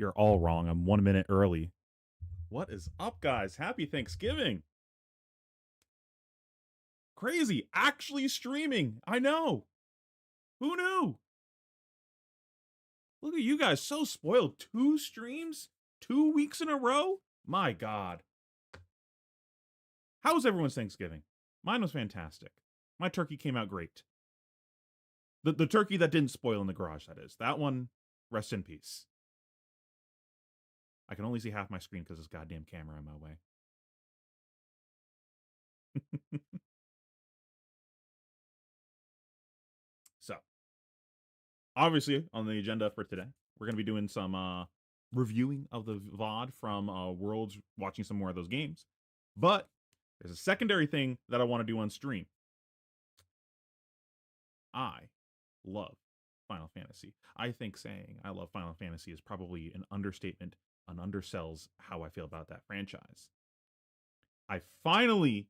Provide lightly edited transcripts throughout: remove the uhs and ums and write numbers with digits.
You're all wrong. I'm 1 minute early. What is up, guys? Happy Thanksgiving. Crazy. Actually streaming. I know. Who knew? Look at you guys. So spoiled. 2 streams? 2 weeks in a row? My God. How was everyone's Thanksgiving? Mine was fantastic. My turkey came out great. The turkey that didn't spoil in the garage, that is. That one, rest in peace. I can only see half my screen because this goddamn camera in my way. So, obviously, on the agenda for today, we're going to be doing some reviewing of the VOD from Worlds, watching some more of those games. But there's a secondary thing that I want to do on stream. I love Final Fantasy. I think saying I love Final Fantasy is probably an understatement, and undersells how I feel about that franchise. I finally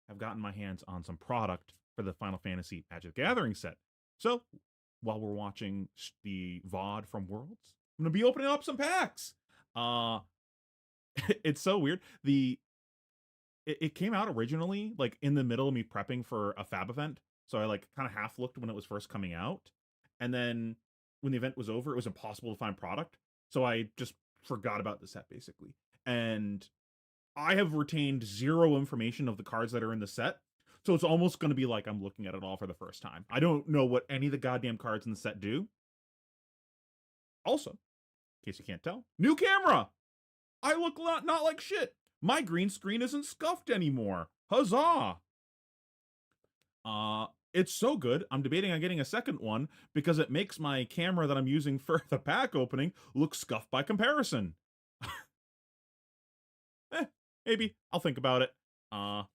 have gotten my hands on some product for the Final Fantasy Magic the Gathering set. So, while we're watching the VOD from Worlds, I'm going to be opening up some packs. It's so weird. It came out originally like in the middle of me prepping for a fab event. So I like kind of half looked when it was first coming out. And then when the event was over, it was impossible to find product. So I just forgot about the set basically. And I have retained zero information of the cards that are in the set. So it's almost going to be like I'm looking at it all for the first time. I don't know what any of the goddamn cards in the set do. Also, in case you can't tell, new camera. I look not like shit. My green screen isn't scuffed anymore. Huzzah! It's so good, I'm debating on getting a second one because it makes my camera that I'm using for the pack opening look scuffed by comparison. Maybe. I'll think about it. I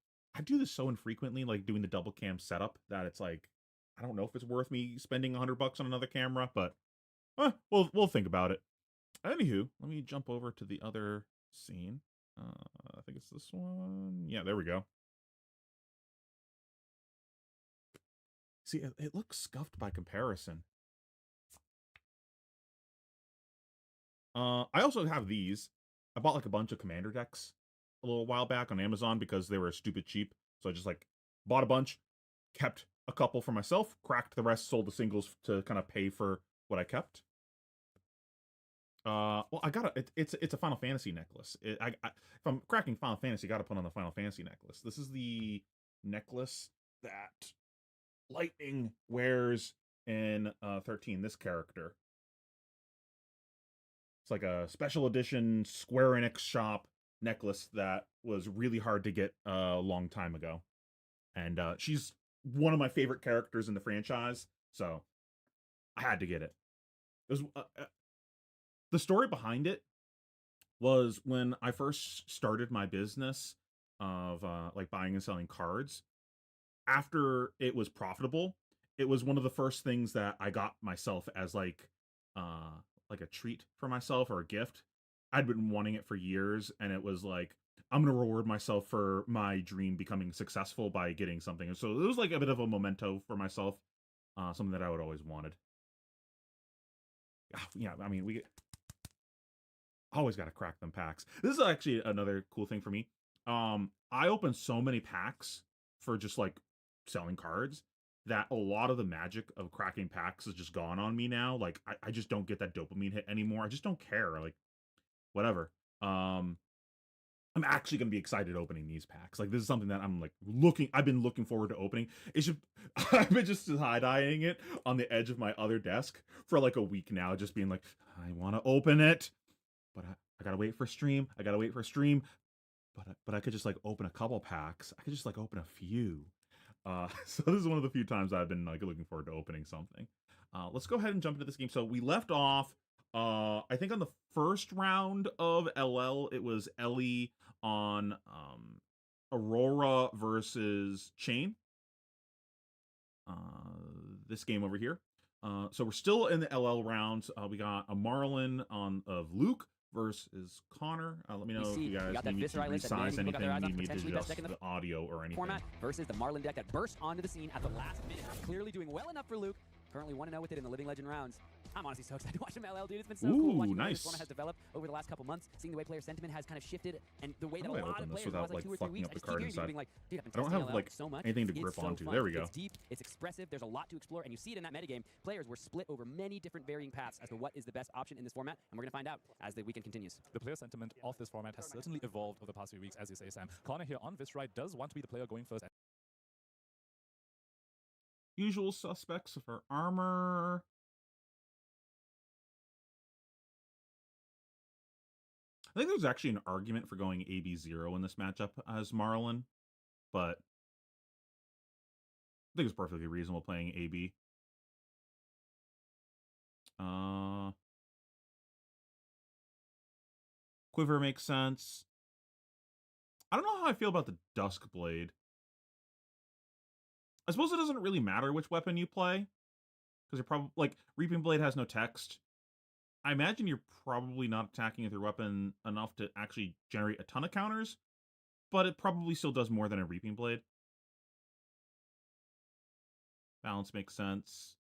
do this so infrequently, like doing the double cam setup, that it's like, I don't know if it's worth me spending $100 on another camera, but we'll think about it. Anywho, let me jump over to the other scene. I think it's this one. Yeah, there we go. See, it looks scuffed by comparison. I also have these. I bought like a bunch of commander decks a little while back on Amazon because they were stupid cheap. So I just like bought a bunch, kept a couple for myself, cracked the rest, sold the singles to kind of pay for what I kept. Well, I got it's a Final Fantasy necklace. If I'm cracking Final Fantasy, I got to put on the Final Fantasy necklace. This is the necklace that Lightning wears in 13, this character. It's like a special edition Square Enix shop necklace that was really hard to get a long time ago. And she's one of my favorite characters in the franchise, so I had to get it. It was the story behind it was when I first started my business of like buying and selling cards. After it was profitable, it was one of the first things that I got myself as like a treat for myself or a gift. I'd been wanting it for years, and it was like, I'm gonna reward myself for my dream becoming successful by getting something. And so it was like a bit of a memento for myself, something that I would always wanted. Yeah, I mean, we always got to crack them packs. This is actually another cool thing for me. I open so many packs for just like selling cards that a lot of the magic of cracking packs is just gone on me now. Like I just don't get that dopamine hit anymore. I just don't care. Like whatever. I'm actually gonna be excited opening these packs. Like this is something that I've been looking forward to opening. I've been just side-eyeing it on the edge of my other desk for like a week now, just being like, I want to open it, but I gotta wait for stream. But I could just like open a couple packs. I could just like open a few. So this is one of the few times I've been like looking forward to opening something. Let's go ahead and jump into this game. So we left off, I think on the first round of LL, it was Ellie on Aurora versus Chain. This game over here. So we're still in the LL rounds. We got a Marlin of Luke versus Connor. Let me know if you guys need me to resize anything, need me to adjust the audio or anything. Format versus the Marlin deck that burst onto the scene at the last minute. Clearly doing well enough for Luke. Currently 1-0 with it in the Living Legend rounds. I'm honestly so excited to watch him LL, dude. It's been so cool watching the way this format has developed over the last couple months, seeing the way player sentiment has kind of shifted, and the way that a lot of players without, like 2 or 3 weeks, I just keep hearing people being like, dude, I've been testing LL so much. Anything to grip onto. There we go. It's deep, it's expressive, there's a lot to explore, and you see it in that metagame. Players were split over many different varying paths as to what is the best option in this format, and we're going to find out as the weekend continues. The player sentiment of this format has certainly evolved over the past few weeks, as you say, Sam. Connor here on Viscerai does want to be the player going first. Usual suspects for armor. I think there's actually an argument for going AB0 in this matchup as Marlin, but I think it's perfectly reasonable playing AB. Quiver makes sense. I don't know how I feel about the Duskblade. I suppose it doesn't really matter which weapon you play, because you're probably, like, Reaping Blade has no text. I imagine you're probably not attacking with your weapon enough to actually generate a ton of counters, but it probably still does more than a Reaping Blade. Balance makes sense.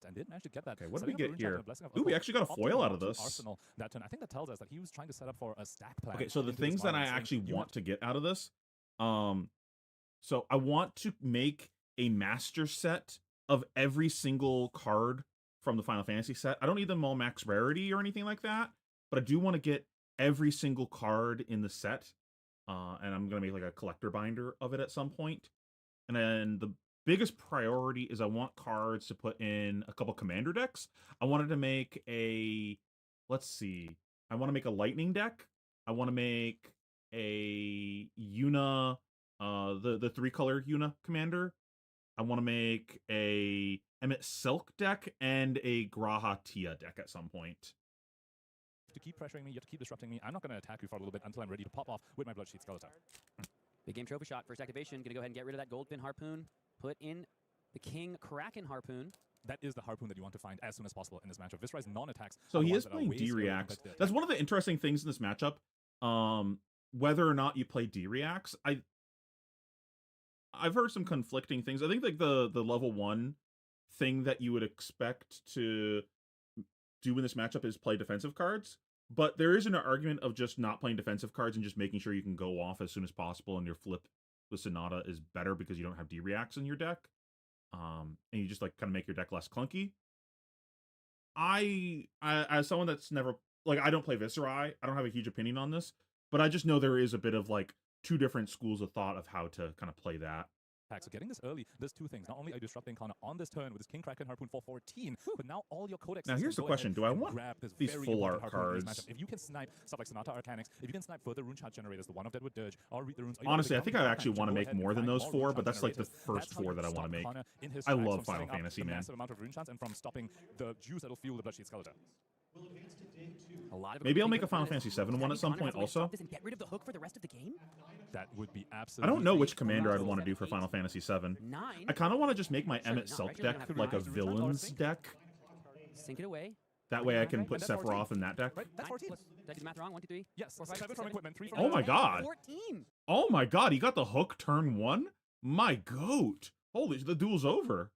And did manage to get that. Okay, what did we get here? Ooh, we actually got a foil out of this. Arsenal that turn. I think that tells us that he was trying to set up for a stack plan. Okay, so the things that I actually want to get out of this, so I want to make a master set of every single card from the Final Fantasy set. I don't need them all max rarity or anything like that, but I do want to get every single card in the set, and I'm going to make like a collector binder of it at some point. And then the biggest priority is I want cards to put in a couple commander decks. I wanted to make a, let's see, I want to make a lightning deck. I want to make a Yuna, the 3-color Yuna commander. I want to make a Emmett Silk deck and a Graha Tia deck at some point. To keep pressuring me, you have to keep disrupting me. I'm not going to attack you for a little bit until I'm ready to pop off with my Bloodsheet Skeleton. Big game trophy shot, first activation. Gonna go ahead and get rid of that Goldfin Harpoon. Put in the King Kraken Harpoon. That is the Harpoon that you want to find as soon as possible in this matchup. Viscerai's non-attacks. So he is playing D-Reacts. That's one of the interesting things in this matchup. Whether or not you play D-Reacts, I've heard some conflicting things. I think like the level 1 thing that you would expect to do in this matchup is play defensive cards. But there is an argument of just not playing defensive cards and just making sure you can go off as soon as possible, and your flip with Sonata is better because you don't have D-Reacts in your deck. And you just like kind of make your deck less clunky. I as someone that's never, like, I don't play Viscerai, I don't have a huge opinion on this, but I just know there is a bit of like 2 different schools of thought of how to kind of play that. So getting this early, there's 2 things. Not only are you disrupting Connor on this turn with this King Kraken Harpoon for 14, but now all your codex. Now here's the question: do I want these full art cards? If you can snipe stuff like Sonata Arcanics, if you can snipe further rune shot generators, the one of Deadwood Dirge, or read the runes. Honestly, I think I actually want to make more than those 4, but that's like the first 4 that I want to make. I love Final Fantasy, man. Massive amount of rune shots and from stopping the juice that'll fuel the Bloodsheet Skeleton. Maybe I'll make a Final Fantasy 7 one at some point also. Get rid of the hook for the rest of the game? That would be absolutely. I don't know which commander I'd want to do for Final Fantasy 7. I kind of want to just make my Emmett Silk deck like a villains deck. Sink it away. That way I can put Sephiroth in that deck. That's 14. Did I do the math wrong? 1, 2, 3? Yes. 7 from equipment, 3 from Oh my god. 14. Oh my god, he got the hook turn 1? My goat. Holy, the duel's over.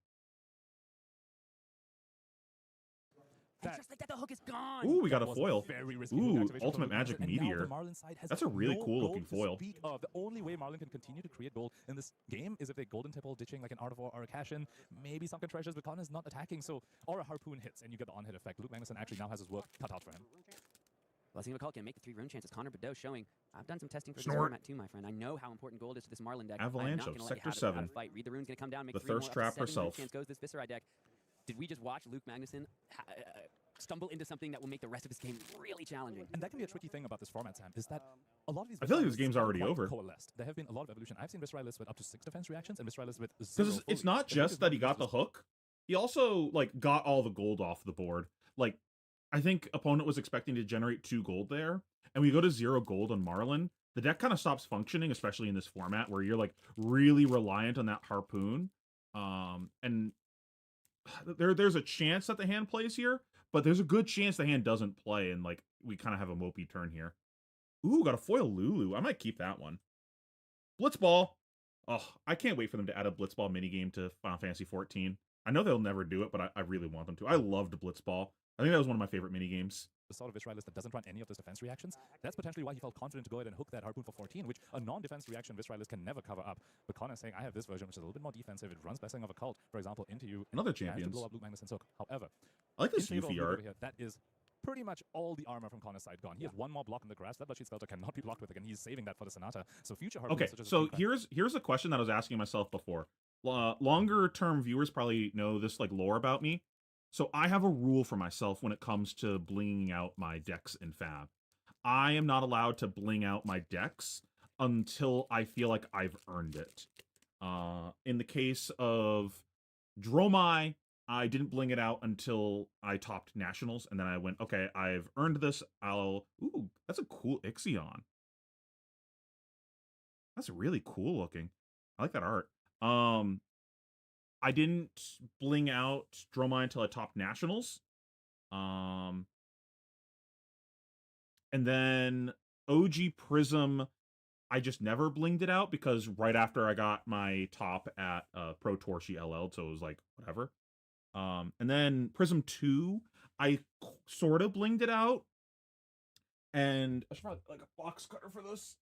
Just like that, the hook is gone. Ooh, we got a foil. Ooh, Ultimate Ultimate Magic Meteor. That's a really cool looking foil. The only way Marlin can continue to create gold in this game is if they Golden Tipple, ditching like an Artivore or a Cashin, maybe Sunken Treasures, but Connor is not attacking, so, or a Harpoon hits, and you get the on-hit effect. Luke Magnuson actually now has his work cut out for him. Blessing of a Cult can make the 3 rune chances. Connor Beddoe showing, I've done some testing for this format too, my friend. I know how important gold is to this Marlin deck. Avalanche of Sector 7. Fight. Read the rune's gonna come down, make the 3 more, Thirst Trap herself. Chance goes this Viscerai deck. Did we just watch Luke Magnuson stumble into something that will make the rest of his game really challenging? And that can be a tricky thing about this format, Sam, is that a lot of these... I feel like this game's already over. Coalesced. There have been a lot of evolution. I've seen Viscerai lists with up to 6 defense reactions, and Viscerai lists with 0. Because it's not just that he got the hook. He also, like, got all the gold off the board. Like, I think opponent was expecting to generate 2 gold there, and we go to 0 gold on Marlin. The deck kind of stops functioning, especially in this format, where you're, like, really reliant on that Harpoon. And there's a chance that the hand plays here, but there's a good chance the hand doesn't play, and like we kind of have a mopey turn here. Ooh, got a foil Lulu. I might keep that one. Blitzball. Oh, I can't wait for them to add a Blitzball minigame to Final Fantasy 14. I know they'll never do it, but I really want them to. I loved Blitzball. I think that was one of my favorite mini games. The sort of Vish list that doesn't run any of those defense reactions, that's potentially why he felt confident to go ahead and hook that Harpoon for 14, which a non-defense reaction Vish list can never cover up. But Connor's saying, I have this version, which is a little bit more defensive. It runs Blessing of a Cult, for example, into you. Another And champions. to blow up Luke Magnuson's hook. However, I like this in favor of Yuffie Luke art. over here, that is pretty much all the armor from Connor's side gone. He has one more block in the grass. That Bloodshot Skelter cannot be blocked with again. He's saving that for the Sonata. So future Harpoons, Okay, such as so here's a question that I was asking myself before. Longer term viewers probably know this like lore about me. So I have a rule for myself when it comes to blinging out my decks in Fab. I am not allowed to bling out my decks until I feel like I've earned it. In the case of Dromai, I didn't bling it out until I topped Nationals, and then I went, okay, I've earned this. Ooh, that's a cool Ixion. That's really cool looking. I like that art. I didn't bling out Dromai until I topped Nationals. And then OG Prism, I just never blinged it out because right after I got my top at Pro Tour, she LL'd, so it was like, whatever. And then Prism 2, I sort of blinged it out. And I should probably like a box cutter for this.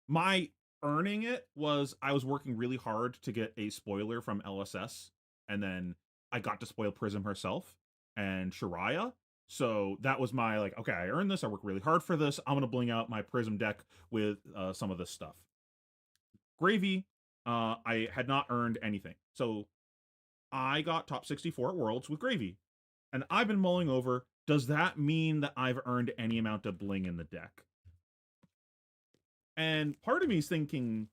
My earning it was I was working really hard to get a spoiler from LSS, and then I got to spoil Prism herself and Shariah. So that was my like, okay, I earned this. I worked really hard for this. I'm gonna bling out my Prism deck with some of this stuff. Gravy, I had not earned anything, so I got top 64 at Worlds with Gravy, and I've been mulling over. Does that mean that I've earned any amount of bling in the deck? And part of me is thinking,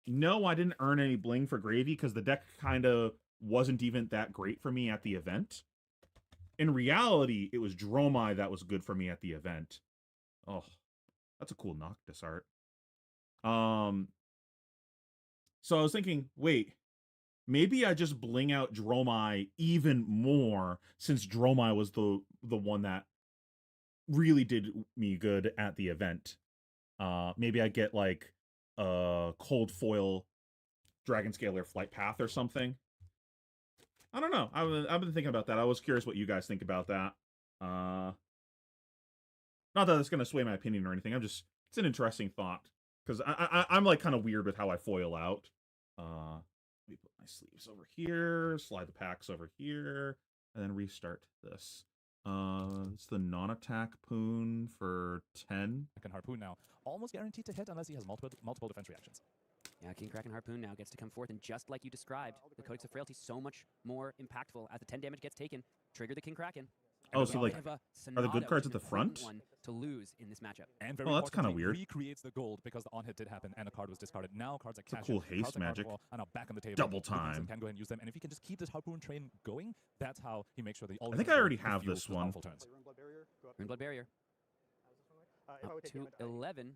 no, I didn't earn any bling for Gravy because the deck kind of wasn't even that great for me at the event. In reality, it was Dromai that was good for me at the event. Oh, that's a cool Noctis art. So I was thinking, wait, maybe I just bling out Dromai even more since Dromai was the one that really did me good at the event. Maybe I get like a cold foil Dragon Scalar Flight Path or something. I don't know. I've been thinking about that. I was curious what you guys think about that. Not that it's gonna sway my opinion or anything. It's an interesting thought because I'm like kind of weird with how I foil out. Let me put my sleeves over here, slide the packs over here, and then restart this. It's the non-attack Poon for 10. Kraken Harpoon now almost guaranteed to hit unless he has multiple defense reactions. Yeah, King Kraken Harpoon now gets to come forth, and just like you described, the Codex of Frailty so much more impactful as the 10 damage gets taken. Trigger the King Kraken. Oh, so like, are the good cards at the front? One to lose in this matchup. And very that's kind of weird. Recreates the gold because the on-hit did happen and a card was discarded. Now cards like Cool haste magic. Are now back on the table. Double time. Can go ahead and use them. And if he can just keep this Harpoon train going, that's how he makes sure that all. I think I already have this one. Runeblood Barrier. Up to 11.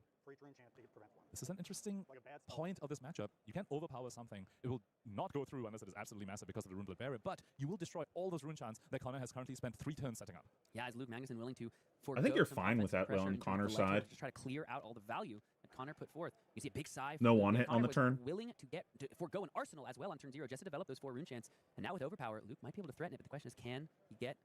This is an interesting point of this matchup. You can't overpower something. It will not go through unless it is absolutely massive because of the Runeblood Barrier, but you will destroy all those rune chants that Connor has currently spent 3 turns setting up. Yeah, is Luke Magnuson willing to I think you're fine with that though on Connor's side. To try to clear out all the value that Connor put forth. You see a big sigh. No one hit on the turn. Willing to forego an arsenal as well on turn 0 just to develop those 4 rune chants. And now with Overpower, Luke might be able to threaten it, but the question is, can he get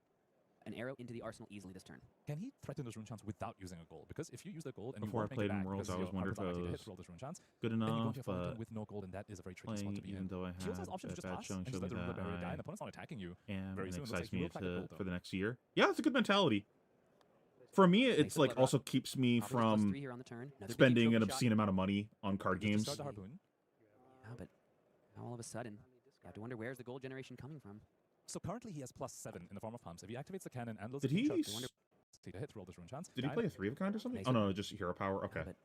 an arrow into the arsenal easily this turn? Can he threaten those rune chants without using a gold? Because if you use the gold and before I played in Worlds, I always wondered if it was good enough, but with no gold, and that is a very tricky spot to be even in. though I He also has had options to a just bad pass showing and just let the Runeblood Barrier die, and the opponent's not attacking you. And very soon. excites Like, me gold, for the next year. Yeah, it's a good mentality. For me, it's like also keeps me from spending an obscene amount of money on card games. Yeah, but now all of a sudden, you have to wonder where's the gold generation coming from. So currently he has +7 in the form of pumps. If he activates the cannon and those Did he to hit through all those rune chants. Did he play a 3 of a kind or something? Oh no, just hero power. Okay. Yeah, but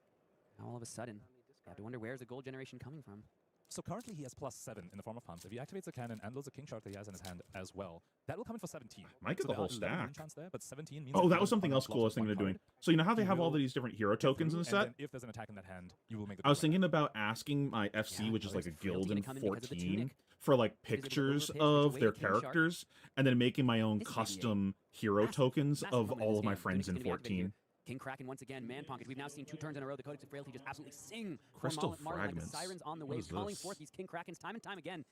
now all of a sudden, you have to wonder where's the gold generation coming from. So currently he has +7 in the form of pumps. If he activates the cannon and loads a king shark that he has in his hand as well, that will come in for 17. Might get the whole stack. There, but 17 means that was something else cool I was thinking of doing. So you know how they have all these different hero tokens in the set? If there's an attack in that hand, you will make the I was thinking about asking my FC, which is like a guild in 14, for like pictures of their characters, and then making my own custom hero tokens of all of my friends in 14. King Kraken once again, man pocket. We've now seen 2 turns in a row. The Codex of Frailty just absolutely sing for Crystal Marlin like the Fragments. sirens on the What waves, is calling this? forth these King Krakens time and time again.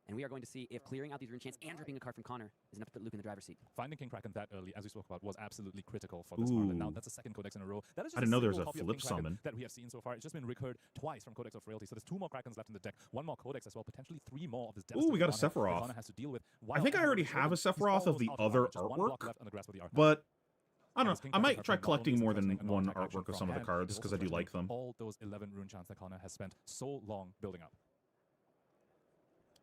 And we are going to see if clearing out these rune chants and dripping a card from Connor is enough to put Luke in the driver's seat. Finding King Kraken that early, as we spoke about, was absolutely critical for this Marlin. Now, Ooh. that's the second Codex in a row. That is just I didn't know there was single a copy of flip King Kraken summon. that we have seen so far. It's just been recurred twice from Codex of Frailty. So there's 2 more Krakens left in the deck, 1 more Codex as well, potentially 3 more of this. Ooh, we got a Sephiroth Sephiroth. Connor has to deal with. I think I already have a Sephiroth of the other artwork, but I don't know. I might try collecting more than one artwork of some of the cards because I do like them. All those 11 rune chants that Connor has spent so long building up.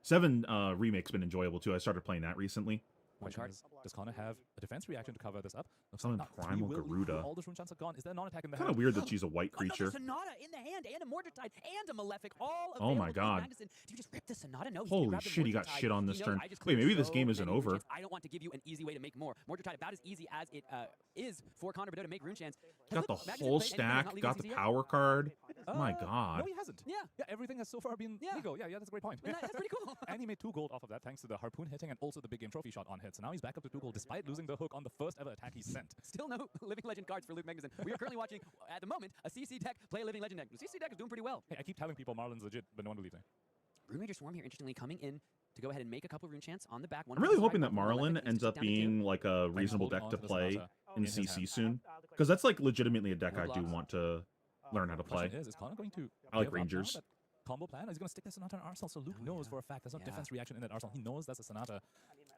7 Remake's been enjoyable too. I started playing that recently. One card. Does Connor have a defense reaction to cover this up? Summon Primal Garuda. All those rune chants are gone. Is there a non-attack in the Kind hand? of weird that she's a white creature. Another Sonata in the hand, and a Mordred-Tide, and a Malefic, all Oh my available to God. Magnuson. Do you just rip the Sonata? No, Holy grabbed the shit, he got Mordred-Tide. shit on this He knows turn. I just Wait, cleared maybe this so game isn't many rune over. chants. I don't want to give you an easy way to make more. Mordred-Tide about as easy as it is for Connor Beddoe to make rune chants. Got the Magnuson whole played anything that's stack, not legal got this the year? power card. My No, God. he hasn't. Yeah. Yeah, everything has so far been Yeah. legal. Yeah, that's a great point. I mean, that's pretty cool. And he made 2 gold off of that thanks to the harpoon hitting and also the big game trophy shot on hit. So now he's back up to 2 gold despite losing the hook on the first ever attack he sent. Still no Living Legend cards for Luke Magnuson. We are currently watching, at the moment, a CC deck play a Living Legend deck. The CC deck is doing pretty well. Hey, I keep telling people Marlin's legit, but no one believes me. Rune Major Swarm here, interestingly, coming in to go ahead and make a couple rune chants on the back. One I'm for really the hoping side, that one for the left, Marlin and he's ends just up down to 2. being like a reasonable hold deck on to to the play Sonata in his CC hand. soon. Because that's like legitimately a deck No I do blocks. want to learn how to play. Question is Connor going to I like give up now Rangers. that combo plan? Or is he going to stick that Sonata in Arsenal? So Luke Oh, knows yeah. for a fact there's no Yeah. defense reaction in that Arsenal. He knows that's a Sonata.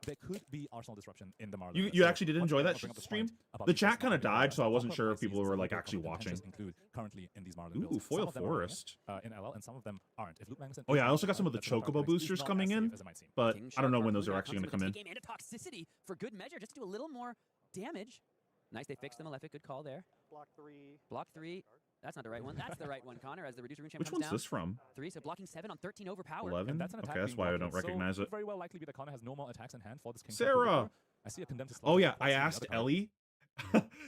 There could be Arsenal disruption in the Marlin. You list. you So actually did once enjoy again, that I'll bring up this stream? point about The these chat lists kind of now. died, so I Top wasn't of sure my if people seasons, were some like of the actually contentious watching. include currently in these Marlin Ooh, builds. Some Foil of them are winning, Forest. in LL, and some of them aren't. If Luke Magnuson Oh yeah, is I also got winning, some of the that Sonata Chocobo Rex is boosters not coming as in, safe as it might seem. but King I don't know Shark when those Harpoon are now actually comes going to with come in. Game and a toxicity for good measure, just to do a little more damage. Nice, they fixed the Malefic. Good call there. Block 3. That's not the right one. That's the right one, Connor, as the reducer rune champ Which comes one's down. this from? 3, so blocking 7 on 13 overpower. 11? And that's an attack Okay, that's being why I blocked don't in. recognize So it. could very well likely be that Connor has no more attacks in hand for this King Sarah! Shark. I see a condemned slot. Oh yeah, That's I the asked other card. Ellie.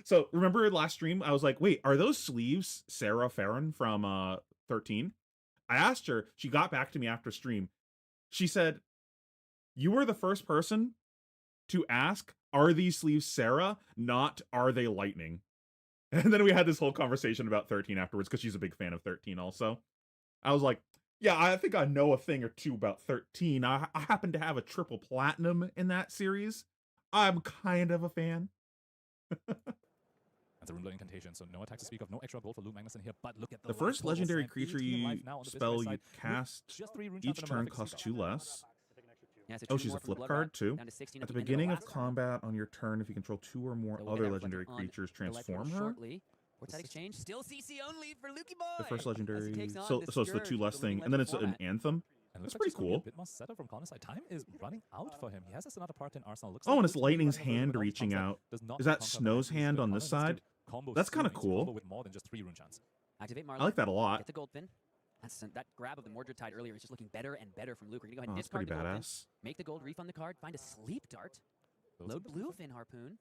So remember last stream, I was like, wait, are those sleeves Sarah Farron from 13? I asked her, she got back to me after stream. She said, you were the first person to ask, are these sleeves Sarah, not are they lightning? And then we had this whole conversation about 13 afterwards, because she's a big fan of 13 also. I was like, yeah, I think I know a thing or two about 13. I happen to have a triple platinum in that series. I'm kind of a fan. That's a rune blood incantation, so no attack to speak of, no extra gold for Luke Magnuson here. But look at the The first life total, legendary Sam. creature 18 you life now on the spell Bismarck you side. With cast just 3 rune each chants and a turn Malefic to costs speak 2 of. less. Yeah, so Oh, 2 she's more a from flip Blood card Rod, too. down to 16 At the end beginning of last round. combat on your turn, if you control 2 or more So we'll get other our legendary reflection on creatures, the life transform total her. shortly. Portrait exchange, still CC only for Lukey Boy. The first as he legendary. takes on So the it's the 2 Scourge, less the Living thing, and then Legend it's an format. anthem. And That's looks like pretty just gonna be cool. A bit more setup from Connor's side. Time is running out for him. He has a Sonata part in Arsenal. Looks Oh, and like it's Luke's gonna be Lightning's running a little hand bit of reaching concept. out. Does not Is have that conquer Snow's abilities, hand but on Connor this needs to side? combo That's soon. kinda He needs to cool. combo with more than just 3 rune chants. Activate I Marlin. like that a lot. Get the Goldfin. That grab of the Mordred Tide earlier is just looking better and better from Luke. We're going to go ahead Oh, and that's discard pretty the Goldfin. badass. Make the gold, refund the card, find a Sleep Dart, Those load are the different- Bluefin Harpoon.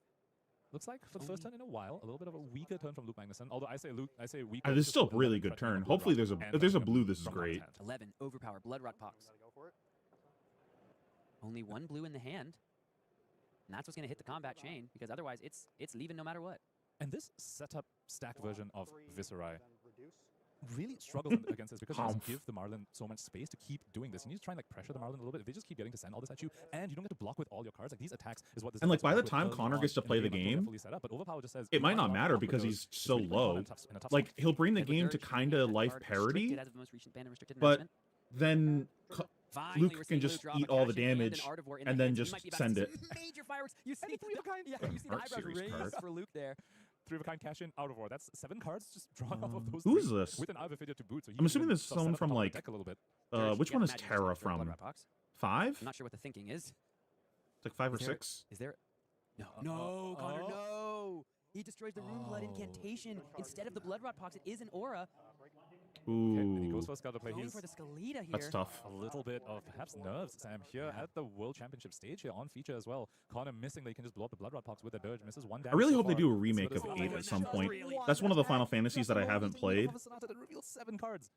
Looks like for the first turn in a while, a little bit of a weaker turn from Luke Magnuson. Although I say weaker. This is just still a for really 11 good threatening turn. a Blood Hopefully Rod there's a and if there's a threatening blue, this is from Connor's great. hand. 11, Overpower, Bloodrot Pox. Only 1 blue in the hand. And that's what's going to hit the combat chain, because otherwise it's leaving no matter what. And this setup stack version of Viscerai really struggles against this because it doesn't Humph. give the Marlin so much space to keep doing this. You need to try and like pressure the Marlin a little bit. If they just keep getting to send all this at you, and you don't get to block with all your cards, like these attacks is what this. And, like, defense by the with time early Connor on gets to in play the until they're game, fully set up, but Overpower just says It you might are not allowed matter to because offer he's those. so Really put Connor low. in a tough Like, spot. he'll bring the Edward game to Dirge, kind that of life card parity, restricted as of the most recent ban and restricted but announcement. then Finally, Luke we're can seeing just Luke drop eat a all the Cashin and an damage Ardivore in and the then hands. He just might be about send to it. see Major fireworks. You see, And the 3 of a kind. yeah, you see the Art eyebrows series raised card. for Luke there. 3 of a kind cash in out of war. That's 7 cards just drawn off of those. who 3 is this? with an Alva figure to boot. So I'm assuming this is someone from, like, deck a little bit. Dirge, which you one have is Magic Terra Resistance for from? Bloodrot Pox. 5? I'm not sure what the thinking is. It's like 5 or Is there- 6. Is there? No, Connor, no. He destroys the Rune Blood Oh. incantation instead of the Bloodrot Pox. It is an aura. Okay, and he Ooh, goes for Scout to play. Going He's for the Skeleta here. that's tough. a little bit of perhaps nerves, Sam, here Yeah. at the World Championship stage here on feature as well. Connor missing that he can just blow up the Bloodrot Pox with a Dirge. Misses 1 damage. I really so hope they far. do a Let's remake see of what 8 this at is. some point. Really? That's one of the Final Attack. Fantasies that I That's haven't the whole reason we played. have a Sonata that reveals 7 cards.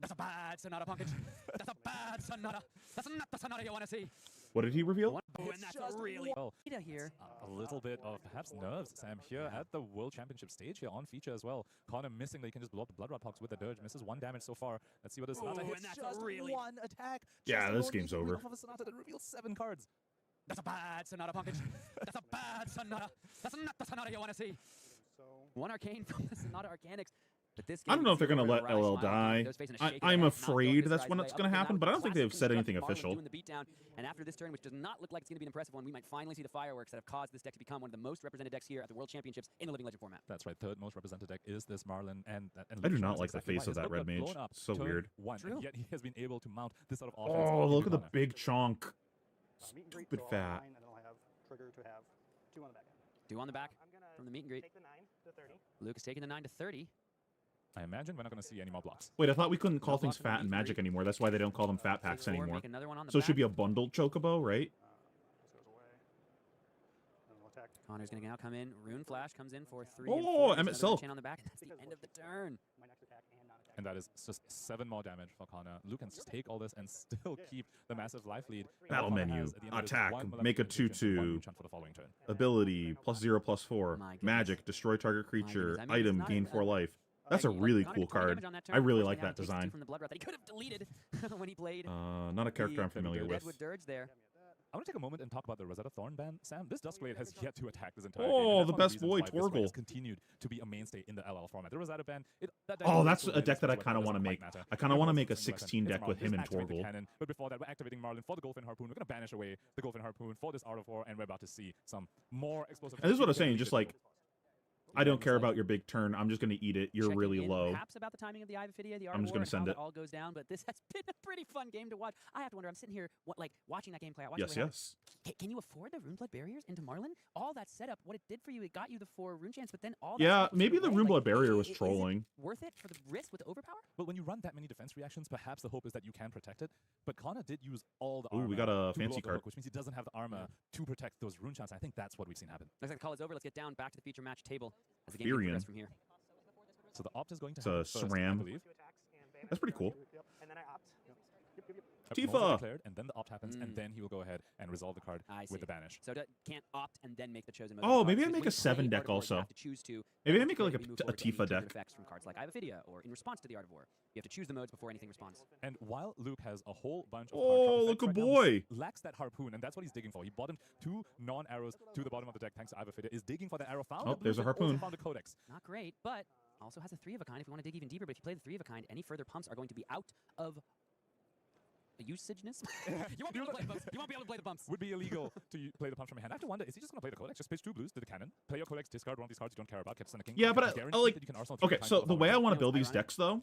That's a bad Sonata package. That's a bad Sonata. That's not the Sonata you want to see. What did he reveal? Oh, and that's a really well. Here. A little bit of perhaps nerves, Sam, here at the World Championship stage here on feature as well. Connor missing that he can just blow up the Blood Rod Pox with the Dirge. Misses 1 damage so far. Let's see what this Sonata hits. And that's Just really... 1 attack. Yeah, this alone game's making over. off of a Sonata that reveals 7 cards. That's a bad Sonata, Punkage. That's a bad Sonata. That's not the Sonata you want to see. One Arcane from the Sonata Arcanics. But this I don't know if they're going to let LL die. I'm afraid that's when it's going to happen, but I don't think they've said anything official. And after this turn, which does not look like it's going to be an impressive one, we might finally see the fireworks that have caused this deck to become one of the most represented decks here at the World Championships in the Living Legend format. That's right. 3rd most represented deck is this Marlin. And I do not like the face of that red mage. So weird. And yet he has been able to mount this sort of offense. Oh, look at the big chonk. Stupid fat. And I'll have trigger to have 2 on the back end. 2 on the back from the meet and greet. Take the 9 to 30. Luke is taking the 9 to 30. I imagine we're not going to see any more blocks. Wait, I thought we couldn't call things fat in Magic anymore. That's why they don't call them fat packs anymore. So it should be a bundled chocobo, right? This goes away. And we'll attack. Connor's going to now come in. Rune Flash comes in for 3. Oh, Emmett Self. On the back, and that's the end of the turn. My next attack and non-attack. And that is just 7 more damage for Connor. Luke can just take all this and still keep the massive life lead. Battle Connor menu. has, at the end of this, Attack. 1 Make a Maleficent Magician, 1 2/2. Rune Chant for the following turn. Ability, +0/+4. My goodness. Magic, destroy target creature. I mean, it's Item, not gain a- 4 life. That's a Like, really Connor cool did 20 card. damage on that turn. I really Unfortunately, like now that he takes 2 design. from the Blood Wrath that he could have deleted when he played. Not a character the I'm familiar with. Deadwood Dirge there. I want to take a moment and talk about the Rosetta Thorn ban. Sam, this Duskblade has yet to attack this entire Oh, game. the best boy, This Torgal. has continued to be a mainstay in the LL format. The Rosetta ban. Oh, that's a deck that I kind of want to make. I kind of want to make a 16 deck with him and Torgal. But before that, we're activating Marlin for the Golfin Harpoon. We're going to banish away the Golfin Harpoon for this Art of War, and we're about to see some more explosive. And this is what I'm saying, just like, I don't care about your big turn. I'm just going to eat it. You're Checking really in low. Perhaps about the timing of the Ivaphidia, the Art I'm of just War, gonna and send how it. all goes down. But this has been a pretty fun game to watch. I have to wonder. I'm sitting here, like watching that game play out. Yes, yes. Can you afford the Runeblood barriers into Marlin? All that setup, what it did for you, it got you the 4 rune chance, but then all that Yeah, setup was maybe sort the of Runeblood like, barrier was is it trolling. worth it for the risk with the overpower? Well, when you run that many defense reactions, perhaps the hope is that you can protect it. But Connor did use all the Ooh, armor. we got a to fancy blow up the card. hook, which means he doesn't have the armor to protect those rune chants. I think that's what we've seen happen. Looks like the call is over. Let's get down back to the feature match table as the game Furion. progresses from here. So the opt is going to It's a happen first, I SRAM. believe. 2 attacks and banish. That's pretty cool. Yep. And then I opt. Yep. Modes Tifa! are declared, and then the opt happens, and then he will go ahead and resolve the card I see. with the banish. So can't opt and then make the chosen mode. Oh, of maybe cards, I make because a when you 7 play deck Art of War, you also. have to choose to Maybe I make it like maybe move a forward to any Tifa triggered deck. effects from cards like Ivaphidia or in response to the Art of War. You have to choose the modes before anything responds. And while Luke has a whole bunch of Oh, card look drop a effects right now, he boy. lacks that harpoon, and that's what he's digging for. He bottomed 2 non-arrows to the bottom of the deck thanks to Ivaphidia. Is digging for that arrow. Found Oh, a blue there's a chip, also harpoon. Found a codex. Not great, but also has a 3 of a kind if you want to dig even deeper. But if you play the 3 of a kind, any further pumps are going to be out of usageness. You won't be able to play the bumps. You won't be able to play the bumps. Would be illegal to play the punch from your hand. I have to wonder, is he just going to play the codex? Just pitch 2 blues to the cannon, play your codex, discard one of these cards you don't care about, kept sending king. Yeah, but Guaranteed I like. that you can arsenal 3 Okay, times so for the way I following want to You know, build these ironic. decks, though,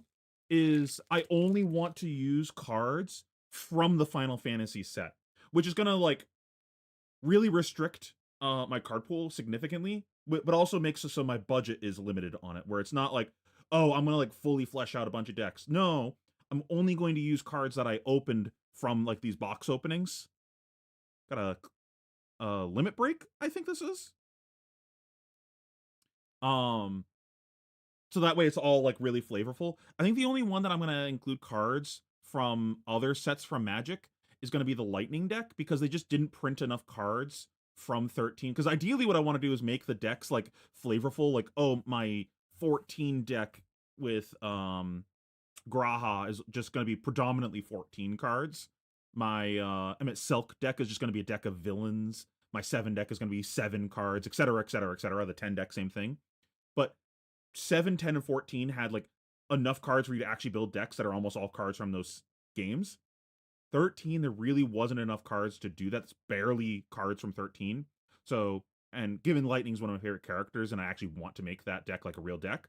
is I only want to use cards from the Final Fantasy set, which is going to, like, really restrict my card pool significantly, but also makes it so my budget is limited on it, where it's not like, oh, I'm going to, like, fully flesh out a bunch of decks. No, I'm only going to use cards that I opened from, like, these box openings. Got a limit break, I think this is. So that way it's all, like, really flavorful. I think the only one that I'm going to include cards from other sets from Magic is going to be the Lightning deck, because they just didn't print enough cards from 13. Because ideally what I want to do is make the decks, like, flavorful. Like, oh, my 14 deck with Graha is just going to be predominantly 14 cards. My Emmett Silk deck is just going to be a deck of villains. My 7 deck is going to be 7 cards, etc., etc., etc. The 10 deck, same thing. But 7, 10, and 14 had, like, enough cards for you to actually build decks that are almost all cards from those games. 13, there really wasn't enough cards to do that. It's barely cards from 13. So, and given Lightning's one of my favorite characters, and I actually want to make that deck like a real deck,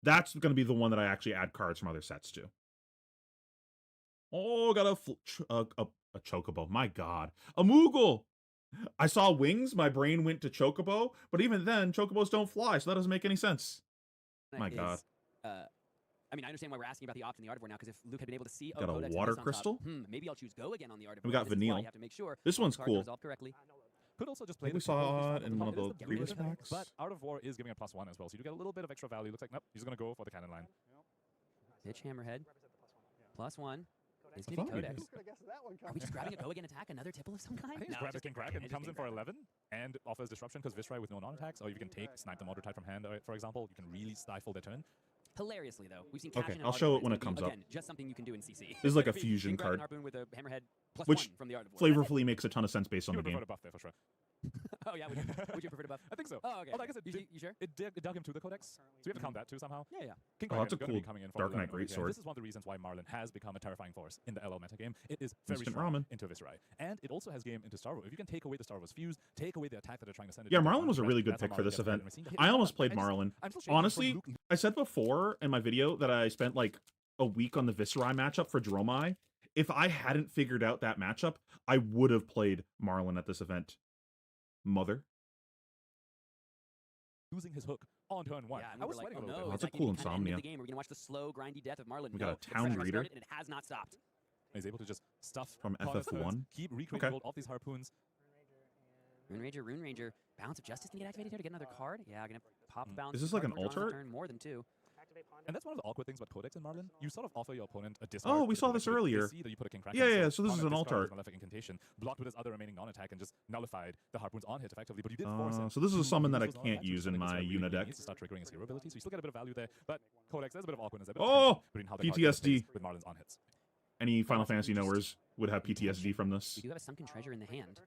that's going to be the one that I actually add cards from other sets to. Oh, got a Chocobo. My God. A Moogle! I saw wings, my brain went to Chocobo, but even then, Chocobos don't fly, so that doesn't make any sense. My God. I mean, I understand why we're asking about the opt in the Art of War now, because if Luke had been able to see Got a Codex and water this on top, crystal? maybe I'll choose go again on the Art of We War. got This is why Vanille. you have to make sure This all one's cards are cool. resolved correctly. Could also just play We the saw it in one of It is the the previous weakest, packs. But Art of War is giving a +1 as well, so you get a little bit of extra value. Looks like, nope, he's going to go for the cannon line. Pitch Hammerhead. +1. It's I going to be thought we Codex. did. Who could have guessed that one Are we just grabbing a go again attack? Another Tipple of some kind? I think it's No, grab just the King King Kraken, Kraken. comes in Just for King 11, and offers disruption because Viscerai with no non-attacks, or if you can take Snipe the Mortar from hand, for example, you can really stifle their turn. Hilariously, though, we've seen Okay, Cash in I'll Art show of it when War. it comes up. Again, just something you can do in CC. This is like a King fusion Kraken card, Harpoon with a Hammerhead +1 which from the Art of War. flavorfully makes a ton of sense based on You the would prefer game. to buff there for sure. Oh yeah, would you prefer to buff? I think so. Oh okay. Although I guess You sure? it dug him to the Codex, so we have to count that too somehow. Yeah. King Oh, that's Kraken a gonna be cool coming in for Dark 11 Knight over here. Greatsword. This is one of the reasons why Marlin has become a terrifying force in the LL meta game. It is very Instant strong ramen. into Viscerai, and it also has game into Starvo. If you can take away the Starvo's fuse, take away the attack that they're trying to send it. Yeah, into Marlin was a threat, really good that's how pick for Marlin this gets ahead, event. and we're seeing the hit I mark. almost played I just- Marlin. I'm still shaking from Honestly, Luke. I said before in my video that I spent like a week on the Viscerai matchup for Dromai. If I hadn't figured out that matchup, I would have played Marlin at this event. Mother. Using his hook on turn 1. Yeah, and I we was were like, sweating oh a little no, bit. That's is a that cool gonna be kinda ending insomnia. the game? We're gonna watch the slow, grindy death of Marlin. We No, got a the Town pressure has Reader. started, and it has not stopped. He's able to just stuff From Connor's turns, FF1. keep recreating Okay. gold off these harpoons. Rune Ranger. Balance of Justice can get activated here to get another card. Yeah, gonna pop Balance. Is this of like an Justice drawn on the altar? turn, more than 2. And that's one of the awkward things about Codex and Marlin. You sort of offer your opponent a discard. Oh, we with saw the this ability- earlier. They see that you put a King Kraken, Yeah, so this is Connor an discarded altar. his Malefic Incantation, blocked with his other remaining non-attack, and just nullified the harpoon's on-hit effectively. But you did force him. So this is a to summon that use I those can't non-attacks, which use is in something my Viscerai Una really deck. needs to start triggering his hero ability, so you still get a bit of value there. But Codex, there's a bit of awkwardness, a bit of Oh, tension between how the card PTSD. interplays with Marlin's on-hits. Any Final Fantasy knowers would have PTSD from this. We do have a Sunken Treasure in the hand.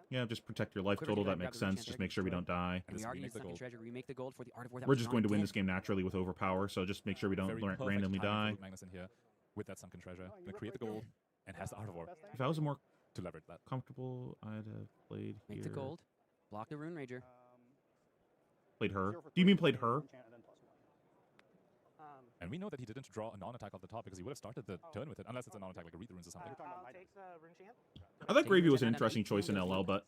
Yeah, just protect your life Quiver total. to That grab makes the rune sense. chance Just there. make sure we don't die. And we this already remake used the Sunken gold. Treasure, remake the gold for the Art of War. That We're was just drawn going to win dead. this game naturally with overpower, so just make sure we don't Very perfect randomly timing die. for Luke Magnus in here with that Sunken Treasure. Gonna create the gold and has the Art of War If I was more to leverage that. comfortable, I'd have played Make here. the gold. Block the Rune Ranger. Played her. Do you mean played her? And we know that he didn't draw a non-attack off the top because he would have started the turn with it, unless it's a non-attack like a Read the Runes or something. I thought Gravy was an interesting choice in LL, but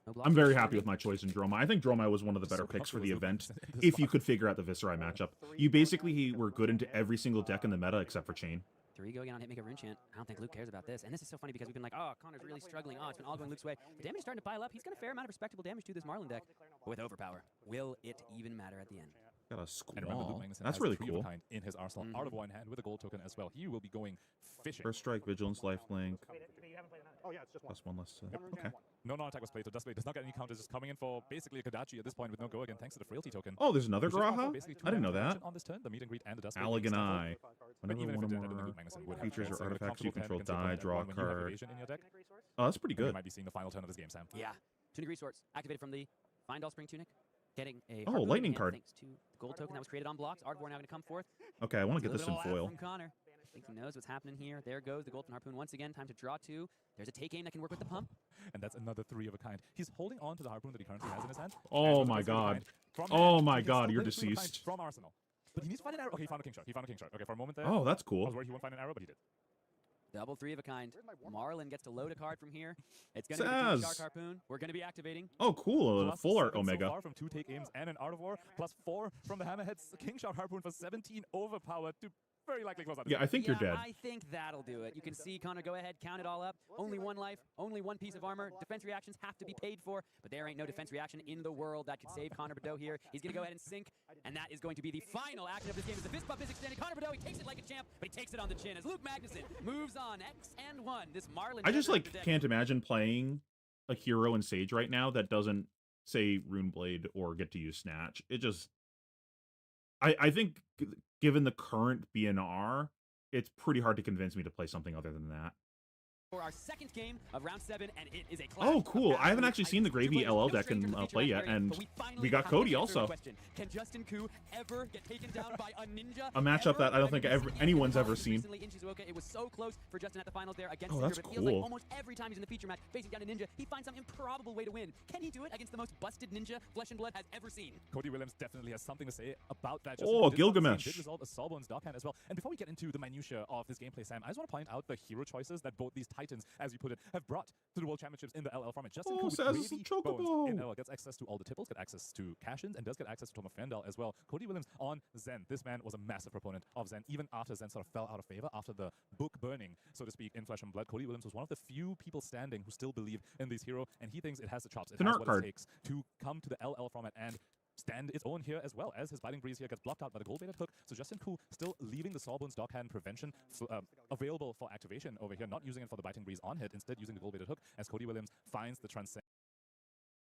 No block I'm for very the happy with Rune my choice in Dromai. I think Dromai was one of the better So picks for comfortable the with Luke event. Magnus in this If you spot. could figure out the Viscerai matchup, you basically were good into every single deck in the meta except for Chain. 3 go again on hit, make a Rune Chant. I don't think Luke cares about this. And this is so funny because we've been like, oh, Connor's really struggling. Oh, it's been all going Luke's way. The damage is starting to pile up. He's got a fair amount of respectable damage to this Marlin deck. But with Overpower, will it even matter at the end? Got a And remember, Luke Squall. Magnus That's has really three of a cool. kind in his arsenal. Art of War in hand with a gold token as well. He will be going fishing. First strike, Vigilance, Lifelink. Oh yeah, it's just one. Plus one less. One rune Okay. chant, one. No non-attack was played, so Dustblade does not get any counters, just coming in for basically a Kodachi at this point with no go again, thanks to the Frailty token. Oh, there's another Which just offer Graha? basically two I didn't know damage that. On this turn, the meet and greet and the Dustblade. Allegan being Eye. But Whenever even if one it or did, I don't think more Luke Magnus would have creatures played, or so a artifacts you comfortable control hand die, can take draw a on that one when you have card. evasion in your deck. Oh, that's pretty You good. might be seeing the final turn of this game, Sam. Yeah. Tunic Resource, activated from the Find All Spring Tunic. Getting a Oh, Harpoon in lightning hand card. Thanks to the gold token that was created on blocks. Art of War now going to come forth. Okay, I want to A get this in little bit of laugh foil. from Connor. I think he knows what's happening here. There goes the Golden Harpoon once again. Time to draw 2. There's a take aim that can work with the pump. And that's another 3 of a kind. He's holding on to the harpoon that he currently has in his hand. Oh and my with a 3 of a god. kind from Oh hand, my he can god, still you're play the 3 of a kind deceased. From Arsenal. But he needs to find an arrow. Okay, he found a king shot. He found a king shot. Okay, for a moment there, Oh, that's I was cool. worried he won't find an arrow, but he did. Double 3 of a kind. Where's my warm-up? Marlin gets to load a card from here. It's going to be the King Shark Saz. Harpoon. We're going to be activating. Oh, cool. A Plus full art 7 Omega. So far from 2 take aims and an Art of War, plus 4 from the Hammerhead's King Shark Harpoon for 17 overpowered to very likely close out. Yeah, I think you're dead. I think that'll do it. You can see Connor go ahead, count it all up. Only 1 life, only 1 piece of armor. Defense reactions have to be paid for, but there ain't no defense reaction in the world that could save Connor Beddoe here. He's going to go ahead and sink, and that is going to be the final action of this game. As the fist bump is extended, Connor Beddoe, he takes it like a champ, but he takes it on the chin as Luke Magnuson moves on. X and 1. This Marlin. I just treasure like deck. can't imagine playing a hero in Sage right now that doesn't say Runeblade or get to use Snatch. It just I think given the current BNR, it's pretty hard to convince me to play something other than that. For our second game of round 7, and it is a clash Oh, of cool. I haven't absolute actually seen the titans. Gravy No LL deck stranger in to the feature play yet, match, and but we finally we got have Cody the answer to the also. question. Can Justin Koo ever get taken down by a ninja? A matchup that I don't think anyone's ever seen. Recently in Shizuoka, it was so close for Justin at the finals there against Oh, Cinder, that's but it feels like cool. almost every time he's in the feature match facing down a ninja, he finds some improbable way to win. Can he do it against the most busted ninja Flesh and Blood has ever seen? Cody Williams definitely has something to say about that. Oh, Justin did Gilgamesh. Did resolve a Sawbones Dockhand as well. And before we get into the minutia of this gameplay, Sam, I just want to point out the hero choices that both these titans, as you put it, have brought to the World Championships in the LL format. Justin Oh, Koo with Saz Gravy Chocobo. Bones in LL gets access to all the tipples, gets access to cash-ins, and does get access to Tom of Fandal as well. Cody Williams on Zen. This man was a massive proponent of Zen, even after Zen sort of fell out of favor after the book burning, so to speak, in Flesh and Blood. Cody Williams was one of the few people standing who still believe in this hero, and he thinks it has the chops. It an has art what card. it takes to come to the LL format and stand its own here as well, as his Biting Breeze here gets blocked out by the gold-baited hook. So Justin Koo still leaving the Sawbones Dockhand prevention available for activation over here, not using it for the Biting Breeze on hit, instead using the gold-baited hook as Cody Williams finds the Transcend.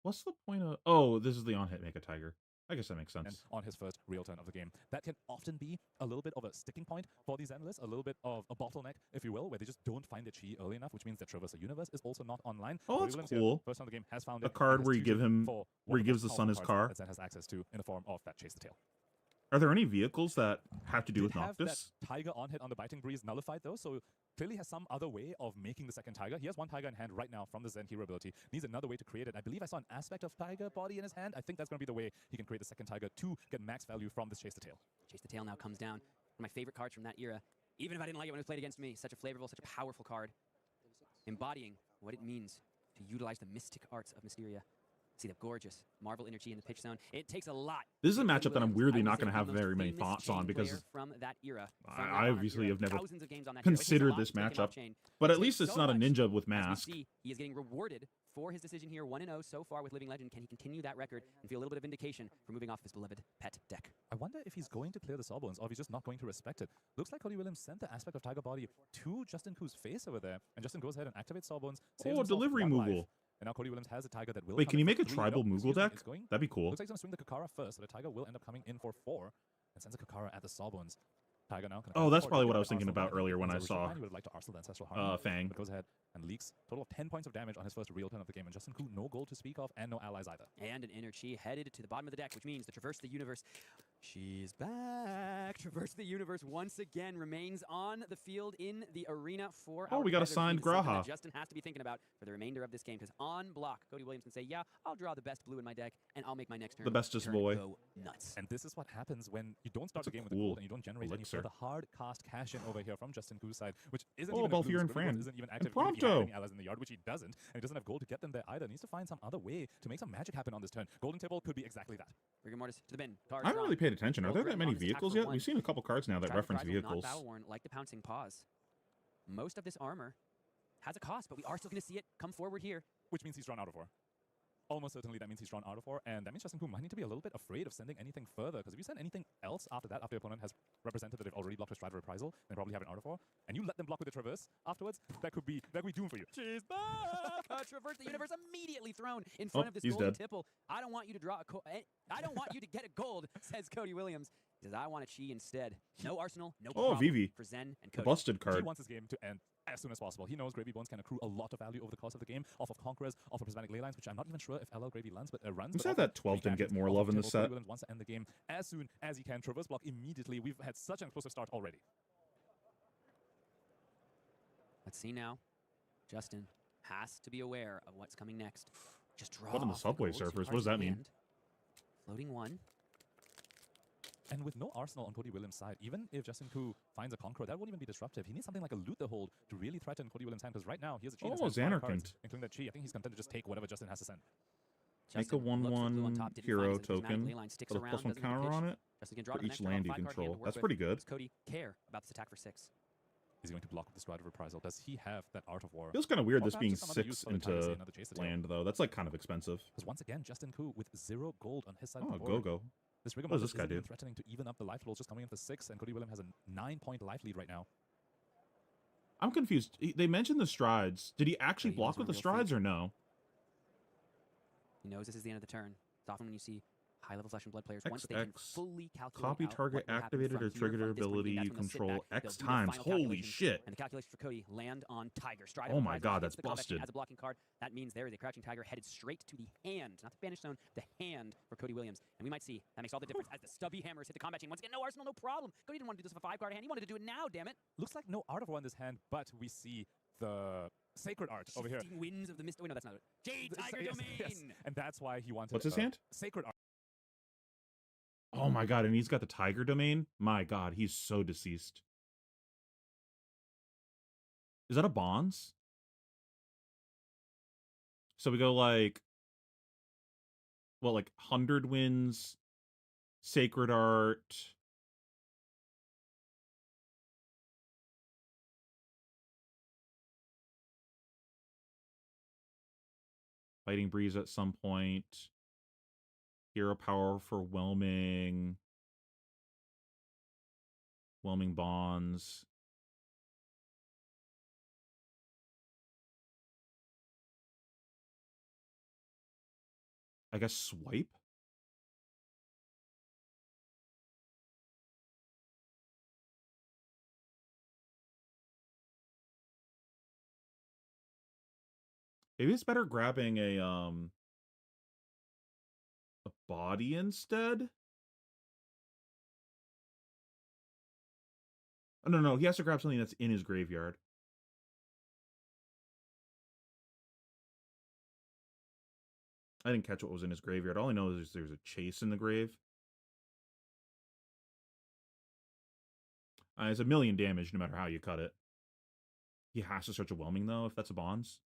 What's the point of... Oh, this is the on-hit Make a Tiger. I guess that makes sense. On his first real turn of the game. That can often be a little bit of a sticking point for these analysts, a little bit of a bottleneck, if you will, where they just don't find the chi early enough, which means that Traverse the Universe is also not online. Oh, that's cool. First time the game has found A it, card where you give him, where he gives the sun his car. That Zen has access to in the form of that Chase the Tail. Are there any vehicles that have to do with Have Noctis? that Tiger on hit on the Biting Breeze nullified though, so clearly has some other way of making the second Tiger. He has one Tiger in hand right now from the Zen hero ability. Needs another way to create it. I believe I saw an aspect of Tiger body in his hand. I think that's going to be the way he can create the second Tiger to get max value from this Chase the Tail. Chase the Tail now comes down. One of my favorite cards from that era. Even if I didn't like it when it was played against me, such a flavorful, such a powerful card. Embodying what it means to utilize the mystic arts of Mysteria. See the gorgeous Marvel Energy in the pitch zone. It takes a lot. This is a matchup that I'm weirdly not going to have very many thoughts on because from that era, I obviously have never thousands of games on that considered this matchup. But at least it's not a ninja with As we mask. see, he is getting rewarded for his decision here, 1-0 so far with Living Legend. Can he continue that record and feel a little bit of vindication for moving off his beloved pet deck? I wonder if he's going to clear the Sawbones or if he's just not going to respect it. Looks like Cody Williams sent the aspect of Tiger Body to Justin Koo's face over there, and Justin goes ahead and activates Sawbones. Oh, delivery Moogle. And now Cody Williams has a Tiger that will. Wait, can you make a 3. tribal No, Moogle excuse me, deck? it's going- That'd be cool. Looks like he's going to swing the Kakara first, so the Tiger will end up coming in for 4 and sends a Kakara at the Sawbones. Tiger now can Oh, that's afford to probably get what I the was thinking Arsenal about earlier when I Ancestral saw Harmony. He would have liked to Arsenal the Ancestral Harmony. Fang. But goes ahead and leaks total of 10 points of damage on his first real turn of the game. And Justin Koo, no gold to speak of and no allies either. And an Inner Chi headed to the bottom of the deck, which means the Traverse the Universe. She's back. Traverse the Universe once again remains on the field in the arena for Oh, our we got a competitor signed team. Something that Graha. Justin has to be thinking about for the remainder of this game, because on block, Cody Williams can say, yeah, I'll draw the best blue in my deck, and I'll make my next turn. The bestest turn boy. Go nuts. And this is what happens when you don't start That's the a game with the cool gold and you don't generate elixir. any further hard cast cash in over here from Justin Koo's side, which isn't Oh, even Balthier a and blue. Fran. Isn't even active. And Even if he had Prompto. any allies in the yard, which he doesn't, and he doesn't have gold to get them there either. Needs to find some other way to make some magic happen on this turn. Golden Table could be exactly that. Rigor Mortis to the bin. Card I haven't drawn. really paid attention. Are Gold there that red many on his attack vehicles for yet? 1. We've seen a couple cards now that Tribe reference Reprisal, not vehicles. battle-worn, like the Pouncing Paws. Most of this armor has a cost, but we are still going to see it come forward here. Which means he's drawn out of 4. Almost certainly that means he's drawn out of 4, and that means Justin Koo might need to be a little bit afraid of sending anything further, because if you send anything else after that, after your opponent has represented that they've already blocked a Stride Reprisal, they probably have an out of 4, and you let them block with the Traverse afterwards, that could be doom for you. She's back! Traverse the Universe immediately thrown in front of this he's golden dead. tipple. I don't want you to draw I don't want you to get a gold, says Cody Williams. He says, I want a chi instead. No Arsenal, no Oh, problem Vivi. for Zen and The Cody. busted He card. wants this game to end as soon as possible. He knows Gravy Bones can accrue a lot of value over the course of the game, off of Conquerors, off of Prismatic Ley Lines, which I'm not even sure if LL Gravy runs, but I'm but sad off that of 12 didn't free get more captions, love off in the this table. Cody set. Williams wants to end the game as soon as he can. Traverse block immediately. We've had such an explosive start already. Let's see now. Justin has to be aware of what's coming next. Just draw What in the off Subway gold, Surfers? two What does cards that in mean? hand. Floating 1. And with no Arsenal on Cody Williams' side, even if Justin Koo finds a Conqueror, that won't even be disruptive. He needs something like a Loot the Hold to really threaten Cody Williams' hand, because right now, he has a Chi. Oh, Xanarkand. Including that Chi. I think he's content to just take whatever Justin has to send. Make a Justin looks for blue on 1/1 top, didn't hero find it, so the prismatic token ley line sticks with a around, +1 doesn't get counter pitched. on it Justin can draw for to the each next, draw a land you 5-card hand control. to work That's with. pretty good. Does Cody care about this attack for 6? Is he going to block with the Stride of Reprisal? Does he have that Art of War? Feels kind of weird Or this perhaps being just some other use 6 for the Tiger, say into another Chase the Tail. land, though. That's like kind of expensive. Because once again, Justin Koo with 0 gold on his side Oh, of the board. go-go. This rigor What does Mortis this guy isn't even do? threatening to even up the life totals, just coming in for 6, and Cody Williams has a 9-point life lead right now. I'm confused. They mentioned the strides. Did he actually But he block knows with the we're real strides or no? He knows this is the end of the turn. It's often when you see high-level Flesh and Blood players, once they can XX. fully calculate Copy out target what will happen activated from or here, triggered from this point of ability view, you that's when they'll sit control back, they'll X do the times. final Holy calculations, shit. And the calculation for Cody land on Tiger. Stride Oh of my Reprisal God, hits that's the combat busted. as a blocking card. That means there is a Crouching Tiger headed straight to the hand, not the Banish Zone, the hand for Cody Williams. And we might see that makes all the difference as the stubby hammers hit the combat chain. Once again, no Arsenal, no problem. Cody didn't want to do this with a 5-card hand. He wanted to do it now, damn it. Looks like no Art of War in this hand, but we see the Sacred Art over here. Shifting Winds of the Mist. Wait, no, that's not it. Jade Tiger Yes, Domain. yes. And that's why he wanted What's his hand? Sacred Art. Oh my god, and he's got the tiger domain? My god, he's so deceased. Is that a bonds? So we go like, what, like 100 wins, Sacred Art. Fighting Breeze at some point. Hero power for whelming bonds. I guess swipe. Maybe it's better grabbing a body instead. Oh, no, he has to grab something that's in his graveyard. I didn't catch what was in his graveyard. All I know is there's a chase in the grave. It's 1,000,000 damage no matter how you cut it. He has to search a whelming though, if that's a bonds.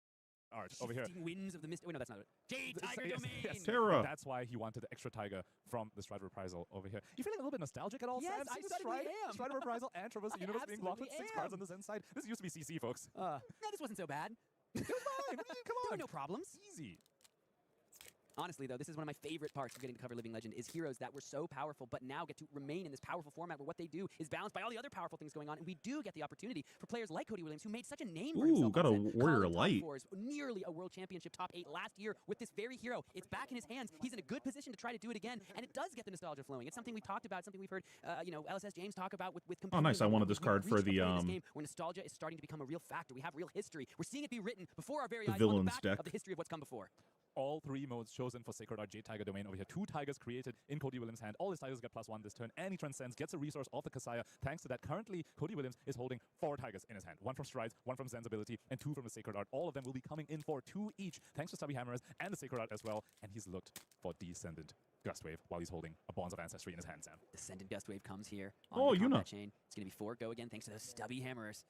Art over here. Winds of the mist. Wait, no, that's not it. Jade Tiger Domain. Yes. Terra. That's why he wanted the extra tiger from the Stride of Reprisal over here. You feeling a little bit nostalgic at all, Yes, Sam? I Seeing the certainly am. Stride of Reprisal and Traverse the I Universe being blocked with absolutely 6 cards am. on the Zen side. This used to be CC, folks. No, this wasn't so bad. It was fine. What do you mean? Come There on. were no problems. Easy. Honestly, though, this is one of my favorite parts of getting to cover Living Legend is heroes that were so powerful, but now get to remain in this powerful format where what they do is balanced by all the other powerful things going on, and we do get the opportunity for players like Cody Williams, who made such a name for himself. Got a on Zen, Warrior calling top Light. fours, nearly a World Championship top 8 last year with this very hero. It's back in his hands. He's in a good position to try to do it again, and it does get the nostalgia flowing. It's something we've talked about, something we've heard, LSS James talk about with Oh, nice. I wanted this We've card for reached a the point in this game where nostalgia is starting to become a real factor. We have real history. We're seeing it be written before our very The eyes on the villains back deck. of the history of what's come before. All 3 modes chosen for Sacred Art Jade Tiger Domain over here. 2 tigers created in Cody Williams' hand. All his tigers get +1 this turn, and he transcends, gets a resource off the Kasaya. Thanks to that, currently, Cody Williams is holding 4 tigers in his hand. 1 from Strides, 1 from Zen's ability, and 2 from the Sacred Art. All of them will be coming in for 2 each, thanks to Stubby Hammers and the Sacred Art as well. And he's looked for Descendant Gustwave while he's holding a Bonds of Ancestry in his hand, Sam. Descendant Gustwave comes here on Oh, the Yuna. combat chain. It's going to be 4 go again, thanks to those Stubby Hammers.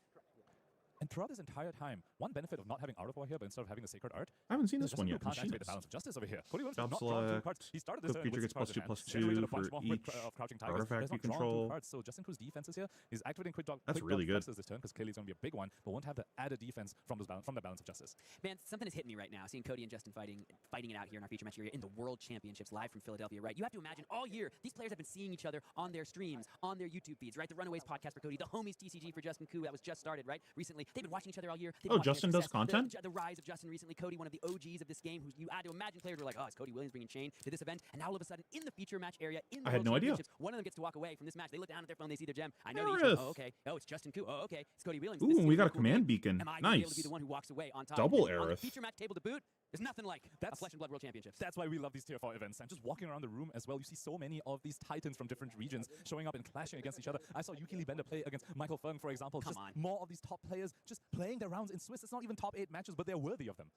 And throughout this entire time, one benefit of not having Art of War here, but instead of having the Sacred Art, I haven't seen this Justin one Ku yet. can't activate the Machinist. Balance of Justice over here. Cody Williams Job has not drawn 2 select. cards. He started this The turn creature with gets 6 cards in +2/+2 hand, generated a bunch for more each of Crouching Tigers. artifact Has you not drawn 2 control. cards, so Justin Ku's defenses here is activating Quick Dog. That's Quick really Dog good. Flexes this turn because clearly it's going to be a big one, but won't have the added defense from the Balance of Justice. Man, something has hit me right now, seeing Cody and Justin fighting it out here in our feature match area in the World Championships live from Philadelphia, right? You have to imagine all year, these players have been seeing each other on their streams, on their YouTube feeds, right? The Runaways podcast for Cody, the Homies TCG for Justin Ku that was just started, right? Recently, they've been watching each other all year. They've been watching their Justin does success, content? The rise of Justin recently, Cody, one of the OGs of this game, who you had to imagine players were like, oh, is Cody Williams bringing Chain to this event? And now all of a sudden, in the feature match area, in the I had World no idea. Championships, one of them gets to walk away from this match. They look down at their phone, they see their gem. I know Nerith. oh, okay. Oh, it's Justin Ku. Oh, okay. It's Cody Williams. Ooh, This and seems we like got a cool command game. beacon. Am I gonna be able to be Nice. the one who walks away on top? Double And on the Aerith. feature match table to boot, there's nothing like a Flesh and Blood World Championships. That's why we love these tier 4 events. And just walking around the room as well, you see so many of these titans from different regions showing up and clashing against each other. I saw Yuki Lee Bender play against Michael Fung, for example. Come just on. more of these top players just playing their rounds in Swiss. It's not even top 8 matches, but they're worthy of them.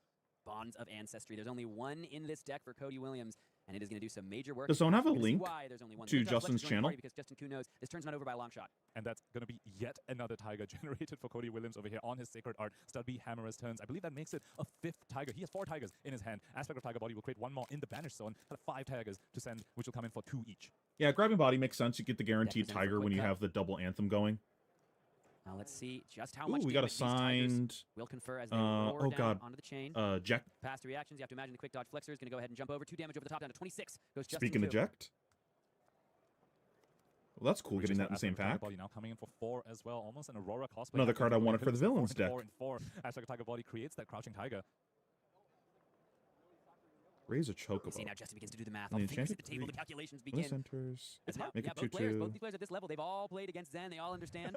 Bonds of Ancestry. There's only one in this deck for Cody Williams, and it is going to do some major work. Does someone have a We're gonna see link why there's only one. to Quick Dog Flex Justin's is joining the channel? party because Justin Ku knows this turn's not over by a long shot. And that's going to be yet another tiger generated for Cody Williams over here on his Sacred Art. Studby Hammer's turns. I believe that makes it a 5th tiger. He has 4 tigers in his hand. Aspect of Tiger Body will create 1 more in the Banished Zone. Got 5 tigers to send, which will come in for 2 each. Yeah, grabbing body makes sense. You get the guaranteed Deck is in for tiger when quick you cut. have the double anthem going. Now let's see just how Ooh, much we got a damage these tigers signed will confer as they oh roar down god. onto the chain. Jack. Past the reactions, you have to imagine the quick dodge flexor is going to go ahead and jump over. 2 damage over the top down to 26. Goes Justin Speaking Ku. eject. Well, that's cool, Which getting is that in the same Aspect of Tiger pack. Body now coming in for 4 as well. Almost an Aurora cosplay. Another happening card I over wanted here. for the villains deck. 4 and 4. Aspect of Tiger Body creates that Crouching Tiger. Raise a You see chocobo. now Justin begins to do the math. And All the the fingers at enchanted the table, the creep. calculations When begin. this enters, It's hard. make Yeah, it both players, 2/2. both these players at this level, they've all played against Zen. They all understand.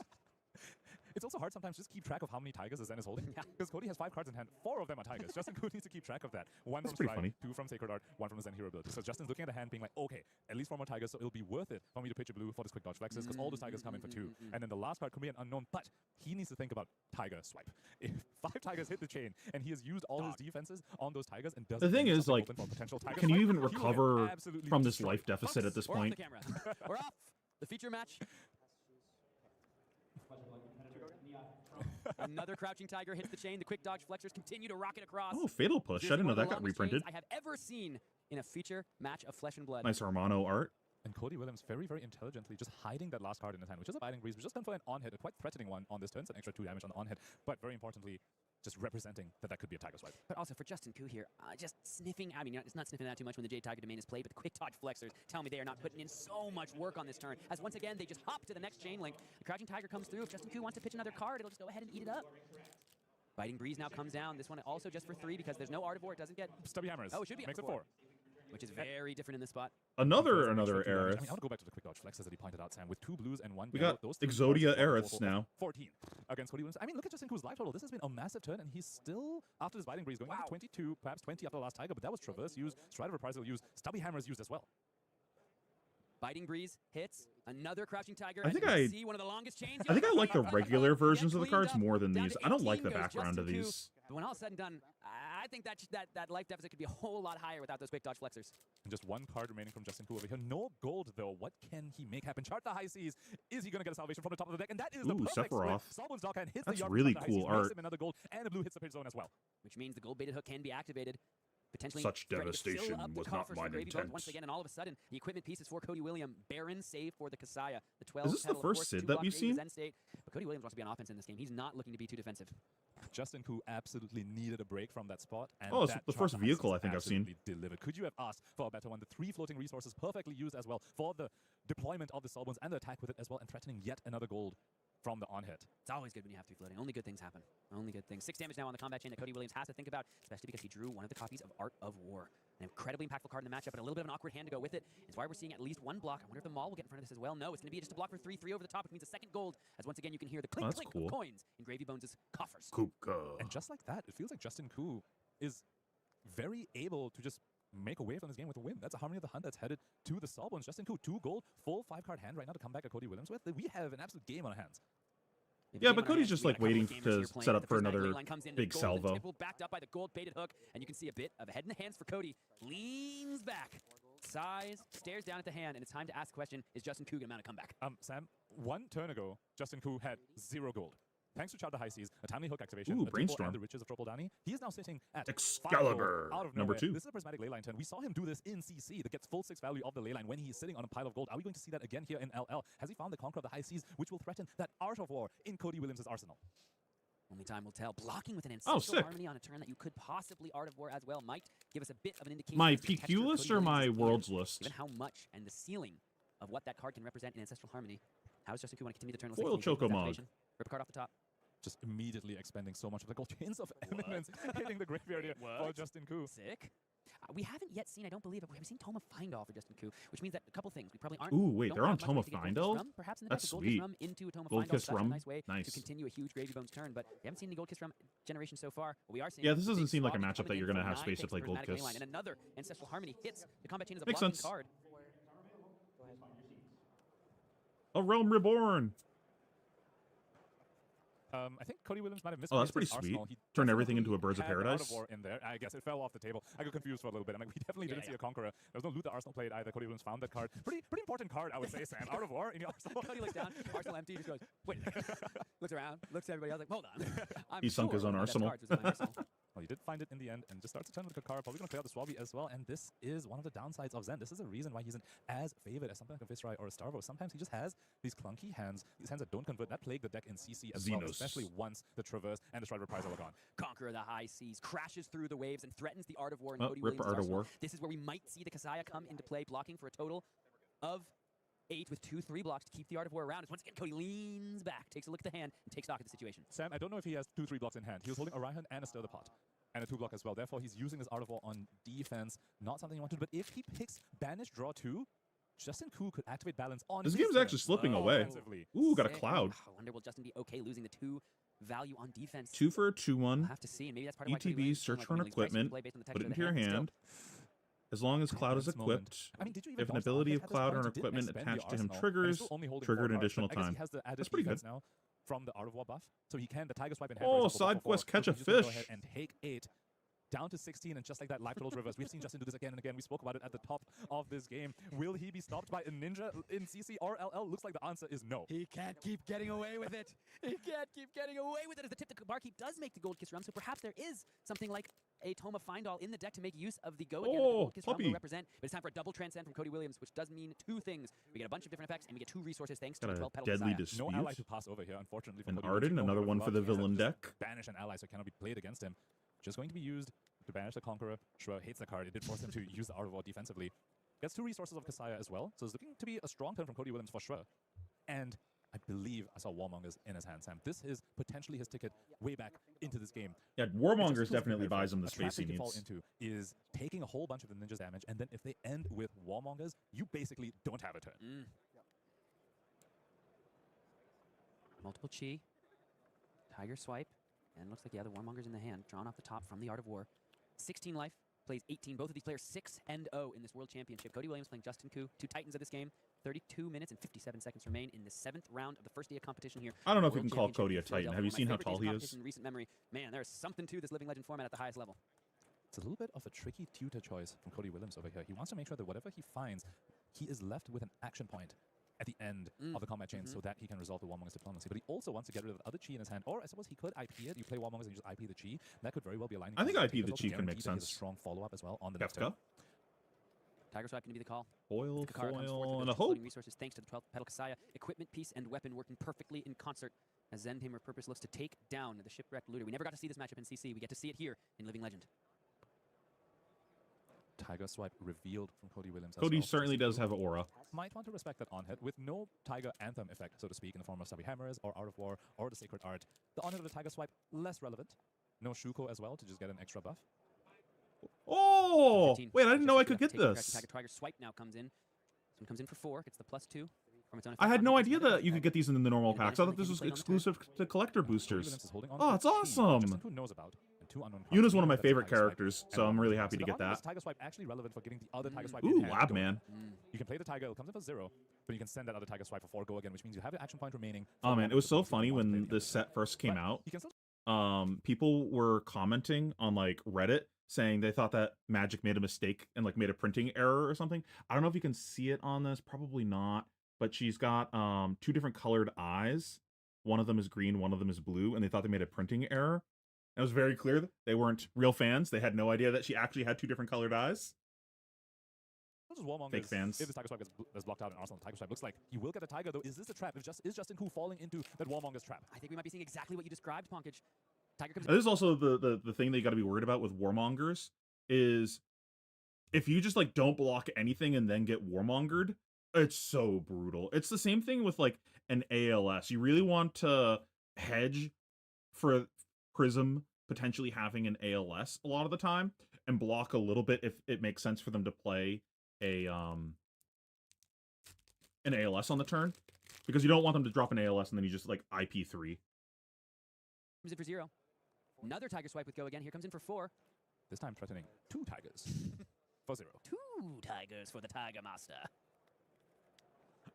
It's also hard sometimes to just keep track of how many tigers the Zen is holding. Yeah. Because Cody has 5 cards in hand. 4 of them are tigers. Justin Ku needs to keep track of that. 1 That's from pretty Stride, funny. 2 from Sacred Art, 1 from the Zen Hero ability. So Justin's looking at the hand being like, okay, at least 4 more tigers, so it'll be worth it for me to pitch a blue for this quick dodge flexes because all those tigers come in for 2. And then the last card could be an unknown, but he needs to think about tiger swipe. If 5 tigers hit the chain and he has used all his defenses on those tigers and doesn't The thing leave is, something like, open for a potential tiger can you swipe, even he will get recover absolutely from this destroyed. life deficit at this We're off point? the camera. We're off the feature match. Another Crouching Tiger hits the chain. The quick dodge flexors continue to rocket across. Oh, Fatal Push. I didn't know that got reprinted. I have ever seen in a feature match of Flesh and Blood. Nice Hermano art. And Cody Williams very, very intelligently just hiding that last card in his hand, which is a Biting Breeze, which just done for an on-hit, a quite threatening one on this turn. It's an extra 2 damage on the on-hit, but very importantly, just representing that could be a Tiger Swipe. But also for Justin Koo here, just sniffing, I mean, it's not sniffing that too much when the Jade Tiger Domain is played, but the quick dodge flexors tell me they are not putting in so much work on this turn, as once again, they just hop to the next chain link. The Crouching Tiger comes through. If Justin Koo wants to pitch another card, it'll just go ahead and eat it up. Biting Breeze now comes down. This one also just for 3 because there's no Art of War. It doesn't get... Stubby Hammers. Oh, it should be Makes up it for 4. Which is very different in this spot. Another Aerith. Aerith. I mean, I want to go back to the quick dodge flexes that he pointed out, Sam, with 2 blues and 1 We yellow. got Those 3 Exodia cards, Aeriths now. 14 against Cody Williams. I mean, look at Justin Koo's life total. This has been a massive turn, and he's still, after this Biting Breeze, going into 22, perhaps 20 after the last Tiger, but that was Traverse used, Stride of Reprisal used, Stubby Hammers used as well. Biting Breeze hits another Crouching Tiger. I think see one of the longest chains. I think I like the regular versions of the Cleaned cards up, more than down these. to I don't like 18 the goes background of Justin Koo. these. But when all is said and done, I think that life deficit could be a whole lot higher without those quick dodge flexors. And just 1 card remaining from Justin Koo over here. No gold, though. What can he make happen? Chart the high seas. Is he going to get a salvation from the top of the deck? And that is the perfect Sephiroth. split. Salmon's Dockhand hits That's the yard really from the high cool seas, art. makes him another gold, and the blue hits the pitch zone as well. Which means the gold baited hook can be activated. Potentially Such threatening to fill devastation up the was not coffers for mine Gravy Bones intent. once again, and all of a sudden, the equipment pieces for Cody Williams. Baron save for the Kasaya. The 12 Is this the petal, of first course, Sid 2 that block we've Gravy's seen? end state. But Cody Williams wants to be on offense in this game. He's not looking to be too defensive. Justin Koo absolutely needed a break from that spot. And Oh, it's that the Chart first the High vehicle Seas I think I've seen. absolutely delivered. Could you have asked for a better one? The 3 floating resources perfectly used as well for the deployment of the Soulbones and the attack with it as well, and threatening yet another gold from the on-hit. It's always good when you have 3 floating. Only good things happen. Only good things. 6 damage now on the combat chain that Cody Williams has to think about, especially because he drew one of the copies of Art of War. An incredibly impactful card in the matchup, but a little bit of an awkward hand to go with it. It's why we're seeing at least 1 block. I wonder if the Maul will get in front of this as well. No, it's going to be just a block for 3/3 over the top, which means a second gold. As once again, you can hear the clink, clink cool. of coins in Gravy Bones' coffers. Kupka. And just like that, it feels like Justin Koo is very able to just make a way from this game with a win. That's a Harmony of the Hunt that's headed to the Soulbones. Justin Koo, 2 gold, full 5-card hand right now to come back at Cody Williams with. We have an absolute game on our hands. Yeah, but Cody's just like waiting to set up for another big salvo. Backed up by the gold baited hook, and you can see a bit of a head in the hands for Cody. Leans back, sighs, stares down at the hand, and it's time to ask the question: is Justin Koo going to mount a comeback? Sam, 1 turn ago, Justin Koo had 0 gold. Thanks to Chart the High Seas, a timely hook activation, Ooh, a triple, Brainstorm. and the riches of Triple Dani, he is now sitting at Excalibur, 5 gold out of number nowhere. 2. This is a prismatic leyline turn. We saw him do this in CC that gets full 6 value of the leyline when he's sitting on a pile of gold. Are we going to see that again here in LL? Has he found the Conqueror of the High Seas, which will threaten that Art of War in Cody Williams' arsenal? Only time will tell. Blocking with an ancestral harmony on a turn that you could possibly Art of War as well might give us a bit of an indication. My as to the texture PQ of list Cody or my Williams' hand, worlds list? given how much and the ceiling of what that card can represent in ancestral harmony. How does Justin Koo want to continue the turn? Foil Chocomog. Rip a card off the top. Just immediately expending so much of the gold. Chains of Eminence hitting the graveyard here for Justin Koo. Sick. We haven't yet seen, I don't believe it, but we have seen Toma Findall for Justin Koo, which means that a couple things. We probably aren't. Ooh, wait, don't they're on have much Toma way to get Gold Findall? Kiss Rum. Perhaps in the deck, That's the Gold Kiss sweet. Rum into a Toma Gold Findall. Kiss That's a Rum? nice way Nice. to continue a huge Gravy Bones turn, but we haven't seen any Gold Kiss Rum generation so far. But we are seeing Yeah, this doesn't big seem like a Swabby matchup that coming you're in going to for have 9 space to picks play for Gold Prismatic Kiss. Leyline, and another Ancestral Harmony hits the combat chain as a Makes blocking sense. card. A Realm Reborn. I think Cody Williams might have missed. Oh, that's pretty sweet. Turn everything into a Birds of Paradise. Out of War in there. I guess it fell off the table. I got confused for a little bit. I'm like, we definitely didn't see a Conqueror. There was no loot that Arsenal played either. Cody Williams found that card. Pretty important card, I would say, Sam. Out of War in your Arsenal. Cody looks down, Arsenal empty, just goes, wait. Looks around, looks at everybody else like, hold on. I'm He sunk his sure own one of my best arsenal. cards was in my arsenal. Well, he did find it in the end and just starts to turn with the card. Probably going to play out the Swabby as well. And this is one of the downsides of Zen. This is the reason why he isn't as favored as something like a Viscerai or a Starvo. Sometimes he just has these clunky hands, these hands that don't convert. That plague the deck in CC as well, Xenos. especially once the Traverse and the Stride Reprisal are gone. Conqueror of the High Seas crashes through the waves and threatens the Art of War in Oh, Cody rip Williams' Art of arsenal. War. This is where we might see the Kasaya come into play, blocking for a total of 8 with 2/3 blocks to keep the Art of War around. As once again, Cody leans back, takes a look at the hand, and takes stock of the situation. Sam, I don't know if he has 2-3 blocks in hand. He was holding Orion and a Stir the Pot. And a 2-block as well. Therefore, he's using his Art of War on defense. Not something he wanted. But if he picks Banish Draw 2, Justin Koo could activate Balance on This his game's turn. actually slipping away. Offensively. Ooh, got a Sick. cloud. I wonder will Justin be okay losing the 2 value on defense? 2 for a We'll 2/1. have to see, and maybe that's part of why Cody ETB, Williams search like for an when he plays equipment, play based on the put texture it of the into your hand, but hand. As long as Cloud is This moment. equipped, I mean, did you even if an dodge the ability of offense at this Cloud point? or an He did equipment expend attached the to him arsenal, and he's triggers, still only holding trigger 4 an cards, additional but I guess time. he has the added That's pretty defense now from the Art of War buff, so he can the Tiger Swipe in hand. Oh, for example, side for 4, quest, catch so a he's just gonna go fish. ahead and take 8 down to 16, and just like that, life totals reverse. We've seen Justin do this again and again. We spoke about it at the top of this game. Will he be stopped by a ninja in CC or LL? Looks like the answer is no. he can't keep getting away with it. He can't keep getting away with it. As the tip to Barkeep does make the Gold Kiss Rum, so perhaps there is something like a Toma Findall in the deck to make use of the go again that the Oh, Gold Kiss Realm will puppy. represent. But it's time for a double transcend from Cody Williams, which does mean two things. We get a bunch of different effects, and we get 2 resources thanks to Got the a 12 Petal deadly Messiah. dispute. No ally to pass over here, unfortunately. For An Cody Williams. Arden, You know another with one love, for the he has villain just deck. Banish an ally, so it cannot be played against him. Just going to be used to banish the Conqueror. Sure, hates the card. It did force him to use the Art of War defensively. Gets 2 resources of Kasaya as well, so it's looking to be a strong turn from Cody Williams for sure. And I believe I saw Warmongers in his hand, Sam. This is potentially his ticket way back into this game. Yeah, It's Warmongers just definitely too buys him the a trap space he they can fall needs. into is taking a whole bunch of the ninja's damage, and then if they end with Warmongers, you basically don't have a turn. Multiple Chi. Tiger Swipe. And looks like, yeah, the Warmonger's in the hand. Drawn off the top from the Art of War. 16 life. Plays 18. Both of these players 6-0 in this World Championship. Cody Williams playing Justin Koo. 2 Titans of this game. 32 minutes and 57 seconds remain in the 7th round of the first day of competition here. I don't know if you World can call Championship Cody a in Titan. Philadelphia. Have you One of seen my how favorite tall days of he is? competition in recent memory. Man, there is something to this Living Legend format at the highest level. It's a little bit of a tricky tutor choice from Cody Williams over here. He wants to make sure that whatever he finds, he is left with an action point at the end of the combat chain so that he can resolve the Warmonger's diplomacy. But he also wants to get rid of the other Chi in his hand. Or I suppose he could IP it. You play Warmongers and you just IP the Chi. That could very well be aligning. I think to IP the There's also Chi can make guaranteed that he has a sense. strong follow-up as well on the next turn. Kefka, Tiger Swipe going to be the call. foil, Kakara comes forth foil, with and those a 2 hope. floating resources thanks to the 12th Petal Kasaya. Equipment, piece, and weapon working perfectly in concert as Zen Tamer Purpose looks to take down the Shipwrecked Looter. We never got to see this matchup in CC. We get to see it here in Living Legend. Tiger Swipe revealed from Cody Williams. as Cody well. certainly does have an aura. Might want to respect that on-hit with no Tiger Anthem effect, so to speak, in the form of Stubby Hammers or Art of War or the Sacred Art. The on-hit of the Tiger Swipe, less relevant. No Shuko as well to just get an extra buff. Oh! 15. Wait, I didn't know I could get Taking correction. this. Tiger Swipe now comes in. This one comes in for 4. Gets the +2 from its own I effect. had no It's idea another that you could get these in the normal packs. I thought this was exclusive to collector Cody boosters. Williams is holding on Oh, to it's Chi, awesome. Justin Who knows about, and 2 unknown cards. Yuna's one of my That's favorite Tiger Swipe characters, and so I'm really Warmongers. happy So to the get on-hit that. is Tiger Swipe actually relevant for getting the other Tiger Swipe Ooh, in hand Lab going. Man. You can play the Tiger, it comes in for 0, but you can send that other Tiger Swipe for 4 go again, which means you have an action point remaining. Oh for man, it Warmongers was to so bounce if you funny want to play when the this other. set first came But out. you can still People were commenting on like Reddit saying they thought that Magic made a mistake and like made a printing error or something. I don't know if you can see it on this, probably not. But she's got 2 different colored eyes. One of them is green, one of them is blue, and they thought they made a printing error. It was very clear that they weren't real fans. They had no idea that she actually had 2 different colored eyes. Just Warmongers, Fake fans. If this Tiger Swipe gets blocked out in Arsenal, the Tiger Swipe looks like you will get a Tiger though. Is this a trap? Is Justin Koo falling into that Warmonger's trap? I think we might be seeing exactly what you described, Ponkage. Tiger comes This is also the thing that you got to be worried about with Warmongers is if you just like don't block anything and then get Warmongered, it's so brutal. It's the same thing with like an ALS. You really want to hedge for Prism potentially having an ALS a lot of the time and block a little bit if it makes sense for them to play a an ALS on the turn, because you don't want them to drop an ALS and then you just like IP3. in for 0. Another Tiger Swipe with go again. Here comes in for 4. This time threatening 2 Tigers for 0. 2 Tigers for the Tiger Master.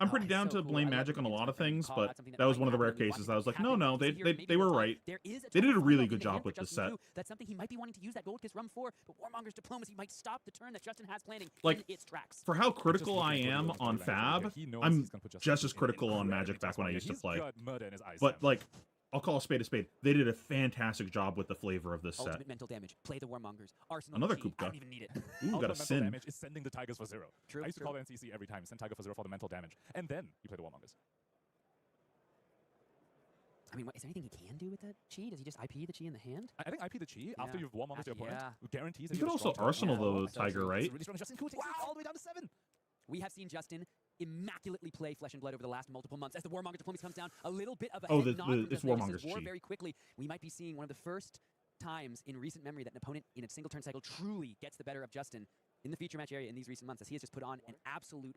I'm Oh, pretty it's down so to cool. blame I love Magic on a when lot of it's like things, call but out something that was might one of the rare happen, cases. I was like, happen no, in they here. Maybe they were it's right. There is a They did a Toma really Findall good in the hand job for with this Justin set. Koo. That's something he might be wanting to use that Gold Kiss Rum for, but Warmonger's Diplomacy might stop the turn that Justin has planning Like, in its tracks. For how critical Just I looking at am Cody on Williams' advantage Fab, here. He knows I'm he's gonna put Justin just Koo as in critical on incredibly Magic back when I tough used to He's play. got murder in his eyes, But Sam. like, I'll call a spade a spade. They did a fantastic job with the flavor of this set. Ultimate mental damage. Play the Warmongers. Arsenal. Another Chi. Kupka. I don't even need it. Ooh, Ultimate got a mental sin. damage is sending the Tigers for 0. True, I used to true. call the NCC every time. Send Tiger for 0 for the mental damage. And then you play the Warmongers. I mean, what, is there anything he can do with that Chi? Does he just IP the Chi in the hand? I think IP the Chi after Yeah. you've Warmongers your opponent guarantees that You could have a also strong turn. Arsenal Yeah. though, So Tiger, true. right? It's really strong. Justin Koo takes it all the way down to 7. We have seen Justin immaculately play Flesh and Blood over the last multiple months. As the Warmonger Diplomacy comes down, a little bit of a Oh, head nod from it's Justin Magus' Warmonger's War Chi. very quickly. We might be seeing one of the first times in recent memory that an opponent in a single turn cycle truly gets the better of Justin in the feature match area in these recent months, as he has just put on an absolute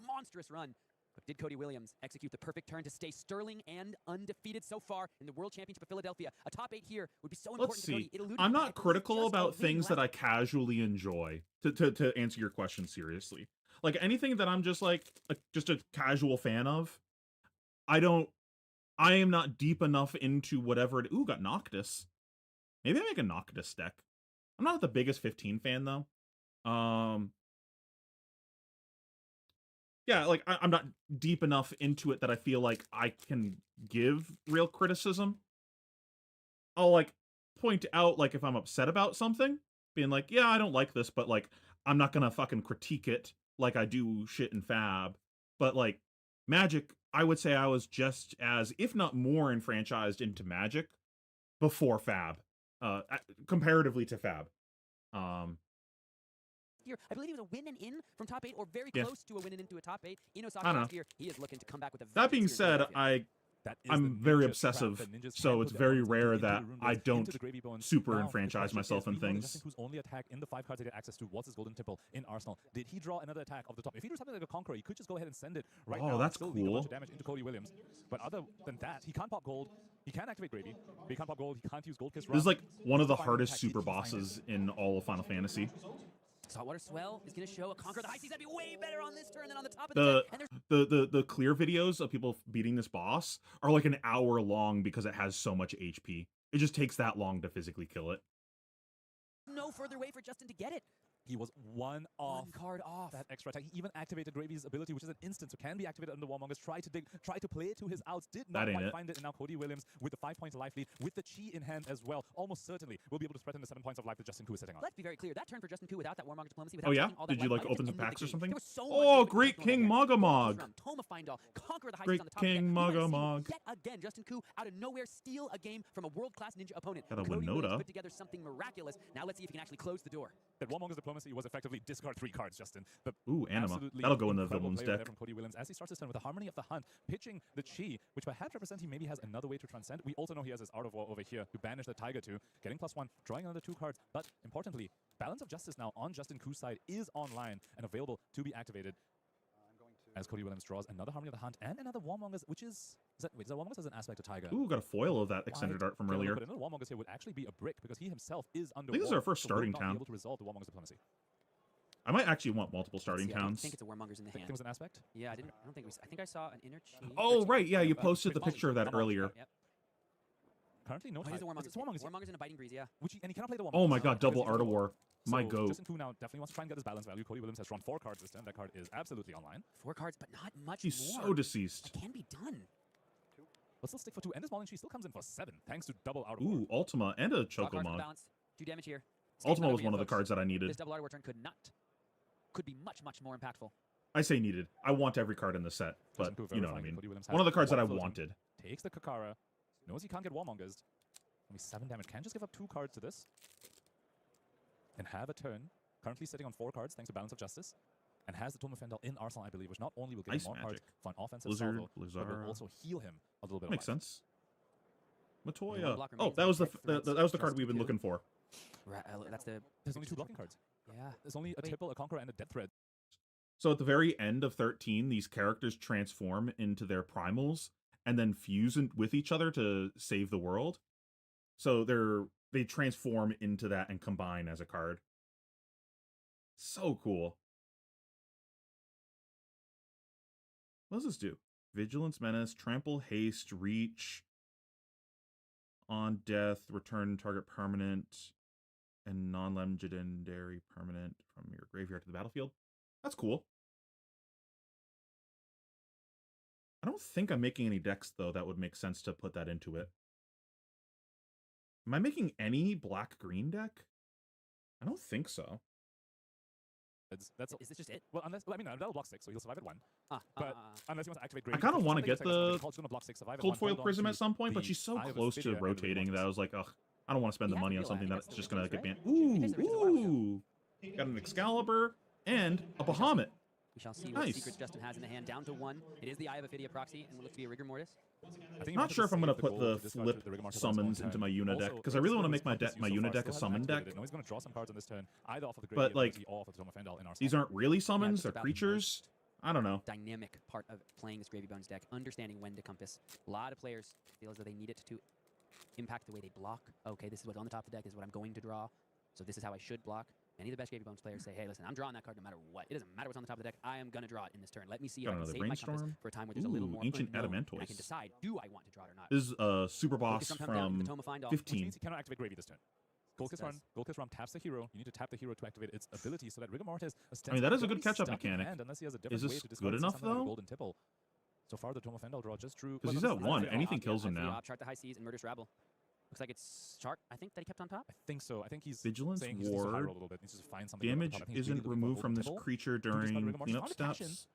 monstrous run. But did Cody Williams execute the perfect turn to stay sterling and undefeated so far in the World Championship of Philadelphia? A top 8 here would be so important Let's to Cody. see. It eluded I'm him by, I not believe, critical just a about win things that less. I casually enjoy. To answer your question seriously, like anything that I'm just like just a casual fan of, I am not deep enough into whatever it. Ooh, got Noctis. Maybe I make a Noctis deck. I'm not the biggest 15 fan though. Yeah, like I'm not deep enough into it that I feel like I can give real criticism. I'll like point out like if I'm upset about something, being like, yeah, I don't like this, but like, I'm not gonna fucking critique it like I do shit in Fab. But like, Magic, I would say I was just as, if not more, enfranchised into Magic before Fab, comparatively to Fab. Year, I believe he was a win and in from top 8, or very Yeah. close to a win and into a top 8 in I Osaka don't know. last year. He is looking to come back with a That being vengeance here in said, Philadelphia. I'm very obsessive, so it's very rare that I don't super enfranchise myself in things. Whose only attack in the 5 cards they get access to was his golden tipple in Arsenal. Did he draw another attack off the top? If he drew something like a Conqueror, he could just go ahead and send it right now. Oh, that's still deal a cool. bunch of damage into Cody Williams. But other than that, he can't pop gold. He can't activate Gravy. But he can't pop gold. He can't use Gold Kiss. This is like one of the hardest super bosses in all of Final Fantasy. Saltwater Swell is going to show a Conquer the High Seas. That'd be way better on this turn than on the top of the deck. And the clear videos of people beating this boss are like an hour long because it has so much HP. It just takes that long to physically kill it. No further way for Justin to get it. He was one card off. That extra attack. He even activated Gravy's ability, which is an instant, so can be activated under Warmongers. Try to play to his outs. Did not quite find it. And now Cody Williams with the 5 points of life lead, with the chi in hand as well, almost certainly will be able to threaten the 7 points of life that Justin Koo is sitting on. Let's be very clear. That turn for Justin Koo without that Warmonger diplomacy. Oh yeah? All that Did you like life, open some ended the packs or game. something? There was so Oh, much Great King Mogamog. Toma Findall, Conquer the High Great Seas on the top King of the deck. Mogamog. Yet again, Justin Koo out of nowhere steal a game from a world-class ninja opponent. Got a Cody Winota. Williams put together something miraculous. Now let's see if he can actually close the door. That Warmonger's diplomacy was effectively discard 3 cards, Justin. The Ooh, Anima. That'll go in the villain's deck. From Cody Williams as he starts his turn with the Harmony of the Hunt, pitching the Chi, which perhaps represents he maybe has another way to transcend. We also know he has his Art of War over here to banish the Tiger to, getting +1, drawing another 2 cards. But importantly, Balance of Justice now on Justin Koo's side is online and available to be activated. As Cody Williams draws another Harmony of the Hunt and another Warmongers, which is that Warmongers has an aspect to Tiger. Ooh, got a foil of that extended art from earlier. But another Warmongers here would actually be a brick because he himself is under. I think this is our first starting town. Able to resolve the Warmongers diplomacy. I might actually want multiple starting towns. I think it's a Warmongers in the hand. It was an aspect? Yeah, I don't think I think I saw an inner chi. Oh, right, yeah, you posted the picture of that earlier. Yep. Currently, no. It is a Warmongers. Warmongers in a Biting Breeze, yeah. And he cannot play the Warmongers. Oh my god, double Art of War. My goat. Justin Koo now definitely wants to try and get his balance value. Cody Williams has drawn 4 cards this turn. That card is absolutely online. 4 cards, but not much He's more. so deceased. It can be done. But still stick for 2. And this Mauling, she still comes in for 7, thanks to double Art of War. Ooh, Ultima and a Draw cards for Chocomog. balance. 2 damage here. Ultima was one of the cards that I needed. This double Art of War turn could be much more impactful. I say needed. I want every card in the set, but you know what I mean. One of the cards that I wanted. Takes the Kakara, knows he can't get Warmongers. Only 7 damage. Can just give up 2 cards to this. And have a turn. Currently sitting on 4 cards thanks to Balance of Justice. And has the Tome of Fendel in Arsenal, I believe, which not only will give him more cards for an offensive salvo, but will also heal him a little bit. Makes sense. Matoya. block Oh, that was the card we've been looking for. Right, that's the. There's only 2 blocking cards. Yeah. There's only a Tipple, a Conqueror, and a Death Thread. So at the very end of 13, these characters transform into their primals and then fuse with each other to save the world. So they transform into that and combine as a card. So cool. What does this do? Vigilance, Menace, Trample, Haste, Reach, on death, return target permanent, and non-legendary permanent from your graveyard to the battlefield. That's cool. I don't think I'm making any decks, though, that would make sense to put that into it. Am I making any black-green deck? I don't think so. Is this just it? Well, unless, I mean, that'll block 6, so he'll survive at 1. But unless he wants to activate Gravy. I kind of want to get the Cold Cold Foil Prism at some point, but she's so close to rotating that I was like, ugh, I don't want to spend the money on something that's just going to get banned. Ooh! Got an Excalibur and a Bahamut. We shall see what secrets Justin has in the hand. Down to 1. It is the Eye of Ophidia proxy, and will look to be a Rigor Mortis. Not sure if I'm going to put the flip summons into my Yuna deck, because I really want to make my Yuna deck a summon deck. No, he's going to draw some cards on this turn, either off of the But, like, these aren't really summons, they're creatures. I don't know. Dynamic part of playing this Gravy Bones deck, understanding when to compass. A lot of players feel as though they need it to impact the way they block. Okay, this is what's on the top of the deck, this is what I'm going to draw, so this is how I should block. Many of the best Gravy Bones players say, hey, listen, I'm drawing that card no matter what. It doesn't matter what's on the top of the deck. I am going to draw it in this turn. Let me see if I can save my compass for a time where there's a little more Ancient unknown, Adamantoise. and I can decide, do I want to draw it or not? This is Super Boss from 15. Which means he cannot activate Gravy this turn. Gold Kiss Run taps the hero. You need to tap the hero to activate its ability so that Rigor Mortis... I mean, that is a good catch-up mechanic. Is this good enough, though? Golden Tipple. So far, the Tome of Fendel draw just drew... Because he's at 1. Anything kills him now. Chart the High Seas and Murderous Rabble. Looks like it's Shark, I think, that he kept on top. I think so. I think he's Vigilance saying he just needs to high Ward. roll a little bit. Needs to find something. over the Damage top. I think he's isn't really looking for a removed from golden this tipple. creature discard during rigor mortis. cleanup Found a cash in. steps.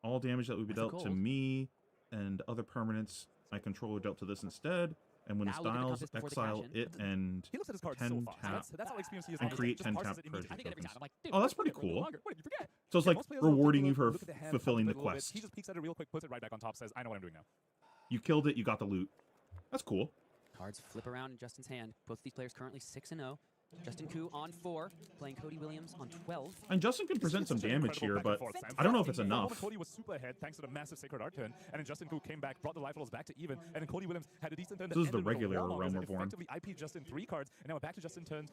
All damage that would be That's a dealt to gold. me and other permanents I control are dealt to this instead. And when Now it look at the styles, compass before the exile cash in. it and He looks at his cards so 10 fast. tap That's how experienced he is. and Just create 10 parses tap it immediately. treasure I think it every time. tokens. I'm like, dude, Oh, that's why pretty do you cool. longer? What, you forget? So it's Yeah, like most players will rewarding take a you for look at the hand, fulfilling the contemplate a little bit. quest. He just peeks at it real quick, puts it right back on top, says, I know what I'm doing now. You killed it, you got the loot. That's cool. Cards flip around in Justin's hand. Both these players currently 6-0. Justin Koo on 4, playing Cody Williams on 12. And Justin can present some Such an damage incredible here, back but and forth, Sam. I don't know if it's In the moment, enough. Cody was super ahead thanks to the massive Sacred Art turn, and then Justin Koo came back, brought the life rolls back to even, and then Cody Williams had a decent turn. This is the ended with a regular Warmonger Realm that Reborn. effectively IP Justin 3 cards, and now we're back to Justin's turn.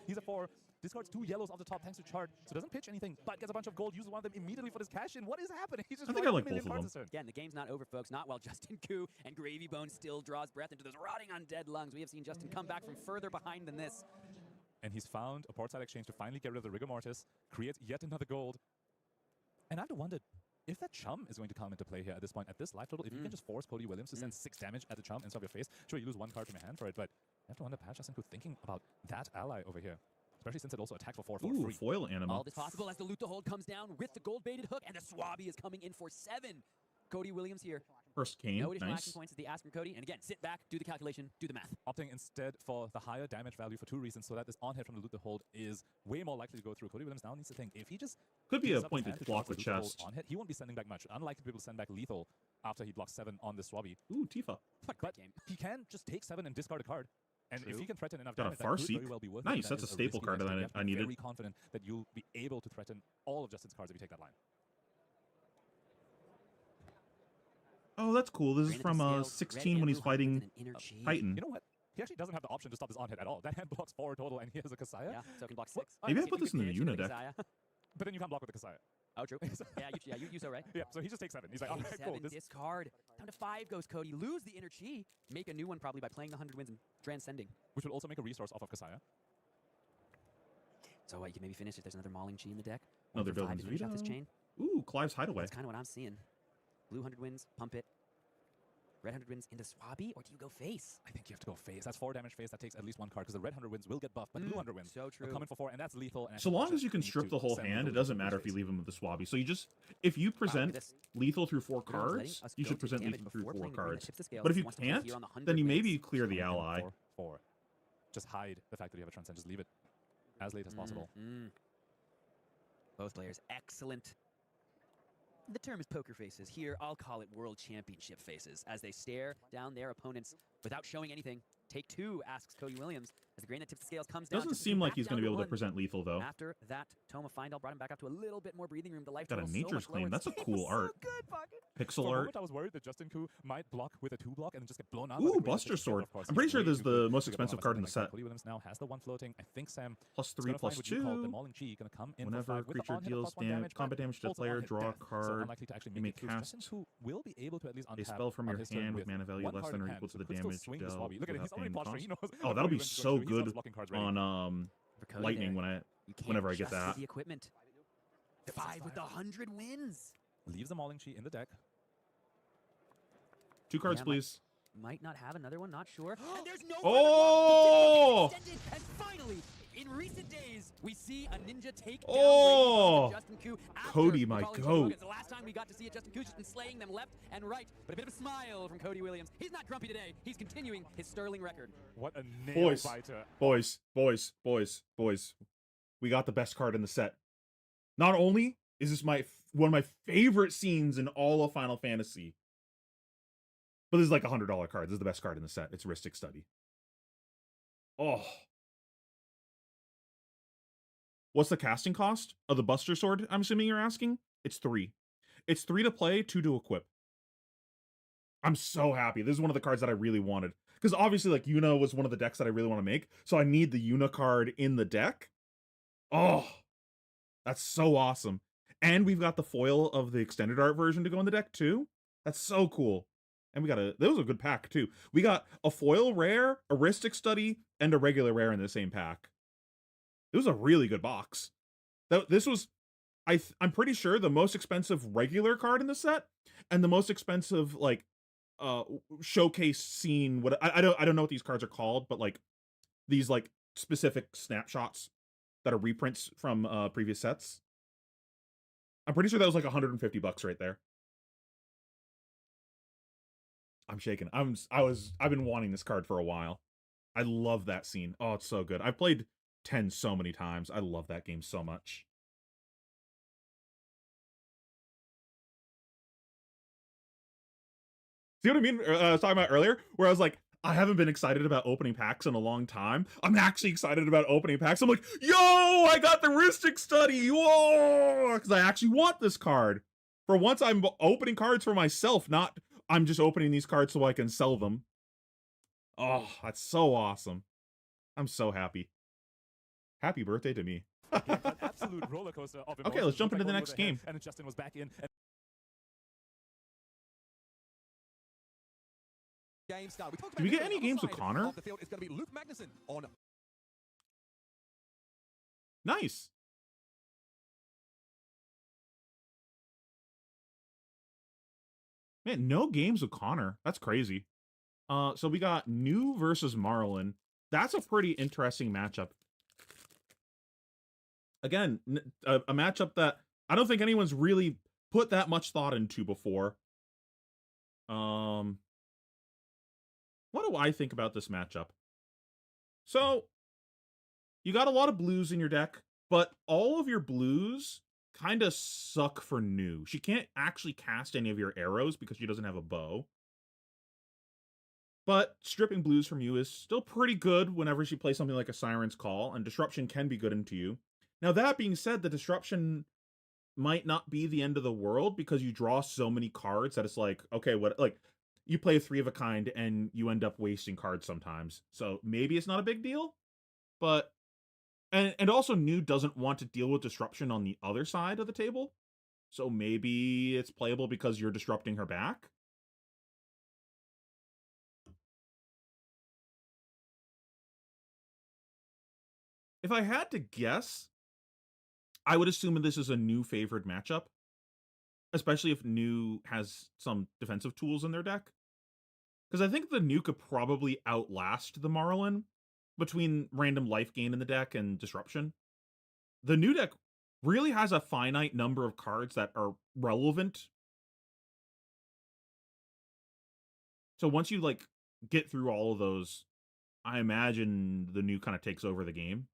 He's a 4, discards 2 yellows off the top thanks to chart, so doesn't pitch anything, but gets a bunch of gold, uses one of them immediately for this cash in. What is happening? He's just I think I writing like a million both of cards them. this turn. Again, the game's not over, folks. Not while Justin Koo and Gravy Bone still draws breath into those rotting undead lungs. We have seen Justin come back from further behind than this. And he's found a portside exchange to finally get rid of the rigor mortis, create yet another gold. And I have to wonder if that chum is going to come into play here at this point, at this life total. If you can just force Cody Williams to send 6 damage at the chum instead of your face, sure, you lose 1 card from your hand for it, but I have to wonder, perhaps Justin Koo thinking about that ally over here, especially since it also attacks for 4 for Ooh, free. foil anima. All this possible as the loot to hold comes down with the gold baited hook, and the Swabby is coming in for 7. Cody Williams here. First cane, No additional action nice. points is the ask from Cody. And again, sit back, do the calculation, do the math. Opting instead for the higher damage value for 2 reasons, so that this on-hit from the loot to hold is way more likely to go through. Cody Williams now needs to think, if he just Could be gives a up his point to hand block charge with loot to hold chest. on hit, he won't be sending back much. Unlikely to be able to send back lethal after he blocks 7 on this Swabby. Ooh, Tifa. What a great game. He can just take 7 and discard a card. And if True. he can threaten enough Got a damage, that could Farseek. very well be worth Nice, it. that's a staple risky card next that turn. You have to I be needed. very confident that you'll be able to threaten all of Justin's cards if you take that line. Oh, that's cool. This is Granted, from the scales, 16 red when and he's blue highlights fighting and an inner chi. Titan. You know what? He actually doesn't have the option to stop this on hit at all. That hand blocks 4 total, and he has a Kasaya. Yeah, so it can block 6. What? Maybe I See if put you this in could the pitch into Una deck. Kasaya. But then you can't block with the Kasaya. Oh, true. yeah, you so right. Yeah, so he just takes 7. He's like, all Take right, 7, cool. This, discard. Down to 5 goes Cody. Lose the inner chi. Make a new one probably by playing the 100 wins and transcending. which will also make a resource off of Kasaya. So what, you can maybe finish if there's another Mauling Chi in the deck. Another 1 for 5 Building's to finish off this Veto. chain. Ooh, Clive's Hideaway. That's kind of what I'm seeing. Blue 100 wins, pump it. Red 100 wins into Swabby, or do you go face? I think you have to go face. That's 4 damage face. That takes at least 1 card because the red 100 wins will get buffed, but blue 100 wins So will true. come in for 4, and that's lethal. And I So think long just as you can need strip to the whole send hand, it lethal doesn't to matter if you face. leave him with the Swabby. So you just, if you present this- lethal through 4 Bruno's letting cards, us you go should to present damage lethal through before 4 playing the green that cards. tips the scales. But if you Wants to play can't, here on the 100 then you wins. maybe clear the Swing him ally. for 4. Just hide the fact that you have a transcend. Just leave it as late as possible. Both players excellent. The term is poker faces. Here, I'll call it world championship faces as they stare down their opponents without showing anything. Take 2, asks Cody Williams, as the grain that tips the scales comes down. Doesn't Justin seem Koo like back he's down going to be able to 1. present lethal, though. After that, Toma Findall brought him back up to a little bit more breathing room. The life Got a total so Nature's much lower. Claim. That's a This game cool is art. So good, Pocket. Pixel For a art. moment, I was worried that Justin Koo might block with a 2 block and then just get blown out. by the Ooh, grain that Buster tips the scales, Sword. of course. I'm He's pretty sure way this is too the good most to get blown expensive out by card in the something like that. set. Cody Williams now has the 1 floating. I think Sam Plus is 3, gonna plus find what you call the 2. Mauling Chi, gonna come in Whenever for 5 with the creature on-hit deals plus 1 damage, but combat damage to the also player, on-hit draw a death, so card. unlikely to actually You make may it through. cast Justin Koo will be able to at least a untap spell from on your his turn hand with mana value 1 less card than in or hand, equal to so the could still damage swing the dealt Swabby. Look at him, he's without already paying posturing. cost. He knows Oh, what that'll be Cody Williams is so gonna do. He's got good his blocking cards ready. on For Cody Lightning there, when you can't whenever I get just with that. the equipment. 5 with the 100 wins. Leaves the Mauling Chi in the deck. 2 cards, Yeah, please. Might not have another one, not sure. And there's no Oh! further block. The ticket gets extended, and finally, in recent days, we see a ninja take down Oh! Justin Koo after Cody, my calling goat. It's the last time we got to see it. Justin Koo's just been slaying them left and right, but a bit of a smile from Cody Williams. He's not grumpy today. He's continuing his sterling record. What a nail Boys. biter. Boys, boys, boys, boys. We got the best card in the set. Not only is this one of my favorite scenes in all of Final Fantasy, but this is like a $100 card. This is the best card in the set. It's Ristic Study. Oh. What's the casting cost of the Buster Sword, I'm assuming you're asking? It's 3. It's 3 to play, 2 to equip. I'm so happy. This is one of the cards that I really wanted. Because obviously, like, Yuna was one of the decks that I really want to make. So I need the Yuna card in the deck. Oh, that's so awesome. And we've got the foil of the extended art version to go in the deck, too. That's so cool. And we got that was a good pack, too. We got a foil rare, a Ristic Study, and a regular rare in the same pack. It was a really good box. This was, I'm pretty sure, the most expensive regular card in the set, and the most expensive, like, showcase scene. What I don't know what these cards are called, but like these like specific snapshots that are reprints from previous sets. I'm pretty sure that was like $150 right there. I'm shaking. I've been wanting this card for a while. I love that scene. Oh, it's so good. I've played 10 so many times. I love that game so much. See what I mean? I was talking about earlier, where I was like, I haven't been excited about opening packs in a long time. I'm actually excited about opening packs. I'm like, yo, I got the Ristic Study. Whoa! Because I actually want this card. For once, I'm opening cards for myself, not I'm just opening these cards so I can sell them. Oh, that's so awesome. I'm so happy. Happy birthday to me. An absolute roller coaster of emotions. Okay, let's jump into the Cody next was ahead, game. And then Justin was back in. And game start. Do we get any games with Connor? It's going to be Luke Magnuson on. Nice. Man, no games with Connor. That's crazy. So we got New versus Marlin. That's a pretty interesting matchup. Again, a matchup that I don't think anyone's really put that much thought into before. What do I think about this matchup? So, you got a lot of blues in your deck, but all of your blues kind of suck for New. She can't actually cast any of your arrows because she doesn't have a bow. But stripping blues from you is still pretty good whenever she plays something like a Siren's Call, and Disruption can be good into you. Now, that being said, the Disruption might not be the end of the world because you draw so many cards that it's like, okay, what, like, you play a 3 of a kind and you end up wasting cards sometimes. So maybe it's not a big deal, but, and also New doesn't want to deal with Disruption on the other side of the table. So maybe it's playable because you're disrupting her back. If I had to guess, I would assume this is a New favored matchup, especially if New has some defensive tools in their deck. Because I think the New could probably outlast the Marlin between random life gain in the deck and disruption. The New deck really has a finite number of cards that are relevant. So once you like get through all of those, I imagine the New kind of takes over the game.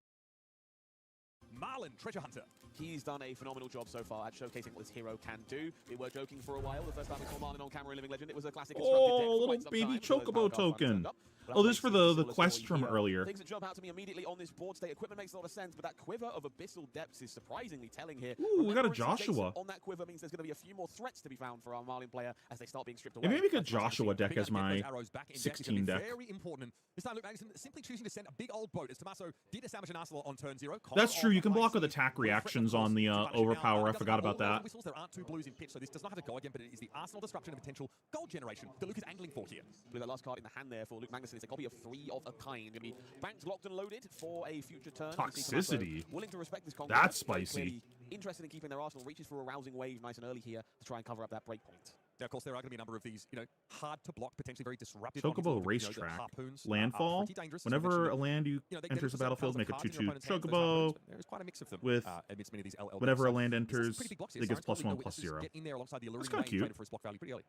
Marlin, Treasure Hunter. He's done a phenomenal job so far at showcasing what this hero can do. We were joking for a while. The first time we saw Marlin on camera in Living Legend, it was a classic constructed deck for Oh, quite little some baby time, until those Chocobo Powercraft funds token. turned up. But Oh, that this for makes the Abyssal a quest toy from hero. earlier. Things that jump out to me immediately on this board state. Equipment makes a lot of sense, but that quiver of Abyssal Depths is surprisingly telling here. Ooh, we got a Remembrance adjacent Joshua. on that quiver means there's going to be a few more threats to be found for our Marlin player as they start being stripped away. Maybe make a That's what I'm Joshua seeing. deck Being as able to get my those arrows back in deck is 16 gonna be deck. Very important. This time, Luke Magnuson simply choosing to send a big old boat as Tommaso did establish an arsenal on turn 0. That's true. You can block with with attack reactions on the overpower. I forgot about that. Whistles, there aren't 2 blues in pitch, so this does not have to go again, but it is the arsenal disruption and potential gold generation that Luke is angling for here. Blew that last card in the hand there for Luke Magnuson. It's a copy of 3 of a kind. Going to be banked, locked, and loaded for a future turn. Toxicity. Willing to respect this conquest. That's Very spicy. clearly interested in keeping their arsenal. Reaches for a rousing wave nice and early here to try and cover up that break point. Now, of course, there are going to be a number of these, hard to block, potentially very disruptive. Chocobo the Racetrack. harpoons Landfall. pretty dangerous, as I Whenever mentioned. a land They get enters the into battlefield, some make a cards in your 2/2 opponent's hands, those Chocobo. harpoons, but there is quite a mix of them with amidst many of these LL whenever a decks. land So this is enters, pretty big blocks here. it gets Sirens +1, Call, +0. Get in there alongside the alluring That's kinda range, cute. trying for his block value pretty early.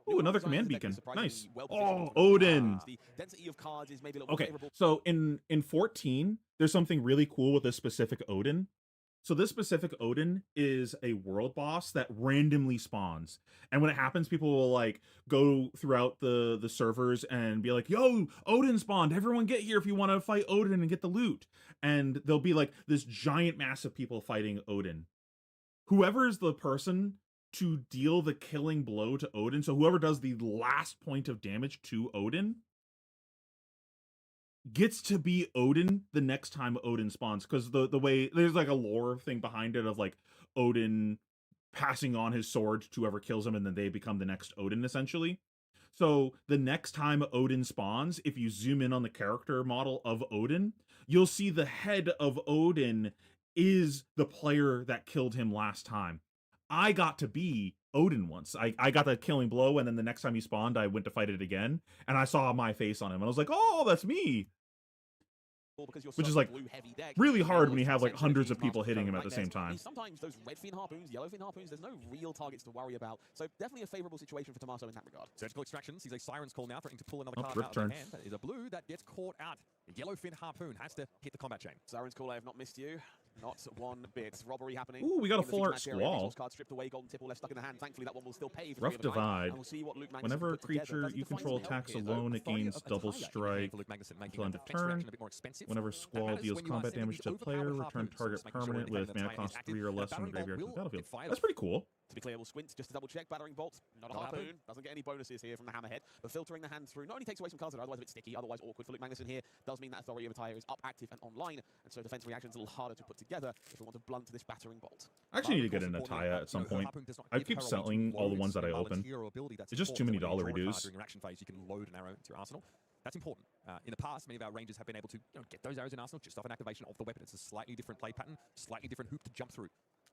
Ooh, another Design command of the deck beacon. is surprisingly Nice. well-positioned Oh, for the Odin. cards. The density of cards is maybe a little more Okay, favorable. so in 14, there's something really cool with this specific Odin. So this specific Odin is a world boss that randomly spawns. And when it happens, people will like go throughout the servers and be like, yo, Odin spawned. Everyone get here if you want to fight Odin and get the loot. And there'll be like this giant mass of people fighting Odin. Whoever is the person to deal the killing blow to Odin, so whoever does the last point of damage to Odin, gets to be Odin the next time Odin spawns, because the way there's like a lore thing behind it of like Odin passing on his sword to whoever kills him and then they become the next Odin essentially. So the next time Odin spawns, if you zoom in on the character model of Odin, you'll see the head of Odin is the player that killed him last time. I got to be Odin once. I got the killing blow, and then the next time he spawned, I went to fight it again, and I saw my face on him, and I was like, oh, that's me. Which is like really hard when you have like hundreds of people hitting him at the same time. Sometimes those red fin harpoons, yellow fin harpoons, there's no real targets to worry about. So definitely a favorable situation for Tommaso in that regard. Surgical extraction sees a Siren's Call now, threatening to pull another card Rip out turn. of their hand. That is a blue that gets caught out. The yellow fin harpoon has to hit the combat chain. Siren's Call, I have not missed you. Not one bit. Robbery happening. Ooh, we got a in the full art feature match area. squall. Resource card stripped away, golden tipple left stuck in the hand. Thankfully, that one will still pay for Rough 3 of a kind. divide. And we'll see what Luke Magnuson Whenever a can put together. creature Does he you find control some help attacks here, though? alone, it Authority gains of double Attire strike for Luke Magnuson, making until end of defensive turn. reaction a bit more expensive. Whenever That Squall matters deals when you are combat sending damage these to the player, overpowered return harpoons, target just making sure permanent indicating with that mana Attire is cost active. 3 or less from Battering the graveyard to Bolt the battlefield. will get fired That's off. pretty cool. To be clear, we'll squint just to double check. Battering Bolt, not a harpoon. Doesn't get any bonuses here from the Hammerhead, but filtering the hand through not only takes away some cards that are otherwise a bit sticky, otherwise awkward for Luke Magnuson here, does mean that Authority of Attire is up, active, and online, and so defense reactions a little harder to put together if we want to blunt this Battering Bolt. I actually need to get an Attire at some point. I keep selling all the ones that I open. It's just too many dollar reduce. During your action phase, you can load an arrow into your arsenal. That's important. In the past, many of our rangers have been able to get those arrows in arsenal just off an activation of the weapon. It's a slightly different play pattern, slightly different hoop to jump through.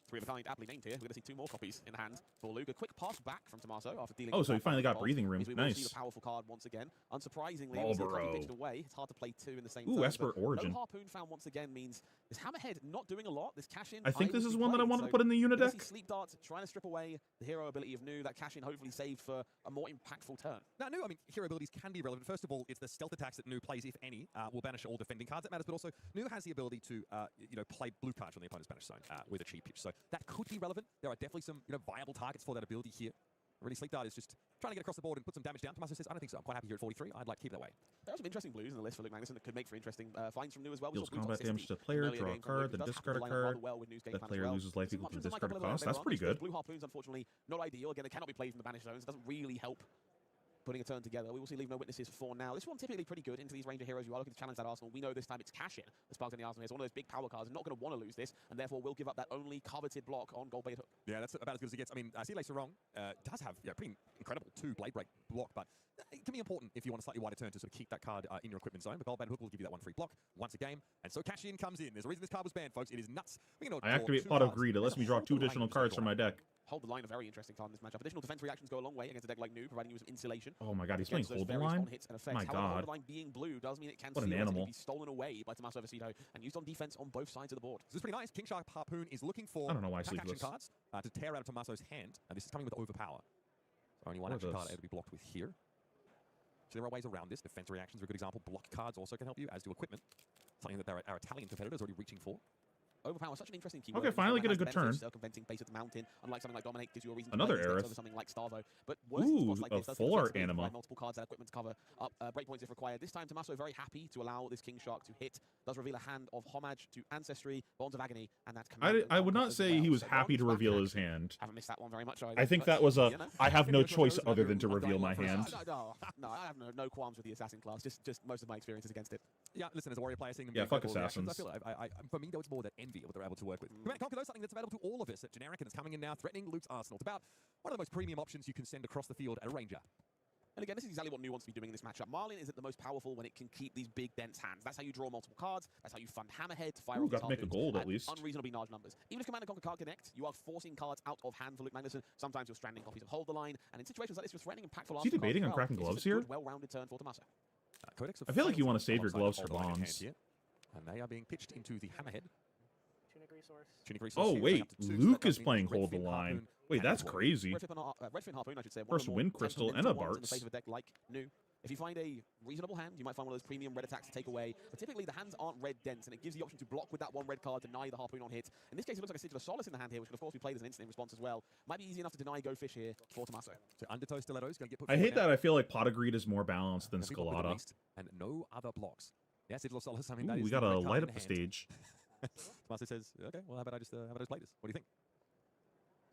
3 of a kind, aptly named here. We're going to see 2 more copies in the hand for Luke. A quick pass back from Tommaso after dealing Oh, with so he that finally got bolt. breathing room. We will see Nice. the powerful card once again. Unsurprisingly, we see a copy Marlboro. pitched away. It's hard to play 2 in the same Ooh, turn, Esper but Origin. No harpoon found once again means this Hammerhead not doing a lot. This cash-in. I think able this to is be one that I played, want to so put in the unit we're gonna deck. see Sleep Dart trying to strip away the hero ability of Nu. That cash-in hopefully saved for a more impactful turn. Now, Nu, I mean, hero abilities can be relevant. First of all, it's the stealth attacks that Nu plays, if any, will banish all defending cards. That matters, but also Nu has the ability to, play blue cards on the opponent's banish zone with a cheap pitch. So that could be relevant. There are definitely some, viable targets for that ability here. Really, Sleep Dart is just trying to get across the board and put some damage down. Tommaso says, I don't think so. I'm quite happy here at 43. I'd like to keep it that way. There are some interesting blues in the list for Luke Magnuson that could make for interesting finds from Nu as well. Deals blue combat toxicity damage to the in player, earlier draw a games from card, Luke. then It does discard a happen to line up card. rather well with Nu's game That plan as player well. loses life Some equal to options on, like, discard a a couple of cost. other That's pretty arsenals. good. Blue harpoons, unfortunately, not ideal. Again, they cannot be played from the banish zones. It doesn't really help putting a turn together. We will see Leave No Witnesses for now. This one typically pretty good into these Ranger heroes. You are looking to challenge that arsenal. We know this time it's cash in as part of the arsenal here. So one of those big power cards. Not going to want to lose this, and therefore will give up that only coveted block on Gold Blade Hook. Yeah, that's about as good as it gets. I mean, I see Lacer Wrong does have pretty incredible 2 Blade Break block, but it can be important if you want a slightly wider turn to sort of keep that card in your equipment zone. But Gold Blade Hook will give you that 1 free block once a game, and so cash in comes in. There's a reason this card was banned, folks. It is nuts. I activate Pot of Greed. It lets me draw 2 additional cards from my deck. Hold the Line, a very interesting card in this matchup. Additional defense reactions go a long way against a deck like Nu, providing you with some insulation. Oh my god, he's playing against those Hold the various Line? on-hits and effects. My However, Hold god. the Line being blue does mean it can What an theoretically animal. be stolen away by Tommaso Vecino and used on defense on both sides of the board. So this is pretty nice. King Shark Harpoon is looking for I don't know why I attack sleeve action this. cards to tear out of Tommaso's hand. And this is coming with Overpower. So only one What are action card those? able to be blocked with here. So there are ways around this. Defense reactions are a good example. Block cards also can help you, as do equipment. Something that our Italian competitors are already reaching for. Overpower is such an interesting keyword. Okay, finally get a good turn. Circumventing base of the mountain, unlike something like Dominate, gives you a reason Another to play these decks Aerith. over something like Starvo. But worse Ooh, spots like a this does full art defensively anima. provide multiple cards and equipment to cover up breakpoints if required. This time, Tommaso very happy to allow this King Shark to hit. Does reveal a hand of homage to ancestry, bonds of agony, and that command. I would not as say well. he was So happy to Ron's reveal back. his hand. Haven't missed that one very much either. I think but, that was a, you know. I have no choice other than to reveal my hand. No, I have no qualms with the assassin class. Just most of my experiences against it. Yeah, listen, as a warrior player, seeing them Yeah, do fuck incredible reactions, assassins. I feel for me, though, it's more that envy of what they're able to work with. Command Conquer, though, something that's available to all of us at Generic, and it's coming in now, threatening Luke's arsenal. It's about one of the most premium options you can send across the field at a Ranger. And again, this is exactly what Nu wants to be doing in this matchup. Marlin isn't the most powerful when it can keep these big, dense hands. That's how you draw multiple cards. That's how you fund Hammerhead to fire Ooh, off got to make a harpoons gold at least. unreasonably large numbers. Even if Command and Conquer can't connect, you are forcing cards out of hand for Luke Magnuson. Sometimes you're stranding copies of Hold the Line, and in situations like this, you're threatening impactful. Is he debating on cracking gloves here? Well-rounded turn for Tommaso. Codex of I feel like you Flames want to save your alongside gloves for Hold the Line in bonds. hand here, and they are being pitched into the Hammerhead. Tunic resource. Tunic resource Oh here, wait, up to 2, so Luke that is does mean playing Red Hold the Fin Line. Harpoon Wait, and that's Dwarf. crazy. Red Fin Harpoon, I should say. One of First the more Wind Crystal and a temperamental ones in the face Bartz. of a deck like Nu. If you find a reasonable hand, you might find one of those premium red attacks to take away. But typically, the hands aren't red dense, and it gives the option to block with that one red card, deny the Harpoon on hit. In this case, it looks like a Sigil of Solace in the hand here, which can, of course, be played as an instant in response as well. Might be easy enough to deny Go Fish here for Tommaso. So Undertow Stiletto is going to get put I forward hate now. that. I feel like Pot of Greed is more balanced than And people have been Scalata. released, and no other blocks. Yeah, Sigil of Solace. I mean, that Ooh, is we the gotta red card light in up the hand. stage. Tommaso says, "Okay, well, how about I just play this? What do you think?"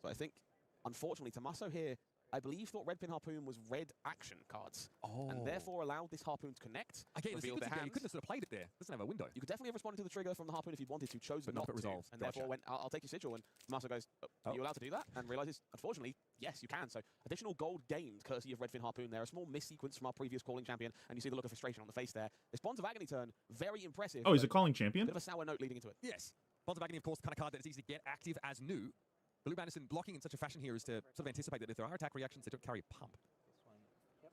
So I think, unfortunately, Tommaso here, I believe, thought Red Fin Harpoon was red action cards, and therefore allowed this Harpoon to connect, Again, reveal their you hands. couldn't have sort of played it there. Doesn't have a window. You could definitely have responded to the trigger from the Harpoon if you'd wanted to, chose But not not to, resolve. and Gotcha. therefore went, I'll take your Sigil, and Tommaso goes, are you allowed to do that? And realizes, unfortunately, yes, you can. So additional gold gained, courtesy of Red Fin Harpoon there. A small missequence from our previous calling champion, and you see the look of frustration on the face there. This Bonds of Agony turn, very impressive. Oh, he's a but calling champion? bit of a sour note leading into it. Yes. Bonds of Agony, of course, the kind of card that is easy to get active as Nu. Blue Bandison blocking in such a fashion here is to sort of anticipate that if there are attack reactions, they don't carry pump.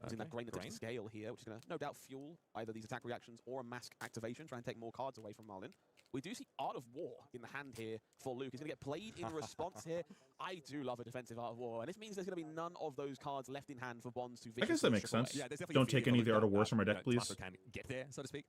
Using that grain attention scale here, which is going to no doubt fuel either these attack reactions or a mask activation, try and take more cards away from Marlin. We do see Art of War in the hand here for Luke. He's going to get played in response here. I do love a defensive Art of War, and this means there's going to be none of those cards left in hand for Bonds to viciously I guess that makes strip away. sense. Yeah, there's definitely Don't a fear take for any of Luke the Art of that, Wars from our deck, you know, please. Tomaso can get there, so to speak.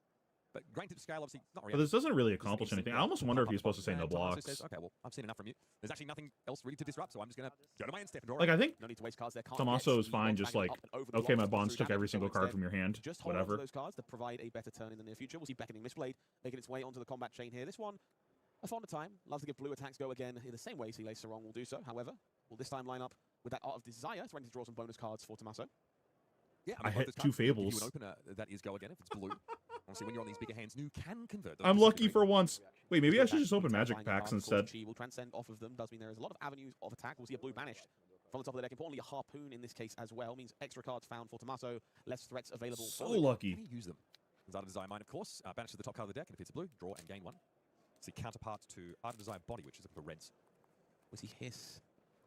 But grain tip scale, obviously, not really. But this doesn't really accomplish anything. I almost wonder if he's supposed to say no blocks. Says, okay, well, I've seen enough from you. There's actually nothing else really to disrupt, so I'm just going to go to my end step and draw. Like, I think No need to waste cards there. Can't Tommaso get is fine, Bonds just backing like, up and over the okay, my blocks, Bonds through took damage, every so single card instead, from your hand. just hold on to Whatever. those cards to provide a better turn in the near future. We'll see Beckoning Misblade making its way onto the combat chain here. This one, a fun time. Love to give blue attacks go again in the same way Silas Sarong will do so. However, will this time line up with that Art of Desire. It's ready to draw some bonus cards for Tommaso. Yeah, I mean, hit both two those cards give you Fables. an opener that is go again if it's blue. Obviously, when you're on these bigger hands, new can convert. those I'm to lucky secondary. for once. Wait, maybe I should just open Retail magic buying packs cards, of course, instead. Chi will transcend off of them. Does mean there is a lot of avenues of attack. We'll see a blue banished from the top of the deck. Importantly, a harpoon in this case as well means extra cards found for Tommaso, less threats available. So for Luke. lucky. Can you use them? Art of Desire Mine, of course. Banish to the top card of the deck, and if it's a blue, draw and gain one. It's the counterpart to Art of Desire Body, which is a reds. We see Hiss,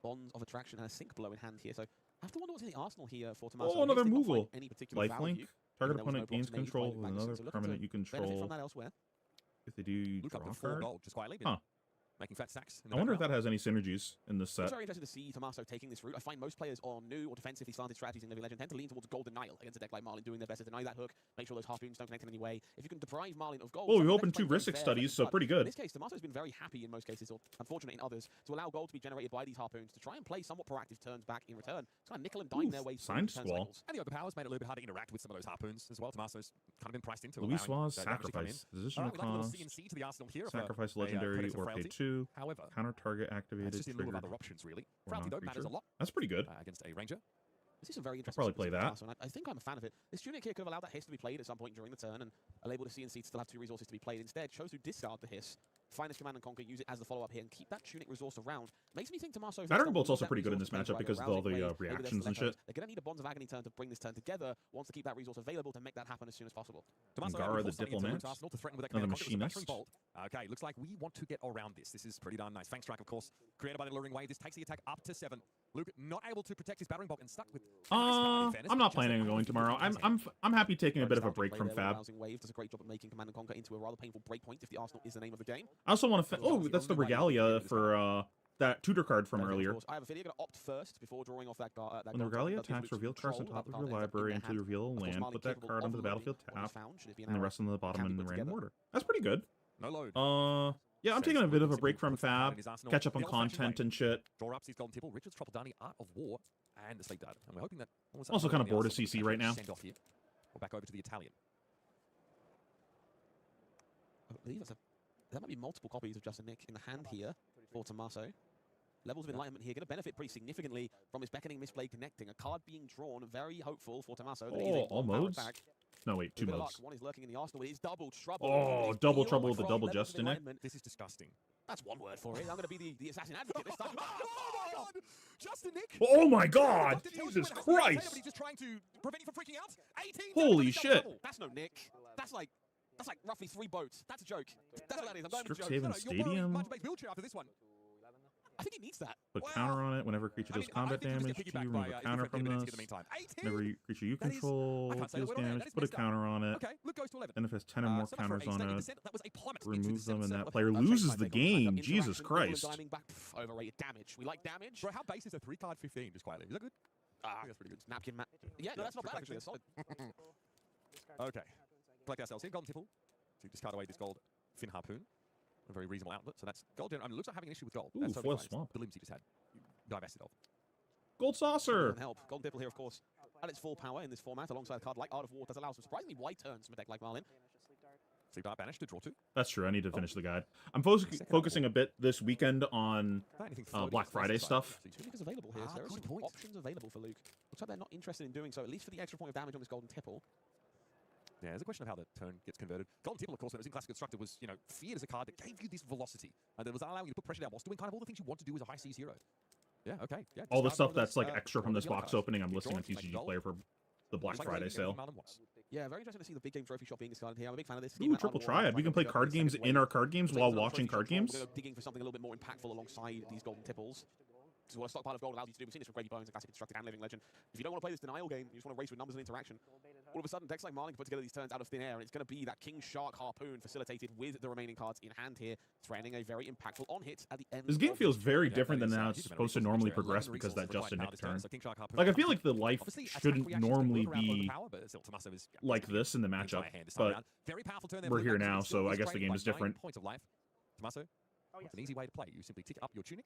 Bonds of Attraction, and a Sink Blow in hand here. So I have to wonder what's in the arsenal here for Tommaso. Oh, another Hiss did not find Moogle. any particular Lifelink. value. Target There was no opponent gains blocks made control by with Magnuson, another so looking to permanent you benefit control. from that elsewhere. If they do Luke draw up to a 4 card. gold, just quietly. Huh. Making fat stacks. In the I wonder if background. that has any synergies in this I'm set. very interested to see Tommaso taking this route. I find most players on new or defensively slanted strategies in Living Legend tend to lean towards Gold Denial against a deck like Marlin, doing their best to deny that hook, make sure those harpoons don't connect in any way. If you can deprive Marlin of gold... Well, some we've of the opened decks two play very Ristic fair, studies, so but pretty in good. this case, Tommaso's been very happy in most cases, or unfortunate in others, to allow gold to be generated by these harpoons to try and play somewhat proactive turns back in return. It's kind of nickel and dime Ooh, their way through Signed the turn Squall. cycles. And the overpowers made it a little bit hard to interact with some of those harpoons as well. Tommaso's kind of been priced into Luis allowing Suaz, that damage to come in. sacrifice. Positional Alright, we like a little cost. CNC to the arsenal here. of a- Sacrifice a, legendary Predator or pay Frailty. 2. However, Counter target it's activated. just in lieu of Triggered. other options, really. or Frailty, though, non-creature. matters a lot That's pretty good. against a ranger. This is a very interesting probably play sequence that. for Tommaso, and I think I'm a fan of it. This Tunic here could have allowed that Hiss to be played at some point during the turn and able to CNC to still have 2 resources to be played. Instead, chose to discard the Hiss, find this Command and Conquer, use it as the follow-up here, and keep that Tunic resource around. Makes me think Tommaso... Battering Bolt's also pretty good in this matchup because of all the reactions and shit. They're going to need a Bonds of Agony turn to bring this turn together, wants to keep that resource available to make that happen as soon as possible. Tommaso Angara able to the force something into Diplomat. Luke's arsenal to threaten with that Another Command and Conquer with the Machinist. Battering Bolt. Okay, looks like we want to get around this. This is pretty darn nice. Fang Strike, of course, created by the Alluring Wave. This takes the attack up to 7. Luke not able to protect his Battering Bolt and stuck with... I'm not planning on going tomorrow. I'm happy taking a bit of a break from Fab. Wave does a great job of making Command and Conquer into a rather painful breakpoint if the Arsenal is the name of the game. I also want to... Oh, that's the Regalia for that tutor card from Of earlier. course, I have a feeling going to opt first before drawing off that When the Regalia attacks, reveal cards on top of your library until you reveal a land. Put that card onto the battlefield tap, and the rest on the bottom in the random order. That's pretty good. No load. Yeah, I'm taking a bit of a break from Fab, catch up on content and shit. Draw up his Golden Tipple, Richard's Tropodani, Art of War, and the Sleep Dart. And we're hoping that... Also kind of bored of CC right now. Send off here. We're back over to the Italian. I believe there might be multiple copies of Justin Nick in the hand here for Tommaso. Levels of Enlightenment here going to benefit pretty significantly from his Beckoning Misplay connecting. A card being drawn, very hopeful for Tommaso. That he is Oh, able to all power modes? back. No, wait, 2 With a bit of modes. luck, one is lurking in the arsenal. It is double trouble. Oh, It double feels trouble with the from double levels of Justin Nick. Enlightenment. This is disgusting. That's one word for it. I'm going to be the assassin advocate this time. Oh my god! Justin Nick! Oh my god! Doctor tells you Jesus when it has to be Christ! but he's just trying to prevent you from freaking out. 18 Holy damage, shit. double. That's no Nick. That's like roughly 3 boats. That's a joke. That's what that is. I'm going with Strixhaven joke. You're borrowing Stadium. March-based wheelchair after this one. I think he needs that. Put Well, counter on it whenever creature I does mean, combat I think damage we to just get you. piggybacked Remove by, a counter from different this. in the meantime. 18? Whenever creature you That is- control I can't say the deals word on it. damage, That is put a messed up. counter on it. Okay, Luke goes to 11. And if it has 10 or more So much for counters a on statement it, descent. That was a plummet into remove the them, and center that of- player Trade loses might the take on time. game. Jesus Interaction, Christ. Diming back, overrated damage. We like damage. Bro, how base is a 3-card 15 just quietly? Is that good? I think that's pretty good. Napkin map. Yeah, no, that's not bad actually. That's solid. Okay. Collect ourselves here. Golden Tipple to discard away this gold fin harpoon. A very reasonable outlet. So that's gold. I mean, it looks like having an issue with gold. Ooh, That's totally foil fine. It's swamp. The limbs he just had. Divested of. Gold saucer. Doesn't help. Golden Dipple here, of course, at its full power in this format, alongside a card like Art of War, does allow some surprisingly wide turns from a deck like Marlin. Sleep Dart banished to draw 2. That's true. I need to finish the guide. I'm focusing a bit this weekend on Anything Black Friday stuff. Tunic is available here, so there are good some point. options available for Luke. Looks like they're not interested in doing so, at least for the extra point of damage on this Golden Tipple. Yeah, there's a question of how the turn gets converted. Golden Tipple, of course, when it was in Classic Constructed, was, you know, feared as a card that gave you this velocity and that was allowing you to put pressure down whilst doing kind of all the things you want to do as a high seas hero. Yeah, okay. Yeah, All the discard stuff one of that's those, like extra from one of this the yellow box cards. opening, I'm Keep listing on drawing, make TCG gold. Player for the Black Friday sale. Yeah, very interesting to see the big game trophy shop being discarded here. I'm a big fan of this. Ooh, triple triad. We can play card games in our card games while watching card games. We're digging for something a little bit more impactful alongside these golden tipples. This is what a stockpile of gold allows you to do. We've seen this from Grady Bones and Classic Constructed and Living Legend. If you don't want to play this denial game, you just want to race with numbers and interaction, all of a sudden decks like Marlin can put together these turns out of thin air, and it's going to be that King Shark Harpoon facilitated with the remaining cards in hand here, threatening a very impactful on-hit at the end. This game feels very different than how it's supposed to normally progress because that Justin Nick turn. Like, I feel like the life shouldn't normally be like this in the matchup, but we're here now, so I guess the game is different. Tommaso, it's an easy way to play. You simply tick up your tunic.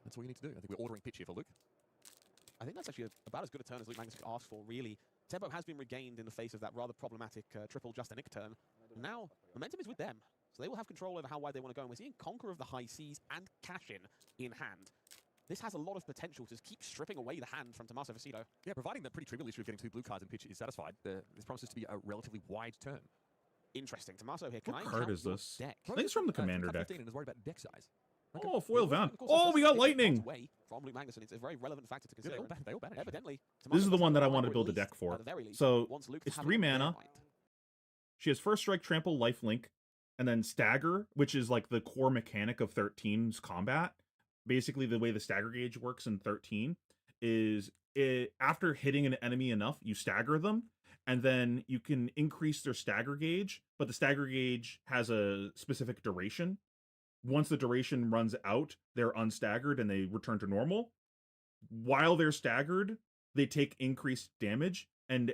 That's all you need to do. I think we're ordering pitch here for Luke. I think that's actually about as good a turn as Luke Magnus could ask for, really. Tempo has been regained in the face of that rather problematic triple Justin Nick turn. Now, momentum is with them, so they will have control over how wide they want to go. And we're seeing Conqueror of the High Seas and Cashin in hand. This has a lot of potential to keep stripping away the hand from Tommaso Vecino. Yeah, providing the pretty trivial issue of getting 2 blue cards in pitch is satisfied, this promises to be a relatively wide turn. Interesting. Tommaso here. What card is this? I think it's from the Commander deck. And is worried about deck size. Oh, foil Vound. Oh, we got lightning. From Luke Magnuson. It's a very relevant factor to consider. They all banish. Evidently, this is the one that I want to build a deck for. So it's 3 mana. She has First Strike, Trample, Lifelink, and then Stagger, which is like the core mechanic of 13's combat. Basically, the way the stagger gauge works in 13 is after hitting an enemy enough, you stagger them, and then you can increase their stagger gauge, but the stagger gauge has a specific duration. Once the duration runs out, they're unstaggered and they return to normal. While they're staggered, they take increased damage, and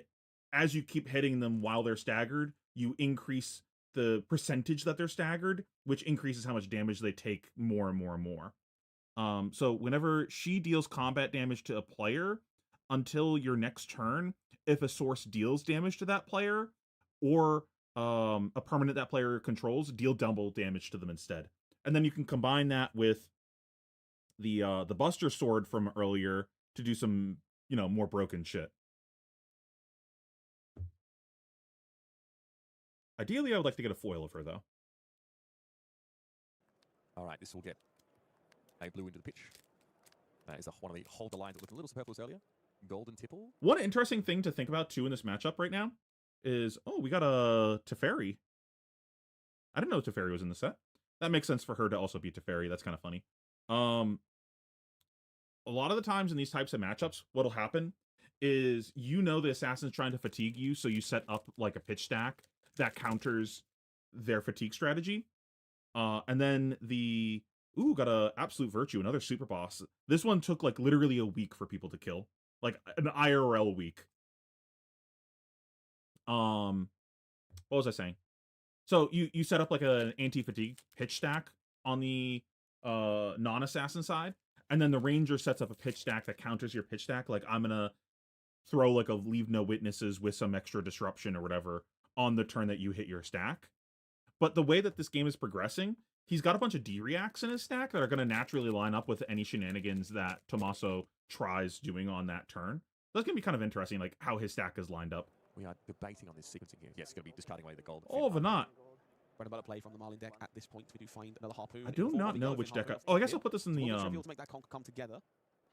as you keep hitting them while they're staggered, you increase the percentage that they're staggered, which increases how much damage they take more and more and more. So whenever she deals combat damage to a player, until your next turn, if a source deals damage to that player, or a permanent that player controls, deal double damage to them instead. And then you can combine that with the Buster Sword from earlier to do some, more broken shit. Ideally, I would like to get a foil of her, though. All right, this will get a blue into the pitch. That is one of the hold the lines that looked a little superfluous earlier. Golden Tipple. One interesting thing to think about, too, in this matchup right now is, we got a Teferi. I didn't know Teferi was in the set. That makes sense for her to also be Teferi. That's kind of funny. A lot of the times in these types of matchups, what'll happen is the assassin's trying to fatigue you, so you set up like a pitch stack that counters their fatigue strategy. And then got a Absolute Virtue, another super boss. This one took like literally a week for people to kill. Like an IRL week. What was I saying? So you set up like an anti-fatigue pitch stack on the non-assassin side, and then the ranger sets up a pitch stack that counters your pitch stack. Like, I'm gonna throw like a Leave No Witnesses with some extra disruption or whatever on the turn that you hit your stack. But the way that this game is progressing, he's got a bunch of D-reacts in his stack that are going to naturally line up with any shenanigans that Tommaso tries doing on that turn. That's going to be kind of interesting, like how his stack is lined up. We are debating on this sequencing here. Yes, it's going to be discarding away the gold. Oh, Venat. Bread and butter play from the Marlin deck at this point. We do find another Harpoon. I do not know which deck. I guess I'll put this in the to make that come together.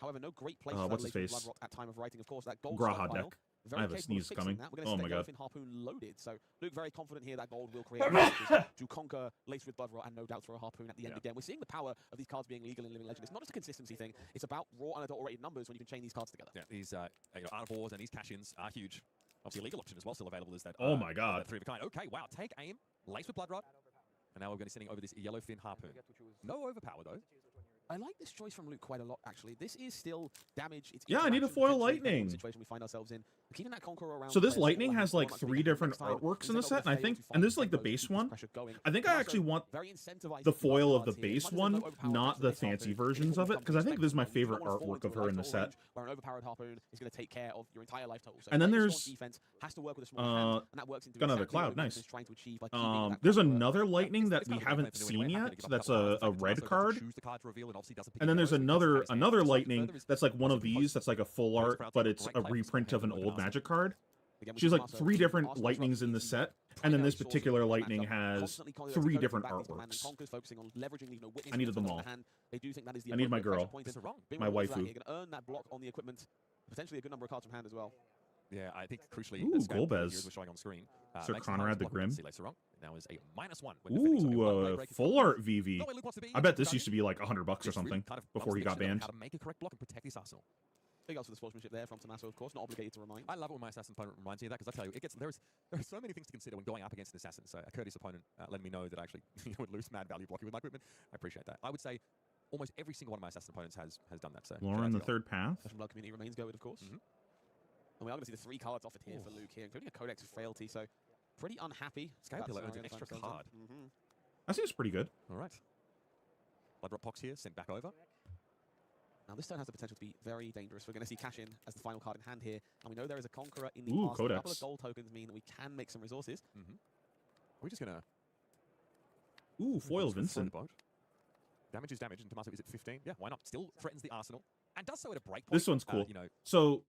However, no great place for what's his face? Bloodrot at time of writing. Of course, that gold Graha deck. Very I have a sneeze coming. We're Oh my god. Harpoon loaded. So Luke very confident here that gold will create to conquer Laced with Bloodrot and no doubt throw a Harpoon at the end again. We're seeing the power of these cards being legal in Living Legend. It's not just a consistency thing. It's about raw unadulterated numbers when you can chain these cards together. Yeah, these Art of Wars and these cash-ins are huge. Obviously, a legal option as well still available is that. Oh my god. That 3 of a kind. Okay, wow. Take aim. Laced with Bloodrot. And now we're going to be sending over this Yellowfin Harpoon. No overpower, though. I like this choice from Luke quite a lot, actually. This is still damage. It's I need a foil lightning. Situation we find ourselves in. Keeping that Conqueror around. So this lightning has like 3 different artworks in the set, and and this is like the base one. I think I actually want the foil of the base one, not the fancy versions of it, because I think this is my favorite artwork of her in the set. Where an overpowered Harpoon is going to take care of your entire life total. And then there's defense has to work with a small hand, and that works into got another cloud, nice. There's There's another lightning that we haven't seen yet. So that's a red card. And then there's another lightning that's like one of these that's like a full art, but it's a reprint of an old Magic card. She has like 3 different lightnings in the set, and then this particular lightning has 3 different artworks. I needed them all. I need my girl, my waifu. potentially a good number of cards from hand as well. Yeah, I think crucially, Ooh, the scale here Golbez. as we're showing on screen. Sir makes Conrad the block Grim. against Sea Lacer now is a -1 when defending. So Ooh, one break is full coming. art VV. Not where Luke wants to be. I bet He's this used to be like $100 or really something kind of before he got conviction of banned. How to make a correct block and protect this arsenal. Big ups for the sportsmanship there from Tommaso, of course, not obligated to remind. I love it when my assassin opponent reminds me of that because I tell you, there are so many things to consider when going up against an assassin. So a courteous opponent letting me know that I actually would lose mad value blocking with my equipment. I appreciate that. I would say almost every single one of my assassin opponents has done that. So Lauren, the third path. Special Blood community remains goated, of course. And we are going to see the 3 cards offered here for Luke here, including a Codex of Frailty. So pretty unhappy. Scale Pillar earns an extra card. That seems pretty good. All right. Blood Drop Pox here, sent back over. Now this turn has the potential to be very dangerous. We're going to see Cash In as the final card in hand here. And we know there is a Conqueror in the Ooh, arsenal. A couple Codex. of gold tokens mean that we can make some resources. We're just going to... Ooh, foil Vincent. Damage is damage, and Tommaso is at 15. Yeah, why not? Still threatens the arsenal, and does so at a break point. This one's cool. You know, So,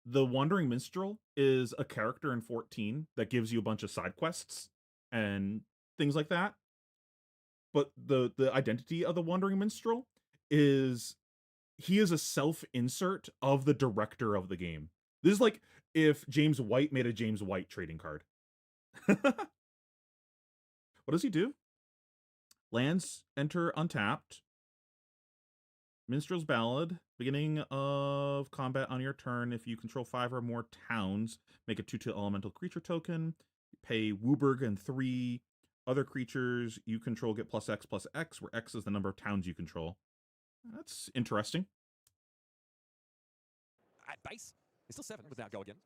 the Wandering Minstrel is a character in 14 that gives you a bunch of side quests and things like that. But the identity of the Wandering Minstrel is he is a self-insert of the director of the game. This is like if James White made a James White trading card. What does he do? Lands enter untapped. Minstrel's Ballad. Beginning of combat on your turn. If you control 5 or more towns, make a 2/2 elemental creature token. Pay Wooburg and 3 other creatures you control get +X/+X, where X is the number of towns you control. That's interesting. at base, it's still 7 without go again.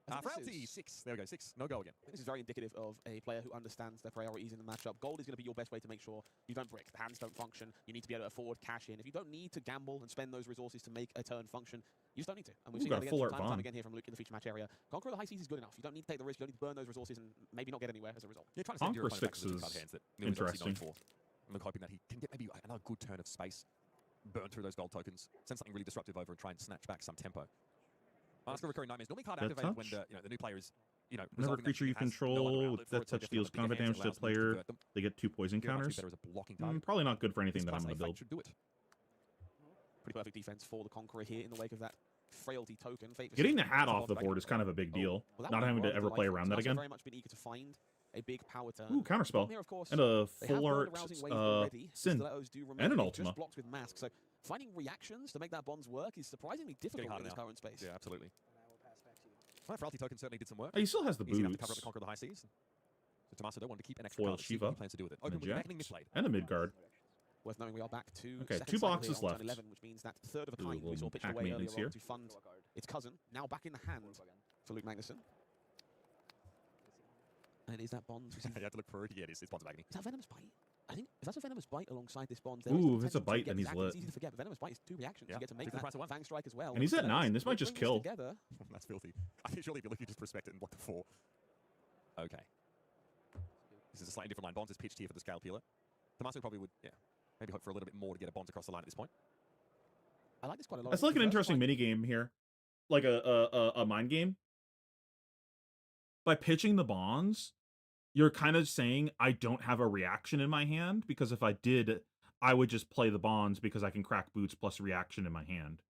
I think this Frailty, is- 6. There we go, 6. No go again. This is very indicative of a player who understands their priorities in the matchup. Gold is going to be your best way to make sure you don't brick. The hands don't function. You need to be able to afford cash in. If you don't need to gamble and spend those resources to make a turn function, you just don't need to. And we've Ooh, seen got that a again full art time and time Vaughn. again here from Luke in the feature match area. Conqueror of the High Seas is good enough. You don't need to take the risk. You don't need to burn those resources and maybe not get anywhere as a result. You're trying to send your Conquer opponent back 6 to the card is hands that Neil is obviously known interesting. for. I'm hoping that he can get maybe another good turn of space, burn through those gold tokens, send something really disruptive over and try and snatch back some tempo. Master of Recurring Nightmares normally card Death activated when Touch? the new player is Whenever resolving that creature you has no other control outlet with for it, Death so Touch definitely deals the bigger combat hands damage to the allows them to player, convert them. they get 2 poison Very much counters. better as a blocking target. Probably not good for anything His that I'm plus going to build. should do it. Pretty perfect defense for the Conqueror here in the wake of that Frailty token. Fate Getting the Resistance hat is off the back board in is kind of a big deal. Well, that Not would be having to rather ever play delightful. around that Tommaso again. very much been eager to find a big power turn. Ooh, counterspell. Problem here, of course, And a they have full burned art arousing wave already. Sin. Stilettos do remain And an here, Ultima. just blocks with mask. So finding reactions to make that bonds work is surprisingly difficult harder in this now. current space. Yeah, absolutely. Well, Frailty token certainly did some work. Oh, he still has the Easy enough to cover up the boots. Conqueror of the High Seas. So Tommaso don't want to keep an extra Foil card to see what Shiva. he plans to do with it. An Open with eject, Beckoning Mistblade. and a Midgard. Worth knowing we are back to Okay, second 2 cycle boxes here on turn left. 11, which means that third of a Do a kind we little saw pitched pack away earlier maintenance on here. to fund its cousin, now back in the hand for Luke Magnuson. And is that Bonds? Is You have to look for it. Yeah, it's Bonds of Agony. that Venomous Bite? I think if that's a Venomous Bite alongside this Bonds, there Ooh, is the if it's a potential to bite, get then he's exactly- lit. It's easy to forget, but Venomous Bite is 2 reactions. Yeah, You get to make takes the that price of 1. Fang Strike as well. And he's at So 9. This might just bring this kill. Together. That's filthy. I think surely if you look, you just respect it and block the 4. Okay. This is a slightly different line. Bonds is pitched here for the Scale Peeler. Tommaso probably would, yeah, maybe hope for a little bit more to get a Bonds across the line at this point. I like this quite a lot. That's like an Reverse interesting Strike- mini game here, like a mind game. By pitching the bonds, you're kind of saying I don't have a reaction in my hand, because if I did, I would just play the bonds because I can crack boots plus reaction in my hand.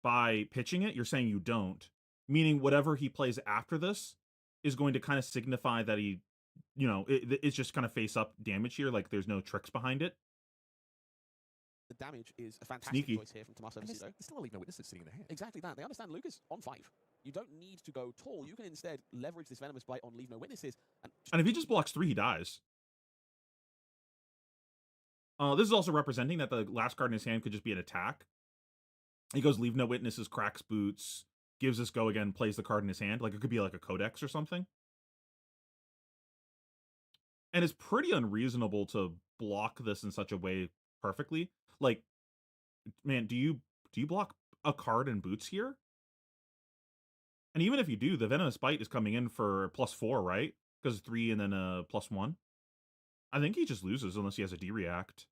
By pitching it, you're saying you don't, meaning whatever he plays after this is going to kind of signify that he, you know, it's just kind of face up damage here, like there's no tricks behind it. The damage is a fantastic Sneaky. choice here from Tommaso And there's Vecino. still a Leave No Witnesses sitting in the hand. Exactly that. They understand Lucas on 5. You don't need to go tall. You can instead leverage this Venomous Bite on Leave No Witnesses. And if he just blocks 3, he dies. This is also representing that the last card in his hand could just be an attack. He goes Leave No Witnesses, cracks boots, gives this go again, plays the card in his hand. Like it could be like a Codex or something. And it's pretty unreasonable to block this in such a way perfectly. Like, man, do you block a card in boots here? And even if you do, the Venomous Bite is coming in for +4, right? Because 3 and then +1. I think he just loses unless he has a D-React.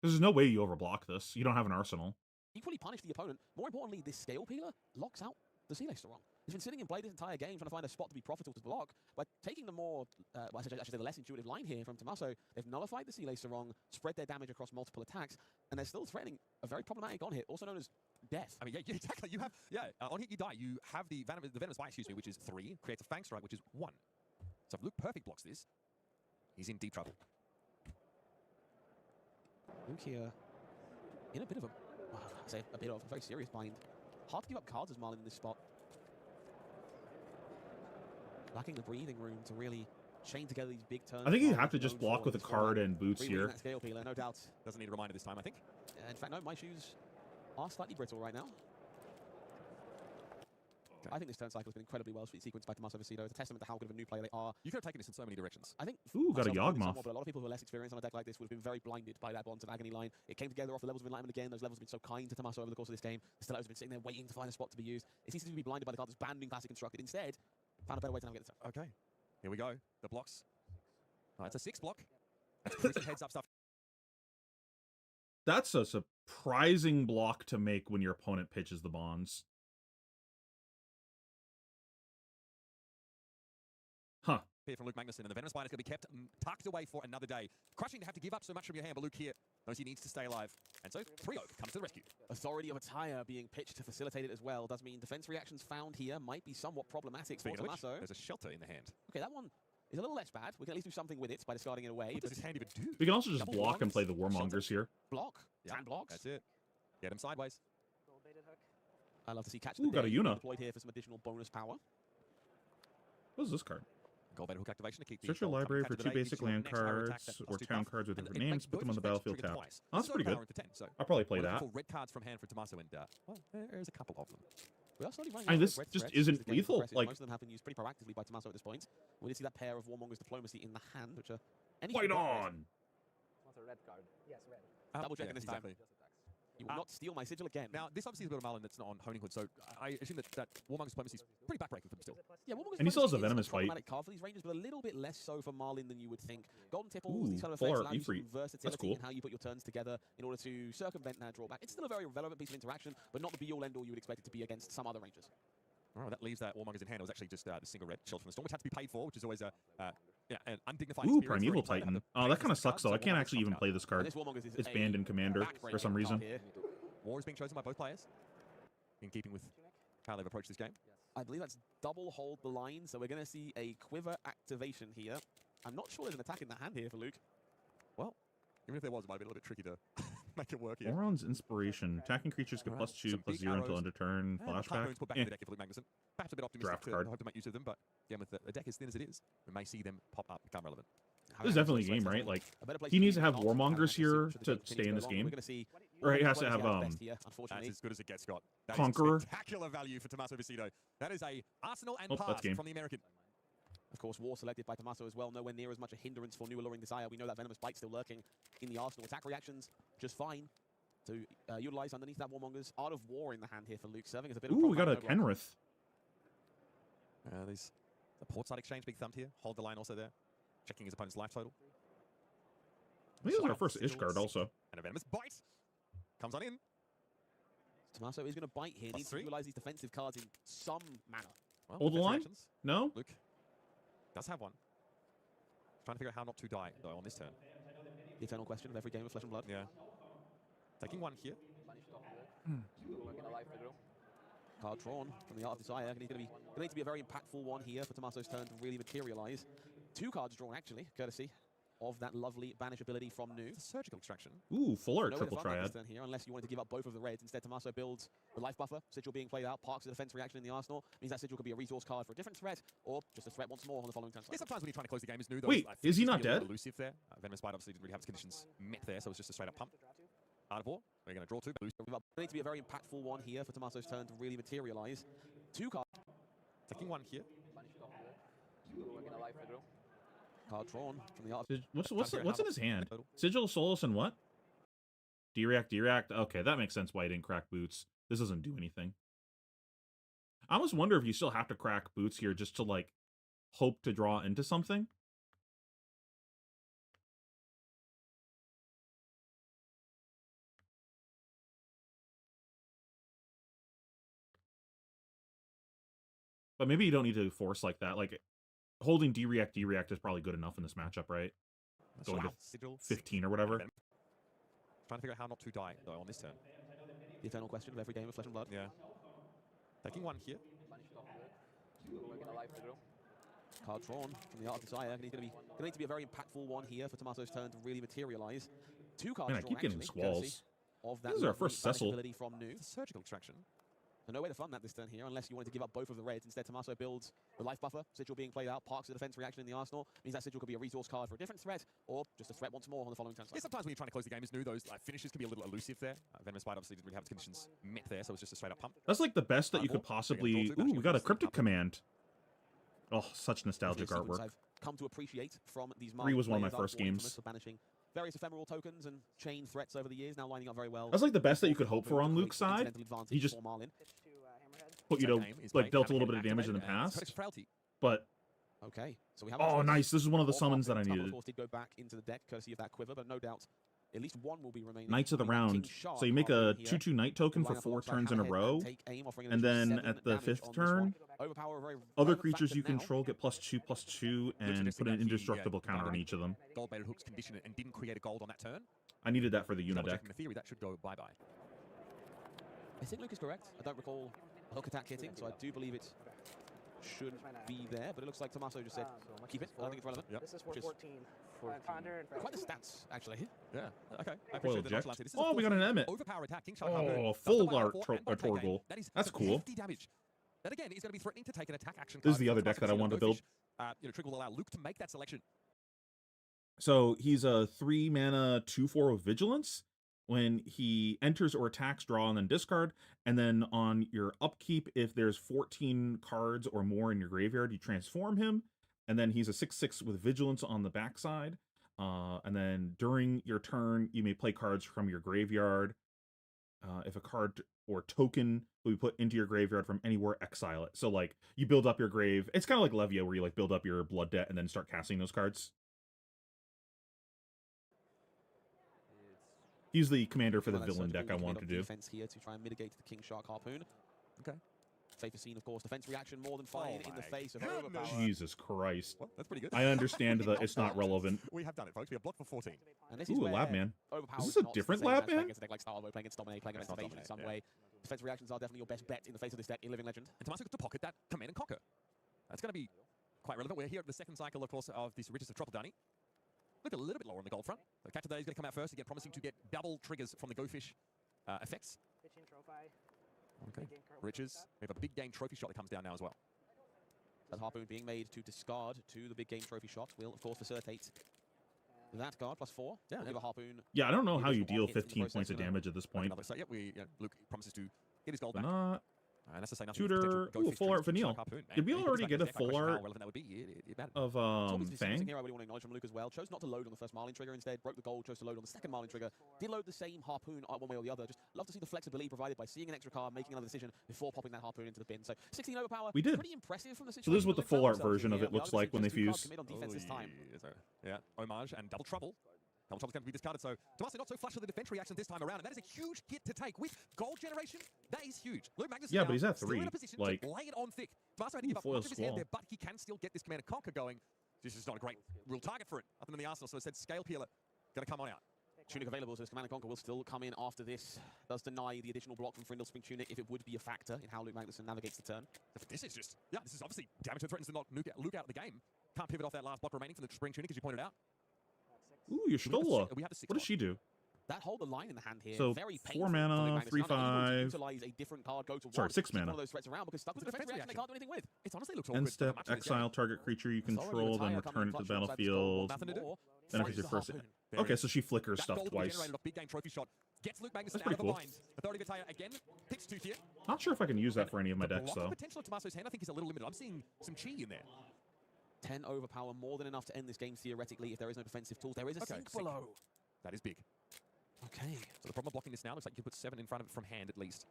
There's no way you overblock this. You don't have an arsenal. Equally punish the opponent. More importantly, this Scale Peeler locks out the Sea Lacer wrong. He's been sitting in play this entire game trying to find a spot to be profitable to block. By taking the more, well, I should say the less intuitive line here from Tommaso, they've nullified the Sea Lacer wrong, spread their damage across multiple attacks, and they're still threatening a very problematic on hit, also known as death. I mean, yeah, exactly. You have, on hit you die. You have the Venomous Bite, excuse me, which is 3, creates a Fang Strike, which is 1. So if Luke Perfect blocks this, he's in deep trouble. Luke here in a bit of a, I say a bit of a very serious bind. Hard to give up cards as Marlin in this spot. Lacking the breathing room to really chain together these big turns. I think you have to just block with a card and boots here. That scale peeler, no doubt. Doesn't need a reminder this time, I think. In fact, no, my shoes are slightly brittle right now. Okay. I think this turn cycle has been incredibly well sequenced by Tommaso Vecino. It's a testament to how good of a new player they are. You could have taken this in so many directions. I think. Ooh, got a Yawgmoth. But a lot of people who are less experienced on a deck like this would have been very blinded by that Bonds of Agony line. It came together off the levels of Enlightenment again. Those levels have been so kind to Tommaso over the course of this game. Stiletto's been sitting there waiting to find a spot to be used. It seems to be blinded by the card that's banned in Classic Constructed. Instead, found a better way to navigate this. Okay, here we go. The blocks. Oh, it's a 6 block. That's crucial heads up stuff. That's a surprising block to make when your opponent pitches the Bonds. Huh. Here from Luke Magnuson, and the Venomous Bite is going to be kept tucked away for another day. Crushing to have to give up so much from your hand, but Luke here knows he needs to stay alive. And so 3-Oak comes to the rescue. Authority of Attire being pitched to facilitate it as well does mean defense reactions found here might be somewhat problematic for Tommaso. There's a shelter in the hand. Okay, that one is a little less bad. We can at least do something with it by discarding it away. What does his hand even do? We can also just block and play the Warmongers here. Block. Yeah, blocks. That's it. Get him sideways. I love to see catch Ooh, got a Yuna deployed here for some additional bonus power. What is this card? Gold Hook activation to keep the Search your library for 2 basic land cards or town cards with different names. Put them on the battlefield tab. Oh, that's pretty good. I'll probably play that. Red cards from hand for Tommaso, and well, there's a couple of them. We are slowly running I mean, out this of red just threats. isn't This game lethal. progresses. Like, most of them have been used pretty proactively by Tommaso at this point. We did see that pair of Warmonger's Diplomacy in the hand, which are fight on! What's a red card? Yes, red. Double checking this time. You will not steal my sigil again. Now, this obviously is a bit of Marlin that's not on Honing Hood, so I assume that Warmonger's Diplomacy is pretty backbreaking for him still. Yeah, Warmonger's And he still has a Diplomacy Venomous is Bite. problematic card for these ranges, but a little bit less so for Marlin than you would think. Golden Tipples, Ooh, these kind of full effects art allow you some Ifrit. That's versatility cool. in how you put your turns together in order to circumvent that drawback. It's still a very relevant piece of interaction, but not the be-all end-all you would expect it to be against some other rangers. Oh, that leaves that Warmongers in hand. It was actually just the single red Shelter from the Storm, which had to be paid for, which is always an undignified Ooh, experience for Primeval each player to have Titan. to Oh, play that kind of this sucks, card, though. I so can't Warmongers actually even comes play out. this And card. this Warmongers is It's a banned in Commander for some backbreaking reason. card here. War is being chosen by both players, in keeping with how they've approached this game. I believe that's double hold the line, so we're going to see a Quiver activation here. I'm not sure there's an attack in the hand here for Luke. Well, even if there was, it might be a little bit tricky to make it work here. Oron's Inspiration. Attacking creatures get Alright, +2, some big +0 until arrows. end of turn. Flashback. Put back Eh. in the deck if Luke Magnuson. Perhaps a bit optimistic Draft to card. hope to make use of them, but again, with the deck as thin as it is, we may see them pop up, become relevant. This is definitely a game, right? Like, he needs to have Warmongers here to stay in this game. Or he has to have, That's as good as it gets, Scott. That Conqueror. is spectacular value for Tommaso Vecino. That is a Arsenal and Oh, that's pass game. from the American. Of course, War selected by Tommaso as well. Nowhere near as much a hindrance for New Alluring Desire. We know that Venomous Bite still lurking in the arsenal. Attack reactions just fine to utilize underneath that Warmongers. Art of War in the hand here for Luke, serving as a bit of Ooh, we got a problematic Kenrith. There's the portside exchange, big thumbed here. Hold the line also there. Checking his opponent's life total. I think this is our first Ish card also. And a Venomous Bite comes on in. Tommaso is going to bite here. Needs to +3. utilize these defensive cards in some manner. Well, Hold the defense line? reactions. No? Luke does have one. Trying to figure out how not to die, though, on this turn. The eternal question of every game of Flesh and Blood. Yeah. Taking one here. Card drawn from the Art of Desire. And he's going to need to be a very impactful one here for Tommaso's turn to really materialize. 2 cards drawn, actually, courtesy of that lovely banish ability from New. It's a surgical extraction. Ooh, full art No way to triple fund that triad. this turn here, unless you wanted to give up both of the reds. Instead, Tommaso builds the life buffer, sigil being played out, parks the defense reaction in the arsenal. Means that sigil could be a resource card for a different threat, or just a threat once more on the following turn. Yeah, sometimes when you're trying to close the game, is New. Wait, is he not dead? Elusive there. Venomous Bite obviously didn't really have its conditions met there, so it's just a straight up pump. Art of War. We're going to draw 2. There needs to be a very impactful one here for Tommaso's turn to really materialize. 2 cards. Taking one here. Card drawn from the Art of What's in his hand? Sigil, Solus, and what? D-React. Okay, that makes sense why he didn't crack Boots. This doesn't do anything. I almost wonder if you still have to crack Boots here just to, like, hope to draw into something. But maybe you don't need to force like that. Like, holding D-React is probably good enough in this matchup, right? Going to Sigil. 15 or whatever. Trying to figure out how not to die, though, on this turn. The eternal question of every game of Flesh and Blood. Yeah. Taking one here. Card drawn from the Art of Desire, and he's going to need to be a very impactful one here for Tommaso's turn to really materialize. 2 cards Man, I drawn, keep getting actually, squalls. courtesy of that This is our lovely first banish Cecil. ability from Nu. It's a surgical extraction. So no way to fund that this turn here, unless you wanted to give up both of the reds. Instead, Tommaso builds the life buffer, sigil being played out, parks the defense reaction in the arsenal. Means that sigil could be a resource card for a different threat, or just a threat once more on the following turn Yeah, cycle. sometimes when you're trying to close the game as new, those finishes can be a little elusive there. Venomous Bite obviously didn't really have its conditions met there, so it's just a straight up pump. That's like the best that you could Sideboard. possibly. Draw two, Ooh, we got a actually, cryptic up. command. Oh, such nostalgic Definitely a sequence artwork. I've come to appreciate from these 3 was one of my players first are infamous games. for banishing various ephemeral tokens and chain threats over the years, now lining up very well. That's like the best that you could for hope for on Harpoon, Luke's side. incidental advantage He just for Marlin. put you Same to name is like played, dealt a little bit hammer-handed of damage in the activated, and past, Codex Frailty. but Okay, so we have. oh, nice! This is one of the All summons that I Harpoon. Couple, needed. of course, did go back into the deck courtesy of that quiver, but no doubt at least one will be remaining. Knights of the Including that round. King Shark So you make a Harpoon here. 2/2 knight token Will for line up 4 alongside turns in a Hammerhead row, take aim, offering an and then additional at 7 the damage 5th on this turn, one. Overpower a very other relevant creatures factor you now. control get +2/+2 and suggesting put an that he, indestructible yeah, counter on bye-bye. each of them. Gold baited hooks condition it and didn't create a gold on that turn. I needed that for the Una Double deck. checking the theory, that should go bye-bye. I think Luke is correct. I don't recall a hook attack hitting, so I do believe it should be there, but it looks like Tommaso just said, keep it. I don't think it's relevant. Yep. This is Which is 414. Ponder and Quite the stats, actually. Yeah, okay. I Foil appreciate the eject. nonchalance. This is a Oh, we got an 14 Emmet. Overpower attack, King Shark Harpoon. Oh, Does full the one art out for and one take Torgal. aim. That is That's some cool. hefty damage. That again is going to be threatening to take an attack action. This is card the from other deck Tommaso that I wanted to build. Goldfish. Trigger will allow Luke to make that selection. So he's a 3 mana 2/4 with vigilance. When he enters or attacks, draw and then discard. And then on your upkeep, if there's 14 cards or more in your graveyard, you transform him. And then he's a 6/6 with vigilance on the backside. And then during your turn, you may play cards from your graveyard. If a card or token will be put into your graveyard from anywhere, exile it. So like you build up your grave. It's kind of like Levia, where you like build up your blood debt and then start casting those cards. He's the commander for the Well, that's villain deck I surgical want to do. defense here to try and mitigate the King Shark Harpoon. Okay. Safer scene, of course. Defense reaction more than fine in the my face of goodness. overpower. Jesus Christ. Well, that's pretty good. I understand that it's not relevant. We have done it, folks. We have blocked for 14. And this is Ooh, a where lab man. overpower Is is this a not different the same lab as playing man? against a deck like Star Wars, playing against Dominate, playing against It's not Invasion in some Dominate, way. Defense reactions are definitely your best bet in the face of this deck in Living Legend. And Tommaso got to pocket that Command and Conquer. That's going to be quite relevant. We're here at the second cycle, of course, of this Riches of Tropeldani. Look a little bit lower on the gold front. The cat today is going to come out first. Again, promising to get double triggers from the Go Fish effects. Okay. Riches. We have a big game trophy shot that comes down now as well. That Harpoon being made to discard to the big game trophy shot will, of course, facilitate that card +4. Yeah, We'll give a Harpoon. Yeah, I don't know The how you additional deal hits in the 15 points of process, damage at this point. Another, so, yeah, Luke promises to get his gold But back. not. And that's to say nothing Tutor- of potential Go ooh, Fish full triggers art from Vanille. Shark Harpoon, man. Did we If he already comes back get to a this deck, I full question art how relevant that would be. It mattered. Of It's always the Fang? here I really want to acknowledge from Luke as well. Chose not to load on the first Marlin trigger instead. Broke the gold, chose to load on the second Marlin trigger. Did load the same Harpoon one way or the other. Just love to see the flexibility provided by seeing an extra card, making another decision before popping that Harpoon into the bin. So 16 overpower. We did. Pretty impressive from the So this is situation what the that Luke full found art himself version in of here. it We are looks gonna see like when they just two cards fuse. commit on defense this time. Yeah, homage and double trouble. Double trouble's going to be discarded. So Tommaso not so flush with the defense reaction this time around, and that is a huge hit to take with gold generation. That is huge. Luke Magnus Yeah, now but he's at still 3. in a position Like, to lay it on thick. Tommaso had to give up foil much of his hand squall. there, but he can still get this Command and Conquer going. This is not a great real target for it. Up in the arsenal, so it said Scale Peeler going to come on out. Tunic available, so this Command and Conquer will still come in after this. Does deny the additional block from Frindle Spring Tunic if it would be a factor in how Luke Magnuson navigates the turn. This is just, yeah, this is obviously damage that threatens to knock Luke out of the game. Can't pivot off that last block remaining from the Spring Tunic, as you pointed out. Ooh, your Stola. We have a 6 What does she do? That hold the line in the hand here. So, very 4 painful mana, for Luke Magnuson. 3/5. Now, they're able to utilize a different card, go to Sorry, one, 6 keep mana. One of those threats around because stuck with the defense reaction, they can't do anything with. It honestly looks awkward. End for step, much of this game. exile target creature you Already control, then retire, return it to the coming in clutch shots, battlefield. Nothing to do. Then Freeze it's your the first. Harpoon. Okay, so she flickers That stuff gold twice. generated off big game trophy shot. Gets Luke Magnuson That's out of the pretty cool. bind. Authority Retire again. Picks 2 here. Not sure if I can use that for any of my The decks, block though. potential of Tommaso's hand, I think, is a little limited. I'm seeing some chi in there. 10 overpower, more than enough to end this game theoretically if there is no defensive tools. There is a Okay, sink sink. below. That is big. Okay. So the problem of blocking this now looks like you can put 7 in front of it from hand at least.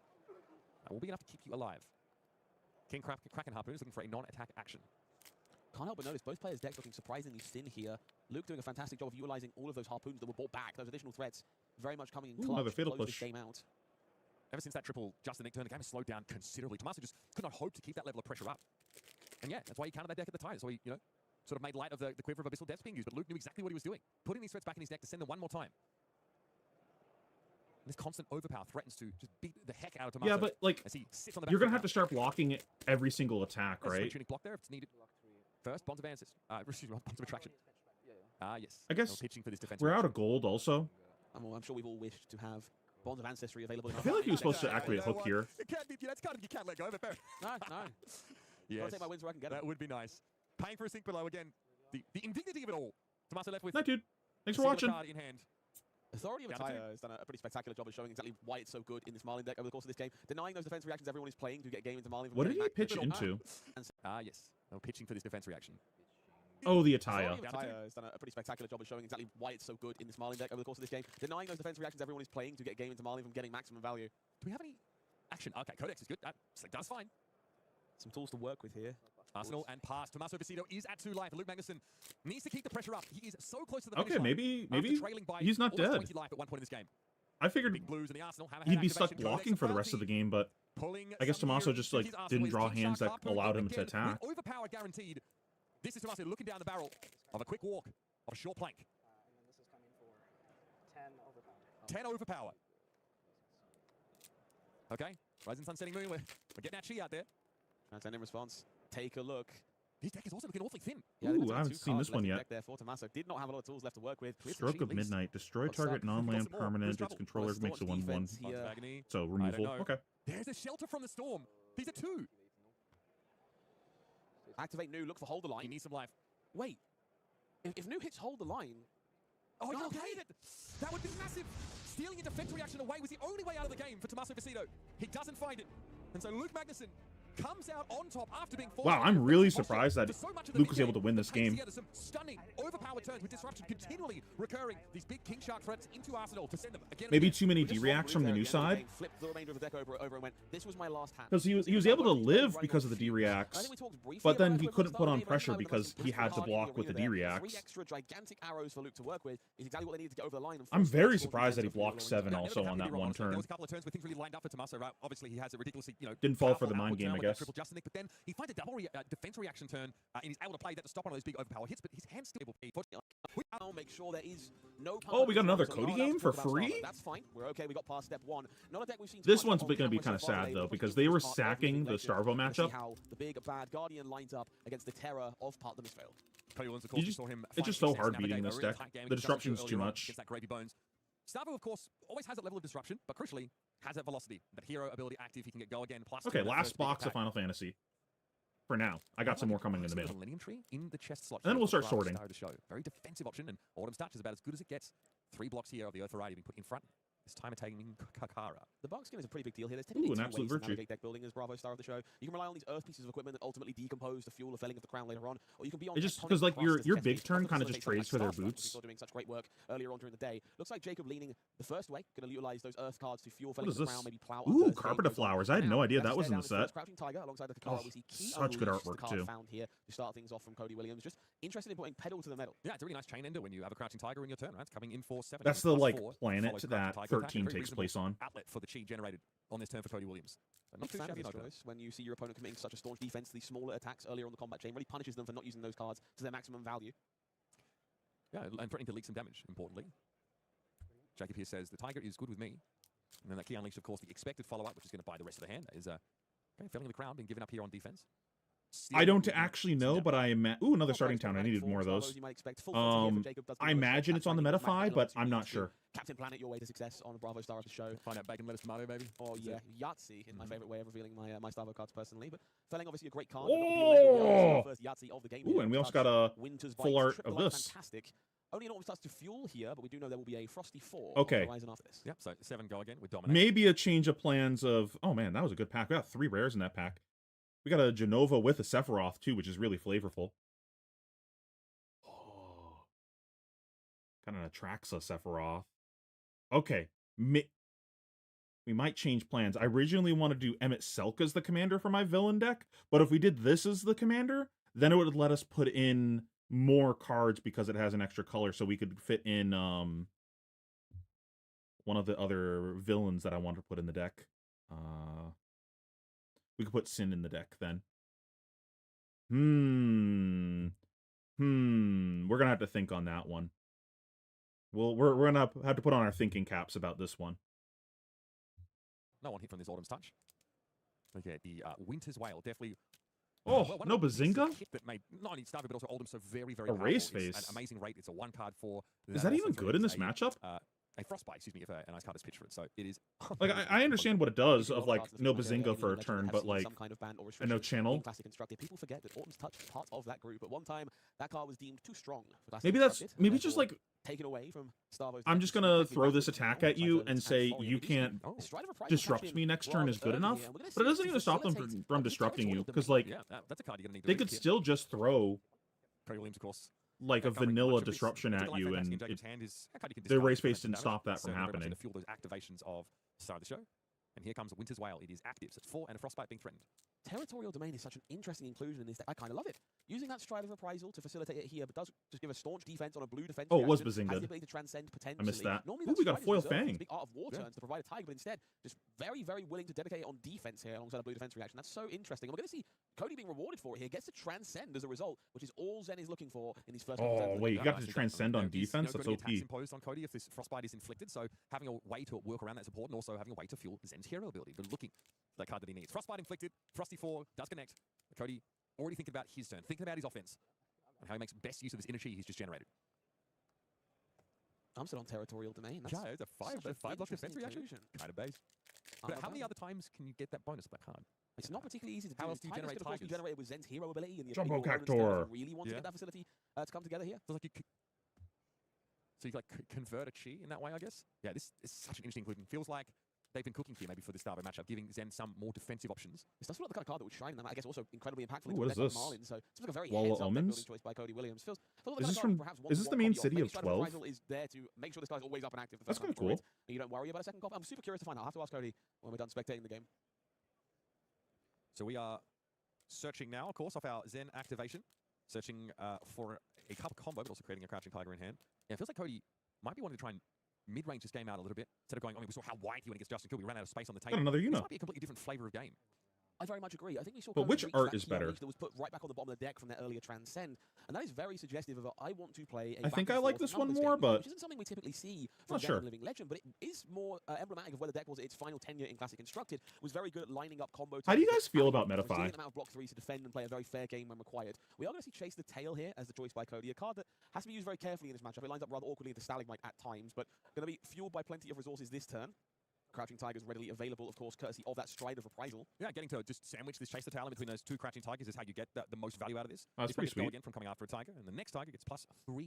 That will be enough to keep you alive. King Kraken Harpoon is looking for a non-attack action. Can't help but notice both players' decks looking surprisingly thin here. Luke doing a fantastic job of utilizing all of those harpoons that were brought back, those additional threats, very much coming in Ooh, clutch another to fatal close this push. game out. Ever since that triple Justin Nick turn, the game has slowed down considerably. Tommaso just could not hope to keep that level of pressure up. And yeah, that's why he countered that deck at the time. So he, sort of made light of the quiver of Abyssal Depths being used. But Luke knew exactly what he was doing. Putting these threats back in his deck to send them one more time. This constant overpower threatens to just beat the heck out of Tommaso. Yeah, but like as he sits on the you're gonna back have to start blocking it every single attack, There's a right? tunic block there if it's needed. First, Bonds of Ancestors. Excuse me, Bonds of Attraction. Yes. I guess pitching for this defense. we're out of gold also. I'm sure we've all wished to have Bonds of Ancestry available in I our feel like he was hand. supposed to activate Hook here. It can't be, that's kind of, you can't let go of it, fair. No. Yes. Gotta take my wins where I can get That them. would be nice. Paying for a sink below again. The indignity of it all. Tommaso left with Night, dude. Thanks a for single watching. card in hand. Authority of Down to Attire has done a pretty spectacular job of showing exactly why it's so good in this Marlin deck over the course of this game, denying those defense reactions everyone is playing to get a game into Marlin. From What did getting he back. pitch into? Yes. No pitching for this defense reaction. Oh, the Attire. Authority of Attire has done a pretty spectacular job of showing exactly why it's so good in this Marlin deck over the course of this game, denying those defense reactions everyone is playing to get a game into Marlin from getting maximum value. Do we have any action? Okay, Codex is good. That's fine. Some tools to work with here. Arsenal and pass. Tommaso Vecino is at 2 life. Luke Magnuson needs to keep the pressure up. He is so close to the finish Okay, line maybe after trailing by he's not almost dead. 20 life at one point in this game. I figured Big Blues and the Arsenal have he'd be stuck blocking for the rest of the game, but I guess Tommaso just like didn't draw hands that allowed him to attack. With overpower guaranteed. This is Tommaso looking down the barrel of a quick walk, of a short plank. And then this is coming for 10 overpower. 10 overpower. Okay, Rising Sun Setting Moon, we're getting that chi out there. Transcend in response. Take a look. His deck is also looking awfully thin. Yeah, Ooh, there's I only haven't 2 seen cards this one left in yet. deck there for Tommaso. Did not have a lot of tools left to work with. Stroke of Midnight. Destroy target non-land permanent. Its controller makes a 1/1. So removal. Okay. There's a shelter from the storm. These are 2. Activate new. Look for Hold the He Line. needs some life. Wait. If new hits Hold the Line, Oh, No, you okay. played it! That would be massive! Stealing a defense reaction away was the only way out of the game for Tommaso Vecino. He doesn't find it. And so Luke Magnuson comes out on top after being forced. Wow, into I'm a really defensive posture surprised that for so much of the Luke was mid-game. able to win this It paints game. together some stunning overpowered turns with disruption continually recurring. These big King Shark threats into Arsenal to send them again. and Maybe again. too many We just D-reacts rolled from the through new there at the end side. of the game, flipped the remainder of the deck over and went, this was my last hand. Because he was able to live because of the I D-reacts, think we talked briefly but about then it he when we couldn't started put on the game, pressure but I think because the he most had to impressive block part with the in arena there, D-reacts. 3 extra gigantic arrows for Luke to work with is exactly what they needed to get over the line. And I'm force very Luke surprised that he into a blocked full 7 Yeah, also never on been that wrong, one honestly. There turn. was a couple of turns where things really lined up for Tommaso. Right? Obviously, he has a ridiculously, Didn't fall for powerful the mind output game, turn I with that guess. triple Justin Nick, but then he finds a double defense reaction turn, and he's able to play that to stop one of those big overpower hits, but his hand's still able to pay. I'll make sure there is no. Oh, we got another so we're Cody not allowed game to for talk about free? Starlight. That's fine. We're okay. We got past step 1. Not a deck we've seen. This too much one's on going to be camera kind of so far sad today, though but because it's they were part of sacking the Legion. Starvo We'll see matchup. how the big bad Guardian lines up against the terror of Part the Mistveil. Cody Williams, of You course, just- saw him it's just find so success hard navigate beating a this really deck. tight game The against Justin disruption's earlier too on much. against that Gravy Bones. Starvo, of course, always has that level of disruption, but crucially has that velocity, that hero ability active. He can get go again. Plus, Okay, that last first big box of attack. Final Fantasy. For now. I got some more coming in the There's mail. a Millennium Tree in the chest slot. And then here we'll for start Bravo sorting. Star of the show. Very defensive option, and Autumn's Touch is about as good as it gets. 3 blocks here of the Earth Variety being put in front. This time attacking Kakara. The bark skin is a pretty big deal here. There's typically Ooh, an 2 absolute ways to virtue. navigate deck building as Bravo Star of the show. You can rely on these earth pieces of equipment that ultimately decompose to fuel the felling of the crown later on, or you can be on It just tectonic because like your crust your as big Kestis turn often kind of just facilitates trades for their something like boots. Starfront, which we saw doing such great work earlier on during the day. Looks like Jacob leaning the first way, going to utilize those earth cards to fuel felling is of the this? crown, maybe plow. Ooh, up Carpet of Flowers. I had no idea that was in the set. Crouching Tiger alongside the Oh, Kakara. We see Key such good Unleashed, the artwork, card too. found here to start things off from Cody Williams. Just interested in putting pedal to the metal. Yeah, it's a really nice chain ender when you have a Crouching Tiger in your turn, right? It's coming in for 7. That's the plus like 4, planet follows Crouching that Tiger attack, 13 a very takes reasonable place on. outlet for the chi generated on this turn for Cody Williams. So not Big too fan of shabby this an opener. choice when you see your opponent committing such a staunch defense to these smaller attacks earlier on the combat chain. Really punishes them for not using those cards to their maximum value. Yeah, and threatening to leak some damage, importantly. Jacob here says, the Tiger is good with me. And then that Key Unleashed, of course, the expected follow-up, which is going to buy the rest of the hand, is Felling of the Crown being given up here on defense. I don't actually know, but I imagine. Ooh, another starting town. I needed more of those. I imagine it's on the Metafy, but I'm not sure. Captain Planet, your way to success on Bravo Star of the show. Find out bacon, lettuce, tomato, baby. Oh yeah, Yahtzee is my favorite way of revealing my Starvo cards personally. But Felling obviously a great card. Oh! First Yahtzee of the game. Ooh, and we also got a Winter's full Bite, art triple of art, this. Fantastic. Only an Autumn Touch to fuel here, but we do know there will be a Frosty 4 Okay. on the horizon after this. Yep, so 7 go again with Dominate. Maybe a change of plans of. Oh man, that was a good pack. We got 3 rares in that pack. We got a Genova with a Sephiroth too, which is really flavorful. Oh, kind of attracts a Sephiroth. Okay, we might change plans. I originally wanted to do Emmett Selk as the commander for my villain deck, but if we did this as the commander, then it would let us put in more cards because it has an extra color, so we could fit in one of the other villains that I want to put in the deck. We could put Sin in the deck then. We're gonna have to think on that one. We're gonna have to put on our thinking caps about this one. No one hit from this Autumn's Touch. Okay, the Winter's Wail definitely. Oh, one no of the pieces of Bazinga? kit that made not only Starvey but also Oldham so very, very A powerful. race It's face. an amazing rate. It's a 1 card for. Is that even good in this matchup? A Frostbite, excuse me, if a nice card is pitched for it. So it is. Like, I understand what it does of, like, no Bazinga for a turn, but, like, and no channel. Classic Constructed. People forget that Autumn's Touch is part of that group. At one time, that card was deemed too strong for Classic Maybe that's, Constructed, maybe and just, therefore like, taken away from Starvo's I'm deck. just gonna It's throw this basically attack now, at you Cyclones and say Folly you Reducing. can't Oh. The Strider of Price disrupt actually me next turn rather is good early enough, here, and we're gonna but it see doesn't if even stop them facilitates from the disrupting you, territorial because, domain. like, Yeah, that's a card you're gonna need. they could still just throw, Cody Williams, of course. like, a Covering vanilla much of this. disruption It's at like you, fantastic and in Jacob's it, hand is a card you can the discard race for face defensive didn't damage. stop that It's from very much happening. gonna fuel those activations of the start of the show. And here comes Winter's Wail. It is active. So it's 4 and a Frostbite being threatened. Territorial Domain is such an interesting inclusion in this deck. I kind of love it. Using that Stride of Reprisal to facilitate it here, but does just give a staunch defense on a blue defense. Oh, it was reaction, Bazinga. Has the ability to transcend potentially. missed that. Normally Ooh, that we got a Stride is foil reserved for Fang. big Art of War Yeah. turns to provide a Tiger, but instead, just very, very willing to dedicate it on defense here alongside a blue defense reaction. That's so interesting. And we're going to see Cody being rewarded for it here. Gets to transcend as a result, which is all Zen is looking for in these first couple turns Oh, of the wait, game. you got to Nicely done. transcend on There is, defense? That's gonna be attacks OP. imposed on Cody if this Frostbite is inflicted, so having a way to work around that's important, also having a way to fuel Zen's hero ability, but looking for that card that he needs. Frostbite inflicted, Frosty 4 does connect. Cody already thinking about his turn, thinking about his offense, and how he makes best use of this inner chi he's just generated. I'm still on Territorial Domain. That's Yeah, it's a 5 such a block defense interesting reaction. inclusion. Kind of base. I'm But not how many bad. other times can you get that bonus of that card? It's not particularly easy to How do. else do you Tigers generate could, of course, be Tigers? generated with Zen's hero ability and the Jumbo your opponent's Cactor. turn really want to Yeah. get that facility to come together here. So like so you can like convert a chi in that way, I guess. Yeah, this is such an interesting inclusion. Feels like they've been cooking here maybe for this Starboy matchup, giving Zen some more defensive options. This does feel like the kind of card that would shine them. I guess also incredibly impactful. Ooh, into what a is deck like this? Marlin, so it's like a very Wall of heads-up deck Omens? building choice by Cody Williams. Feels like Is the this kind of from- card perhaps is this one the main copy of. city Maybe of Strider 12? Reprisal is there to make sure this guy's always up and active. For the That's first kinda couple of cool. points, and you don't worry about a second copy. I'm super curious to find out. I'll have to ask Cody when we're done spectating the game. So we are searching now, of course, off our Zen activation. Searching for a cup combo, but also creating a Crouching Tiger in hand. Yeah, it feels like Cody might be wanting to try and mid-range this game out a little bit. Instead of going, I mean, we saw how wide he went against Justin Kill. We ran out of space on the table. Got another This Uno. might be a completely different flavor of game. I very much agree. I think we saw But Cody which reach art that is key better? unleash that was put right back on the bottom of the deck from that earlier transcend, and that is very suggestive of a, I want to play a I think back I and like forth this one numbers more, game, but which isn't something we typically see from not Zen sure. and Living Legend, but it is more emblematic of where the deck was at its final tenure in Classic Constructed. Was very good at lining up combo. How do you turns, guys feel having about a Metafy? resilient amount of block threes to defend and play a very fair game when required. We are going to see Chase the Tail here as the choice by Cody, a card that has to be used very carefully in this matchup. It lines up rather awkwardly into Stalagmite at times, but going to be fueled by plenty of resources this turn. Crouching Tigers readily available, of course, courtesy of that Stride of Reprisal. Yeah, getting to just sandwich this Chase the Tail in between those two Crouching Tigers is how you get the most value out of this. That's This one pretty gets go sweet. again from coming after a Tiger, and the next Tiger gets +3. I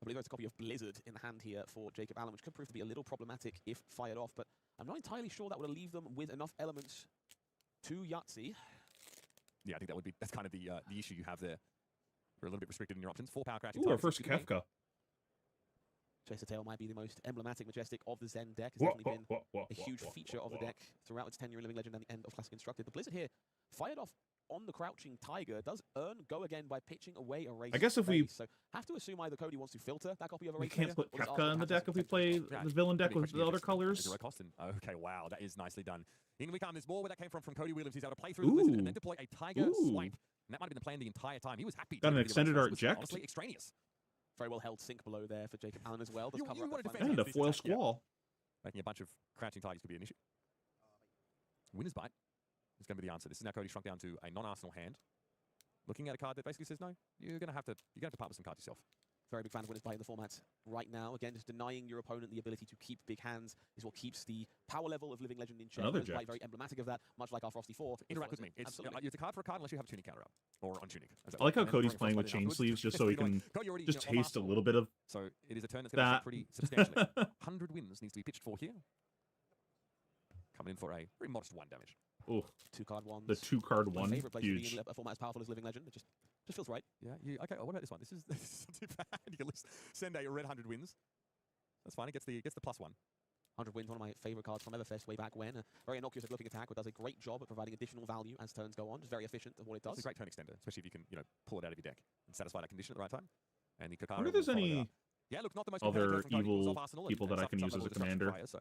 believe there's a copy of Blizzard in hand here for Jacob Allen, which could prove to be a little problematic if fired off, but I'm not entirely sure that would leave them with enough elements to Yahtzee. Yeah, I think that's kind of the issue you have there. You're a little bit restricted in your options. 4 power Crouching Ooh, our Tigers. first Good game. Kefka. Chase the Tail might be the most emblematic, majestic of the Zen deck. It's definitely been a huge feature of the deck throughout its tenure in Living Legend and the end of Classic Constructed. The Blizzard here, fired off on the Crouching Tiger, does earn go again by pitching away a race. I guess if we- face. So have to assume either Cody wants to filter that copy of a We race. can't put or does Kefka Arsenal in the have deck some if we potential? play Yeah, the villain deck pretty with question the other interesting. colors. Zero cost and okay, wow, that is nicely done. In we come. There's more where that came from Cody Williams. He's able to play through the Blizzard and Ooh. then deploy a Tiger Ooh. swipe. And that might have been the plan the entire time. He was happy. Got to an do the extended run. art It was eject. Honestly, extraneous. Very well held sink below there for Jacob Allen as well. Does You- cover you up wanna the defend flank. And a this foil attack, yeah. squall. Making a bunch of Crouching Tigers could be an issue. Winner's Bite is going to be the answer. This is now Cody shrunk down to a non-Arsenal hand. Looking at a card that basically says, no, you're going to have to part with some cards yourself. Very big fan of Winner's Bite in the format right now. Again, just denying your opponent the ability to keep big hands is what keeps the power level of Living Legend in check. Another Winner's Bite eject. very emblematic of that, much like our Frosty 4. Interact with me. It's Absolutely. a card for a card unless you have a Tunic counter up. Or on Tunic. as that I like were. how And then Cody's throwing playing with Frostbite in chain afterwards. sleeves just so he You're can like, Cody already, just you know, taste a Arsenal. little bit of So it is a turn that's going to that. pretty substantially. 100 wins needs to be pitched for here. Coming in for a very modest 1 damage. Oh, 2-card ones. the 2-card My one. favorite place to be Huge. in a format as powerful as Living Legend. It just feels right. Yeah, okay, what about this one? This is not too bad. You can send a red 100 wins. That's fine. It gets the +1. 100 wins, one of my favorite cards from Everfest way back when. A very innocuous looking attack, but does a great job at providing additional value as turns go on. Just very efficient at what it does. It's a great turn extender, especially if you can, pull it out of your deck and satify that condition at the right time. And the Kakara I wonder if there's will follow that any up. Yeah, look, not the most other competitive from Cody. He was evil off Arsenal and people that I suffered can use a as a little disruption commander. prior, so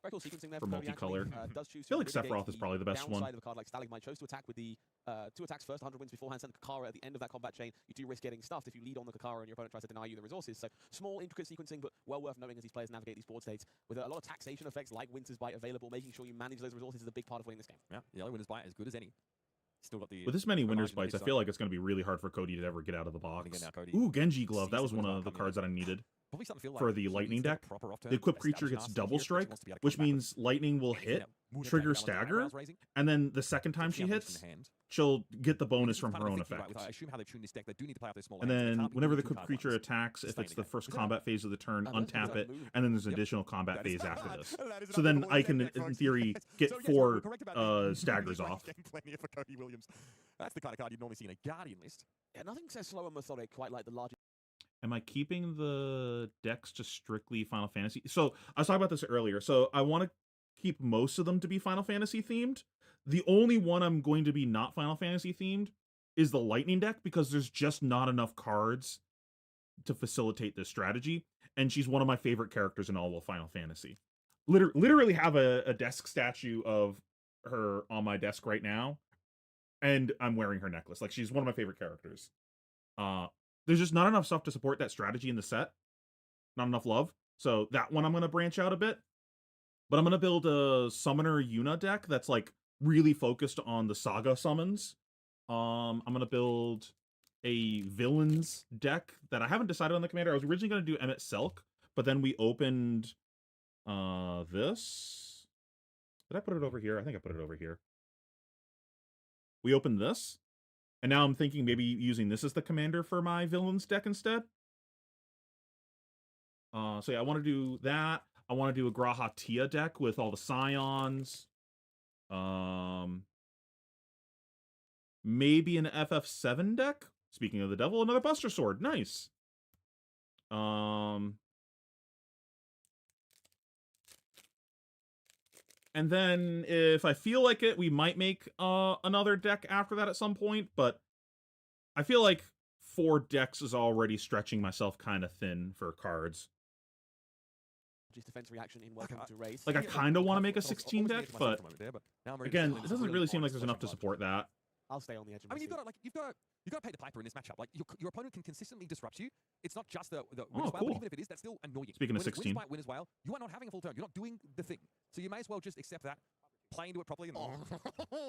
Very cool sequencing there for Cody, actually. multicolored. Does choose I feel to like mitigate Sephiroth is probably the best one. downside of a card like Stalagmite. Chose to attack with the 2 attacks first, 100 wins beforehand, send Kakara at the end of that combat chain. You do risk getting stuffed if you lead on the Kakara and your opponent tries to deny you the resources. So small, intricate sequencing, but well worth knowing as these players navigate these board states. With a lot of taxation effects like Winter's Bite available, making sure you manage those resources is a big part of winning this game. Yeah, yellow Winter's Bite as good as any. Still got the With this many Winter's margin on Bites, I his feel side. like it's going to be really hard for Cody to ever get out of the box. again now Cody Ooh, Genji Glove. sees That the was one Winter's of the Bite cards that I needed. Probably something to feel For like the he lightning needs to deck, get a proper off turn, The equipped creature establish gets an double arsenal here, strike, wants to be able to which come back with means lightning will anything hit, that would trigger have eyebrows stagger, raising. and then the second time she See how much hits, in hand. she'll get the bonus This is from kind her of own thinking, right, effect. with, I assume how they've tuned this deck, they do need to play out their smaller And hands. They then can't be whenever the doing equipped two-card creature ones. attacks, if it's the Sustaining first it. combat phase of the turn, And that's untap a it, move. and then there's an Yep. additional combat That is- phase after this. That is So enough then for I the can, deck, in folks. theory, get So yes, 4 we're correct about that. staggers off. Game plan here for Cody Williams. That's the kind of card you'd normally see in a Guardian list. Yeah, nothing says slow and methodic quite like the larger Am I keeping the decks to strictly Final Fantasy? So I was talking about this earlier. So I want to keep most of them to be Final Fantasy themed. The only one I'm going to be not Final Fantasy themed is the Lightning deck, because there's just not enough cards to facilitate this strategy. And she's one of my favorite characters in all of Final Fantasy. Literally have a desk statue of her on my desk right now, and I'm wearing her necklace. Like, she's one of my favorite characters. There's just not enough stuff to support that strategy in the set. Not enough love. So that one I'm going to branch out a bit. But I'm going to build a Summoner Yuna deck that's like really focused on the Saga summons. I'm going to build a Villains deck that I haven't decided on the commander. I was originally going to do Emmett Selk, but then we opened this. Did I put it over here? I think I put it over here. We opened this. And now I'm thinking maybe using this as the commander for my Villains deck instead. So yeah, I want to do that. I want to do a Graha Tia deck with all the Scions. Maybe an FF7 deck. Speaking of the devil, another Buster Sword. Nice. And then if I feel like it, we might make another deck after that at some point, but I feel like 4 decks is already stretching myself kind of thin for cards. just defense reaction in Welcome to Race. Like, I kind of want to make a 16 deck, but again, it doesn't really seem like there's enough to support that. I'll stay on the edge of I my mean, seat. you've got to pay the piper in this matchup. Like your opponent can consistently disrupt you. It's not just the Oh, win as well, cool. but even if it is, that's still annoying. Speaking of When 16. win as well, you are not having a full turn. You're not doing the thing. So you may as well just accept that, play into it properly, and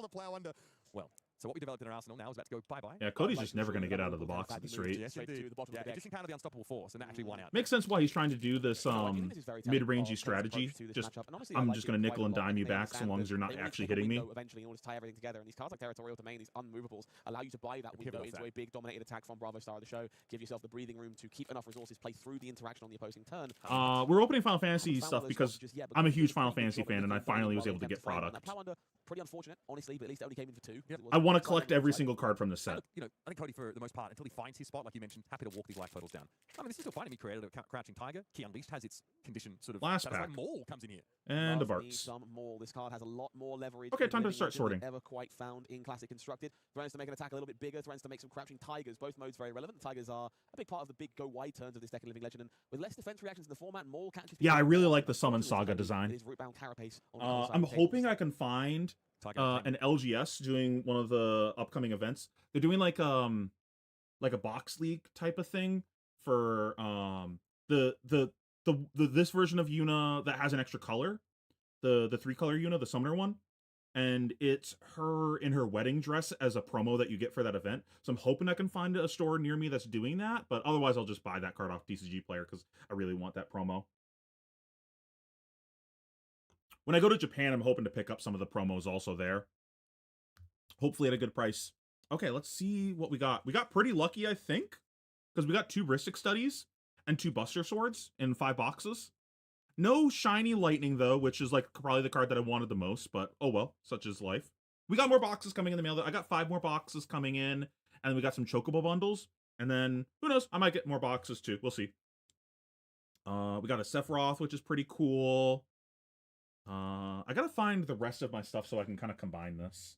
the plow under. Well, so what we developed in our arsenal now is about to go bye-bye. Yeah, Cody's just never going to get out of the box at this rate. Yes, Straight indeed. to the bottom Yeah, of the it deck. just encountered the unstoppable force and that actually won out. Makes sense why he's trying to do this I think this is very telling mid-rangey of Kate's strategy. approach to this Just matchup. And honestly, I I'm like just it going to quite a nickel and lot. I dime think you they back so understand long that as you're not they want to actually take a hitting me. window eventually in order to tie everything together. And these cards like Territorial Domain, these unmovables, allow you to buy that window pivotal into set. a big dominated attack from Bravo Star of the show. Give yourself the breathing room to keep enough resources, play through the interaction on the opposing turn. We're opening Final Haven't Fantasy found stuff those because spots just yet, but I'm a it's huge a Final pretty good Fantasy job of fan, and I making finally while was they able to attempt get flame. And product. that Plow Under, pretty unfortunate, honestly, but at least it only came in for 2. Yep. I want to It's like collect a- every like- single card from the set. Look, I think Cody, for the most part, until he finds his spot, like you mentioned, happy to walk these life totals down. I mean, this is still fine. He created a Crouching Tiger. Key Unleashed has its condition sort of. Last that's why pack. Maul comes in here. And a Love me Barks. some Maul. This card has a lot more leverage. Okay, in time to living start legend sorting. than ever quite found in Classic Constructed. Threatens to make an attack a little bit bigger. Threatens to make some Crouching Tigers. Both modes very relevant. Tigers are a big part of the big go wide turns of this deck in Living Legend. And with less defense reactions in the format, Maul catches. Yeah, I people really off like guard. the Summon Unfortunately, Saga with design. his root-bound carapace on the other side I'm of the table. hoping I can find Tiger an LGS doing one of the upcoming events. They're doing like a box league type of thing for this version of Yuna that has an extra color, the 3-color Yuna, the summoner one, and it's her in her wedding dress as a promo that you get for that event. So I'm hoping I can find a store near me that's doing that, but otherwise I'll just buy that card off TCG Player because I really want that promo. When I go to Japan, I'm hoping to pick up some of the promos also there. Hopefully at a good price. Okay, let's see what we got. We got pretty lucky, I think, because we got 2 Ristic Studies and 2 Buster Swords in 5 boxes. No Shiny Lightning, though, which is like probably the card that I wanted the most, but oh well, such is life. We got more boxes coming in the mail. I got 5 more boxes coming in, and we got some Chocobo bundles, and then, who knows, I might get more boxes too. We'll see. We got a Sephiroth, which is pretty cool. I gotta find the rest of my stuff so I can kind of combine this.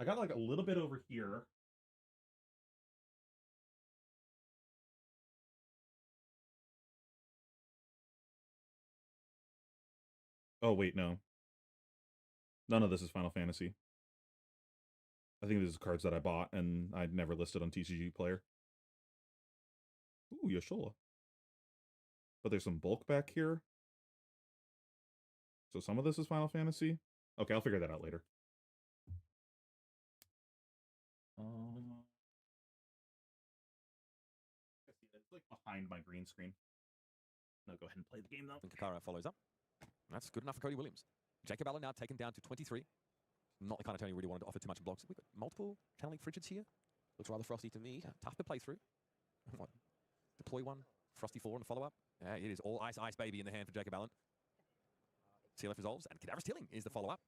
I got like a little bit over here. Oh, wait, no. None of this is Final Fantasy. I think these are cards that I bought and I'd never listed on TCG Player. Ooh, Yashola. But there's some bulk back here. So some of this is Final Fantasy. Okay, I'll figure that out later. It's like behind my green screen. I'll go ahead and play the game though. And Kakara follows up. That's good enough for Cody Williams. Jacob Allen now taken down to 23. Not the kind of turn he really wanted to offer too much in blocks. We've got multiple channeling Frigids here. Looks rather frosty to me. Tough to play through. What? Deploy one. Frosty 4 on the follow-up. It is all ice, ice, baby in the hand for Jacob Allen. CLF resolves, and Cadaverous Tilling is the follow-up.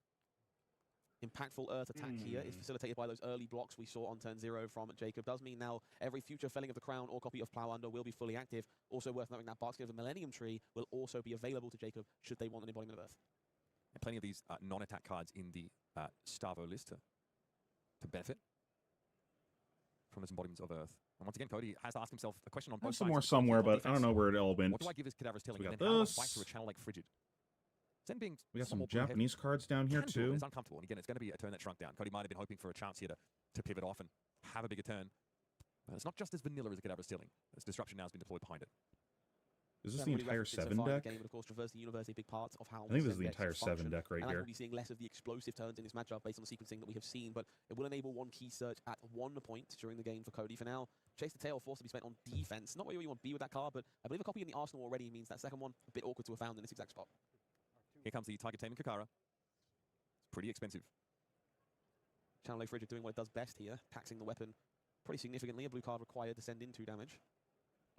Impactful Earth attack here is facilitated by those early blocks we saw on turn 0 from Jacob. Does mean now every future Felling of the Crown or copy of Plow Under will be fully active. Also worth noting that Basket of the Millennium Tree will also be available to Jacob should they want an embodiment of Earth. And plenty of these non-attack cards in the Starvo list to benefit from those embodiments of Earth. And once again, Cody has to ask himself a question on both sides. Some more somewhere, but I don't know where it all went. What do I give as Cadaverous Tilling? We And got then how do I this. fight through a channel like Frigid? Zen being We got some somewhat blue heavy. Japanese cards down here Can do it, but too. It's uncomfortable. And again, it's going to be a turn that shrunk down. Cody might have been hoping for a chance here to pivot off and have a bigger turn. But it's not just as vanilla as a Cadaverous Tilling. This disruption now has been deployed behind it. Is this the entire 7 deck? Game, but of course, Traverse the Universe, a big part of how I think this is the decks entire 7 function. deck right and here. we'll be seeing less of the explosive turns in this matchup based on the sequencing that we have seen, but it will enable one key search at 1 point during the game for Cody. For now, Chase the Tail forced to be spent on defense. Not where you want to be with that card, but I believe a copy in the arsenal already means that second one a bit awkward to have found in this exact spot. Here comes the Tiger Taming Kakara. It's pretty expensive. Channel Lake Frigid doing what it does best here, taxing the weapon pretty significantly. A blue card required to send in 2 damage.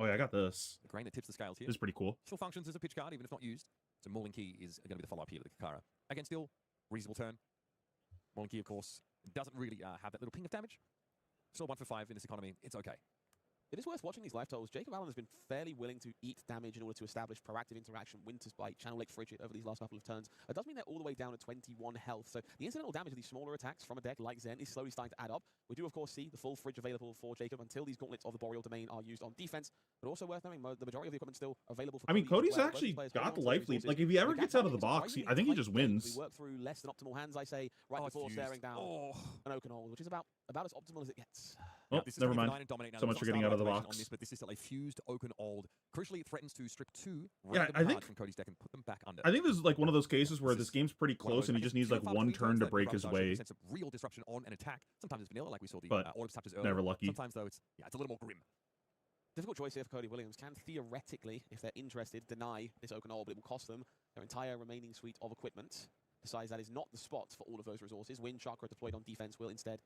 Oh yeah, I got this. The grain that tips the scales here. This is pretty cool. Still functions as a pitch card, even if not used. So Mauling Key is going to be the follow-up here to the Kakara. Again, still reasonable turn. Mauling Key, of course, doesn't really have that little ping of damage. Still 1 for 5 in this economy. It's okay. It is worth watching these life totals. Jacob Allen has been fairly willing to eat damage in order to establish proactive interaction. Winter's Bite, Channel Lake Frigid over these last couple of turns. It does mean they're all the way down at 21 health. So the incidental damage of these smaller attacks from a deck like Zen is slowly starting to add up. We do, of course, see the full fridge available for Jacob until these gauntlets of the Boreal Domain are used on defense. But also worth knowing, the majority of the equipment still available for I mean, Cody as Cody's well. actually Both got the players life lead. Like, if he ever gets out of the box, I think he just wins. We work through less than optimal hands, I say, right before staring down an Oakenhold, which is about as optimal as it gets. Oh, this is never 29 mind. and dominate now. So There's much for not getting star out of the activation box. On this, but this is still a fused Oakenhold. Crucially, it threatens to strip 2 Yeah, random I think- cards from Cody's deck and put them back under. I think this is like one of those cases where This this game's pretty One of close those, and I he guess, just needs few like and far one between turn turns to that break his Rampage way. sense of real disruption on an attack. Sometimes it's vanilla, like we saw the But Orb Chapters earlier. never lucky. Sometimes, though, it's a little more grim. Difficult choice here for Cody Williams. Can theoretically, if they're interested, deny this Oakenhold, but it will cost them their entire remaining suite of equipment. Decides that is not the spot for all of those resources. Wind Chakra deployed on defense will instead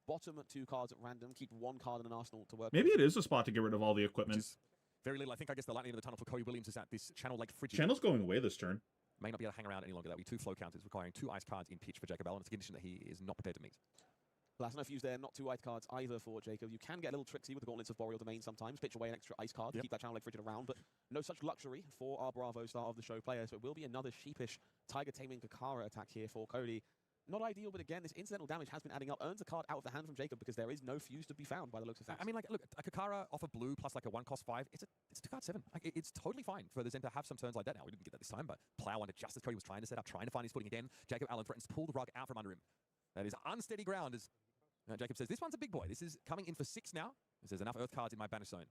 bottom 2 cards at random, keep 1 card in an arsenal to work Maybe with. it is a spot to get rid of all the Which equipment. is very little. I guess the lightning in the tunnel for Cody Williams is that this Channel Lake Frigid Channel's going away this turn. may not be able to hang around any longer. That will be 2 flow counters requiring 2 ice cards in pitch for Jacob Allen. It's a condition that he is not prepared to meet. Last no fuse there, not 2 white cards either for Jacob. You can get a little tricksy with the Gauntlets of Boreal Domain sometimes, pitch away an extra ice card to keep that Channel Lake Frigid around, but no such luxury for our Bravo star of the show player, so it will be another sheepish Tiger Taming Kakara attack here for Cody. Not ideal, but again, this incidental damage has been adding up. Earns a card out of the hand from Jacob because there is no fuse to be found by the looks of things. I mean, like, look, a Kakara off a blue plus like a 1 cost 5, it's a 2 card 7. Like, it's totally fine for the Zen to have some turns like that now. We didn't get that this time, but Plow under just as Cody was trying to set up, trying to find his footing again. Jacob Allen threatens to pull the rug out from under him. That is unsteady ground as Jacob says, this one's a big boy. This is coming in for 6 now. There's enough Earth cards in my banish zone.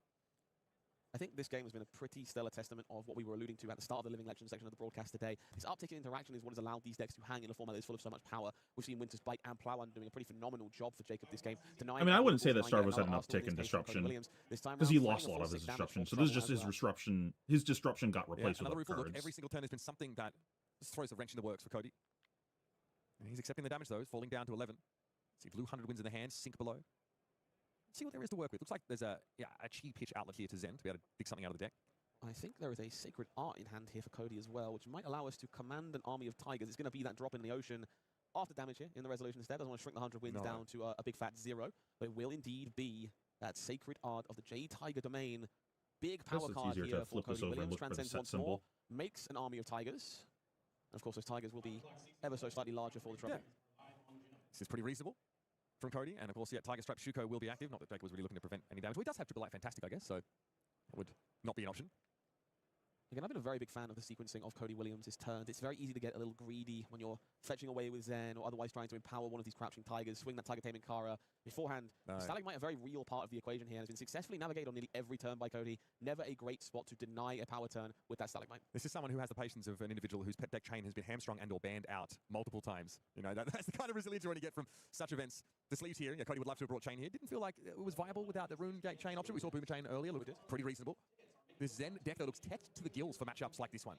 I think this game has been a pretty stellar testament of what we were alluding to at the start of the Living Legend section of the broadcast today. This uptick in interaction is what has allowed these decks to hang in a format that is full of so much power. We've seen Winter's Bite and Plow doing a pretty phenomenal job for Jacob this game. I mean, I wouldn't say that Starvo's had an uptick in disruption because he lost a lot of his disruption. So this is just his disruption. His disruption got replaced another with rueful other look. cards. Every single turn has been something that just throws a wrench in the works for Cody. And he's accepting the damage, though. He's falling down to 11. See blue 100 wins in the hand, sink below. See what there is to work with. Looks like there's a cheap pitch outlet here to Zen to be able to dig something out of the deck. I think there is a Sacred Art in hand here for Cody as well, which might allow us to command an army of tigers. It's going to be that drop in the ocean after damage here in the resolution instead. Doesn't want to shrink the 100 wins down to a big fat 0, but it will indeed be that Sacred Art of the Jade Tiger Domain. Big power card here for Cody Williams. Transcends once more, makes an army of tigers. And of course, those tigers will be ever so slightly larger for the trouble. This is pretty reasonable from Cody. And of course, Tiger Strap Shuko will be active. Not that Jacob was really looking to prevent any damage. Well, he does have Triple Light Fantastic, I guess, so that would not be an option. Again, I've been a very big fan of the sequencing of Cody Williams' turns. It's very easy to get a little greedy when you're fetching away with Zen or otherwise trying to empower one of these crouching tigers, swing that tiger taming Kara. Beforehand, Stalagmite, a very real part of the equation here, has been successfully navigated on nearly every turn by Cody. Never a great spot to deny a power turn with that Stalagmite. This is someone who has the patience of an individual whose pet deck chain has been hamstrung and or banned out multiple times. You know, that's the kind of resilience you want to get from such events. The sleeves here, Cody would love to have brought chain here. Didn't feel like it was viable without the rune gate chain option. We saw Boomer chain earlier, looked pretty reasonable. This Zen deck that looks teched to the gills for matchups like this one.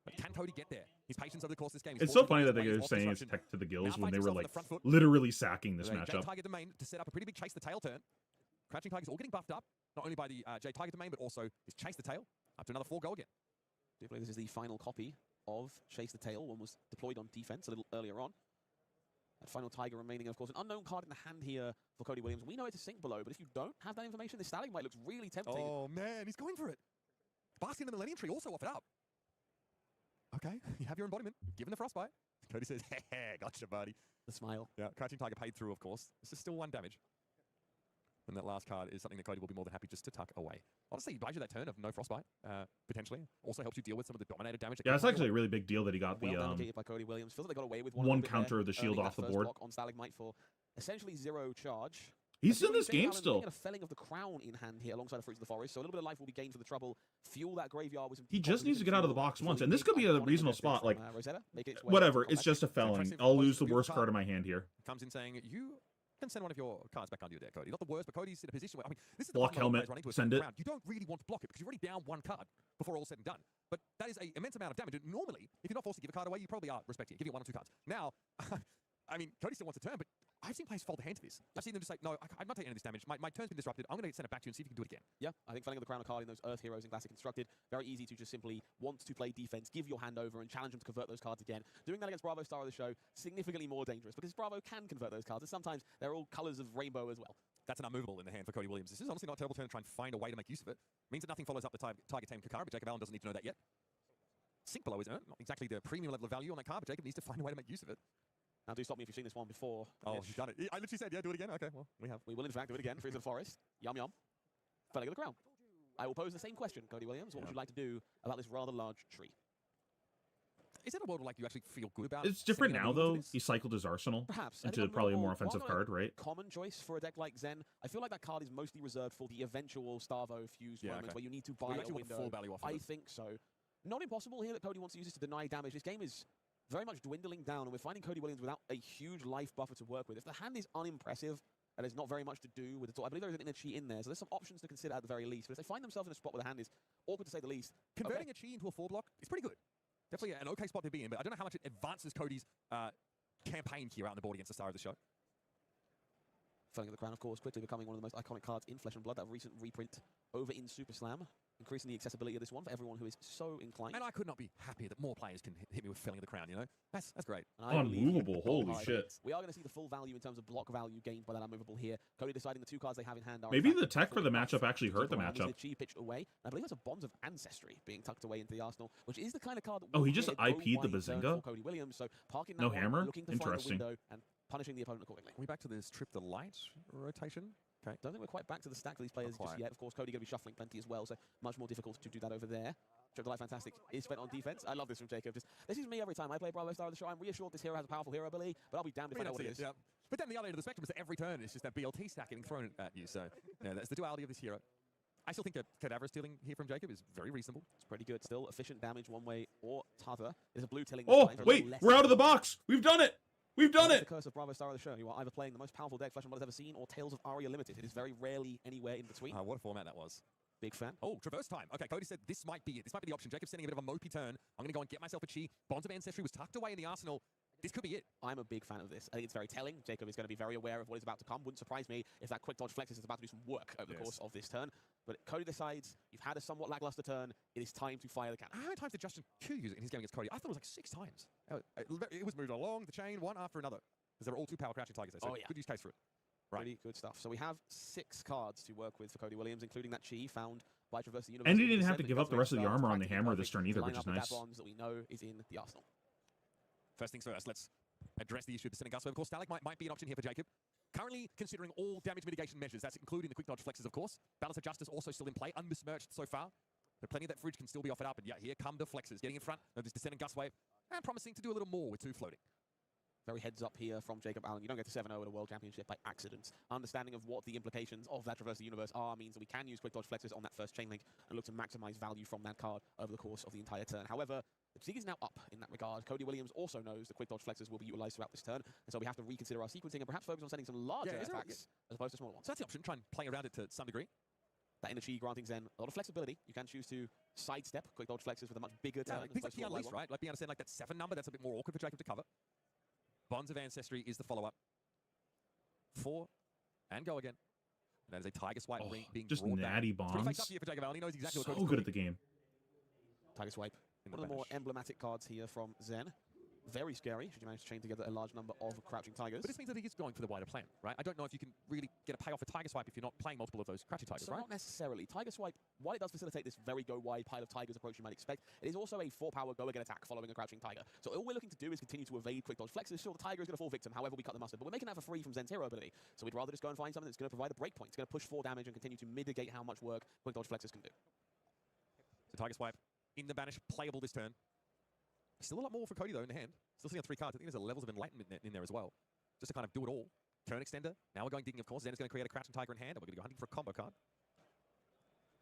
But can Cody get there? His patience over the course of this game. It's so funny that they're saying it's tech to the gills when they were like literally sacking this matchup. Tiger domain to set up a pretty big chase the tail turn. Crouching Tigers all getting buffed up, not only by the J Tiger domain, but also his chase the tail up to another 4 go again. I do believe this is the final copy of Chase the Tail. One was deployed on defense a little earlier on. That final Tiger remaining, of course, an unknown card in the hand here for Cody Williams. We know it's a sink below, but if you don't have that information, this Stalagmite looks really tempting. Oh, man, he's going for it. Basking in the Millennium Tree also offered up. Okay, you have your embodiment. Given the Frostbite. Cody says, hey, gotcha, buddy. The smile. Yeah, Crouching Tiger paid through, of course. This is still 1 damage. And that last card is something that Cody will be more than happy just to tuck away. Honestly, he buys you that turn of no Frostbite, potentially. Also helps you deal with some of the dominated damage. Yeah, it's actually a really big deal that he got the by Cody Williams. Feels like they got away with one counter of the shield off the board. On Stalagmite for essentially 0 charge. He's in this game still. A felling of the crown in hand here alongside the Fruits of the Forest, so a little bit of life will be gained for the trouble. Fuel that graveyard with some. He just needs to get out of the box once, and this could be a reasonable spot. Like, whatever, it's just a felling. I'll lose the worst card in my hand here. Comes in saying, you can send one of your cards back under your deck, Cody. Not the worst, but Cody's in a position where, I mean, this is the block helmet, send it. You don't really want to block it because you're already down 1 card before all said and done. But that is an immense amount of damage. And normally, if you're not forced to give a card away, you probably are respecting it, giving it 1 or 2 cards. Now, I mean, Cody still wants a turn, but I've seen players fold the hand to this. I've seen them just say, no, I'm not taking any of this damage. My turn's been disrupted. I'm going to send it back to you and see if you can do it again. Yeah, I think felling of the crown of card in those Earth Heroes in Classic Constructed, very easy to just simply want to play defense, give your hand over, and challenge them to convert those cards again. Doing that against Bravo Star of the Show, significantly more dangerous, because Bravo can convert those cards, and sometimes they're all colors of rainbow as well. That's an unmovable in the hand for Cody Williams. This is honestly not a terrible turn to try and find a way to make use of it. Means that nothing follows up the Tiger Tame Kakara, but Jacob Allen doesn't need to know that yet. Sink below is earned. Not exactly the premium level of value on that card, but Jacob needs to find a way to make use of it. Now, do stop me if you've seen this one before. Oh, you've done it. I literally said, yeah, do it again. Okay, well, we have. We will, in fact, do it again. Fruits of the Forest. Yum, yum. Felling of the crown. I will pose the same question, Cody Williams. What would you like to do about this rather large tree? Is it a world where, like, you actually feel good about It's different now, though. He cycled his arsenal perhaps into probably a more offensive card, right? Common choice for a deck like Zen. I feel like that card is mostly reserved for the eventual Starvo fused moments where you need to buy a window. Full value off of I think so. Not impossible here that Cody wants to use this to deny damage. This game is very much dwindling down, and we're finding Cody Williams without a huge life buffer to work with. If the hand is unimpressive, and there's not very much to do with it all, I believe there is an inner chi in there, so there's some options to consider at the very least. But if they find themselves in a spot where the hand is awkward to say the least, converting a chi into a 4 block is pretty good. Definitely an okay spot to be in, but I don't know how much it advances Cody's campaign here out on the board against the star of the show. Felling of the Crown, of course, quickly becoming one of the most iconic cards in Flesh and Blood. That recent reprint over in Super Slam, increasing the accessibility of this one for everyone who is so inclined. And I could not be happier that more players can hit me with Felling of the Crown, you know? That's great. Unmovable, holy shit. We are going to see the full value in terms of block value gained by that unmovable here. Cody deciding the 2 cards they have in hand are... Maybe the tech for the matchup actually hurt the matchup. Chi pitched away. I believe that's a Bonds of Ancestry being tucked away into the arsenal, which is the kind of card that... Oh, he just IP'd the Bazinga? Cody Williams, so parking no hammer? Interesting. And punishing the opponent accordingly. Are we back to this Trip the Light rotation? Okay. Don't think we're quite back to the stack for these players just yet. Of course, Cody going to be shuffling plenty as well, so much more difficult to do that over there. Trip the Light, fantastic. Is spent on defense. I love this from Jacob. This is me every time I play Bravo Star of the Show. I'm reassured this hero has a powerful hero ability, but I'll be damned if I know what it is. Yeah. But then the other end of the spectrum is that every turn it's just that BLT stack getting thrown at you. So yeah, that's the duality of this hero. I still think that Cadaver stealing here from Jacob is very reasonable. It's pretty good. Still efficient damage one way or t'other. There's a blue tilling. Oh, wait, we're out of the box. We've done it. We've done it! The curse of Bravo Star of the Show. You are either playing the most powerful deck Flesh and Blood has ever seen or Tales of Aria Limited. It is very rarely anywhere in between. What a format that was. Big fan. Oh, Traverse time. Okay, Cody said this might be it. This might be the option. Jacob's sending a bit of a mopey turn. I'm going to go and get myself a chi. Bonds of Ancestry was tucked away in the arsenal. This could be it. I'm a big fan of this. I think it's very telling. Jacob is going to be very aware of what is about to come. Wouldn't surprise me if that quick dodge flexes is about to do some work over the course of this turn. But Cody decides, you've had a somewhat lackluster turn. It is time to fire the cannon. How many times did Justin Q use it in his game against Cody? I thought it was like 6 times. It was moved along the chain, one after another. Because they were all 2 power crouching tigers there. So good use case for it. Right. Pretty good stuff. So we have 6 cards to work with for Cody Williams, including that chi found by Traverse the Universe. And he didn't have to give up the rest of the armor on the hammer this turn either, which is nice. That we know is in the arsenal. First things first, let's address the issue of the Sending Gust. Of course, Stalagmite might be an option here for Jacob. Currently considering all damage mitigation measures. That's including the quick dodge flexes, of course. Balance of Justice also still in play, unbesmirched so far. But plenty of that fridge can still be offered up. And yeah, here come the flexes, getting in front of this descending gust wave, and promising to do a little more with 2 floating. Very heads up here from Jacob Allen. You don't get to 7-0 at a World Championship by accident. Understanding of what the implications of that Traverse the Universe are means that we can use Quick Dodge Flexes on that first chain link and look to maximize value from that card over the course of the entire turn. However, the TCG is now up in that regard. Cody Williams also knows that Quick Dodge Flexes will be utilized throughout this turn, and so we have to reconsider our sequencing and perhaps focus on sending some larger attacks as opposed to smaller ones. So that's the option. Try and play around it to some degree. That inner chi granting Zen a lot of flexibility. You can choose to sidestep Quick Dodge Flexes with a much bigger turn. Things like the Unleashed, right? Like being able to send like that 7 number, that's a bit more awkward for Jacob to cover. Bonds of Ancestry is the follow-up. 4, and go again. And that is a Tiger Swipe being just brought natty down. bombs. Face up here for Jacob Allen. He knows exactly So what good at the game. Tiger Swipe. One of the more emblematic cards here from Zen. Very scary, should you manage to chain together a large number of crouching tigers. But this means that he is going for the wider plan, right? I don't know if you can really get a payoff for Tiger Swipe if you're not playing multiple of those crouching tigers, So right? not necessarily. Tiger Swipe, while it does facilitate this very go-wide pile of tigers approach you might expect, it is also a 4-power go-again attack following a crouching tiger. So all we're looking to do is continue to evade Quick Dodge Flexes. Sure, the tiger is going to fall victim, however we cut the mustard, but we're making that for free from Zen's hero ability. So we'd rather just go and find something that's going to provide a breakpoint. It's going to push 4 damage and continue to mitigate how much work Quick Dodge Flexes can do. So Tiger Swipe in the banish, playable this turn. Still a lot more for Cody, though, in the hand. Still sitting on 3 cards. I think there's a levels of enlightenment in there as well. Just to kind of do it all. Turn extender. Now we're going digging, of course. Zen is going to create a crouching tiger in hand, and we're going to go hunting for a combo card.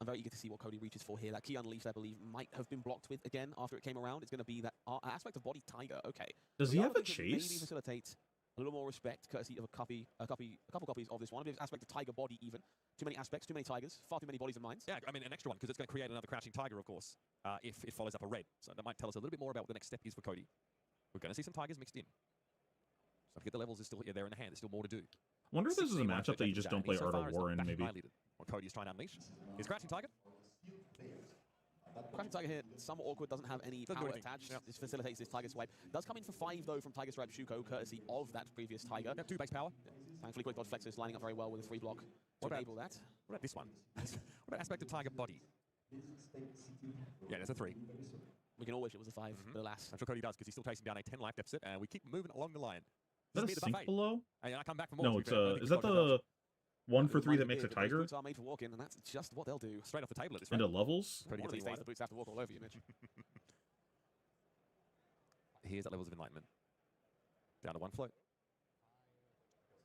I'm very eager to see what Cody reaches for here. That Key Unleashed, I believe, might have been blocked with again after it came around. It's going to be that aspect of body tiger. Okay. Does We he are have a looking to maybe chase? facilitate a little more respect, courtesy of a couple copies of this one. I believe it's aspect of tiger body even. Too many aspects, too many tigers, far too many bodies and minds. Yeah, I mean, an extra one, because it's going to create another crouching tiger, of course, if it follows up a red. So that might tell us a little bit more about what the next step is for Cody. We're going to see some tigers mixed in. So forget the levels is still there in the hand. There's still more to do. I wonder if this is a 16 matchup that you just don't play so Art far of is War in, back maybe. annihilated. What Cody is trying to unleash is crouching tiger. Crouching tiger here, somewhat awkward, doesn't have any Doesn't do power anything. attached. Yep. This facilitates this tiger swipe. Does come in for 5 though from Tiger Stripe Shuko, courtesy of that previous tiger. Yep, 2 base power. Thankfully, Quick Dodge Flexes lining up very well with a 3 block to What about- enable that. What about this one? What about aspect of tiger body? Yeah, there's a 3. We can all wish it was a 5, but alas. I'm sure Cody does, because he's still chasing down a 10 life deficit, and we keep moving along the line. Is that This a is me, the sink buffet. below? And I come back for more. No, to be it's fair. I think is that Quick Dodge the 1 for 3 Might that be makes a big, but these tiger? Boots are made for walking, and that's just what they'll do. straight off the table at this Into rate. levels? Cody One of gets these a days, the boots have to walk all over you, Mitch. Here's that levels of enlightenment. Down to 1 float.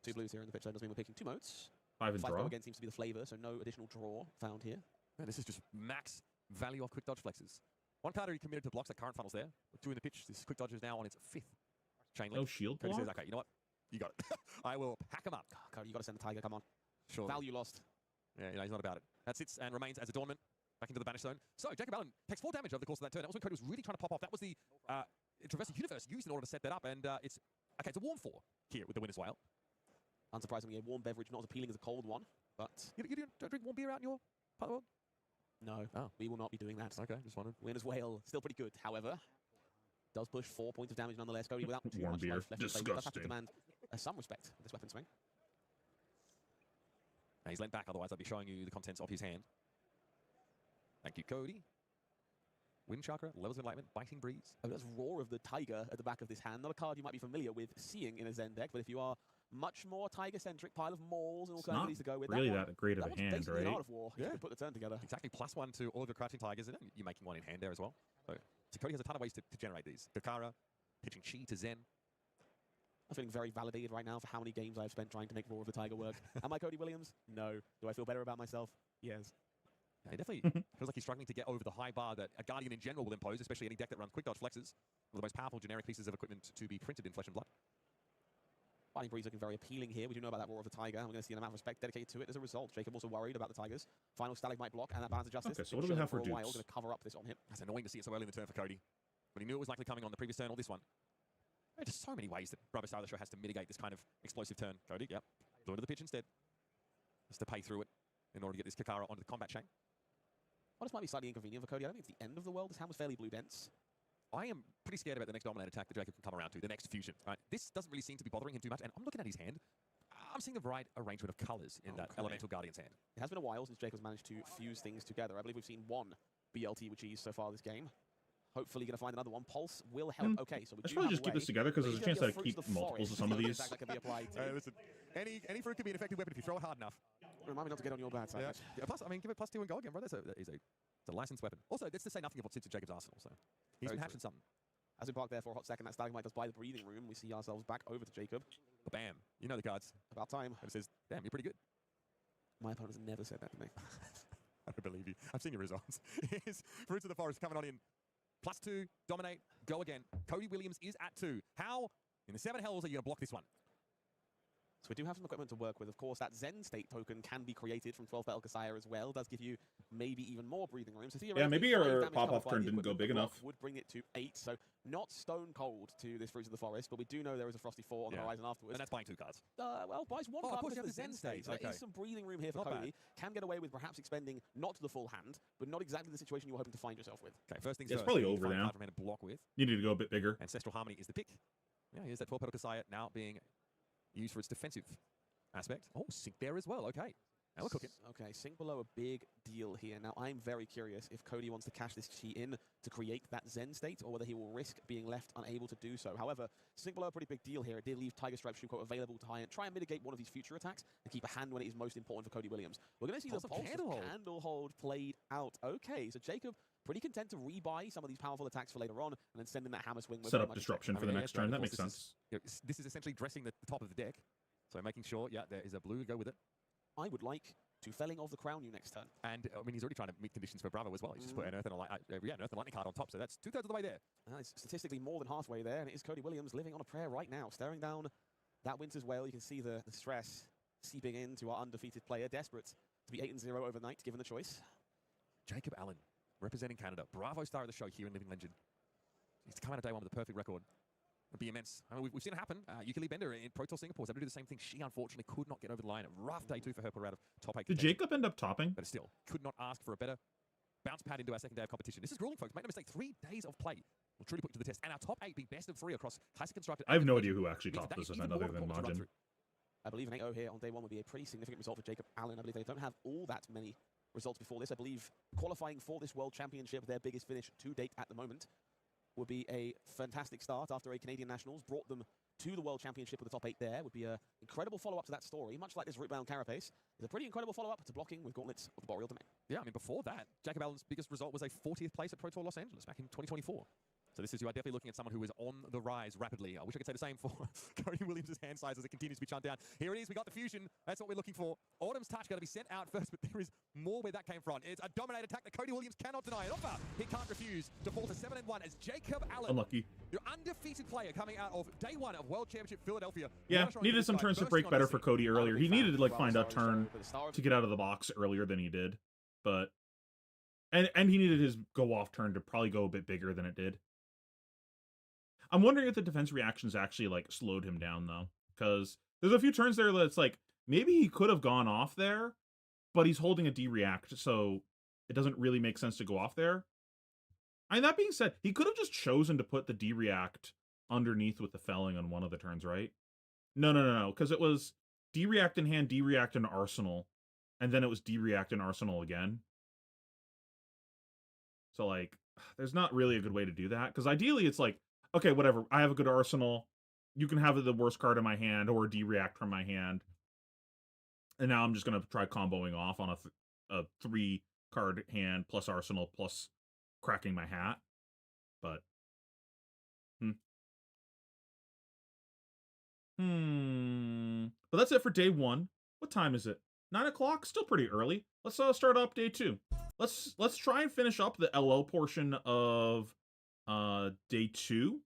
2 blues here in the pitch zone does mean we're picking 2 modes. 5 and 5 draw? go again seems to be the flavor, so no additional draw found here. Man, this is just max value off quick dodge flexes. 1 card already committed to blocks, that current funnel's there. 2 in the pitch. This quick dodge is now on its 5th chain link. No shield Cody block? says, okay, you know what? You got it. I will pack him up. Cody, you got to send the tiger, come on. Sure. Value lost. Yeah, he's not about it. That sits and remains as adornment back into the banish zone. So Jacob Allen takes 4 damage over the course of that turn. That was when Cody was really trying to pop off. That was the Traverse the Universe used in order to set that up, and it's a warm 4 here with the Winner's Whale. Unsurprisingly, a warm beverage, not as appealing as a cold one, but You don't drink warm beer out in your part of the world? no, Oh. we will not be doing that. Okay, just wondered. Winner's Whale, still pretty good, however. Does push 4 points of damage nonetheless. Cody without too Warm much beer. life left in play, does have to Disgusting. demand some respect for this weapon swing. And he's leant back, otherwise I'd be showing you the contents of his hand. Thank you, Cody. Wind Chakra, Levels of Enlightenment, Biting Breeze. Oh, that's Roar of the Tiger at the back of this hand. Not a card you might be familiar with seeing in a Zen deck, but if you are much more Tiger-centric, pile of mauls and all kinds of Not these to go with. really one, that great of that a one's hand, basically an right? Art of War. Yeah. You can put the turn together. Exactly, +1 to all of your crouching tigers, and you're making 1 in hand there as well. So Cody has a ton of ways to generate these. Kakara, pitching Chi to Zen. I'm feeling very validated right now for how many games I've spent trying to make Roar of the Tiger work. Am I Cody Williams? No. Do I feel better about myself? Yes. Yeah, he definitely feels like he's struggling to get over the high bar that a Guardian in general will impose, especially any deck that runs quick dodge flexes. One of the most powerful generic pieces of equipment to be printed in Flesh and Blood. Biting Breeze looking very appealing here. We do know about that Roar of the Tiger. And we're going to see an amount of respect dedicated to it as a result. Jacob also worried about the Tigers. Final Stalagmite block and that Balance of Justice. Okay, so Been what do we shown have for a while. dupes? Going to cover up this on him. It's annoying to see it so early in the turn for Cody. But he knew it was likely coming on the previous turn or this one. There are just so many ways that Rubber Star of the Show has to mitigate this kind of explosive turn. Cody, yep. Go into the pitch instead. Just to pay through it in order to get this Kakara onto the combat chain. Well, this might be slightly inconvenient for Cody. I don't think it's the end of the world. This hand was fairly blue dense. I am pretty scared about the next dominate attack that Jacob can come around to, the next fusion. Right? This doesn't really seem to be bothering him too much, and I'm looking at his hand. I'm seeing the right arrangement of colours in that Okay. Elemental Guardian's hand. It has been a while since Jacob's managed to fuse things together. I believe we've seen 1 BLT with cheese so far this game. Hopefully going to find another one. Pulse will help. Okay, so we I should do probably have just a keep way. this together because But there's a you chance don't that I get keep Fruits of the multiples Forest of some of as an these. attack that can be applied to. Listen, any fruit can be an effective weapon if you throw it hard enough. Remind me not to get on your bad side. Yeah. Mitch. Yeah, plus, I mean, give it +2 and go again, bro. It's a licensed weapon. Also, that's to say nothing of what sits in Jacob's arsenal. So he's Very been true. hatching something. As we park there for a hot second, that Stalagmite does buy the breathing room. We see ourselves back over to Jacob. But bam, you know the cards. About time. And it says, damn, you're pretty good. My opponent has never said that to me. I don't believe you. I've seen your results. Here's Fruits of the Forest coming on in. +2, dominate, go again. Cody Williams is at 2. How in the 7 hells are you going to block this one? So we do have some equipment to work with. Of course, that Zen State token can be created from 12 Elka Sire as well. Does give you maybe even more breathing room. So Yeah, maybe your pop-off turn didn't go big enough. Would bring it to 8. So not stone cold to this Fruits of the Forest, but we do know there is a Frosty 4 on the horizon afterwards. And that's buying 2 cards. Well, buys 1 Oh, of card course, because you of have the the Zen Zen State. State. So there Okay. is some breathing room here for Not Cody. Can get away with perhaps expending not the full hand, but not exactly the situation you were hoping to find yourself with. Okay, first things It's first. probably you need to over find a now. card from hand to block with. You need to go a bit bigger. Ancestral Harmony is the pick. Yeah, here's that 12 Petal Kasaya now being used for its defensive aspect. Oh, Sync there as well. Okay. Now we're cooking. Okay, Sink Below, a big deal here. Now, I'm very curious if Cody wants to cash this chi in to create that Zen State, or whether he will risk being left unable to do so. However, Sink Below, a pretty big deal here. It did leave Tiger Stripe Shuko available to try and mitigate one of these future attacks and keep a hand when it is most important for Cody Williams. We're going to see Pulse the of Pulse Candlehold. of Candlehold played out. Okay, so Jacob pretty content to rebuy some of these powerful attacks for later on, and then send in that Hammer Swing. With Set very up much disruption I for mean, the yeah, next right, turn. of That course, makes this sense. This is essentially dressing the top of the deck. So making sure, yeah, there is a blue, go with it. I would like to Felling of the Crown you next turn. And, I mean, he's already trying to meet conditions for Bravo as well. He's just put an Earth and a Earth and Lightning card on top, so that's 2/3 of the way there. It's statistically more than halfway there, and it is Cody Williams living on a prayer right now, staring down that Winter's Whale. You can see the stress seeping into our undefeated player, desperate to be 8-0 overnight, given the choice. Jacob Allen, representing Canada. Bravo star of the show here in Living Legend. He's come out of day one with a perfect record. It'd be immense. I mean, we've seen it happen. Yukili Bender in Pro Tour Singapore was able to do the same thing. She unfortunately could not get over the line. A rough day 2 for her, put her out of top 8. Did Jacob end up topping? But still, could not ask for a better bounce pad into our second day of competition. This is grueling, folks. Make no mistake, 3 days of play will truly put you to the test. And our top 8 being best of 3 across classic constructed. I have no idea who actually means topped that this is even event more other than important to run Majin. through. I believe an 8-0 here on day 1 would be a pretty significant result for Jacob Allen. I believe they don't have all that many results before this. I believe qualifying for this World Championship, their biggest finish to date at the moment, would be a fantastic start after a Canadian Nationals brought them to the World Championship with the top 8 there. Would be an incredible follow-up to that story, much like this Rootbound Carapace. It's a pretty incredible follow-up to blocking with Gauntlets of the Boreal Domain. Yeah, I mean, before that, Jacob Allen's biggest result was a 40th place at Pro Tour Los Angeles back in 2024. So this is, you are definitely looking at someone who is on the rise rapidly. I wish I could say the same for Cody Williams' hand size as it continues to be chunked down. Here it is, we got the fusion. That's what we're looking for. Autumn's Touch got to be sent out first, but there is more where that came from. It's a dominate attack that Cody Williams cannot deny. An offer he can't refuse to fall to 7-1 as Jacob Allen, Unlucky. your undefeated player coming out of day 1 of World Championship Philadelphia. Yeah, needed some turns to break better for Cody earlier. He needed to like find a turn to get out of the box earlier than he did, but and he needed his go off turn to probably go a bit bigger than it did. I'm wondering if the defense reactions actually like slowed him down though, because there's a few turns there that's like maybe he could have gone off there, but he's holding a D-react, so it doesn't really make sense to go off there. And that being said, he could have just chosen to put the D-react underneath with the felling on one of the turns, right? No, because it was D-react in hand, D-react in arsenal, and then it was D-react in arsenal again. So like, there's not really a good way to do that, because ideally it's like, okay, whatever, I have a good arsenal, you can have the worst card in my hand, or a D-react from my hand, and now I'm just going to try comboing off on a 3-card hand, plus arsenal, plus cracking my hat, but, But that's it for day 1. What time is it? 9 o'clock? Still pretty early. Let's start up day 2. Let's try and finish up the LO portion of day 2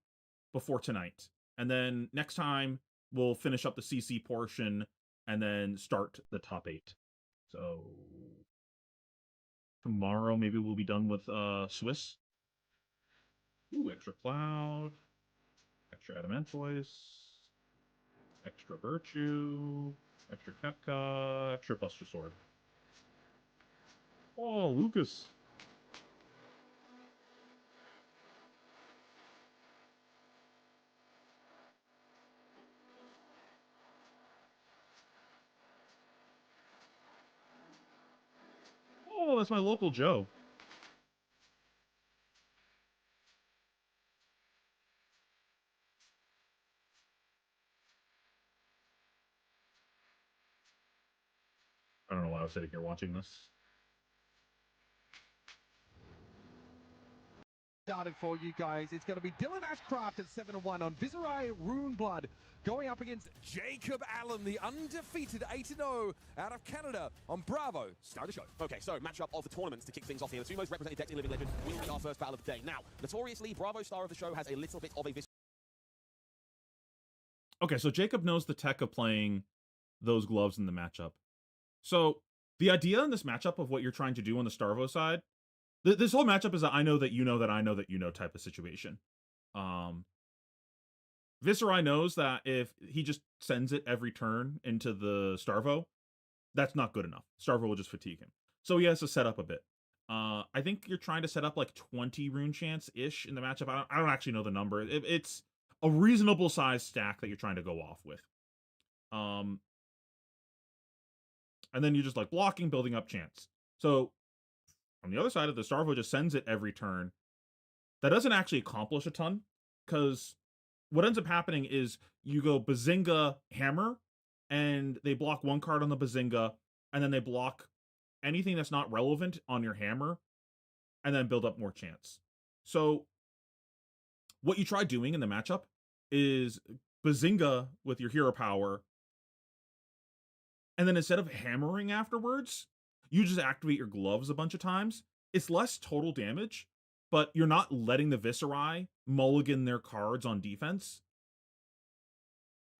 before tonight. And then next time we'll finish up the CC portion and then start the top 8. So tomorrow maybe we'll be done with Swiss. Ooh, extra cloud, extra adamant voice, extra virtue, extra Kepka, extra Buster Sword. Oh, Lucas. Oh, that's my local Joe. I don't know why I was sitting here watching this. Started for you guys. It's going to be Dylan Ashcraft at 7-1 on Viserai Runeblood, going up against Jacob Allen, the undefeated 8-0 out of Canada on Bravo. Start the show. Okay, so matchup of the tournaments to kick things off here. The two most represented decks in Living Legend will be our first battle of the day. Now, notoriously, Bravo star of the show has a little bit of a Okay, so Jacob knows the tech of playing those gloves in the matchup. So the idea in this matchup of what you're trying to do on the Starvo side, this whole matchup is a I know that you know that I know that you know type of situation. Viserai knows that if he just sends it every turn into the Starvo, that's not good enough. Starvo will just fatigue him. So he has to set up a bit. I think you're trying to set up like 20 rune chance-ish in the matchup. I don't actually know the number. It's a reasonable size stack that you're trying to go off with. And then you're just like blocking, building up chance. So on the other side of the Starvo just sends it every turn. That doesn't actually accomplish a ton, because what ends up happening is you go Bazinga Hammer, and they block one card on the Bazinga, and then they block anything that's not relevant on your Hammer, and then build up more chance. So what you try doing in the matchup is Bazinga with your hero power, and then instead of hammering afterwards, you just activate your gloves a bunch of times. It's less total damage, but you're not letting the Viserai mulligan their cards on defense.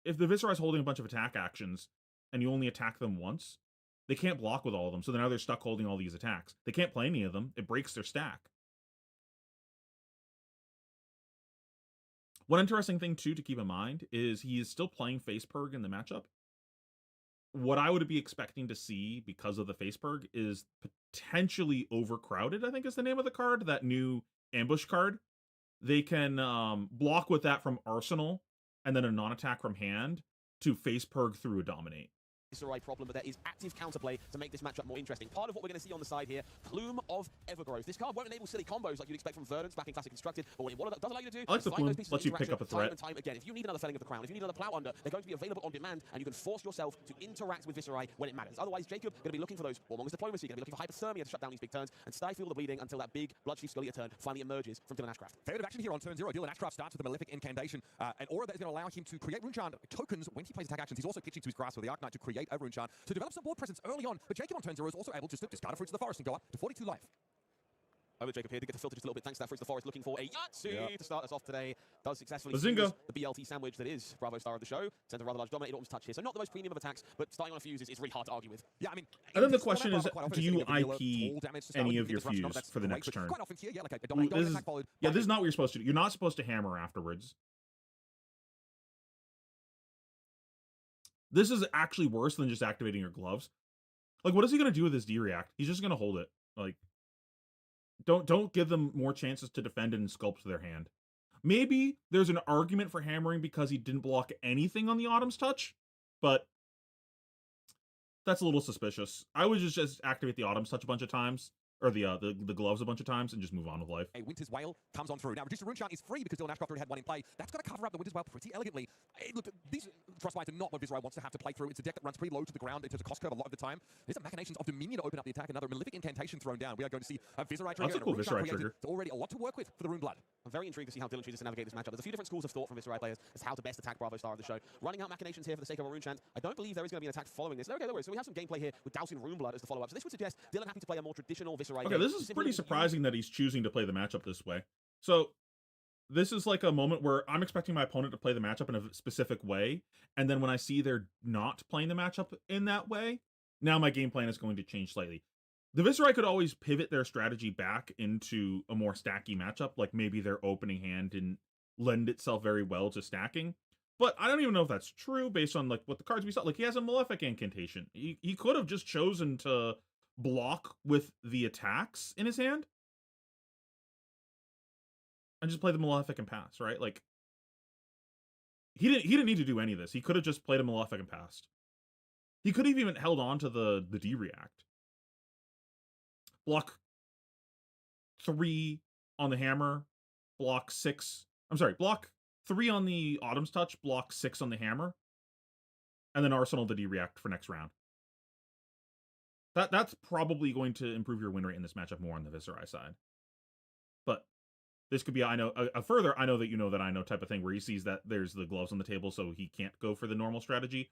If the Viserai's holding a bunch of attack actions and you only attack them once, they can't block with all of them, so now they're stuck holding all these attacks. They can't play any of them. It breaks their stack. One interesting thing, too, to keep in mind is he is still playing Facepurg in the matchup. What I would be expecting to see because of the Facepurg is potentially Overcrowded, I think is the name of the card, that new ambush card. They can block with that from Arsenal, and then a non-attack from hand to Facepurg through a Dominate. Viserai problem, but there is active counterplay to make this matchup more interesting. Part of what we're going to see on the side here, Plume of Evergrowth. This card won't enable silly combos like you'd expect from Verdance back in Classic Constructed, but what it does allow you to do I like is the find Plume, those pieces lets of you pick up a interaction threat. time and time again. If you need another Felling of the Crown, if you need another Plow Under, they're going to be available on demand, and you can force yourself to interact with Viserai when it matters. Otherwise, Jacob going to be looking for those Warmongers Diplomacy, going to be looking for Hypothermia to shut down these big turns, and stifle the bleeding until that big Bloodchief Scalia turn finally emerges from Dylan Ashcraft. Fair bit of action here on turn 0. Dylan Ashcraft starts with a Malefic Incantation, an aura that is going to allow him to create Runechant tokens when he plays attack actions. He's also pitching to his Grasp with the Arcanite to create a Runechant to develop some board presence early on, but Jacob on turn 0 is also able just to discard a Fruits of the Forest and go up to 42 life. Over Jacob here to get to filter just a little bit thanks to that Fruits of the Forest, looking for a Yahtzee to start us off today. Does successfully Bazinga. fuse the BLT sandwich that is Bravo star of the show. Sends a rather large Dominated Autumn's touch here, so not the most premium of attacks, but starting on a fuse is really hard to argue with. Yeah, I mean, And then the question is, do you IP any of your fuse for the next turn? Quite often here, yeah, like a dominate attack followed. This is not what you're supposed to do. You're not supposed to hammer afterwards. This is actually worse than just activating your gloves. Like, what is he going to do with his D-React? He's just going to hold it. Like, don't give them more chances to defend and sculpt their hand. Maybe there's an argument for hammering because he didn't block anything on the Autumn's Touch, but that's a little suspicious. I would just activate the Autumn's Touch a bunch of times, or the gloves a bunch of times, and just move on with life. A Winter's Wail comes on through. Now, Reducer Runechant is free because Dylan Ashcraft already had one in play. That's going to cover up the Winter's Wail pretty elegantly. Look, these Frostbites are not what Viserai wants to have to play through. It's a deck that runs pretty low to the ground in terms of cost curve a lot of the time. There's a Machinations of Dominion to open up the attack, another Malefic Incantation thrown down. We are going to see a Viserai trigger. That's a cool and Viserai created. trigger. It's already a lot to work with for the Rune Blood. I'm very intrigued to see how Dylan chooses to navigate this matchup. There's a few different schools of thought from Viserai players as to how to best attack Bravo star of the show. Running out Machinations here for the sake of a Runechant. I don't believe there is going to be an attack following this. Okay, no worries. So we have some gameplay here with Dousing Runeblood as the follow-up. So this would suggest Dylan happy to play a more traditional Viserai Okay, game. this is pretty surprising that he's choosing to play the matchup this way. So this is like a moment where I'm expecting my opponent to play the matchup in a specific way, and then when I see they're not playing the matchup in that way, now my game plan is going to change slightly. The Viserai could always pivot their strategy back into a more stacky matchup, like maybe their opening hand didn't lend itself very well to stacking. But I don't even know if that's true based on like what the cards we saw. Like, he has a Malefic Incantation. He could have just chosen to block with the attacks in his hand and just play the Malefic and pass, right? Like, he didn't need to do any of this. He could have just played a Malefic and passed. He could have even held on to the D-React. Block 3 on the hammer, block 6. I'm sorry, block 3 on the Autumn's Touch, block 6 on the hammer, and then Arsenal the D-React for next round. That's probably going to improve your win rate in this matchup more on the Viserai side. But this could be, I know, a further, I know that you know that I know type of thing where he sees that there's the gloves on the table, so he can't go for the normal strategy.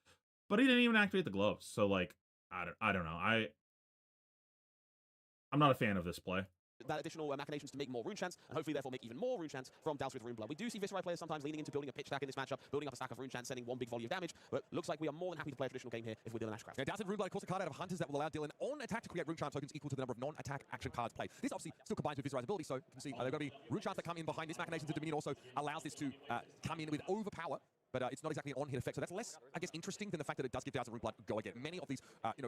But he didn't even activate the gloves, so like, I don't know. I'm not a fan of this play. That additional machinations to make more rune chants, and hopefully therefore make even more rune chants from Douse with Rune Blood. We do see Viserai players sometimes leaning into building a pitch stack in this matchup, building up a stack of rune chants, sending one big volley of damage, but looks like we are more than happy to play a traditional game here if we're Dylan Ashcraft. Now, Douse with Rune Blood, of course, a card out of Hunters that will allow Dylan on attack to create rune chant tokens equal to the number of non-attack action cards played. This obviously still combines with Viserai's ability, so you can see there are going to be rune chants that come in behind this. Machinations of Dominion also allows this to come in with overpower. But it's not exactly an on-hit effect, so that's less, I guess, interesting than the fact that it does give Douse with Rune Blood go again. Many of these,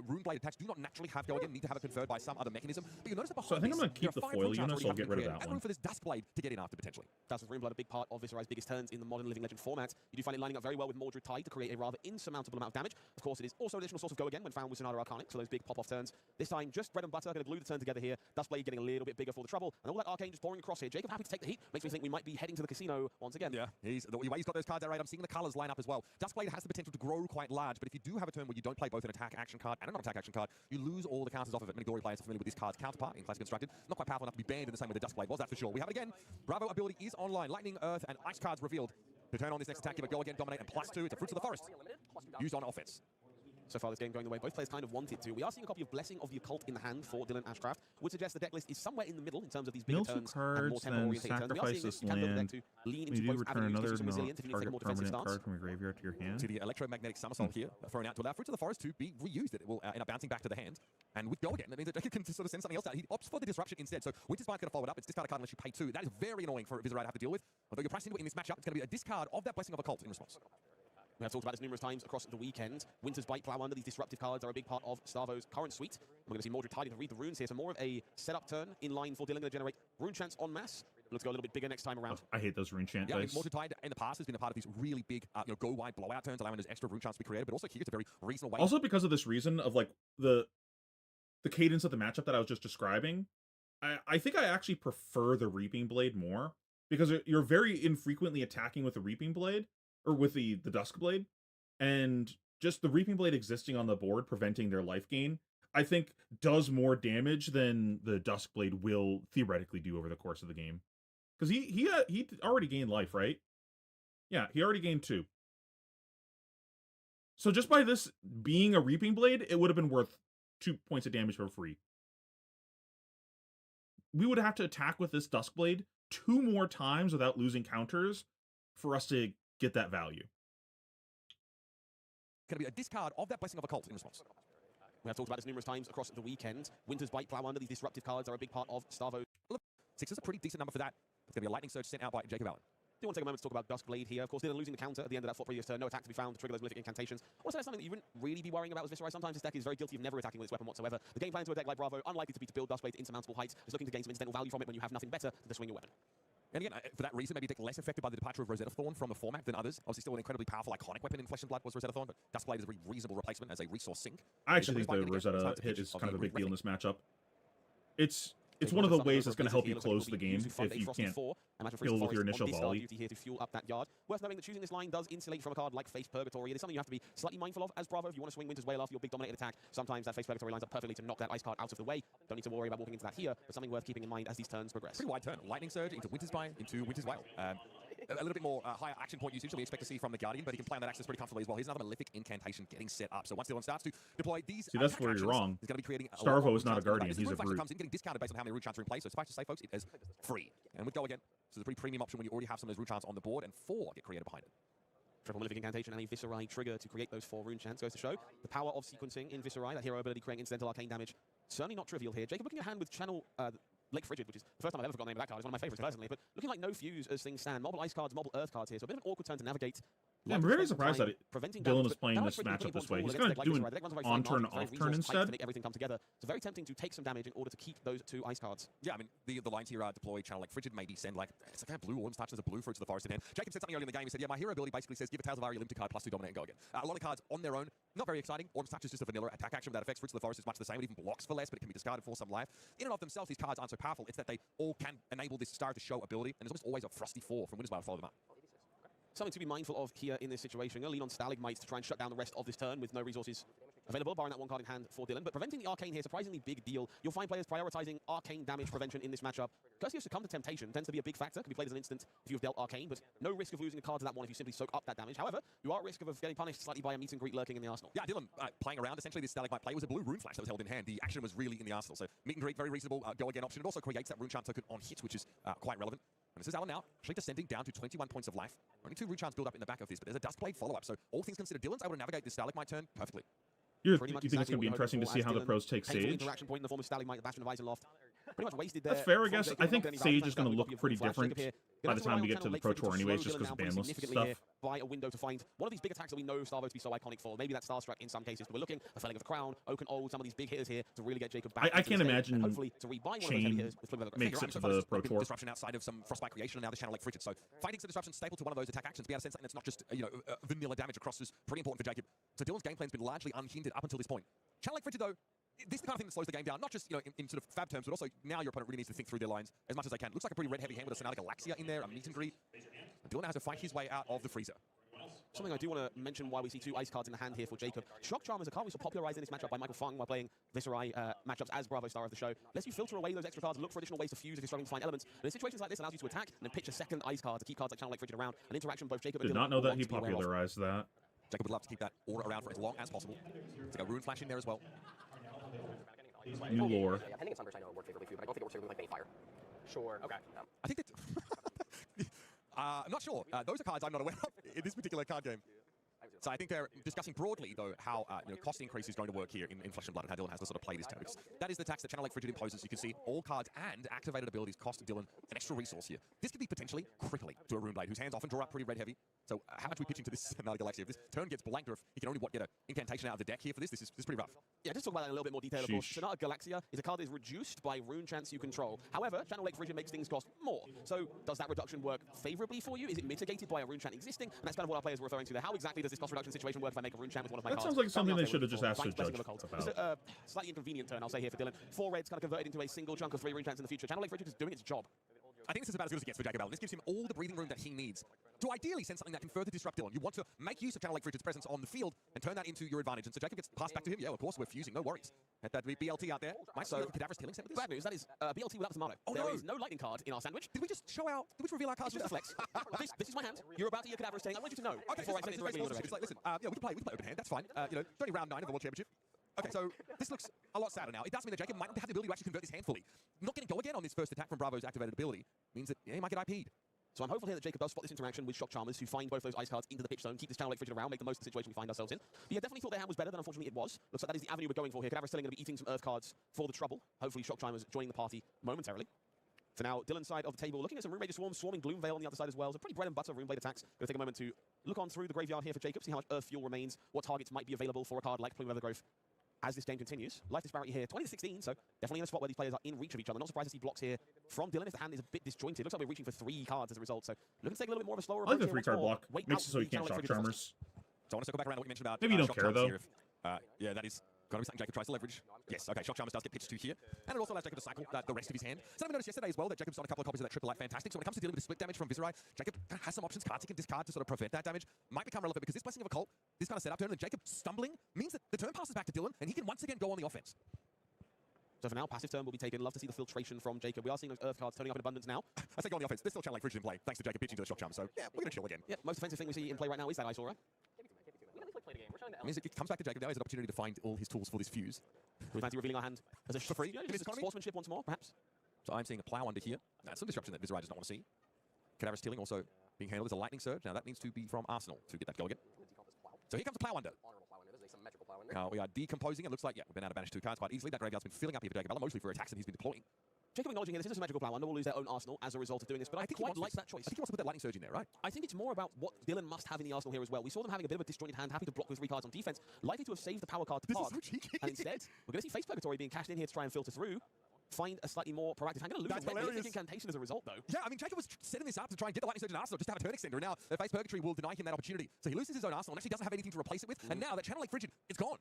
Rune Blade attacks do not naturally have go again, need to have it conferred by some other mechanism. But you notice that behind So I think I'm this, going to keep the there are foil 5 rune chants unit, so I'll already get rid of created, that and one. room for this Dusk Blade to get in after, potentially. Douse with Rune Blood, a big part of Viserai's biggest turns in the modern Living Legend format. You do find it lining up very well with Mordred Tide to create a rather insurmountable amount of damage. Of course, it is also an additional source of go again when found with Sonata Arcanic, so those big pop-off turns. This time, just bread and butter, going to glue the turn together here. Dusk Blade getting a little bit bigger for the trouble, and all that Arcane just pouring across here. Jacob happy to take the heat, makes me think we might be heading to the casino once again. Yeah, the way he's got those cards there, right? I'm seeing the colours line up as well. Dusk Blade has the potential to grow quite large, but if you do have a turn where you don't play both an attack action card and a non-attack action card, you lose all the counters off of it. Many Glory players are familiar with this card's counterpart in Classic Constructed. Not quite powerful enough to be banned in the same way the Dusk Blade was, that for sure. We have it again. Bravo ability is online. Lightning, Earth, and Ice cards revealed. To turn on this next attack, give a go again, dominate, and +2. It's a Fruits of the Forest. Used on offense. So far this game going the way both players kind of wanted to. We are seeing a copy of Blessing of the Occult in the hand for Dylan Ashcraft. Would suggest the deck list is somewhere in the middle in terms of these bigger Mill 2 turns and more cards, tempo then oriented turns. We are sacrifice seeing this you can build the deck land. to lean You into do both return avenues, another gives you some resilience if you need to take a target more defensive permanent stance. card from your graveyard to your hand. See the electromagnetic somersault here, thrown out to allow Fruits of the Forest to be reused. It will end up bouncing back to the hand. And with go again, that means that Jacob can sort of send something else out. He opts for the disruption instead. So Winter's Spine's going to follow it up. It's discard a card unless you pay 2. That is very annoying for Viserai to have to deal with. Although you're pressed into it in this matchup, it's going to be a discard of that Blessing of Occult in response. We have talked about this numerous times across the weekend. Winter's Bite, Plow Under, these disruptive cards are a big part of Starvo's current suite. We're going to see Mordred Tide to read the runes here, so more of a setup turn in line for Dylan, going to generate rune chants en masse. Let's go a little bit bigger next time around. I hate those rune chant Yeah, I mean, dice. Mordred Tide in the past has been a part of these really big, go wide blowout turns, allowing those extra rune chants to be created, but also here it's a very reasonable way. Also because of this reason of like the cadence of the matchup that I was just describing, I think I actually prefer the Reaping Blade more because you're very infrequently attacking with the Reaping Blade or with the Dusk Blade, and just the Reaping Blade existing on the board preventing their life gain, I think does more damage than the Dusk Blade will theoretically do over the course of the game. Because he already gained life, right? Yeah, he already gained 2. So just by this being a Reaping Blade, it would have been worth 2 points of damage for free. We would have to attack with this Dusk Blade 2 more times without losing counters for us to get that value. Going to be a discard of that Blessing of Occult in response. We have talked about this numerous times across the weekend. Winter's Bite, Plow Under, these disruptive cards are a big part of Starvo's. Look, 6 is a pretty decent number for that. It's going to be a Lightning Surge sent out by Jacob Allen. Do want to take a moment to talk about Dusk Blade here. Of course, Dylan losing the counter at the end of that previous turn. No attack to be found to trigger those Malefic incantations. Also, that's something that you wouldn't really be worrying about with Viserai. Sometimes this deck is very guilty of never attacking with its weapon whatsoever. The game plan into a deck like Bravo, unlikely to be to build Dusk Blade to insurmountable heights, just looking to gain some incidental value from it when you have nothing better than to swing your weapon. And again, for that reason, maybe a deck less affected by the departure of Rosetta Thorn from the format than others. Obviously, still an incredibly powerful, iconic weapon in Flesh and Blood was Rosetta Thorn, but Dusk Blade is a very reasonable replacement as a resource sink. I actually think the Rosetta hit is kind of a big deal in this matchup. It's one of the ways that's going to help you close the game if you can't kill with your initial volley. Here to fuel up that yard. Worth noting that choosing this line does insulate from a card like Face Purgatory. It is something you have to be slightly mindful of as Bravo if you want to swing Winter's Wail after your big dominated attack. Sometimes that Face Purgatory lines up perfectly to knock that ice card out of the way. Don't need to worry about walking into that here, but something worth keeping in mind as these turns progress. Pretty wide turn. Lightning Surge into Winter's Bite into Winter's Wail. A little bit more higher action point usage than we expect to see from the Guardian, but he can play on that access pretty comfortably as well. Here's another Malefic incantation getting set up. So once Dylan starts to deploy these, see, that's where you're wrong. He's going to be creating Starvo is not a Guardian; he's a brute. Comes in getting discounted based on how many root chants are in play. So suffice to say, folks, it is free. And we go again. So it's a pretty premium option when you already have some of those root chants on the board, and 4 get created behind it. Triple Malefic Incantation and a Viserai trigger to create those 4 rune chants goes to show the power of sequencing in Viserai. That hero ability creating incidental arcane damage. Certainly not trivial here. Jacob looking at hand with Channel Lake Frigid, which is the first time I've ever forgotten the name of that card. It's one of my favorites personally, but looking like no fuse as things stand. Multiple ice cards, multiple earth cards here, so a bit of an awkward turn to navigate. Yeah, I'm very surprised that Dylan is playing this matchup this way. He's going to do an on-turn, off-turn instead. Make everything come together. So very tempting to take some damage in order to keep those 2 ice cards. Yeah, I mean, the lines here are deploy Channel like Frigid, maybe send like, it's like a blue Autumn's Touch, there's a blue Fruits of the Forest in hand. Jacob said something earlier in the game, he said, yeah, my hero ability basically says give a Tales of Aria limited card +2 dominate and go again. A lot of cards on their own, not very exciting. Autumn's Touch is just a vanilla attack action that affects Fruits of the Forest is much the same. It even blocks for less, but it can be discarded for some life. In and of themselves, these cards aren't so powerful. It's that they all can enable this Star to Show ability, and there's almost always a Frosty 4 from Winter's Wail to follow them up. Something to be mindful of here in this situation. Going to lean on Stalagmites to try and shut down the rest of this turn with no resources available, barring that one card in hand for Dylan. But preventing the Arcane here, surprisingly big deal. You'll find players prioritizing Arcane damage prevention in this matchup. Courteous Succumb to Temptation tends to be a big factor. Can be played as an instant if you've dealt Arcane, but no risk of losing a card to that one if you simply soak up that damage. However, you are at risk of getting punished slightly by a meet and greet lurking in the arsenal. Yeah, Dylan playing around. Essentially, this Stalagmite play was a blue Rune Flash that was held in hand. The action was really in the arsenal. So meet and greet, very reasonable go again option. It also creates that Rune Charm token on hit, which is quite relevant. And this is Alan now, actually descending down to 21 points of life. Only 2 Rune Charms build up in the back of this, but there's a Duskblade follow-up. So all things considered, Dylan's able to navigate this Stalagmite turn perfectly. You think it's going to be interesting to see how the pros take Sage? Interaction point in the form of Stalagmite, the Bastion of Eisenloft. Pretty much wasted there. That's fair, I guess. I think Sage is going to look pretty different by the time we get to the Pro Tour anyways, just because of banlist stuff. By a window to find one of these big attacks that we know Starvo to be so iconic for. Maybe that's Starstruck in some cases, but we're looking at Felling of the Crown, Oak and Old, some of these big hitters here to really get Jacob back. I can't imagine hopefully to rebuy one of those heavy hitters with makes it to the Pro Tour. Disruption outside of some Frostbite creation, and now the Channel Lake Frigid. So fighting some disruption staple to one of those attack actions. Be able to send something that's not just vanilla damage across is pretty important for Jacob. So Dylan's game plan's been largely unhindered up until this point. Channel Lake Frigid though, this is the kind of thing that slows the game down, not just in sort of fab terms, but also now your opponent really needs to think through their lines as much as they can. Looks like a pretty red-heavy hand with a Sonatic Galaxia in there, a meet and greet. And Dylan has to fight his way out of the freezer. Something I do want to mention why we see 2 ice cards in the hand here for Jacob. Shock Charm is a card we saw popularized in this matchup by Michael Fung while playing Viserai matchups as Bravo star of the show. Lets you filter away those extra cards and look for additional ways to fuse if you're struggling to find elements. And in situations like this, allows you to attack and then pitch a second ice card to keep cards like Channel Lake Frigid around. An interaction both Jacob and Did Dylan not know that want he to be aware of. popularized that. Jacob would love to keep that aura around for as long as possible. It's like a Rune Flash in there as well. New lore. Yeah, Pending and Sunburst I know it worked favorably for you, but I don't think it works favorably like Bayfire. Sure, okay. I think that... I'm not sure. Those are cards I'm not aware of in this particular card game. So I think they're discussing broadly, though, how cost increase is going to work here in Flesh and Blood, and how Dylan has to sort of play this turn. Because that is the tax that Channel Lake Frigid imposes. You can see all cards and activated abilities cost Dylan an extra resource here. This could be potentially crippling to a Runeblade, whose hands often draw up pretty red heavy. So how much we pitch into this Sonatic Galaxia? If this turn gets blanked, or if he can only get an incantation out of the deck here for this, this is pretty rough. Yeah, just talk about that in a little bit more detail, of course. Sonatic Galaxia is a card that is reduced by rune chance you control. However, Channel Lake Frigid makes things cost more. So does that reduction work favorably for you? Is it mitigated by a rune chant existing? And that's kind of what our players were referring to there. How exactly does this cost reduction situation work if I make a rune chant with one of my That cards? sounds like something they should have just asked the judge about. It's a slightly inconvenient turn, I'll say here for Dylan. 4 reds kind of converted into a single chunk of 3 rune chants in the future. Channel Lake Frigid is doing its job. I think this is about as good as it gets for Jacob Allen. This gives him all the breathing room that he needs to ideally send something that can further disrupt Dylan. You want to make use of Channel Lake Frigid's presence on the field and turn that into your advantage. And so Jacob gets passed back to him. Yeah, of course, we're fusing. No worries. Had that BLT out there. Might so Cadaver's Killing set with this. Bad news, that is BLT without the tomato. Oh, there is no lightning card in our sandwich. Did we just show out? Did we just reveal our cards? It's just a flex. this is my hand. You're about to hear Cadaver's Killing. I want you to know. Okay, before I send it directly in your it's direction. like, listen, we can play open hand. That's fine. It's only round 9 of the World Championship. Okay, so this looks a lot sadder now. It does mean that Jacob might not have the ability to actually convert this hand fully. Not getting go again on this first attack from Bravo's activated ability means that he might get IP'd. So I'm hopeful here that Jacob does spot this interaction with Shock Charmers to find both those ice cards into the pitch zone, keep this Channel Lake Frigid around, make the most of the situation we find ourselves in. But yeah, definitely thought their hand was better than unfortunately it was. Looks like that is the avenue we're going for here. Cadaver's still going to be eating some Earth cards for the trouble. Hopefully Shock Charmers joining the party momentarily. For now, Dylan's side of the table, looking at some Rune Rage Swarms, swarming Gloomveil on the other side as well. So pretty bread and butter Runeblade attacks. Going to take a moment to look on through the graveyard here for Jacob, see how much Earth Fuel remains, what targets might be available for a card like Plume of Evergrowth as this game continues. Life disparity here, 20 to 16, so definitely in a spot where these players are in reach of each other. Not surprised to see blocks here from Dylan, as the hand is a bit disjointed. Looks like we're reaching for 3 cards as a result, so looking to take a little bit more of a slower I like approach the here 3-card once more. block. Makes it so you can't Shock Charmers. So I want to circle back around to what you mentioned about Maybe you don't Shock care, Charmers though. here. Yeah, that is going to be something Jacob tries to leverage. Yes, okay, Shock Charmers does get pitched to here. And it also allows Jacob to cycle the rest of his hand. So we noticed yesterday as well that Jacob's on a couple of copies of that Triple Light Fantastic. So when it comes to dealing with the split damage from Viserai, Jacob has some options, cards he can discard to sort of prevent that damage. Might become relevant because this Blessing of Occult, this kind of setup turn, and Jacob stumbling means that the turn passes back to Dylan, and he can once again go on the offense. So for now, passive turn will be taken. Love to see the filtration from Jacob. We are seeing those Earth cards turning up in abundance now. I say go on the offense. There's still Channel Lake Frigid in play, thanks to Jacob pitching to the Shock Charmer. So yeah, we're going to chill again. Yeah, most offensive thing we see in play right now is that Ice Aura. It means it comes back to Jacob now. He has an opportunity to find all his tools for this fuse. We fancy revealing our hand as a For free? Yeah, Give me just this economy? sportsmanship once more, perhaps. So I'm seeing a plow under here. That's some disruption that Viserai does not want to see. Cadaver Stealing also being handled as a lightning surge. Now that needs to be from Arsenal to get that go again. So here comes a plow under. We are decomposing. It looks like, yeah, we've been able to banish 2 cards quite easily. That graveyard's been filling up here for Jacob Allen, mostly for attacks that he's been deploying. Jacob acknowledging here this is a symmetrical plow under. Will lose their own arsenal as a result of doing this, but I quite like that choice. I think he wants to put that lightning surge in there, right? I think it's more about what Dylan must have in the arsenal here as well. We saw them having a bit of a disjointed hand, happy to block with 3 cards on defense, likely to have saved the power card to This park. is so cheeky. And instead, we're going to see Face Purgatory being cashed in here to try and filter through. Find a slightly more proactive hand. Going to lose That's a hilarious. magnificent incantation as a result, though. Yeah, I mean, Jacob was setting this up to try and get the lightning surge in Arsenal, just to have a turn extender, and now Face Purgatory will deny him that opportunity. So he loses his own Arsenal and actually doesn't have anything to replace it with, and now that Channel Lake Frigid, it's gone.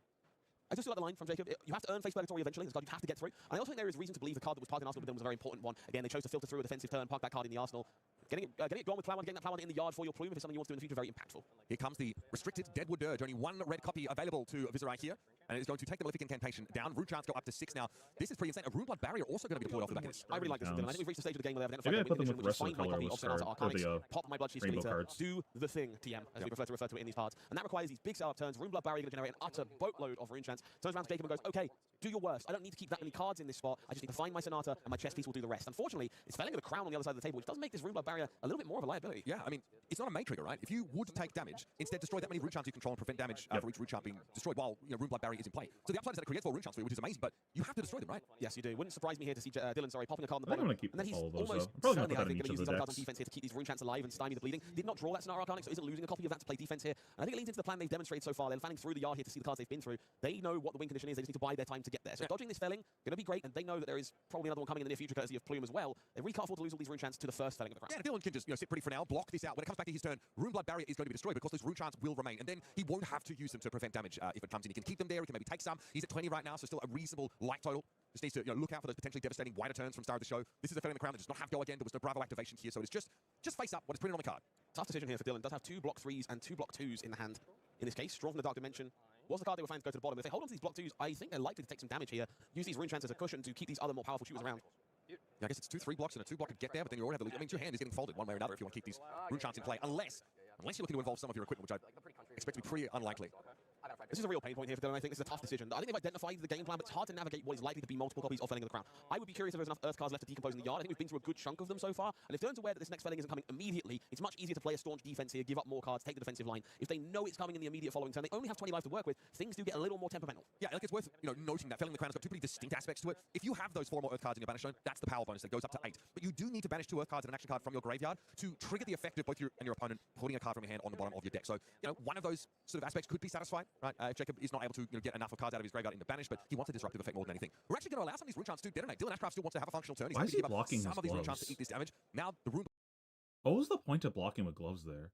I just feel like the line from Jacob, you have to earn Face Purgatory eventually. It's a card you have to get through. And I also think there is reason to believe the card that was parked in Arsenal with them was a very important one. Again, they chose to filter through a defensive turn, park that card in the Arsenal. Getting it gone with Plow Under, getting that Plow Under in the yard for your Plume, if it's something you want to do in the future, very impactful. Here comes the restricted Deadwood Dirge. Only 1 red copy available to Viserai here. And it's going to take the Malefic Incantation down. Rune Charms go up to 6 now. This is pretty insane. A Rune Blood Barrier also going to be deployed off the back of this. I really like this, Dylan. I think we've reached the stage of the game where they've Maybe I identified put them their with winning the rest condition, of the which is color find my copy of or Sonata Arcanics, pop my Bloodchief rainbow Skeletor, cards. do the thing, TM, as we prefer to it in these cards. And that requires these big setup turns. Rune Blood Barrier going to generate an utter boatload of rune chance. Turns around to Jacob and goes, okay, do your worst. I don't need to keep that many cards in this spot. I just need to find my Sonata, and my chess piece will do the rest. Unfortunately, it's felling with a crown on the other side of the table, which does make this Rune Blood Barrier a little bit more of a liability. Yeah, I mean, it's not a main trigger, right? If you would take damage, instead destroy that many rune charms you control and prevent damage for each rune charm being destroyed while Rune Blood Barrier is in play. So the upside is that it creates 4 rune charms for you, which is amazing, but you have to destroy them, right? Yes, you do. Wouldn't surprise me here to see Dylan, popping a card on the I'm bottom. going to keep And then he's all of those, almost though. I'm probably certainly, going I think, to going to put use that these in other cards on each of the defense here to keep these rune chants alive and stymie the bleeding. Did not draw that Sonata Arcanic, so isn't losing a copy of that to play defense here. And I think it leans into the plan they've demonstrated so far. They're fanning through the yard here to see the cards they've been through. They know what the win condition is. They just need to buy their time to get there. So dodging this felling, going to be great. And they know that there is probably another one coming in the near future, courtesy of Plume as well. They really can't afford to lose all these rune chants to the first felling of the crown. Yeah, Dylan can just sit pretty for now, block this out. When it comes back to his turn, Rune Blood Barrier is going to be destroyed because those rune charms will remain. And then he won't have to use them to prevent damage if it comes in. He can keep them there. He can maybe take some. He's at 20 right now, so still a reasonable light total. Just needs to look out for those potentially devastating wider turns from start of the show. This is a felling in the crown that does not have go again. There was no Bravo activation here, so it's just face up what is printed on the card. Tough decision here for Dylan. Does have 2 block 3s and 2 block 2s in the hand. In this case, Strong from the Dark Dimension was the card they were finding to go to the bottom. If they hold on to these block 2s, I think they're likely to take some damage here. Use these rune chants as a cushion to keep these other more powerful shooters around. Yeah, I guess it's 2 3 blocks and a 2 block could get there, but then you already have to lose. I mean, your hand is getting folded one way or another if you want to keep these rune chants in play, unless you're looking to involve some of your equipment, which I expect to be pretty unlikely. This is a real pain point here for Dylan. I think this is a tough decision. I think they've identified the game plan, but it's hard to navigate what is likely to be multiple copies of Felling of the Crown. I would be curious if there's enough Earth cards left to decompose in the yard. I think we've been through a good chunk of them so far. And if Dylan's aware that this next Felling isn't coming immediately, it's much easier to play a staunch defense here, give up more cards, take the defensive line. If they know it's coming in the immediate following turn, they only have 20 life to work with. Things do get a little more temperamental. Yeah, like it's worth noting that Felling the Crown has got 2 pretty distinct aspects to it. If you have those 4 more Earth cards in your banish zone, that's the power bonus that goes up to 8. But you do need to banish 2 Earth cards and an action card from your graveyard to trigger the effect of both you and your opponent putting a card from your hand on the bottom of your deck. So one of those sort of aspects could be satisfied, right? If Jacob is not able to get enough of cards out of his graveyard into banish, but he wants a disruptive effect more than anything. We're actually going to allow some of these rune chants to detonate. Dylan Ashcraft still wants to have a functional turn. He's Why is happy he to give up blocking some his of these rune chants gloves? to eat this damage. Now the rune. What was the point of blocking with gloves there?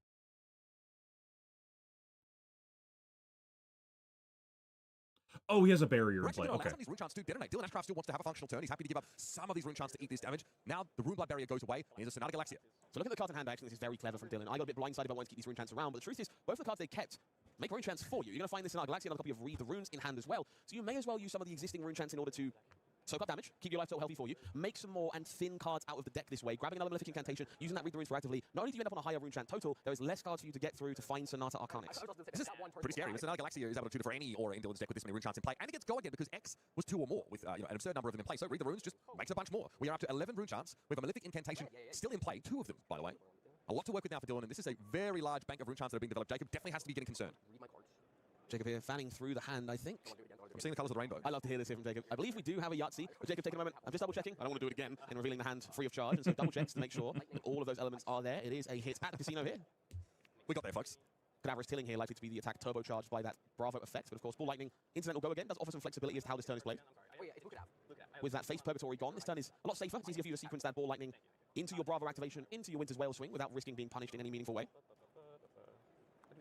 Oh, he has a barrier in play. Okay. Some of these rune chants to detonate. Dylan Ashcraft still wants to have a functional turn. He's happy to give up some of these rune chants to eat this damage. Now the Rune Blood Barrier goes away. Here's a Sonata Galaxia. So look at the cards in hand. I actually think this is very clever from Dylan. I got a bit blindsided by wanting to keep these rune chants around, but the truth is, both the cards they kept make rune chants for you. You're going to find this Sonata Galaxia, another copy of Read the Runes in hand as well. So you may as well use some of the existing rune chants in order to soak up damage, keep your life total healthy for you, make some more and thin cards out of the deck this way, grabbing another Malefic Incantation, using that Read the Runes proactively. Not only do you end up on a higher rune chant total, there is less cards for you to get through to find Sonata Arcanics. This is pretty scary. The Sonata Galaxia is able to tutor for any aura in Dylan's deck with this many rune chants in play, and it gets go again because X was 2 or more with an absurd number of them in play. So Read the Runes just makes a bunch more. We are up to 11 rune chants. We have a Malefic Incantation still in play, 2 of them, by the way. A lot to work with now for Dylan, and this is a very large bank of rune chants that are being developed. Jacob definitely has to be getting concerned. Jacob here fanning through the hand, I think. I'm seeing the colours of the rainbow. I love to hear this here from Jacob. I believe we do have a Yahtzee. But Jacob, take a moment. I'm just double checking. I don't want to do it again in revealing the hand free of charge. And so double checks to make sure that all of those elements are there. It is a hit at the casino here. We got there, folks. Cadaverous Tilling here, likely to be the attack turbocharged by that Bravo effect. But of course, Ball Lightning, Incidental Go again, does offer some flexibility as to how this turn is played. With that Face Purgatory gone, this turn is a lot safer. It's easier for you to sequence that Ball Lightning into your Bravo activation, into your Winter's Whale swing without risking being punished in any meaningful way.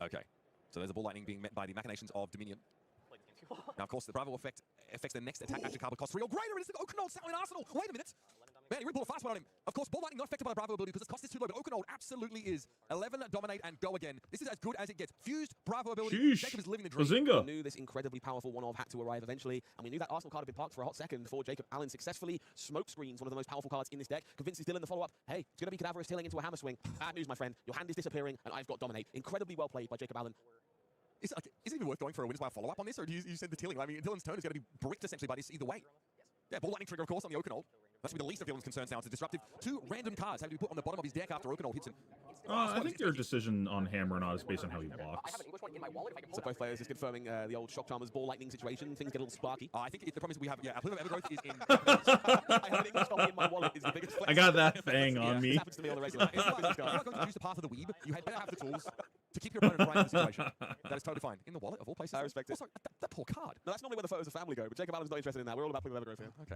Okay. So there's a Ball Lightning being met by the machinations of Dominion. Now, of course, the Bravo effect affects the next attack action card with cost 3 or greater. It is the Oakenhold Sound in Arsenal. Wait a minute. Man, you really pull a fast one on him. Of course, Ball Lightning not affected by the Bravo ability because its cost is too low, but Oakenhold absolutely is. 11, dominate, and go again. This is as good as it gets. Fused Bravo ability. Sheesh. Jacob is living the dream. Bazinga. We knew this incredibly powerful one-off had to arrive eventually, and we knew that Arsenal card had been parked for a hot second before Jacob Allen successfully smoke screens one of the most powerful cards in this deck, convinces Dylan the follow-up, hey, it's going to be Cadaverous Tilling into a Hammer Swing. Bad news, my friend. Your hand is disappearing, and I've got Dominate. Incredibly well played by Jacob Allen. Is it even worth going for a Winter's Whale follow-up on this, or do you said the Tilling? I mean, Dylan's turn is going to be bricked essentially by this either way. Yeah, Ball Lightning trigger, of course, on the Oakenhold. That's be the least of Dylan's concerns now. It's a disruptive. 2 random cards have to be put on the bottom of his deck after Oakenhold hits him. I think your decision on Hammer or not is based on how he blocks. So both players is confirming the old Shock Charmer's Ball Lightning situation. Things get a little sparky. I think the problem is we have, a Plume of Evergrowth is in... I have an English copy in my wallet is the biggest flex. I got that thing on me. This happens to me on the regular. If you're not going to choose the path of the weeb, you had better have the tools to keep your opponent right in the situation. That is totally fine. In the wallet, of all places. I respect it. Also, that poor card. No, that's normally where the photos of family go, but Jacob Allen's not interested in that. We're all about Plume of Evergrowth here. Okay.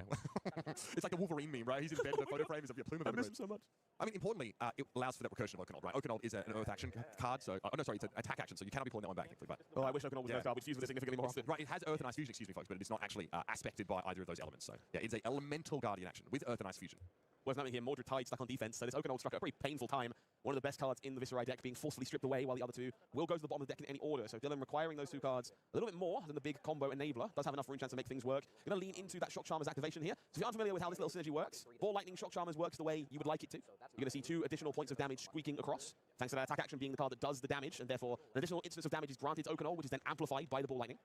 It's like a Wolverine meme, right? He's in bed, the photo frame is of your Plume of I Evergrowth. miss him so much. I mean, importantly, it allows for that recursion of Oakenhold, right? Oakenhold is an Earth action card, so... Oh, no, sorry, it's an attack action, so you cannot be pulling that one back, thankfully, but... Oh, I wish Oakenhold was an Earth card. We'd fuse with it significantly more often. Right, it has Earth and Ice Fusion, excuse me, folks, but it is not actually aspected by either of those elements, so... Yeah, it's an elemental Guardian action with Earth and Ice Fusion. Worth noting here, Mordred Tide stuck on defense, so this Oakenhold struck at a pretty painful time. one of the best cards in the Viserai deck being forcefully stripped away, while the other two will go to the bottom of the deck in any order. So Dylan requiring those two cards a little bit more than the big combo enabler. Does have enough rune chance to make things work. Going to lean into that Shock Charmer's activation here. So if you aren't familiar with how this little synergy works, Ball Lightning Shock Charmer's works the way you would like it to. You're going to see 2 additional points of damage squeaking across, thanks to that attack action being the card that does the damage, and therefore an additional instance of damage is granted to Okanol, which is then amplified by the Ball Lightning.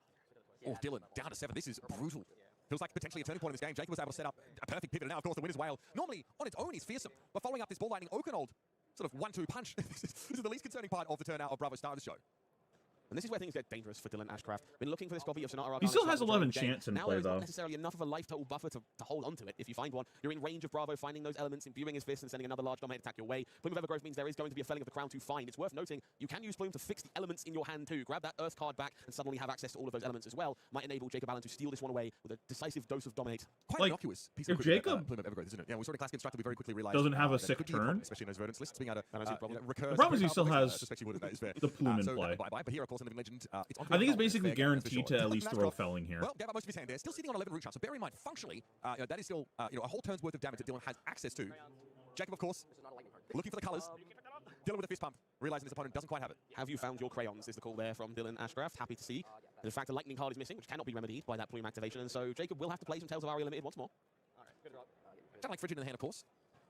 Oh, Dylan, down to 7. This is brutal. Feels like potentially a turning point in this game. Jacob was able to set up a perfect pivot, and now, of course, the Winner's Whale. Normally, on its own, is fearsome. But following up this Ball Lightning, Oakenold, sort of 1-2 punch. This is the least concerning part of the turnout of Bravo Star of the show. And this is where things get dangerous for Dylan Ashcraft. Been looking for this copy of Sonata Arcana. He still has 11 chance in now play, there's though. not necessarily enough of a life total buffer to hold onto it. If you find one, you're in range of Bravo, finding those elements, imbuing his fist, and sending another large dominate attack your way. Plume of Evergrowth means there is going to be a felling of the crown to find. It's worth noting, you can use Plume to fix the elements in your hand too. Grab that Earth card back and suddenly have access to all of those elements as well. Might enable Jacob Allen to steal this one away with a decisive dose of dominate. Quite Like, innocuous piece if of Jacob Plume of Evergrowth, isn't it? Yeah, we saw the classic constructor, we very quickly realized doesn't have a that sick could be a problem, turn. especially in those verdance lists, being able I don't see a problem. to recur. The problem is he still has especially would that is fair. the Plume in So play. bye-bye. But here, of course, in Living Legend, it's on I think it's fair basically game, that's for guaranteed sure. to at Dylan least Ashcraft, throw felling here. well, gave up most of his hand there. Still sitting on 11 root chance. So bear in mind, functionally, that is still a whole turn's worth of damage that Dylan has access to. Jacob, of course, looking for the colours. Dylan with a fist pump, realising his opponent doesn't quite have it. Have you found your crayons, is the call there from Dylan Ashcraft. Happy to see. And in fact, a lightning card is missing, which cannot be remedied by that Plume activation. And so Jacob will have to play some Tales of Aria Limited once more. Kind of like Frigid in the hand, of course.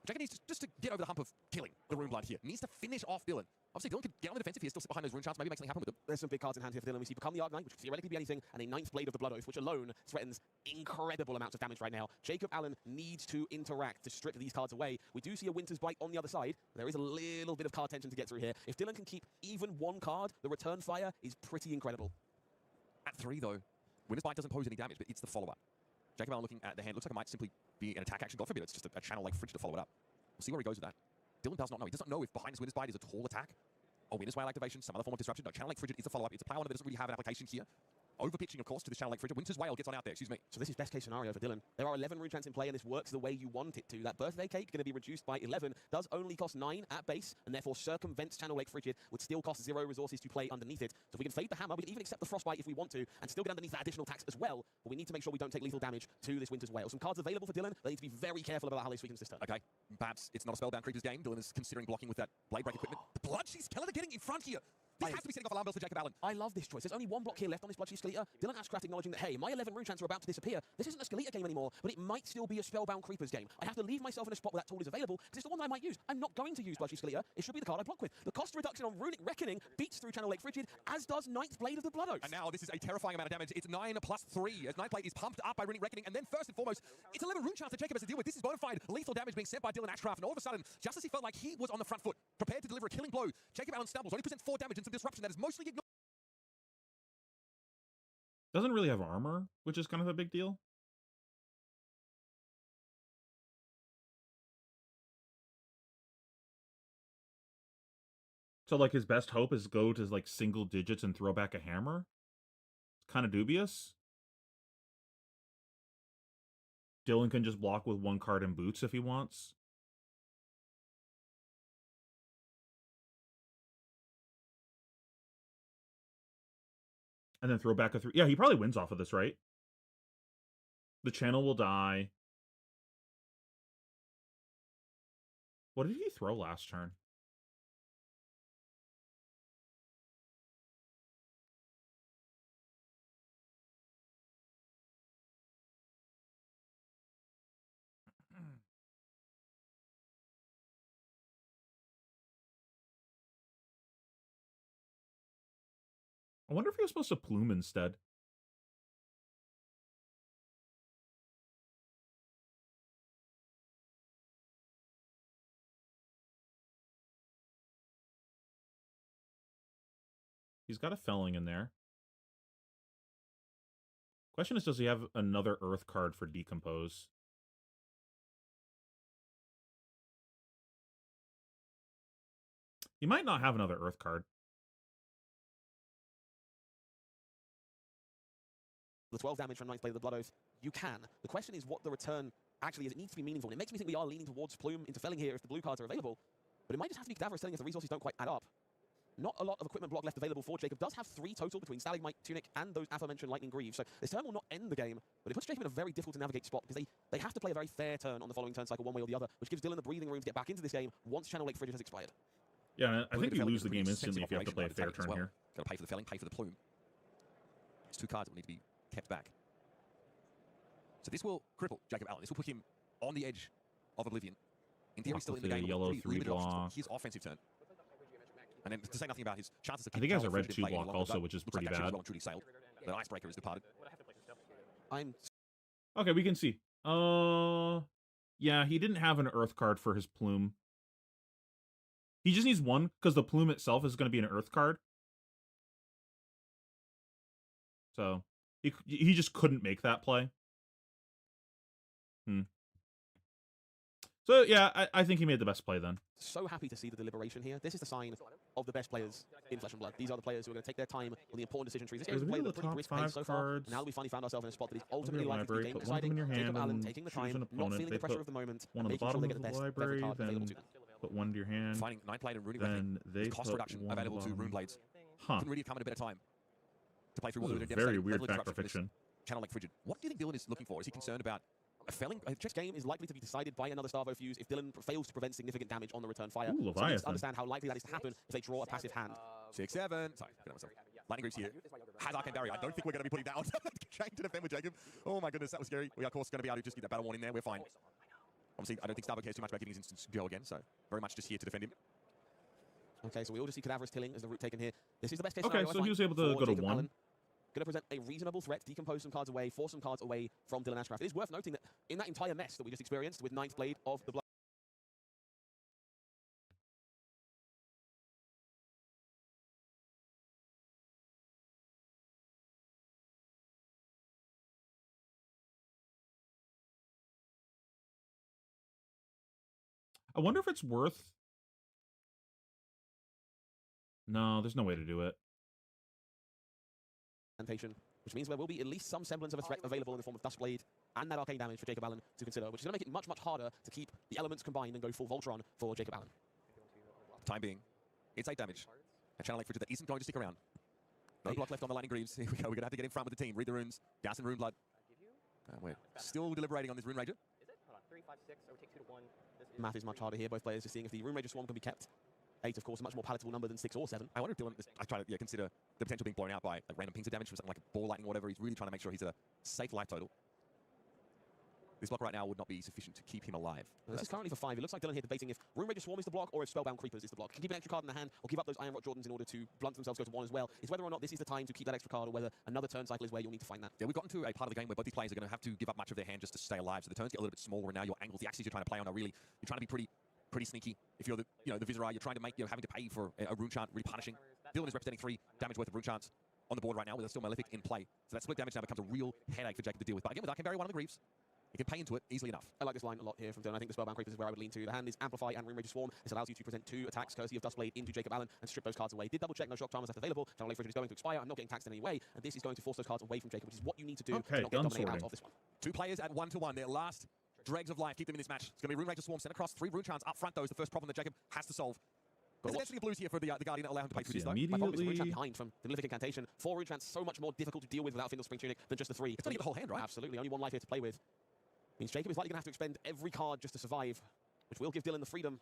Jacob needs just to get over the hump of killing the Rune Blood here. Needs to finish off Dylan. Obviously, Dylan could get on the defensive here, still sit behind those rune charts, maybe make something happen with them. There's some big cards in hand here for Dylan. We see Become the Arcanine, which could theoretically be anything, and a 9th Blade of the Blood Oath, which alone threatens incredible amounts of damage right now. Jacob Allen needs to interact to strip these cards away. We do see a Winter's Bite on the other side. There is a little bit of card tension to get through here. If Dylan can keep even one card, the return fire is pretty incredible. At 3, though, Winter's Bite doesn't pose any damage, but it's the follow-up. Jacob Allen looking at the hand. Looks like it might simply be an attack action. God forbid, it's just a channel like Frigid to follow it up. We'll see where he goes with that. Dylan does not know. He doesn't know if behind his Winter's Bite is a tall attack, or Winter's Whale activation, some other form of disruption. No, Channel Lake Frigid is a follow-up. It's a play on that doesn't really have an application here. Overpitching, of course, to this Channel Lake Frigid. Winter's Whale gets on out there, excuse me. So this is best case scenario for Dylan. There are 11 rune chants in play, and this works the way you want it to. That birthday cake, going to be reduced by 11, does only cost 9 at base, and therefore circumvents Channel Lake Frigid, would still cost 0 resources to play underneath it. So if we can fade the hammer, we can even accept the frostbite if we want to, and still get underneath that additional tax as well, but we need to make sure we don't take lethal damage to this Winter's Whale. Some cards available for Dylan, they need to be very careful about how they sweeten this turn. Okay, perhaps it's not a Spellbound Creepers game. Dylan is considering blocking with that Blade Break equipment. The Bloodshie's Skeleton getting in front here. This has to be setting off alarm bells for Jacob Allen. I love this choice. There's only one block here left on this Bloodshie's Skeleton. Dylan Ashcraft acknowledging that, hey, my 11 rune chants are about to disappear. This isn't a Skeleton game anymore, but it might still be a Spellbound Creepers game. I have to leave myself in a spot where that tool is available, because it's the one that I might use. I'm not going to use Bloodshie's Skeleton. It should be the card I block with. The cost reduction on Runic Reckoning beats through Channel Lake Frigid, as does 9th Blade of the Blood Oath. And now this is a terrifying amount of damage. It's 9 plus 3, as 9th Blade is pumped up by Runic Reckoning, and then first and foremost, it's 11 rune charts that Jacob has to deal with. This is bona fide lethal damage being sent by Dylan Ashcraft, and all of a sudden, just as he felt like he was on the front foot, prepared to deliver a killing blow, Jacob Allen stumbles, only presents 4 damage and some disruption that is mostly ignored. Doesn't really have armor, which is kind of a big deal. So like his best hope is go to like single digits and throw back a hammer. It's kind of dubious. Dylan can just block with 1 card and boots if he wants. And then throw back a 3. Yeah, he probably wins off of this, right? The channel will die. What did he throw last turn? I wonder if he was supposed to plume instead. He's got a felling in there. Question is, does he have another Earth card for Decompose? He might not have another Earth card. The 12 damage from 9th Blade of the Blood Oath, you can. The question is what the return actually is. It needs to be meaningful. And it makes me think we are leaning towards Plume into felling here if the blue cards are available. But it might just have to be Cadaverous telling us the resources don't quite add up. Not a lot of equipment block left available for Jacob. Does have 3 total between Stalagmite, Tunic, and those aforementioned Lightning Greaves. So this turn will not end the game, but it puts Jacob in a very difficult to navigate spot because they have to play a very fair turn on the following turn cycle one way or the other, which gives Dylan the breathing room to get back into this game once Channel Lake Frigid has expired. Yeah, I think you Felling lose is a the pretty game expensive instantly if you have to operation play a to fair take as turn well. here. Got to pay for the Felling, pay for the Plume. It's 2 cards that will need to be kept back. So this will cripple Jacob Allen. This will put him on the edge of Oblivion. In theory, Block still in with the the game. yellow With pretty 3 limited options block. for his offensive turn. And then to say nothing about his chances to I keep think he has a Talon red Frigid 2 in play any block longer, also, but which is looks like pretty that ship bad. well and truly sailed. The icebreaker is departed. I'm Okay, we can see. Yeah, he didn't have an Earth card for his Plume. He just needs one, because the Plume itself is going to be an Earth card. So, he just couldn't make that play. So, yeah, I think he made the best play then. so happy to see the deliberation here. This is the sign of the best players in Flesh and Blood. These are the players who are going to take their time on the important decision trees. This game is played at a pretty brisk pace so far. And now that we finally found ourselves in a spot that is ultimately likely to be game deciding, Jacob Allen taking the time, not feeling the pressure of the moment, one and on the making sure bottom they of get the the best library, card available then to them. put one to your hand. Finding 9-blade and Runic Then Weapon they with cost put reduction one on the available to bottom. Rune Blades. Huh. Couldn't really have come at a better time to play through what This we is were a very devastating weird level of factor disruption fiction. for this channel like Frigid. What do you think Dylan is looking for? Is he concerned about a Felling? This game is likely to be decided by another Starvo fuse if Dylan fails to prevent significant damage on the return fire. Ooh, So we need to Leviathan. understand how likely that is to happen if they draw a passive hand. 6-7. Sorry, get myself. Lightning Greaves here. Has Arcane Barrier. I don't think we're going to be putting that on. Trying to defend with Jacob. Oh my goodness, that was scary. We are, of course, going to be able to just get that battle warning there. We're fine. Obviously, I don't think Starvo cares too much about getting his instance go again, so very much just here to defend him. Okay, so we all just see Cadaverous Tilling as the route taken here. This is the best case Okay, scenario, I so he find, was able to for go to Jacob 1. Allen. Going to present a reasonable threat, decompose some cards away, force some cards away from Dylan Ashcraft. It is worth noting that in that entire mess that we just experienced with 9th Blade of the Blood, I wonder if it's worth... No, there's no way to do it. which means there will be at least some semblance of a threat available in the form of Duskblade and that arcane damage for Jacob Allen to consider, which is going to make it much, much harder to keep the elements combined and go full Voltron for Jacob Allen. Time being, it's 8 damage. A channel like Frigid that isn't going to stick around. No block left on the Lightning Greaves. Here we go. We're going to have to get in front with the team. Read the runes. Gas and Rune Blood. We're still deliberating on this Rune Rager. Is it? Hold on. 3, 5, 6. It would take 2 to 1. Math is much harder here. Both players just seeing if the Rune Rager Swarm can be kept. 8, of course, a much more palatable number than 6 or 7. I wonder if Dylan is trying to consider the potential being blown out by like, random pings of damage from something like a ball lightning or whatever. He's really trying to make sure he's at a safe life total. This block right now would not be sufficient to keep him alive. This is currently for 5. It looks like Dylan here debating if Rune Rager Swarm is the block or if Spellbound Creepers is the block. Can keep an extra card in the hand or give up those Iron Rock Jordans in order to blunt themselves go to 1 as well. Is whether or not this is the time to keep that extra card or whether another turn cycle is where you'll need to find that. Yeah, we've gotten to a part of the game where both these players are going to have to give up much of their hand just to stay alive. So the turns get a little bit smaller, and now your angles, the axes you're trying to play on are really, you're trying to be pretty sneaky. If you're the, the Viserai, you're trying to make, having to pay for a rune chant really punishing. Dylan is representing 3 damage worth of rune chants on the board right now, with still Malefic in play. So that split damage now becomes a real headache for Jacob to deal with. But again, with Arcane Barrier, one of the Greaves, you can pay into it easily enough. I like this line a lot here from Dylan. I think the Spellbound Creepers is where I would lean to. The hand is Amplify and Rune Rager Swarm. This allows you to present 2 attacks, courtesy of Duskblade, into Jacob Allen and strip those cards away. Did double check, no Shock Charmers left available. Channel Lake Frigid is going to expire. I'm not getting taxed in any way. And this is going to force those cards away from Jacob, which is what you need to do to not get dominated out of this one. 2 players at 1-1. Their last dregs of life keep them in this match. It's going to be Rune Rager Swarm sent across. 3 rune chants up front, though, is the first problem that Jacob has to solve. There's density of blues here for the Guardian that allow him to play through this, though. My problem is the rune chant behind from the Malefic Incantation. 4 rune chants so much more difficult to deal with without Findle Spring Tunic than just the 3. It's going to get the whole hand, right? Absolutely. Only 1 life here to play with. Means Jacob is likely going to have to expend every card just to survive, which will give Dylan the freedom.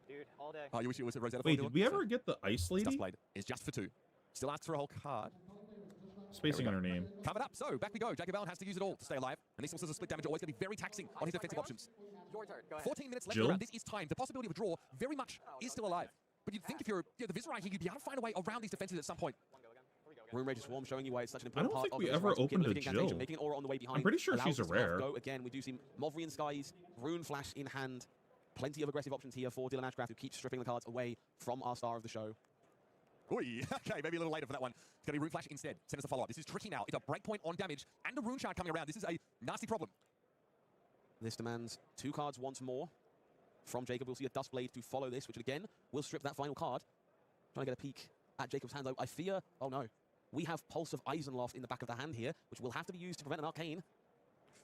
Dude, all day. Oh, you wish it was a Rosetta. Wait, did we ever get the Ice Lady? Duskblade is just for 2. Still asks for a whole card. Spacing on her name. Covered up, so back we go. Jacob Allen has to use it all to stay alive. And this also is a split damage, always going to be very taxing on his defensive options. Your turn. Go ahead. 14 minutes left Jill? around. This is time. The possibility of a draw very much is still alive. But you'd think if you're the Viserai here, you'd be able to find a way around these defenses at some point. Rune Rager Swarm showing you why it's such an I important don't part think of we the ever Viserai. opened a Malefic Incantation, Jill. making an aura on the way behind. I'm pretty sure allows she's a the spell to rare. Go. Again, we do see Movrian Skies, Rune Flash in hand. Plenty of aggressive options here for Dylan Ashcraft, who keeps stripping the cards away from our star of the show. Oi, okay, maybe a little later for that one. It's going to be Rune Flash instead. Send us a follow-up. This is tricky now. It's a breakpoint on damage and a Rune Shard coming around. This is a nasty problem. This demands 2 cards once more from Jacob. We'll see a Duskblade to follow this, which again will strip that final card. Trying to get a peek at Jacob's hand, though. I fear, oh no, we have Pulse of Eisenloft in the back of the hand here, which will have to be used to prevent an Arcane,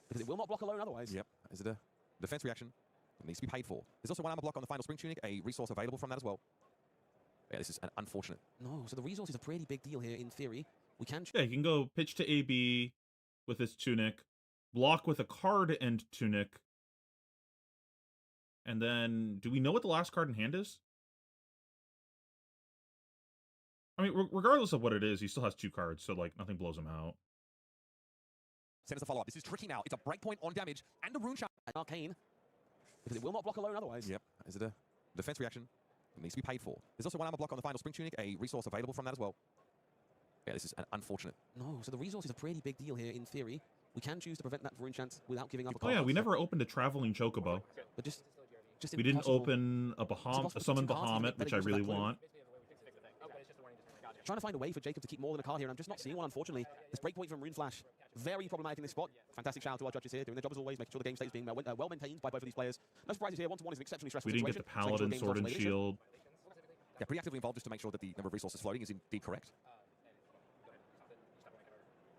because it will not block alone otherwise. Yep. Is it a defense reaction? It needs to be paid for. There's also 1 armor block on the final Spring Tunic, a resource available from that as well. Yeah, this is an unfortunate. No, so the resource is a pretty big deal here in theory. We can... Yeah, he can go pitch to AB with his Tunic, block with a card and Tunic, And then, do we know what the last card in hand is? I mean, regardless of what it is, he still has 2 cards, so, like, nothing blows him out. Send us a follow-up. This is tricky now. It's a breakpoint on damage and a rune shard. Arcane, because it will not block alone otherwise. Yep. Is it a defense reaction? It needs to be paid for. There's also 1 armor block on the final Spring Tunic, a resource available from that as well. Yeah, this is unfortunate. No, so the resource is a pretty big deal here in theory. We can choose to prevent that rune chance without giving up a Oh card. yeah, we never opened a traveling chocobo. But just We didn't impossible. open a summon Bahamut, which I really want. Trying to find a way for Jacob to keep more than a card here, and I'm just not seeing one, unfortunately. This breakpoint from Rune Flash, very problematic in this spot. Fantastic shout out to our judges here, doing their job as always, making sure the game state is being well maintained by both of these players. No surprises here, 1-1 is an exceptionally stressful We didn't situation. get the Paladin, Sword and Shield. Yeah, pretty actively involved just to make sure that the number of resources floating is indeed correct.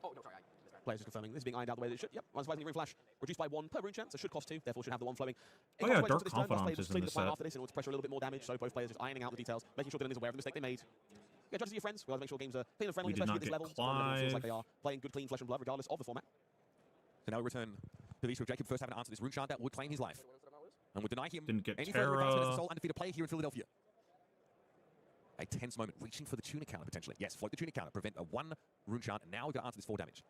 Oh, no, sorry. Players just confirming this is being ironed out the way that it should. Yep, unsurprisingly, Rune Flash reduced by 1 per rune chance, so should cost 2, therefore should have the 1 flowing. Oh yeah, Dark Confidant is in the set. After this, in order to pressure a little bit more damage, so both players just ironing out the details, making sure Dylan is aware of the mistake they made. Yeah, judges are your friends. We want to make sure games are clean and friendly, We did especially not at this get level. So everyone feels like Clive. they are playing good, clean flesh and blood, regardless of the format. So now we return to the issue of Jacob first having to answer this rune shard that would claim his life. And would deny him Didn't get any further advancement as a Terra. sole undefeated player here in Philadelphia. A tense moment, reaching for the tunic counter potentially. Yes, float the tunic counter, prevent a 1 rune shard, and now we've got to answer this 4 damage.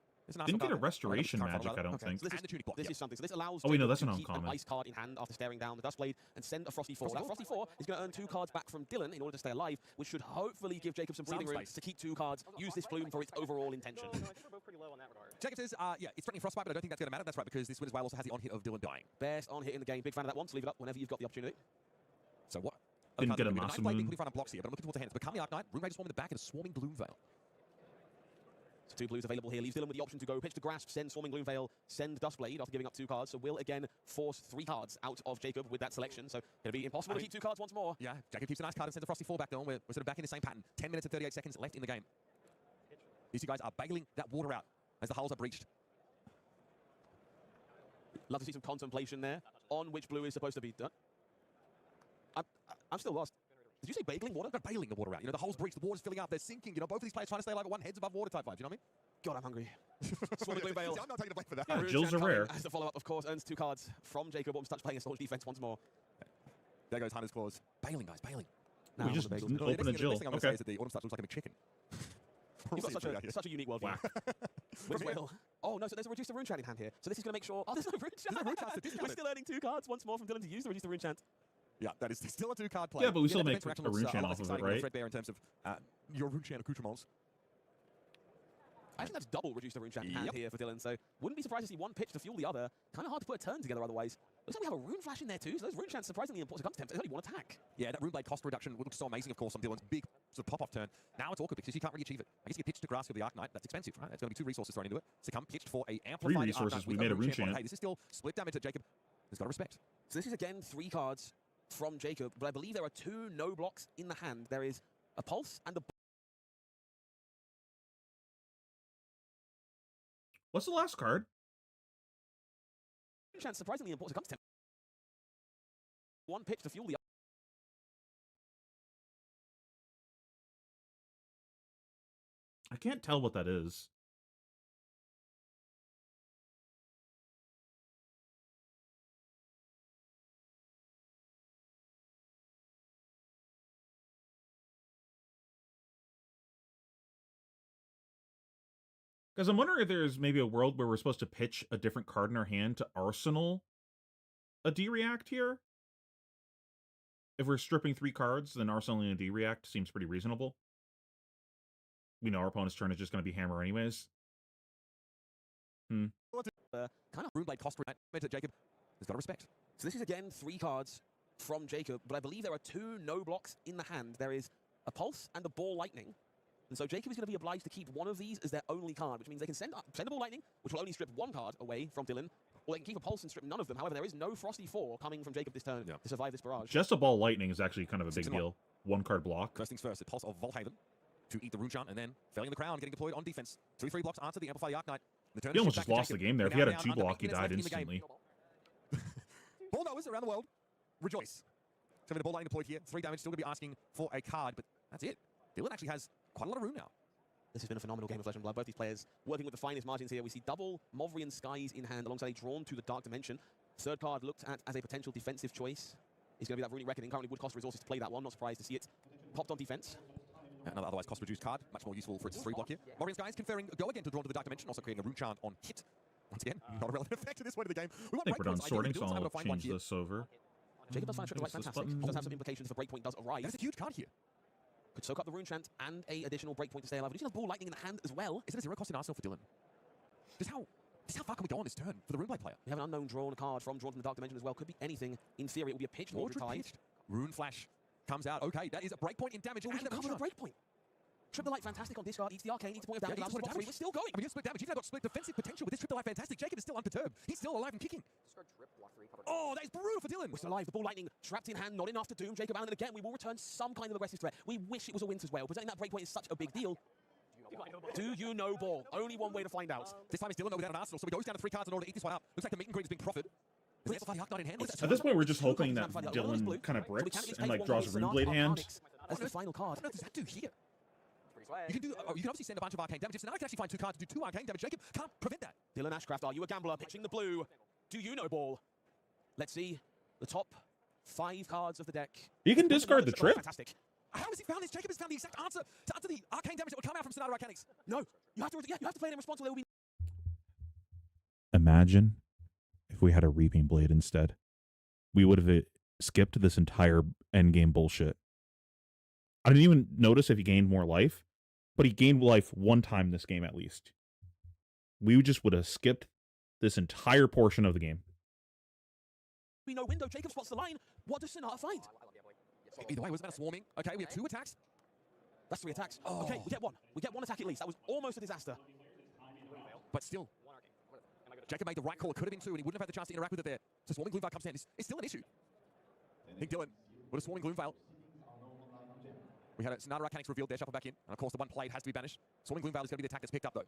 Didn't get a restoration magic, I don't think. So this And the tunic block, This yep. is something. So this allows Oh, wait, no, Jacob that's to an keep an uncommon. ice card in hand after staring down the Dustblade and send a Frosty 4. That Frosty 4 is going to earn 2 cards back from Dylan in order to stay alive, which should hopefully give Jacob some breathing room space. to keep 2 cards, use this bloom for its overall intention. No, I think we're both pretty low on that regard. Jacob says, yeah, it's threatening Frostbite, but I don't think that's going to matter. That's right, because this win as well also has the on-hit of Dylan dying. Best on hit in the game. Big fan of that one, so leave it up whenever you've got the opportunity. So what? Didn't get a Night Masamune. Blade being put in front of blocks here, but I'm looking towards the hand. It's become the Arknight. Rune Raid Swarm in the back and a Swarming Gloom Veil. So 2 blues available here. Leaves Dylan with the option to go pitch to Grasp, send Swarming Gloom Veil, send Dustblade after giving up 2 cards. So will again force 3 cards out of Jacob with that selection. So it'll be impossible to keep 2 cards once more. Yeah, Jacob keeps a nice card and sends a Frosty 4 back down. We're sort of back in the same pattern. 10 minutes and 38 seconds left in the game. These 2 guys are bailing that water out as the hulls are breached. Love to see some contemplation there on which blue is supposed to be done. I'm still lost. Did you say bagling water? They're bailing the water out. You know, the hulls breached, the water's filling up, they're sinking. You know, both of these players trying to stay alive at 1 heads above water type vibes. You know what God, I'm hungry. Swarming Gloom Veil. I'm not taking the blame for that. Yeah, Rune Jills Chan are coming rare. As the follow-up, of course, earns 2 cards from Jacob. What touch playing a staunch defense once more. There goes Hunter's Claws. Bailing, guys, bailing. Now We on just the bagels. didn't open a The Jill. next thing I'm going to say Okay. is that the Autumn Starch looks like a chicken. You've got such a unique worldview. Which will? Oh no, so there's a reduce the rune chant in hand here. So this is going to make sure. Oh, there's no rune chant. There's no rune chant to discount We're it. still earning 2 cards once more from Dylan to use the reduce the rune chant. Yeah, that is still a 2-card play. Yeah, but we still that make defense reaction a rune looks, chant lot off less of it, exciting than right? Threadbare in terms of your rune chant accoutrements. I think that's double reduce the rune chant in hand Yep. here for Dylan. So wouldn't be surprised to see 1 pitch to fuel the other. Kind of hard to put a turn together otherwise. Looks like we have a rune flash in there too. So those rune chants surprisingly important. So comes tempt. There's only 1 attack. Yeah, that rune blade cost reduction looks so amazing, of course, on Dylan's big sort of pop-off turn. Now it's awkward because you can't really achieve it. I guess you get pitched to Grasp with the Arknight. That's expensive, right? That's going to be 2 resources thrown into it. Succumb pitched for a amplified resources, Arknight we with made a rune chant. chant. Hey, this is still split damage that Jacob has got to respect. So this is again 3 cards from Jacob, but I believe there are 2 no blocks in the hand. There is a pulse and a. What's the last card? Rune chant surprisingly important. So comes tempt. 1 pitch to fuel the. I can't tell what that is. Because I'm wondering if there's maybe a world where we're supposed to pitch a different card in our hand to arsenal a D-react here. If we're stripping 3 cards, then arsenaling a D-react seems pretty reasonable. We know our opponent's turn is just going to be hammer anyways. Kind of. Rune blade cost reduction that Jacob has got to respect. So this is again 3 cards from Jacob, but I believe there are 2 no blocks in the hand. There is a pulse and a ball lightning. And so Jacob is going to be obliged to keep one of these as their only card, which means they can send a ball lightning, which will only strip 1 card away from Dylan, or they can keep a pulse and strip none of them. However, there is no Frosty 4 coming from Jacob this turn to survive this barrage. Just a ball lightning is actually kind of a big 6 and deal. 1 card block. First things first, the Pulse of Volhaven to eat the rune chant, and then felling the crown, getting deployed on defense. 2-3 blocks answer the Amplify the Arknight. The turn He is almost shipped just back to lost the Jacob. game there. If We're he had a now 2 down under block, 8 he minutes died left in the game. instantly. Ball knowers around the world, rejoice. So the ball lightning deployed here, 3 damage, still going to be asking for a card, but that's it. Dylan actually has quite a lot of rune now. This has been a phenomenal game of Flesh and Blood. Both these players working with the finest margins here. We see double Movrian Skies in hand alongside a Drawn to the Dark Dimension. Third card looked at as a potential defensive choice is going to be that Runic Reckoning. Currently would cost resources to play that one. Not surprised to see it popped on defense. Another otherwise cost-reduced card, much more useful for its 3 block here. Morian's guys conferring go again to draw to the Dark Dimension, also creating a rune chant on hit. Once again, not a relevant effect to this point of the game. I think we're done sorting, so I'll change this over. Jacob does find Trip the Light fantastic. Does have some implications if a breakpoint does arrive. That's a huge card here. Could soak up the rune chant and a additional breakpoint to stay alive. We do have Ball Lightning in the hand as well. Is it a 0 cost in Arsenal for Dylan? Just how far can we go on this turn for the Runeblade player? We have an unknown drawn card drawn from the Dark Dimension as well. Could be anything. In theory, it will be a pitch. Mordred pitched. Rune Flash comes out. Okay, that is a breakpoint in damage. Oh, we can cover the breakpoint. Trip the Light fantastic on discard. Eats the arcane. Eats a point of damage. Yeah, Last damage. We're still going. I mean, you split damage. You've now got split defensive potential with this Trip the Light fantastic. Jacob is still unperturbed. He's still alive and kicking. Oh, that is brutal for Dylan. We're still alive. The Ball Lightning trapped in hand. Not enough to doom Jacob Allen. And again, we will return some kind of aggressive threat. We wish it was a Winter's Whale. Presenting that breakpoint is such a big deal. Do you know Ball? Only one way to find out. This time it's Dylan without an Arsenal, so he goes down to 3 cards in order to eat this one up. Looks like the meet and greet is being proffered. Does he have the Arcanine in hand? At this point, we're just hoping that Dylan kind of bricks and like draws a Runeblade hand. That's the final card. What does that do here? You can obviously send a bunch of arcane damage. So now I can actually find 2 cards to do 2 arcane damage. Jacob can't prevent that. Dylan Ashcraft, are you a gambler? Pitching the blue. Do you know Ball? Let's see the top 5 cards of the deck. You can discard the trip. Fantastic. How has he found this? Jacob has found the exact answer to the arcane damage that would come out from Sonata Arcanics. No, you have to play it in response, or there will be. Imagine if we had a Reaping Blade instead. We would have skipped this entire endgame bullshit. I didn't even notice if he gained more life, but he gained life 1 time this game at least. We just would have skipped this entire portion of the game. We know window. Jacob spots the line. What does Sonata find? Either way, it was about swarming. Okay, we have 2 attacks. That's 3 attacks. Oh. Okay, we get 1. We get 1 attack at least. That was almost a disaster. But still, Jacob made the right call. It could have been 2, and he wouldn't have had the chance to interact with it there. So Swarming Gloomveil comes in. It's still an issue. I think Dylan with a Swarming Gloomveil. We had a Sonata Arcanics revealed there, shuffle back in. And of course, the one played has to be banished. Swarming Gloomveil is going to be the attack that's picked up, though.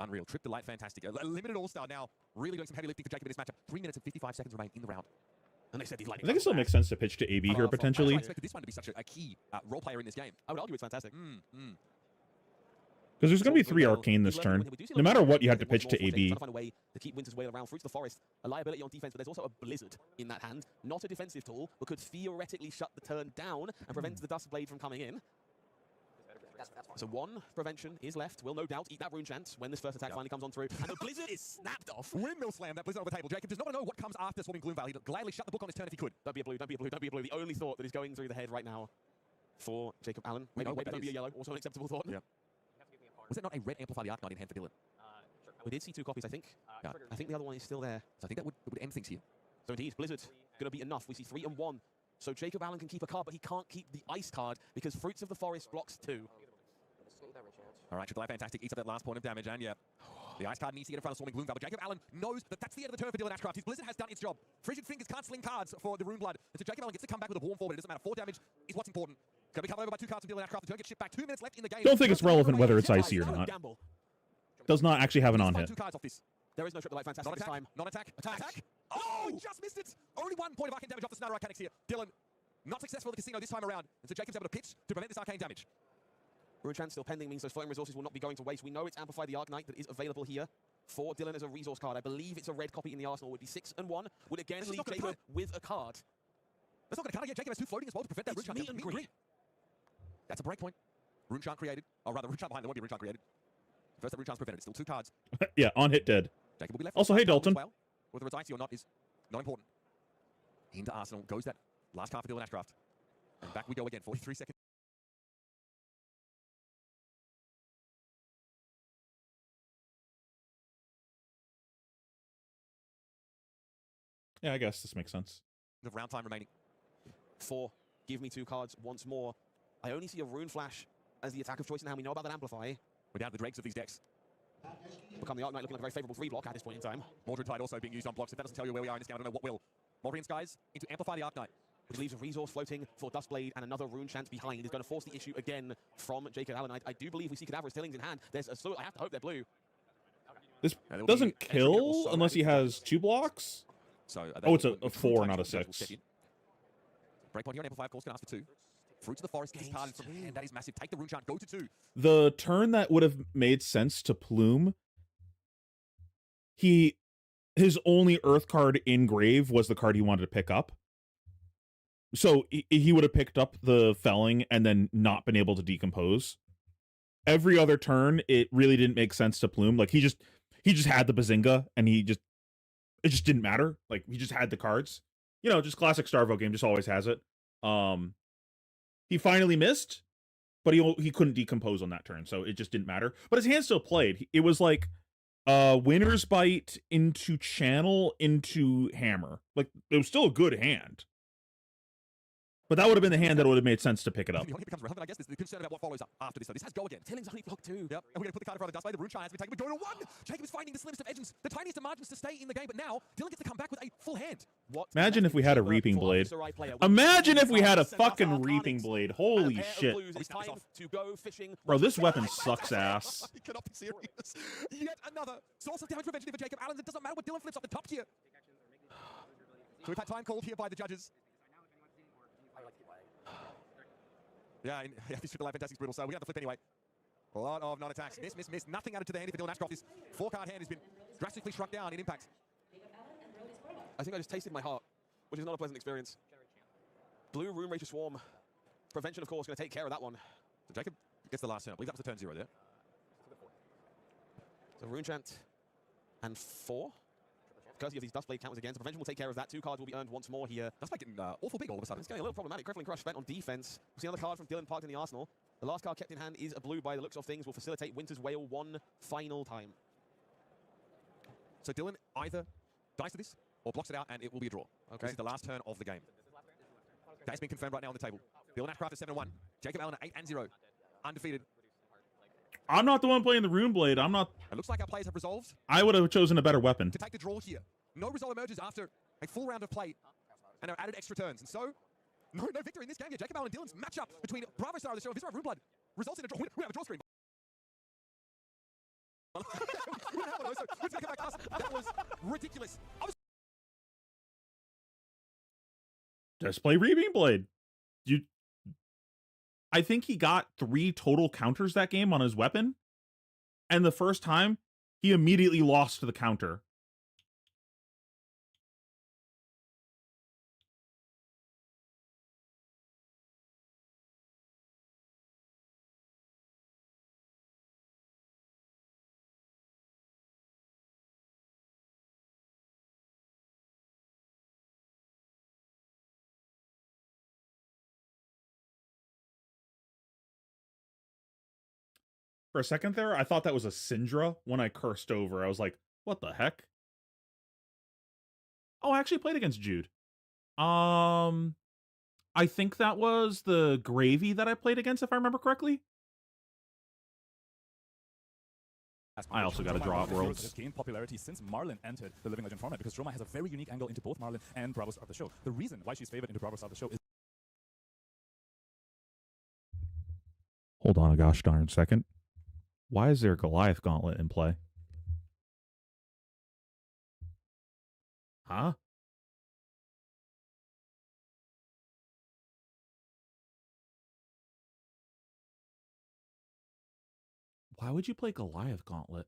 Unreal. Trip the Light fantastic. A limited all-star now. Really doing some heavy lifting for Jacob in this matchup. 3 minutes and 55 seconds remain in the round. And they said he's like. I think it still makes sense to pitch to AB here potentially. I expected this one to be such a key role player in this game. I would argue it's fantastic. Because there's going to be 3 arcane this turn. No matter what, you have to pitch to AB. Trying to find a way to keep Winter's Whale around. Fruits of the Forest, a liability on defense, but there's also a Blizzard in that hand. Not a defensive tool, but could theoretically shut the turn down and prevent the Dust Blade from coming in. So 1 prevention is left. Will no doubt eat that rune chance when this first attack finally comes on through. And the Blizzard is snapped off. Windmill slam that Blizzard on the table. Jacob does not know what comes after Swarming Gloomveil. He'd gladly shut the book on his turn if he could. Don't be a blue, don't be a blue, don't be a blue. The only thought that is going through the head right now for Jacob Allen. Maybe don't be a yellow. Also an acceptable thought. Yeah. Was it not a red Amplify the Arcanine in hand for Dylan? We did see 2 copies, I think. I think the other one is still there. So I think that would end things here. So indeed, Blizzard going to be enough. We see 3 and 1. So Jacob Allen can keep a card, but he can't keep the ice card because Fruits of the Forest blocks 2. All right, Triple fantastic. Eats up that last point of damage, and yeah. The ice card needs to get in front of Swarming Gloomveil, but Jacob Allen knows that that's the end of the turn for Dylan Ashcraft. His Blizzard has done its job. Frigid Fingers can't sling cards for the Rune Blood. And so Jacob Allen gets to come back with a warm forward. It doesn't matter. 4 damage is what's important. Going to be covered over by 2 cards from Dylan Ashcraft. The turn gets shipped back. 2 minutes left in the game. Don't think it's relevant whether it's icy or not. Does not actually have an on hit. 2 cards off this. There is no Trip the Light fantastic this time. Non-attack. Attack. Oh, just missed it. Only 1 point of arcane damage off the Sonata Arcanics here. Dylan, not successful at the casino this time around. And so Jacob's able to pitch to prevent this arcane damage. Rune chance still pending means those floating resources will not be going to waste. We know it's Amplify the Arknight that is available here for Dylan as a resource card. I believe it's a red copy in the arsenal. Would be 6 and 1. Would again leave Jacob with a card. That's not going to cut it yet. Jacob has 2 floating as well to prevent that Rune chant. Meet and greet. That's a breakpoint. Rune chant created. Or rather, Rune chant behind. There won't be Rune chant created. First, that Rune chant's prevented. It's still 2 cards. Yeah, on hit dead. Jacob will be left. Also, hey, Dalton. Well. Whether it's icy or not is not important. Into Arsenal goes that last card for Dylan Ashcraft. And back we go again. 43 seconds. Yeah, I guess this makes sense. Of round time remaining. 4. Give me 2 cards once more. I only see a Rune Flash as the attack of choice now. We know about that Amplify. We're down to the dregs of these decks. Become the Arknight looking like a very favourable 3 block at this point in time. Mordred Tide also being used on blocks. If that doesn't tell you where we are in this game, I don't know what will. Mordrian's guys into Amplify the Arknight. Which leaves a resource floating for Dustblade and another Rune Chant behind. Is going to force the issue again from Jacob Allen. I do believe we see Cadaverous Tillings in hand. There's a slow. I have to hope they're blue. This doesn't kill unless he has 2 blocks. So oh, it's a 4, not a 6. Breakpoint here on Amplify, of course, can ask for 2. Fruits of the Forest gets carded from hand. That is massive. Take the Rune Chant. Go to 2. The turn that would have made sense to Plume, he his only Earth card in grave was the card he wanted to pick up. So he would have picked up the Felling and then not been able to decompose. Every other turn, it really didn't make sense to Plume. Like he just had the Bazinga, and it just didn't matter. Like he just had the cards. You know, just classic Starvo game, just always has it. He finally missed, but he couldn't decompose on that turn, so it just didn't matter. But his hand still played. It was like Winner's Bite into Channel into Hammer. Like it was still a good hand. But that would have been the hand that would have made sense to pick it up. It becomes relevant, I guess. There's the concern about what follows up after this, though. This has go again. Tilling's a block too. Yep, and we're going to put the card in front of the Dustblade. The Rune Shard has been taken. We're going to 1. Jacob is finding the slimmest of edges, the tiniest of margins to stay in the game, but now Dylan gets to come back with a full hand. Imagine if we had a Reaping Blade. Imagine if we had a fucking Reaping Blade. Holy shit. Bro, this weapon sucks ass. It cannot be serious. Yet another source of damage prevention for Jacob Allen. It doesn't matter what Dylan flips off the top here. So we've had time called here by the judges. Yeah, this should be fantastic, brutal. So we have the flip anyway. A lot of non-attacks. Miss. Nothing added to the hand for Dylan Ashcroft. This 4-card hand has been drastically struck down in impact. I think I just tasted my heart, which is not a pleasant experience. Blue Rune Rage Swarm. Prevention, of course, going to take care of that one. So Jacob gets the last turn. I believe that was the turn 0 there. So Rune Chant and 4. Courtesy of these Dustblade counters again. So Prevention will take care of that. 2 cards will be earned once more here. Dustblade getting awful big all of a sudden. It's getting a little problematic. Crippling Crush spent on defense. We'll see another card from Dylan parked in the arsenal. The last card kept in hand is a blue by the looks of things. Will facilitate Winter's Wail one final time. So Dylan either dies to this or blocks it out, and it will be a draw. Okay. This is the last turn of the game. That's been confirmed right now on the table. Dylan Ashcroft at 7-1. Jacob Allen at 8-0. Undefeated. I'm not the one playing the Rune Blade. I'm not. It looks like our players have resolved I would have chosen a better weapon. to take the draw here. No result emerges after a full round of play and our added extra turns. And so, no victory in this game yet. Jacob Allen and Dylan's matchup between Bravo Star of the show and Viscera of Runeblood results in a draw. We have a draw screen. That was ridiculous. Just play Reaping Blade. I think he got 3 total counters that game on his weapon. And the first time, he immediately lost to the counter. For a second there, I thought that was a Syndra when I cursed over. I was like, what the heck? Oh, I actually played against Jude. I think that was the Gravy that I played against, if I remember correctly. I also got to draw out Worlds. Has gained popularity since Marlin entered the Living Legend format because Droma has a very unique angle into both Marlin and Bravo Star of the Show. The reason why she's favored into Bravo Star of the Show is... Hold on a gosh darn second. Why is there a Goliath Gauntlet in play? Huh? Why would you play Goliath Gauntlet?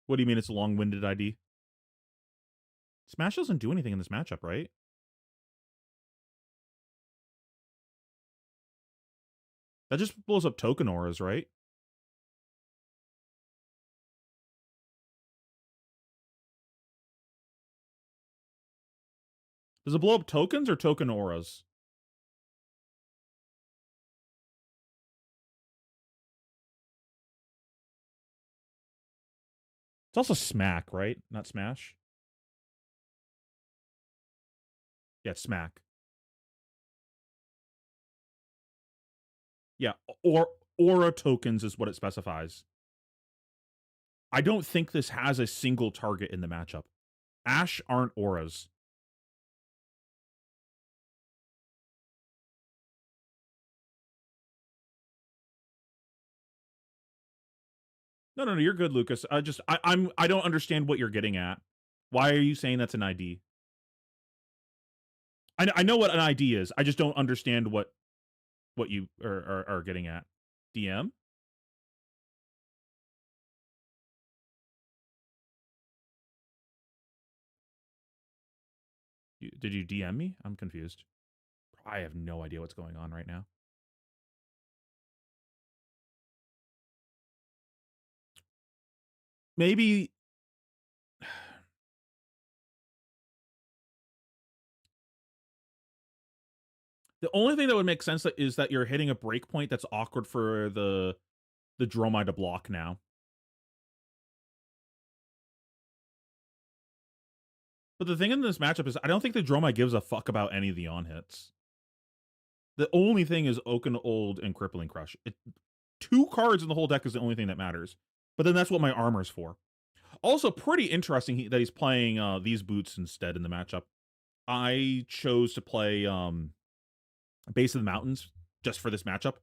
What do you mean it's a long-winded ID? Smash doesn't do anything in this matchup, right? That just blows up token auras, right? Does it blow up tokens or token auras? It's also smack, right? Not smash. Yeah, it's smack. Yeah, or aura tokens is what it specifies. I don't think this has a single target in the matchup. Ash aren't auras. No, you're good, Lucas. I don't understand what you're getting at. Why are you saying that's an ID? I know what an ID is. I just don't understand what you are getting at. DM? Did you DM me? I'm confused. I have no idea what's going on right now. Maybe the only thing that would make sense is that you're hitting a breakpoint that's awkward for the Dromai to block now. But the thing in this matchup is I don't think the Dromai gives a fuck about any of the on-hits. The only thing is Oaken Old and Crippling Crush. 2 cards in the whole deck is the only thing that matters. But then that's what my armor's for. Also, pretty interesting that he's playing these boots instead in the matchup. I chose to play Base of the Mountains just for this matchup.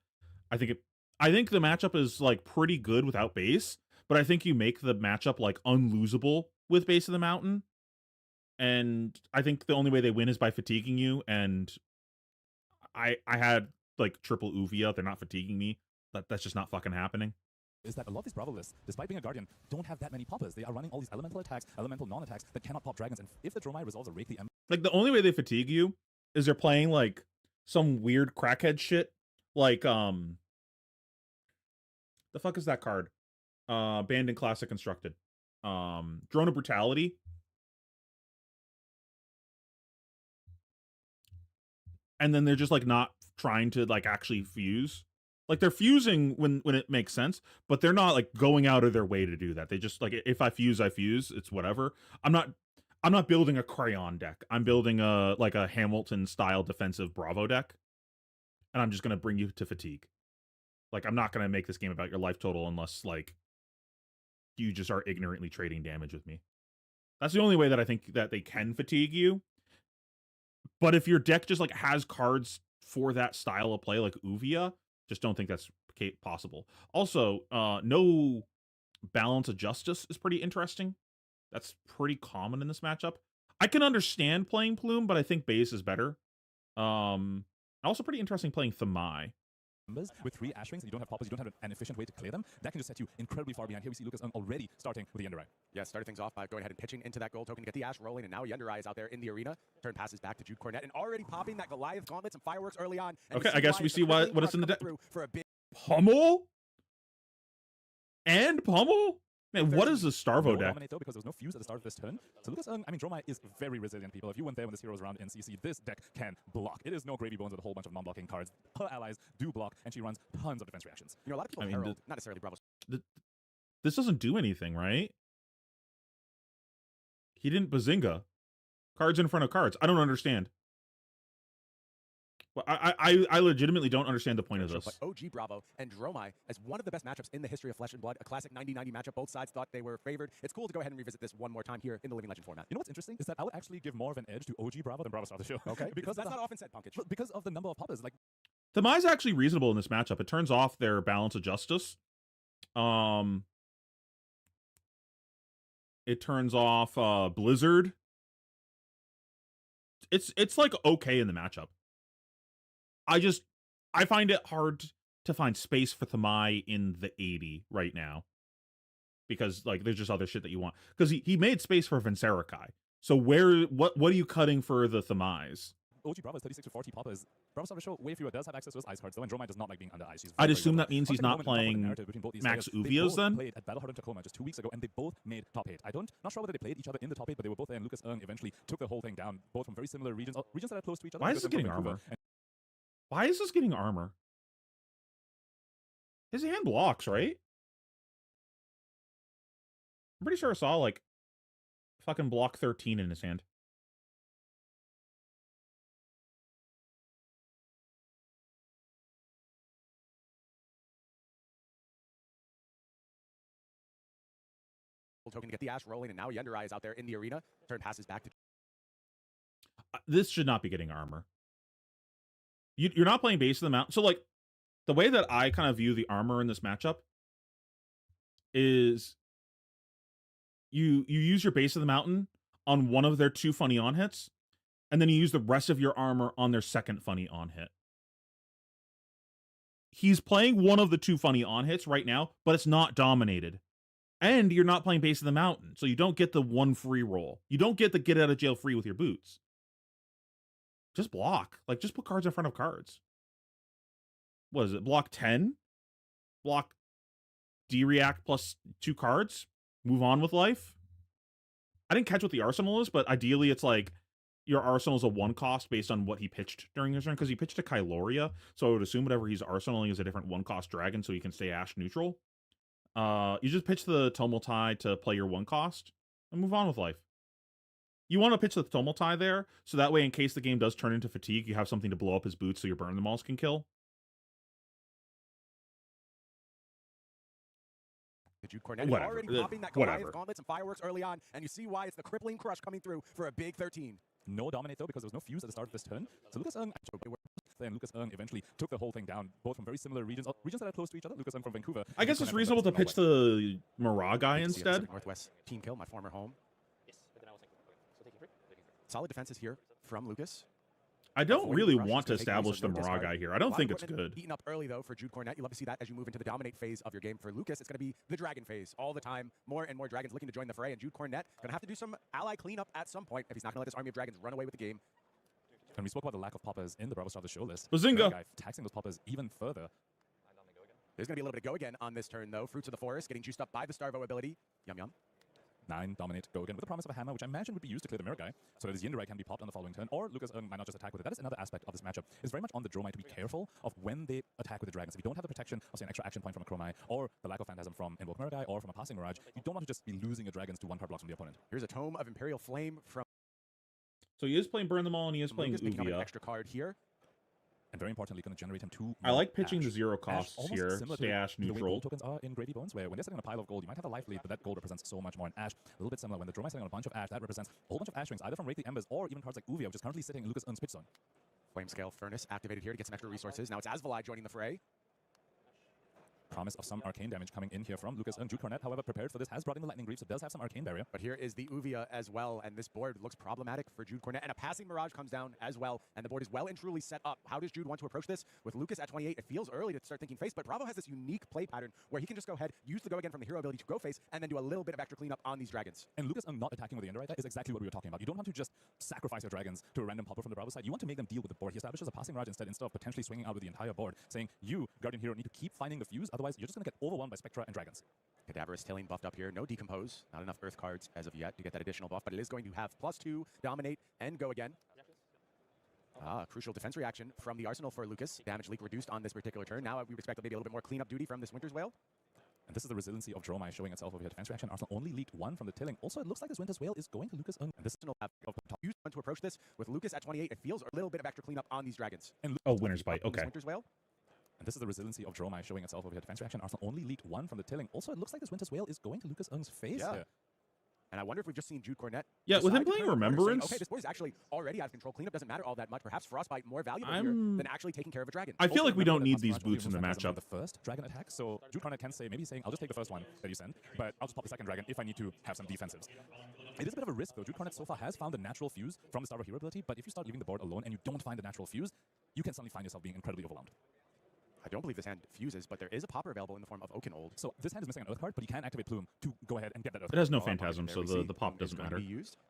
I think the matchup is like pretty good without base, but I think you make the matchup like unlosable with Base of the Mountain. And I think the only way they win is by fatiguing you. And I had like triple Uvia. They're not fatiguing me. That's just not fucking happening. Is that a lot of these Bravo lists, despite being a Guardian, don't have that many poppers. They are running all these elemental attacks, elemental non-attacks that cannot pop dragons. And if the Dromai resolves a Rake the Ember, like the only way they fatigue you is they're playing like some weird crackhead shit. Like the fuck is that card? Banned in Classic Constructed. Drone of Brutality. And then they're just like not trying to like actually fuse. Like they're fusing when it makes sense, but they're not like going out of their way to do that. They just like, if I fuse, I fuse. It's whatever. I'm not building a Crayon deck. I'm building a like a Hamilton style defensive Bravo deck. And I'm just gonna bring you to fatigue. Like I'm not gonna make this game about your life total unless like you just are ignorantly trading damage with me. That's the only way that I think that they can fatigue you. But if your deck just like has cards for that style of play, like Uvia, just don't think that's possible. Also, no Balance of Justice is pretty interesting. That's pretty common in this matchup. I can understand playing Plume, but I think base is better. Also pretty interesting playing Thamai. with 3 Ash Rings and you don't have poppers, you don't have an efficient way to clear them, that can just set you incredibly far behind. Here we see Lucas already starting with the Ender Eye. Yeah, started things off by going ahead and pitching into that gold token to get the Ash rolling, and now Ender Eye is out there in the arena. Turn passes back to Jude Cornette, and already popping that Goliath Gauntlet, some fireworks early on. Okay, I guess we see what it's in the deck. For a big Pummel? And Pummel? Man, what is the Starvo deck? Though, because there was no fuse at the start of this turn. So Lucas, I mean, Dromai is very resilient, people. If you weren't there when this hero was around in CC, this deck can block. It is no Gravy Bones with a whole bunch of non-blocking cards. Her allies do block, and she runs tons of defense reactions. You know, a lot of people herald, not necessarily Bravo. This doesn't do anything, right? He didn't Bazinga. Cards in front of cards. I don't understand. Well, I legitimately don't understand the point of this. But OG Bravo and Dromai as one of the best matchups in the history of Flesh and Blood, a classic 90-90 matchup. Both sides thought they were favored. It's cool to go ahead and revisit this one more time here in the Living Legend format. You know what's interesting is that I would actually give more of an edge to OG Bravo than Bravo Star of the show. Okay, because that's not often said, Punkage. Because of the number of poppers. Like, Thamai's actually reasonable in this matchup. It turns off their Balance of Justice. It turns off Blizzard. It's like okay in the matchup. I find it hard to find space for Thamai in the 80 right now. Because like there's just other shit that you want. Because he made space for Vincerakai. So what are you cutting for the Thamais? OG Bravo is 36 to 40 poppers. Bravo Star of the show, way fewer, does have access to those ice cards, though, and Dromai does not like being under ice. She's I'd assume that means he's not playing Max Uvias then? They played at Battlehardened Tacoma just 2 weeks ago, and they both made top 8. Not sure whether they played each other in the top 8, but they were both there, and Lucas eventually took the whole thing down, both from very similar regions, regions that are close to each other. Why is this getting armor? Why is this getting armor? His hand blocks, right? I'm pretty sure I saw, like, fucking block 13 in his hand. Token to get the Ash rolling, and now Ender Eye is out there in the arena. Turn passes back to. This should not be getting armor. You're not playing Base of the Mountain. So, like, the way that I kind of view the armor in this matchup is you use your Base of the Mountain on one of their 2 funny on hits, and then you use the rest of your armor on their second funny on hit. He's playing one of the 2 funny on hits right now, but it's not dominated. And you're not playing Base of the Mountain, so you don't get the 1 free roll. You don't get the get out of jail free with your boots. Just block. Like, just put cards in front of cards. What is it? Block 10? Block D-React plus 2 cards? Move on with life? I didn't catch what the arsenal is, but ideally it's like your arsenal is a 1 cost based on what he pitched during his turn, because he pitched a Kyloria, so I would assume whatever he's arsenaling is a different 1 cost dragon, so he can stay Ash neutral. You just pitch the Tumultai to play your 1 cost and move on with life. You want to pitch the Tumultai there, so that way in case the game does turn into fatigue, you have something to blow up his boots so your Burn Them Alls can kill. Jude Cornett already popping that Goliath gauntlet, some fireworks early on, and you see why it's the crippling crush coming through for a big 13. No dominate though, because there was no fuse at the start of this turn. So Lucas Ung, and Lucas Ung eventually took the whole thing down, both from very similar regions that are close to each other. Lucas Ung from Vancouver. I guess it's reasonable to pitch the Mara guy instead. Northwest team kill, my former home. Solid defenses here from Lucas. I don't really want to establish the Mara guy here. I don't think it's good. Eaten up early, though, for Jude Cornett. You love to see that as you move into the dominate phase of your game. For Lucas, it's going to be the dragon phase all the time. More and more dragons looking to join the fray, and Jude Cornett going to have to do some ally cleanup at some point if he's not going to let this army of dragons run away with the game. And we spoke about the lack of poppers in the Bravo Star of the show list. Bazinga! Guy taxing those poppers even further. There's going to be a little bit of go again on this turn, though. Fruits of the Forest getting juiced up by the Starvo ability. Yum, yum. 9, dominate, go again with the promise of a hammer, which I imagine would be used to clear the mirror guy, so that his Yindarai can be popped on the following turn, or Lucas might not just attack with it. That is another aspect of this matchup. It's very much on the Dromai to be careful of when they attack with the dragons. If you don't have the protection of, say, an extra action point from a Chromai, or the lack of Phantasm from Invoke Mirror guy, or from a passing Mirage, you don't want to just be losing your dragons to 1 card blocks from the opponent. Here's a Tome of Imperial Flame from... So he is playing Burn Them All, and he is playing Lucas, Uvia. An extra card here. And very importantly, going to generate him 2 I like pitching Ash. the 0 costs Ash, here. Stay Ash the way neutral. gold tokens are in Gravy Bones, where when they're sitting on a pile of gold, you might have a life lead, but that gold represents so much more. And Ash, a little bit similar. When the Dromai is sitting on a bunch of Ash, that represents a whole bunch of Ash Wings, either from Rake the Embers or even cards like Uvia, which is currently sitting in Lucas Ung's pitch zone. Flamescale Furnace activated here to get some extra resources. Now it's Asvalai joining the fray. Promise of some arcane damage coming in here from Lucas Ung. Jude Cornett, however, prepared for this, has brought in the Lightning Greaves, so does have some arcane barrier. But here is the Uvia as well, and this board looks problematic for Jude Cornett, and a passing Mirage comes down as well, and the board is well and truly set up. How does Jude want to approach this? With Lucas at 28, it feels early to start thinking face, but Bravo has this unique play pattern where he can just go ahead, use the go again from the hero ability to go face, and then do a little bit of extra cleanup on these dragons. And Lucas Ung not attacking with the Underwriter is exactly what we were talking about. You don't want to just sacrifice your dragons to a random popper from the Bravo side. You want to make them deal with the board. He establishes a passing Mirage instead of potentially swinging out with the entire board, saying, you, Guardian Hero, need to keep finding the fuse, otherwise you're just going to get overwhelmed by Spectra and dragons. Cadaverous Tilling buffed up here. No Decompose. Not enough Earth cards as of yet to get that additional buff, but it is going to have +2, Dominate, and Go Again. Crucial defense reaction from the Arsenal for Lucas. Damage leak reduced on this particular turn. Now we expect maybe a little bit more cleanup duty from this Winter's Whale. And this is the resiliency of Dromai showing itself over here. Defense reaction. Arsenal only leaked 1 from the Tilling. Also, it looks like this Winter's Whale is going to Lucas Ung. And this is use one to approach this. With Lucas at 28, it feels a little bit of extra cleanup on these dragons. And Winter's Bite. Okay. Winter's Whale. And this is the resiliency of Dromai showing itself over here. Defense reaction. Arsenal only leaked 1 from the Tilling. Also, it looks like this Winter's Whale is going to Lucas Ung's face here. And I wonder if we've just seen Jude Cornett. Yeah, with him playing Remembrance. Okay, this board is actually already out of control. Cleanup doesn't matter all that much. Perhaps Frostbite more valuable here than actually taking care of a dragon. I feel like we don't need these boots in the matchup. The first dragon attack, so Jude Cornett can say, maybe saying, I'll just take the first one that you send, but I'll just pop the second dragon if I need to have some defensives. It is a bit of a risk, though. Jude Cornett so far has found the natural fuse from the Starvo Hero ability, but if you start leaving the board alone and you don't find the natural fuse, you can suddenly find yourself being incredibly overwhelmed. I don't believe this hand fuses, but there is a popper available in the form of Oakenold. So this hand is missing an Earth card, but you can activate Plume to go ahead and get that Earth It has no card. Phantasm, so the pop doesn't matter.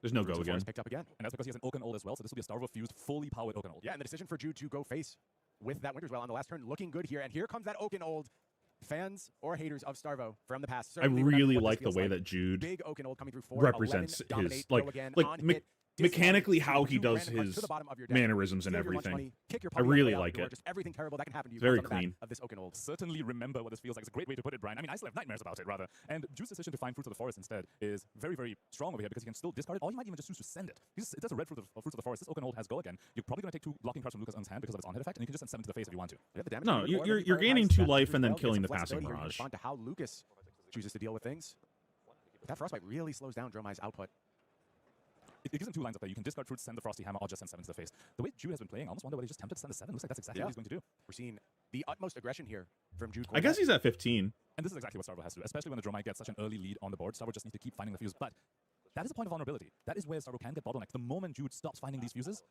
There's no go again. Picked up again. And that's because he has an Oakenold as well, so this will be a Starvo fused, fully powered Oakenold. Yeah, and the decision for Jude to go face with that Winter's Whale on the last turn, looking good here. And here comes that Oakenold. Fans or haters of Starvo from the past. I really like the way that Jude big Oakenold coming through 4, represents 11, his dominate, mechanically how he does his mannerisms and everything. I really like it. Just everything terrible that can happen to you. Very clean. Of this Oakenold. Certainly remember what this feels like. It's a great way to put it, Brian. I mean, I still have nightmares about it, rather. And Jude's decision to find Fruits of the Forest instead is very, very strong over here because he can still discard it, or you might even just choose to send it. It does a red Fruits of the Forest. This Oakenold has Go Again. You're probably going to take 2 blocking cards from Lucas Ung's hand because of its on-hit effect, and you can just send 7 to the face if you want to. No, you're gaining 2 life and then killing the passing Mirage. Respond to how Lucas chooses to deal with things. That Frostbite really slows down Dromai's output. It gives him 2 lines up there. You can discard Fruits, send the Frosty Hammer, or just send 7 to the face. The way Jude has been playing, I almost wonder whether he's just tempted to send a 7. Looks like that's exactly what he's going to do. We're seeing the utmost aggression here from Jude Cornett. I guess he's at 15. And this is exactly what Starvo has to do, especially when the Dromai gets such an early lead on the board. Starvo just needs to keep finding the fuse. But That is a point of vulnerability. That is where Starvo can get bottlenecked. The moment Jude stops finding these fuses,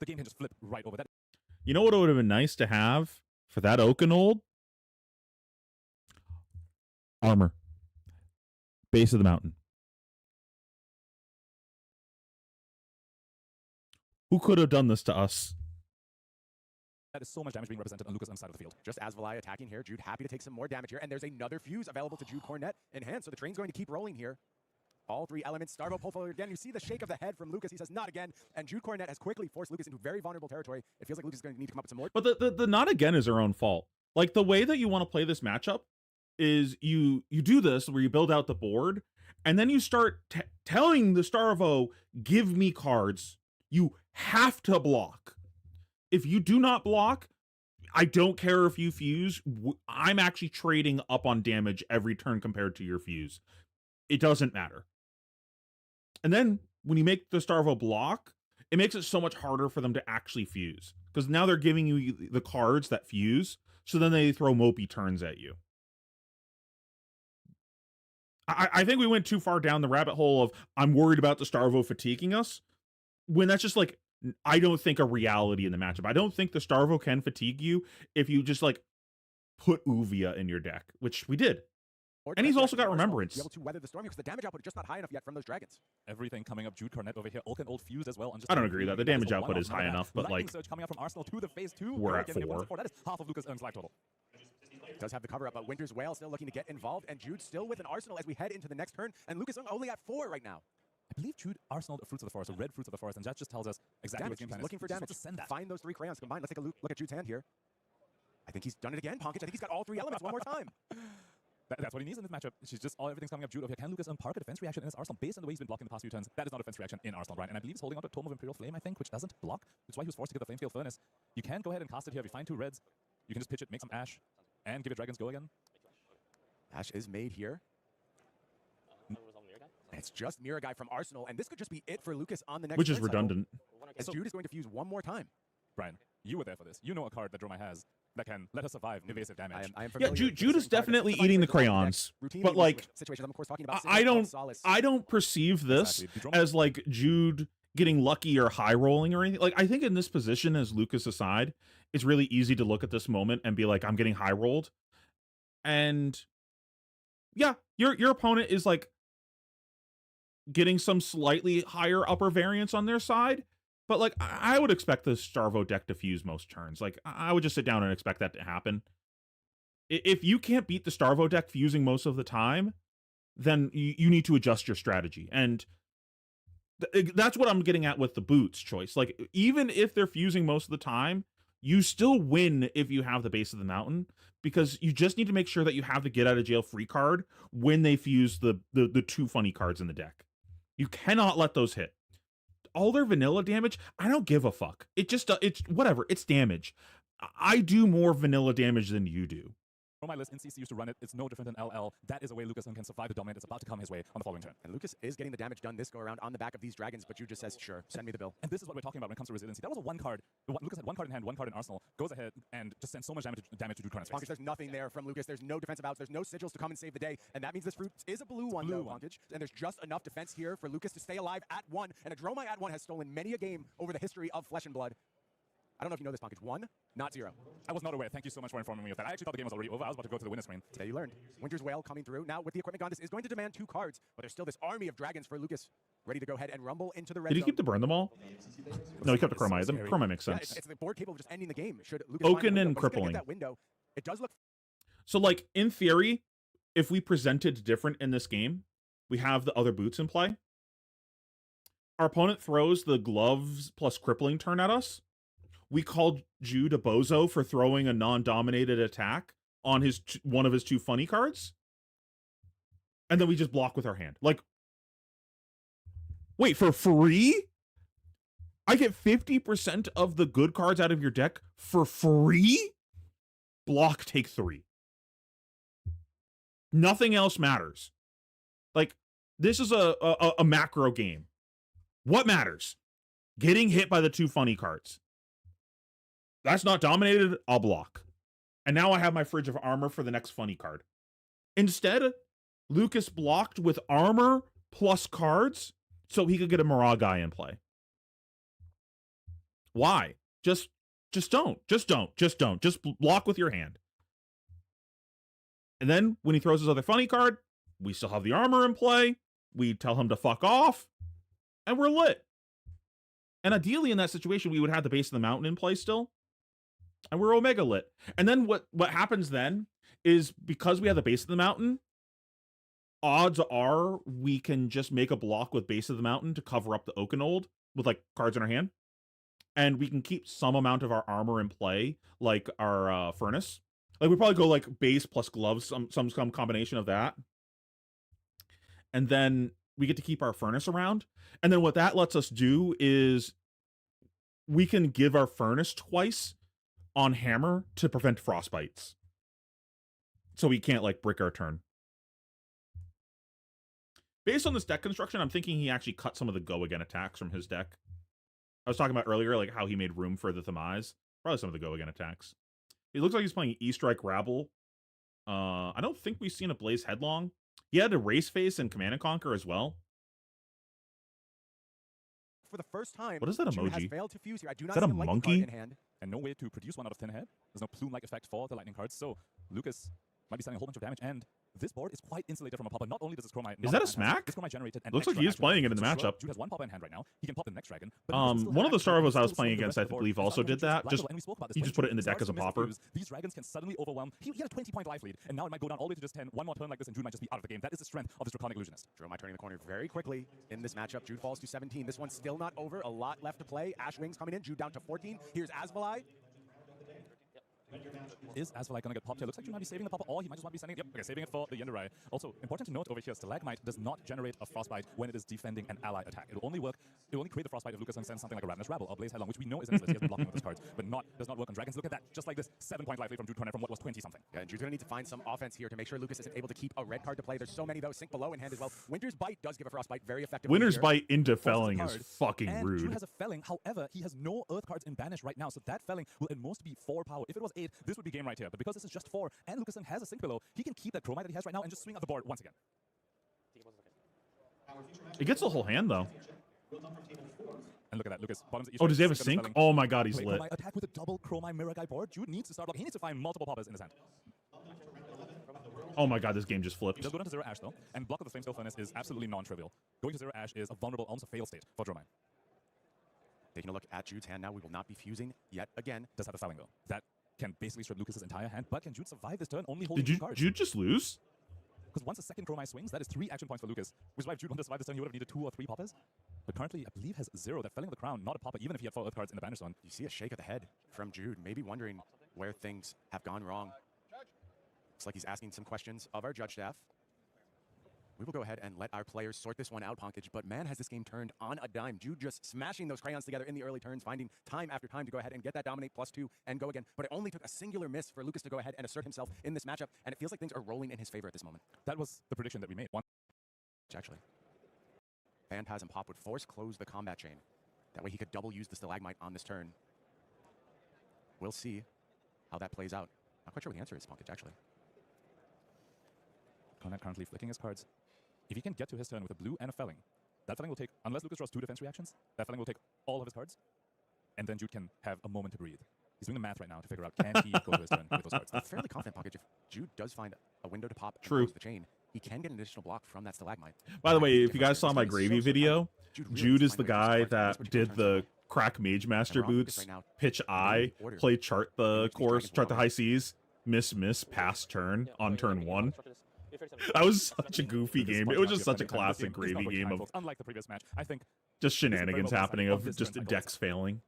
the game can just flip right over. That. You know what would have been nice to have for that Oakenold? Armor. Base of the mountain. Who could have done this to us? That is so much damage being represented on Lucas' side of the field. Just as Valai attacking here, Jude happy to take some more damage here, and there's another fuse available to Jude Cornet in hand, so the train's going to keep rolling here. All three elements. Starvo pull forward again. You see the shake of the head from Lucas. He says, not again. And Jude Cornet has quickly forced Lucas into very vulnerable territory. It feels like Lucas is going to need to come up with some more. But the not again is their own fault. Like, the way that you want to play this matchup is you do this where you build out the board, and then you start telling the Starvo, give me cards. You have to block. If you do not block, I don't care if you fuse. I'm actually trading up on damage every turn compared to your fuse. It doesn't matter. And then when you make the Starvo block, it makes it so much harder for them to actually fuse. Because now they're giving you the cards that fuse, so then they throw mopey turns at you. I think we went too far down the rabbit hole of I'm worried about the Starvo fatiguing us, when that's just like, I don't think a reality in the matchup. I don't think the Starvo can fatigue you if you just like put Uvia in your deck, which we did. And he's also got Remembrance. Be able to weather the storm because the damage output is just not high enough yet from those dragons. Everything coming up. Jude Cornet over here. Old fused as well. I don't agree that the damage output is high enough, but like surge coming up from Arsenal to the phase 2. We're at 4. That is half of Lucas' earned life total. Does have the cover up, but Winter's Whale still looking to get involved, and Jude still with an Arsenal as we head into the next turn, and Lucas only at 4 right now. I believe Jude Arsenal Fruits of the Forest, or Red Fruits of the Forest, and that just tells us exactly what game plan is. Looking for damage. Send that. Find those 3 crayons combined. Let's take a look at Jude's hand here. I think he's done it again, Ponkage. I think he's got all 3 elements one more time. That's what he needs in this matchup. She's just everything's coming up. Jude over here. Can Lucas unpark a defense reaction in his Arsenal based on the way he's been blocking the past few turns? That is not a defense reaction in Arsenal, right? And I believe he's holding on to Tome of Imperial Flame, I think, which doesn't block. That's why he was forced to get the Flamescale Furnace. You can go ahead and cast it here. If you find 2 reds, you can just pitch it, make some Ash, and give it Dragon's Go again. Ash is made here. It's just Mirror Guy from Arsenal, and this could just be it for Lucas on the next which is redundant. As Jude is going to fuse one more time. Brian, you were there for this. You know a card that Dromai has that can let her survive evasive damage. I am yeah, Jude is definitely eating the crayons, but like, situations I'm of course talking about. I don't perceive this as like Jude getting lucky or high rolling or anything. Like, I think in this position as Lucas aside, it's really easy to look at this moment and be like, I'm getting high rolled, and yeah, your opponent is like getting some slightly higher upper variance on their side, but like I would expect the Starvo deck to fuse most turns. Like, I would just sit down and expect that to happen. If you can't beat the Starvo deck fusing most of the time, then you need to adjust your strategy. And that's what I'm getting at with the boots choice. Like, even if they're fusing most of the time, you still win if you have the base of the mountain, because you just need to make sure that you have the get out of jail free card when they fuse the 2 funny cards in the deck. You cannot let those hit. All their vanilla damage, I don't give a fuck. It's whatever. It's damage. I do more vanilla damage than you do. On my list, NCC used to run it. It's no different than LL. That is a way Lucas can survive the dominate. It's about to come his way on the following turn. And Lucas is getting the damage done this go around on the back of these dragons, but Jude just says, sure, send me the bill. And this is what we're talking about when it comes to resiliency. That was a 1 card. Lucas had 1 card in hand, 1 card in Arsenal, goes ahead and just sends so much damage to Jude Cornet's face. Ponkage, there's nothing there from Lucas. There's no defensive outs. There's no sigils to come and save the day. And that means this fruit is a blue one, Ponkage. And there's just enough defense here for Lucas to stay alive at 1. And a Dromai at 1 has stolen many a game over the history of Flesh and Blood. I don't know if you know this, Ponkage. 1, not 0. I was not aware. Thank you so much for informing me of that. I actually thought the game was already over. I was about to go to the winner's screen. Today you learned. Winter's Whale coming through. Now with the equipment gone, this is going to demand 2 cards, but there's still this army of dragons for Lucas, ready to go ahead and rumble into the red Did he zone. keep the burn them all? No, he kept the Chromite. The Chromite makes sense. Yeah, it's the board capable of just ending the game. Should Lucas Oaken and window, crippling. that window, it does look. So, like, in theory, if we presented different in this game, we have the other boots in play. Our opponent throws the gloves plus crippling turn at us. We called Jude a bozo for throwing a non-dominated attack on his one of his 2 funny cards. And then we just block with our hand. Like, wait, for free? I get 50% of the good cards out of your deck for free? Block, take 3. Nothing else matters. Like, this is a macro game. What matters? Getting hit by the 2 funny cards. That's not dominated, I'll block. And now I have my fridge of armor for the next funny card. Instead, Lucas blocked with armor plus cards so he could get a Mirage guy in play. Why? Just don't. Just block with your hand. And then when he throws his other funny card, we still have the armor in play. We tell him to fuck off, and we're lit. And ideally in that situation, we would have the base of the mountain in play still, and we're Omega lit. And then what happens then is, because we have the base of the mountain, odds are we can just make a block with base of the mountain to cover up the Okanold with like cards in our hand. And we can keep some amount of our armor in play, like our furnace. Like we probably go like base plus gloves, some combination of that. And then we get to keep our furnace around. And then what that lets us do is we can give our furnace twice on hammer to prevent frostbites. So we can't like brick our turn. Based on this deck construction, I'm thinking he actually cut some of the go again attacks from his deck. I was talking about earlier, like how he made room for the Thamais. Probably some of the go again attacks. He looks like he's playing E-Strike Rabble. I don't think we've seen a Blaze Headlong. He had a Race Face and Command and Conquer as well. For the first time, what is that emoji? Has failed to fuse here. I do not is that see a lightning monkey? card in hand. And no way to produce one out of thin head. There's no plume-like effect for the lightning cards, so Lucas might be selling a whole bunch of damage, and this board is quite insulated from a popper. Not only does this Chromite... Is that a smack? This Chromite generated an looks like he is playing it in the matchup. Jude has one popper in hand right now. He can pop the next dragon. One of the Starvos I was playing against, I believe, also did that. He just put it in the deck as a popper. These dragons can suddenly overwhelm... He had a 20-point life lead, and now it might go down all the way to just 10. One more turn like this, and Jude might just be out of the game. That is the strength of this Draconic Illusionist. Chromite turning the corner very quickly in this matchup. Jude falls to 17. This one's still not over. A lot left to play. Ash Wings coming in. Jude down to 14. Here's Asvalai. Is Asvalai going to get popped here? Looks like Jude might be saving the popper, or he might just want to be sending it. Yep, okay, saving it for the Yendurai. Also, important to note over here, Stalagmite does not generate a Frostbite when it is defending an ally attack. It will only work, it will only create the Frostbite if Lucas sends something like a Ravenous Rabble or Blaze Headlong, which we know is in his list. He has been blocking with his cards, but does not work on dragons. Look at that, just like this 7-point life lead from Jude Cornet from what was 20-something. Yeah, and Jude's going to need to find some offense here to make sure Lucas isn't able to keep a red card to play. There's so many, though. Sink below in hand as well. Winter's Bite does give a Frostbite very effective. Winter's Bite into Felling is fucking rude. Jude has a Felling, however, he has no Earth cards in Banish right now, so that Felling will at most be 4 power. If it was 8, this would be game right here, but because this is just 4, and Lucas has a Sink below, he can keep that Chromite that he has right now and just swing out the board once again. It gets the whole hand, though. And look at that, Lucas. Oh, does he have a Sink? Oh my god, he's lit. Attack with a double Chromite Mirror Guy board. Jude needs to start blocking. He needs to find multiple poppers in his hand. Oh my god, this game just flipped. He does go down to 0 Ash, though, and block of the Flamesteel Furnace is absolutely non-trivial. Going to 0 Ash is a vulnerable, almost a fail state for Dromine. Taking a look at Jude's hand now, we will not be fusing yet again. Does have a Felling, though. That can basically strip Lucas's entire hand, but can Jude survive this turn only holding Did 2 cards? Jude just lose? Because once the second Chromite swings, that is 3 action points for Lucas. Which is why if Jude wanted to survive this turn, he would have needed 2 or 3 poppers. But currently, I believe, has 0. That Felling of the Crown, not a popper, even if he had 4 Earth cards in the Banish Zone. You see a shake of the head from Jude, maybe wondering where things have gone wrong. Looks like he's asking some questions of our judge staff. We will go ahead and let our players sort this one out, Punkage, but man, has this game turned on a dime. Jude just smashing those crayons together in the early turns, finding time after time to go ahead and get that dominate +2 and go again. But it only took a singular miss for Lucas to go ahead and assert himself in this matchup, and it feels like things are rolling in his favor at this moment. That was the prediction that we made. Actually, Phantasm Pop would force close the combat chain. That way he could double use the Stalagmite on this turn. We'll see how that plays out. Not quite sure what the answer is, Punkage, actually. Cornet currently flicking his cards. If he can get to his turn with a blue and a Felling, that Felling will take, unless Lucas draws 2 defense reactions, that Felling will take all of his cards, and then Jude can have a moment to breathe. He's doing the math right now to figure out, can he go to his turn with those cards? I'm fairly confident, Punkage, if Jude does find a window to pop and close the chain, he can get an additional block from that Stalagmite. By the way, if you guys saw my Gravy video, Jude is the guy that did the crack Mage Master boots, pitch I, play chart the course, chart the high seas, miss, pass turn on turn 1. That was such a goofy game. It was just such a classic Gravy game of unlike the previous match, I think just shenanigans happening of just decks failing.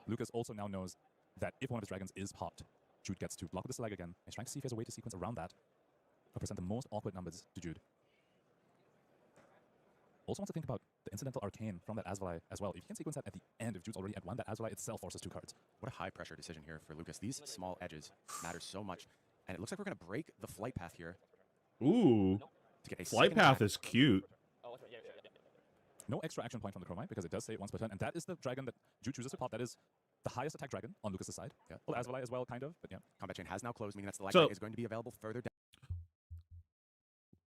Lucas also now knows that if one of his dragons is popped, Jude gets to block with the Stalag again. He's trying to see if he has a way to sequence around that or present the most awkward numbers to Jude. Also wants to think about the Incidental Arcane from that Asvalai as well. If you can sequence that at the end, if Jude's already at 1, that Asvalai itself forces 2 cards. What a high-pressure decision here for Lucas. These small edges matter so much. And it looks like we're going to break the flight path here. Ooh. To get a flight path is cute. No extra action point from the Chromite because it does say it once per turn. And that is the dragon that Jude chooses to pop. That is the highest attack dragon on Lucas' side. Yeah. Well, Asvalai as well, kind of. But yeah. Combat chain has now closed, meaning that the Stalagmite is going to be available further down.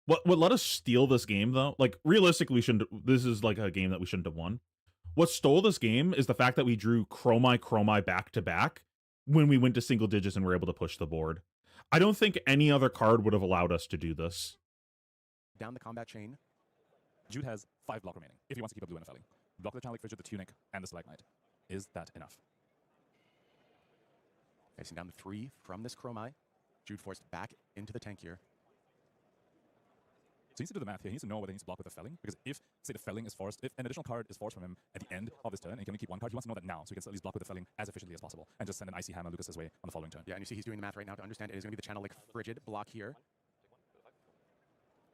What let us steal this game though? Like realistically, we shouldn't. This is like a game that we shouldn't have won. What stole this game is the fact that we drew Chromai back to back when we went to single digits and were able to push the board. I don't think any other card would have allowed us to do this. Down the combat chain. Jude has 5 block remaining if he wants to keep a blue and a felling. Block the Channel Fissure, the Tunic, and the Stalagmite. Is that enough? Facing down to 3 from this Chromai. Jude forced back into the tank here. So he needs to do the math here. He needs to know whether he needs to block with the felling. Because if, say, the felling is forced, if an additional card is forced from him at the end of his turn, and he can only keep 1 card, he wants to know that now, so he can at least block with the felling as efficiently as possible, and just send an Icy Hammer Lucas's way on the following turn. Yeah, and you see he's doing the math right now to understand it is going to be the Channel Frigid block here.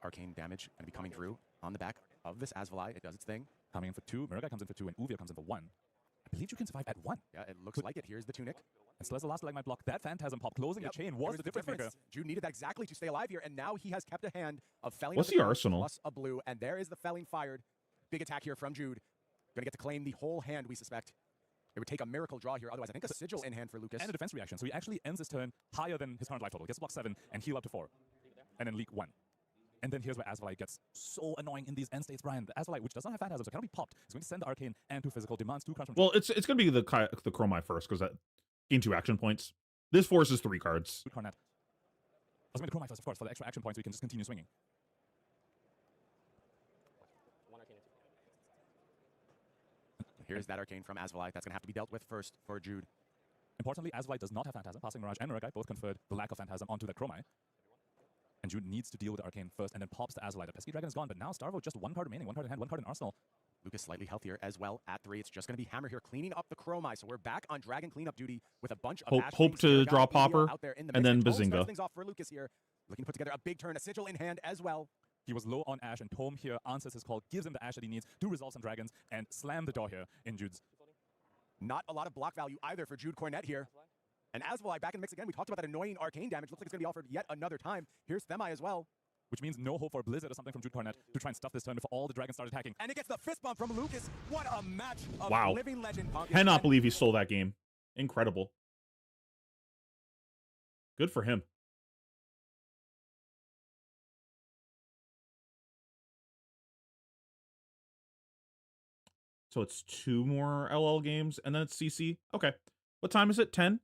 Arcane damage going to be coming through on the back of this Asvalai. It does its thing. Coming in for 2, Miragai comes in for 2, and Uvia comes in for 1. I believe you can survive at 1. Yeah, it looks like it. Here's the Tunic. And still has the last Stalagmite block. That Phantasm pop closing the chain was the difference maker. Jude needed that exactly to stay alive here, and now he has kept a hand of felling. What's the arsenal? Plus a blue, and there is the felling fired. Big attack here from Jude. Going to get to claim the whole hand, we suspect. It would take a miracle draw here. Otherwise, I think a sigil in hand for Lucas. And a defense reaction. So he actually ends his turn higher than his current life total. Gets to block 7 and heal up to 4. And then leak 1. And then here's where Asvalai gets so annoying in these end states, Brian. The Asvalai, which does not have Phantasm, so cannot be popped, is going to send the Arcane and 2 physical, demands 2 cards from... Well, it's going to be the Chromai first, because that gain 2 action points. This forces 3 cards. Good Cornet. I was going to Chromai first, of course, for the extra action points, so we can just continue swinging. Here's that Arcane from Asvalai. That's going to have to be dealt with first for Jude. Importantly, Asvalai does not have Phantasm. Passing Mirage and Miragai both conferred the lack of Phantasm onto the Chromai. And Jude needs to deal with the Arcane first, and then pops the Asvalai. The Pesky Dragon is gone, but now Starvo just 1 card remaining, 1 card in hand, 1 card in arsenal. Lucas slightly healthier as well at 3. It's just going to be Hammer here cleaning up the Chromai. So we're back on Dragon cleanup duty with a bunch of hope to draw Popper and then Bazinga. Things off for Lucas here. Looking to put together a big turn, a sigil in hand as well. He was low on Ash, and Tome here answers his call, gives him the Ash that he needs to resolve some dragons, and slam the door here in Jude's. Not a lot of block value either for Jude Cornet here. And Asvalai back in the mix again. We talked about that annoying Arcane damage. Looks like it's going to be offered yet another time. Here's Themai as well. Which means no hope for a Blizzard or something from Jude Cornet to try and stuff this turn before all the dragons start attacking. And it gets the fist bump from Lucas. What a match of wow. living legend. Cannot believe he stole that game. Incredible. Good for him. So it's 2 more LL games, and then it's CC. Okay. What time is it? 10?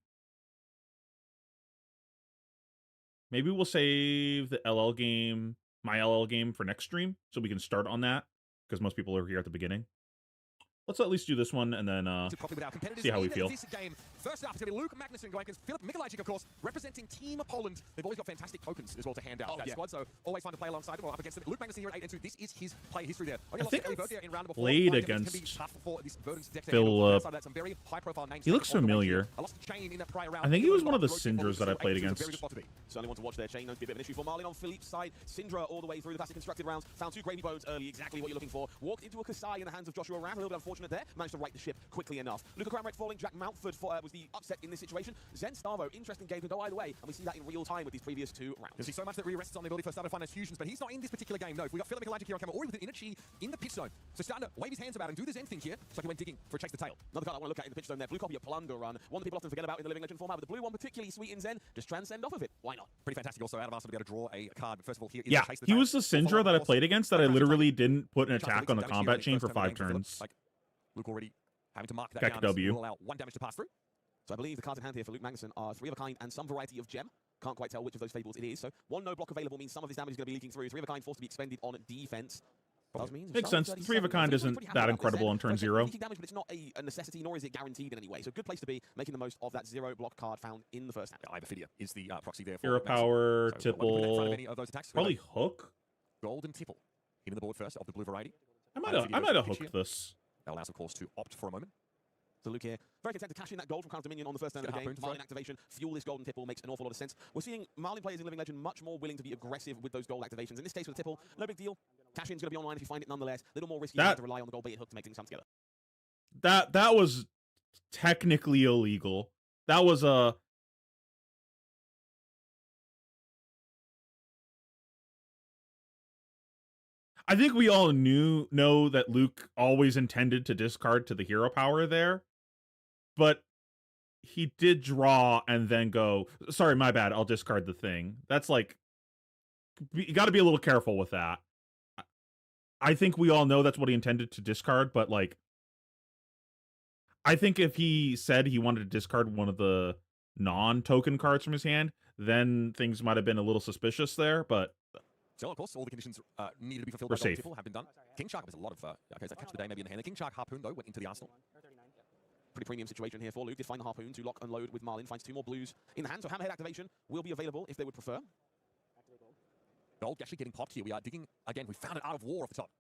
Maybe we'll save the LL game, my LL game, for next stream, so we can start on that, because most people are here at the beginning. Let's at least do this one and then see how we feel. This game. First up, it's going to be Luke Magnuson going against Filip Mikolajczyk, of course, representing Team Poland. They've always got fantastic tokens as well to hand out that squad, so always fun to play alongside them or up against them. Luke Magnuson here at 8-2. This is his play history there. I think I've played against Philip. He looks familiar. I think he was one of the Syndras that I played against. Certainly want to watch their chain. Known to be a bit of an issue for Marlin on Philippe's side. Syndra all the way through the classic constructed rounds. Found 2 Gravy Bones early, exactly what you're looking for. Walked into a Kasai in the hands of Joshua Ram. A little bit unfortunate there. Managed to right the ship quickly enough. Luca Cranbrecht falling. Jack Mountford was the upset in this situation. Zen Starvo, interesting game, can go either way. And we see that in real time with these previous 2 rounds. You see so much that really rests on the ability for Starvo to find those fusions, but he's not in this particular game. No, we got Philip Mikolajczyk here on camera, already with an inner chi in the pitch zone. So starting to wave his hands about and do the Zen thing here. It's like he went digging for a chase the tail. Another card I want to look at in the pitch zone there. Blue copy, a Plunder Run. One that people often forget about in the Living Legend format, but the blue one, particularly sweet in Zen, just transcend off of it. Why not? Pretty fantastic also out of Arsenal to be able to draw a card. But first of all, here is yeah, chase the he tail. was the Syndra that I played against that I literally didn't put an attack on the combat chain for 5 turns. Like Luke already having to mark that Deck down. W. Will allow 1 damage to pass through. So I believe the cards in hand here for Luke Magnuson are 3 of a kind and some variety of gem. Can't quite tell which of those fables it is. So 1 no block available means some of his damage is going to be leaking through. 3 of a kind forced to be expended on defense. Makes sense. 3 of a kind isn't that incredible on turn 0. Damage, but it's not a necessity, nor is it guaranteed in any way. So good place to be, making the most of that 0 block card found in the first hand. Iberphidia is the proxy there for Hero Power, so Tipple, probably Hook. Golden Tipple. Hitting the board first of the blue variety. I might have hooked this. That allows, of course, to opt for a moment. So Luke here, very content to cash in that gold from Crown Dominion on the first turn of the game. Marlin activation, fuel this golden tipple, makes an awful lot of sense. We're seeing Marlin players in Living Legend much more willing to be aggressive with those gold activations. In this case with the tipple, no big deal. Cash in's going to be online if you find it nonetheless. A little more risky to rely on the gold bait hook to make things come together. That was technically illegal. That was a... I think we all know that Luke always intended to discard to the hero power there, but he did draw and then go, sorry, my bad, I'll discard the thing. That's like, you got to be a little careful with that. I think we all know that's what he intended to discard, but like, I think if he said he wanted to discard one of the non-token cards from his hand, then things might have been a little suspicious there, but So, of course, all the conditions needed to be fulfilled We're by Golden safe. Tipple have been done. King Shark has a lot of okay, so catch the day maybe in the hand. The King Shark Harpoon, though, went into the arsenal. Pretty premium situation here for Luke. Did find the Harpoon to lock and load with Marlin. Finds 2 more blues in the hand, so Hammerhead activation will be available if they would prefer. Gold actually getting popped here. We are digging again. We found an Art of War off the top.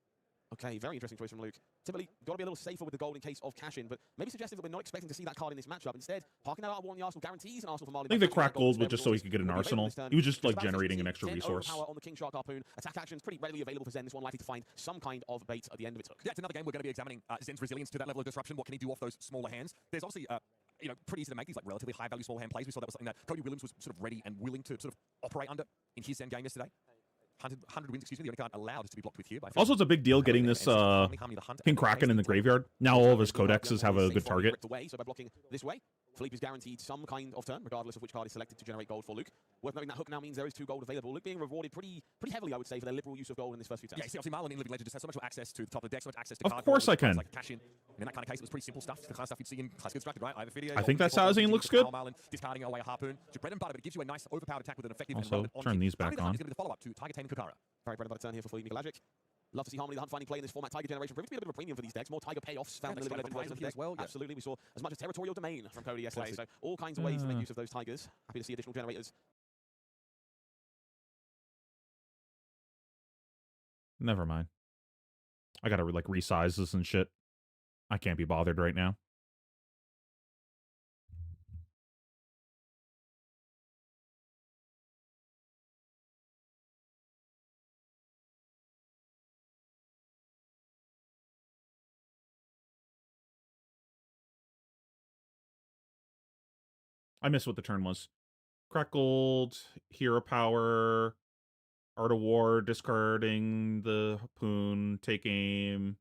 Okay, very interesting choice from Luke. Typically, got to be a little safer with the gold in case of cash-in, but maybe suggestive that we're not expecting to see that card in this matchup. Instead, parking that Art of War in the Arsenal guarantees an Arsenal for Marlin. I think the crack gold was just so he could get an arsenal. He was just like generating an extra 10 resource. overpower on the King Shark Harpoon. Attack actions pretty readily available for Zen. This one likely to find some kind of bait at the end of its hook. Yeah, it's another game we're going to be examining Zen's resilience to that level of disruption. What can he do off those smaller hands? There's obviously you know, pretty easy to make these like relatively high-value small hand plays. We saw that was something that Cody Williams was sort of ready and willing to sort of operate under in his Zen game yesterday. 100 wins, excuse me, the only card allowed to be blocked with here. Also, it's a big deal getting this King Kraken in the graveyard. Now all of his codexes have a good target. So by blocking this way, Philippe is guaranteed some kind of turn, regardless of which card is selected to generate gold for Luke. Worth noting that hook now means there is 2 gold available. Luke being rewarded pretty heavily, I would say, for their liberal use of gold in this first few turns. Yeah, see, obviously Marlon in Living Legend just has so much more access to the top of the deck, so much access to Of card course draw, I can. like cash in. And in that kind of case, it was pretty simple stuff. It's the kind of stuff you'd see in Classic Constructed, right? Either video, I think that's how Zane looks good. Marlon discarding away a Harpoon. It's your bread and butter, but it gives you a nice overpowered attack with an effective Also, and relevant turn these back on. on. Is going to be the follow-up to Tiger Tame and Kokara. Very bread and butter turn here for Philippe Mikulagic. Love to see Harmony the Hunt finally play in this format. Tiger Generation proving to be a bit of a premium for these decks. More Tiger payoffs found in the Living Legend version of the deck. as well. Yeah. Absolutely, we saw as much as Territorial Domain from Cody yesterday. So all kinds of ways to make use of those Tigers. Happy to see additional generators. Never mind. I gotta like resize this and shit. I can't be bothered right now. I missed what the turn was. Crack gold, hero power, Art of War, discarding the Harpoon, take aim,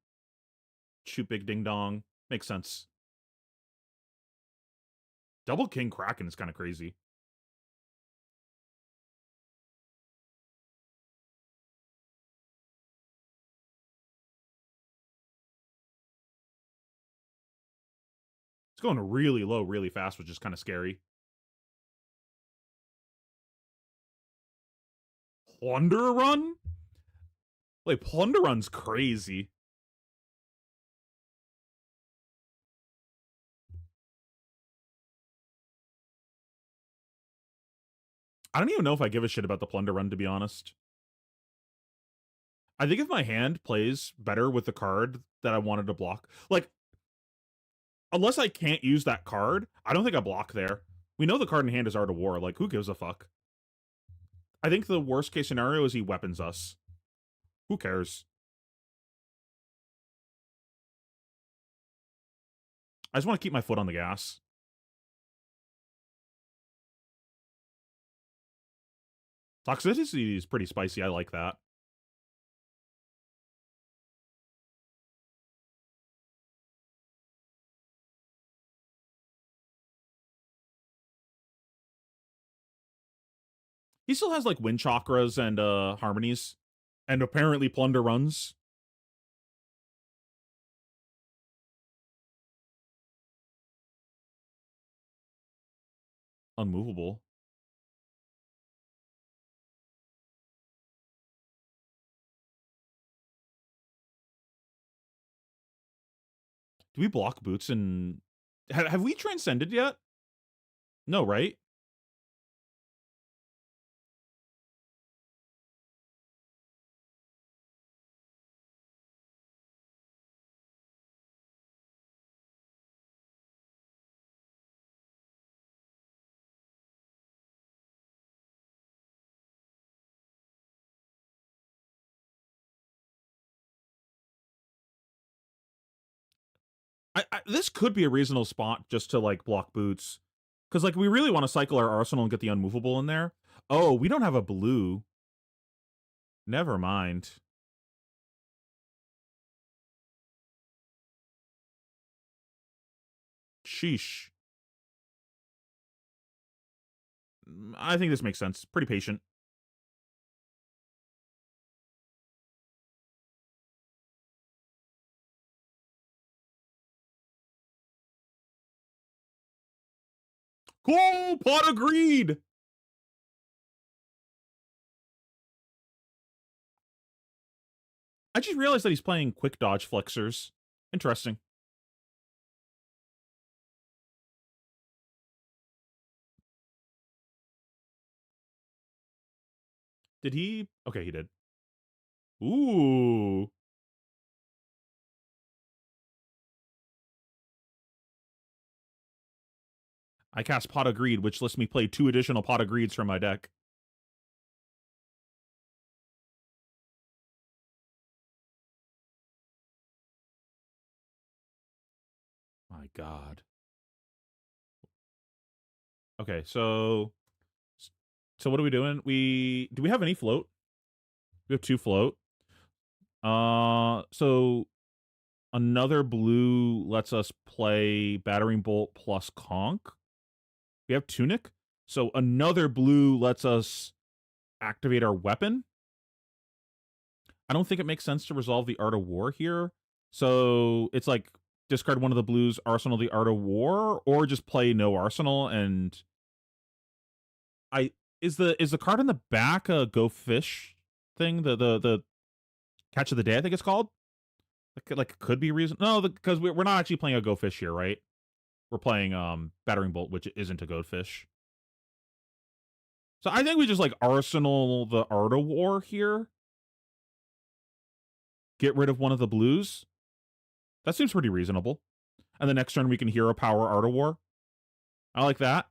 shoot big ding dong. Makes sense. Double King Kraken is kind of crazy. It's going really low really fast, which is kind of scary. Plunder Run? Wait, Plunder Run's crazy. I don't even know if I give a shit about the Plunder Run, to be honest. I think if my hand plays better with the card that I wanted to block, like, unless I can't use that card, I don't think I block there. We know the card in hand is Art of War. Like, who gives a fuck? I think the worst case scenario is he weapons us. Who cares? I just want to keep my foot on the gas. Toxicity is pretty spicy. I like that. He still has like wind chakras and harmonies, and apparently Plunder Runs. Unmovable. Do we block boots and have we transcended yet? No, right? This could be a reasonable spot just to like block boots, because like we really want to cycle our arsenal and get the unmovable in there. Oh, we don't have a blue. Never mind. Sheesh. I think this makes sense. Pretty patient. Cool! Pot of Greed! I just realized that he's playing quick dodge flexors. Interesting. Did he? Okay, he did. Ooh. I cast Pot of Greed, which lets me play 2 additional Pot of Greeds from my deck. My God. Okay, so what are we doing? Do we have any float? We have 2 float. So another blue lets us play Battering Bolt plus Conk. We have Tunic. So another blue lets us activate our weapon. I don't think it makes sense to resolve the Art of War here. So it's like discard one of the blues, arsenal the Art of War, or just play no arsenal. And is the card in the back a Go Fish thing? The Catch of the Day, I think it's called. Like could be reason. No, because we're not actually playing a Go Fish here, right? We're playing Battering Bolt, which isn't a Go Fish. So I think we just like arsenal the Art of War here. Get rid of one of the blues. That seems pretty reasonable. And the next turn we can hero power Art of War. I like that.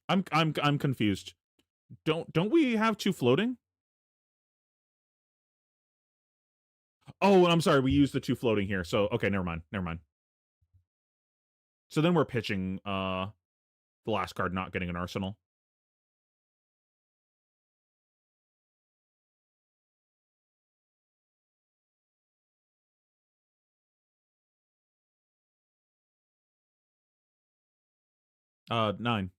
I'm confused. Don't we have 2 floating? Oh, I'm sorry. We used the 2 floating here. So okay, never mind. Never mind. So then we're pitching the last card not getting an arsenal. Nine.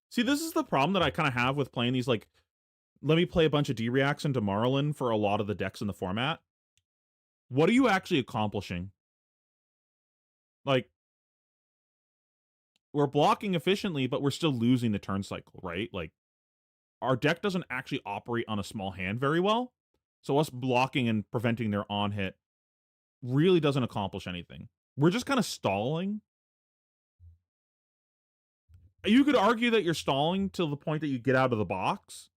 See, this is the problem that I kind of have with playing these, like, let me play a bunch of D-Reacts into Marlin for a lot of the decks in the format. What are you actually accomplishing? Like, we're blocking efficiently, but we're still losing the turn cycle, right? Like, our deck doesn't actually operate on a small hand very well. So us blocking and preventing their on-hit really doesn't accomplish anything. We're just kind of stalling. You could argue that you're stalling till the point that you get out of the box,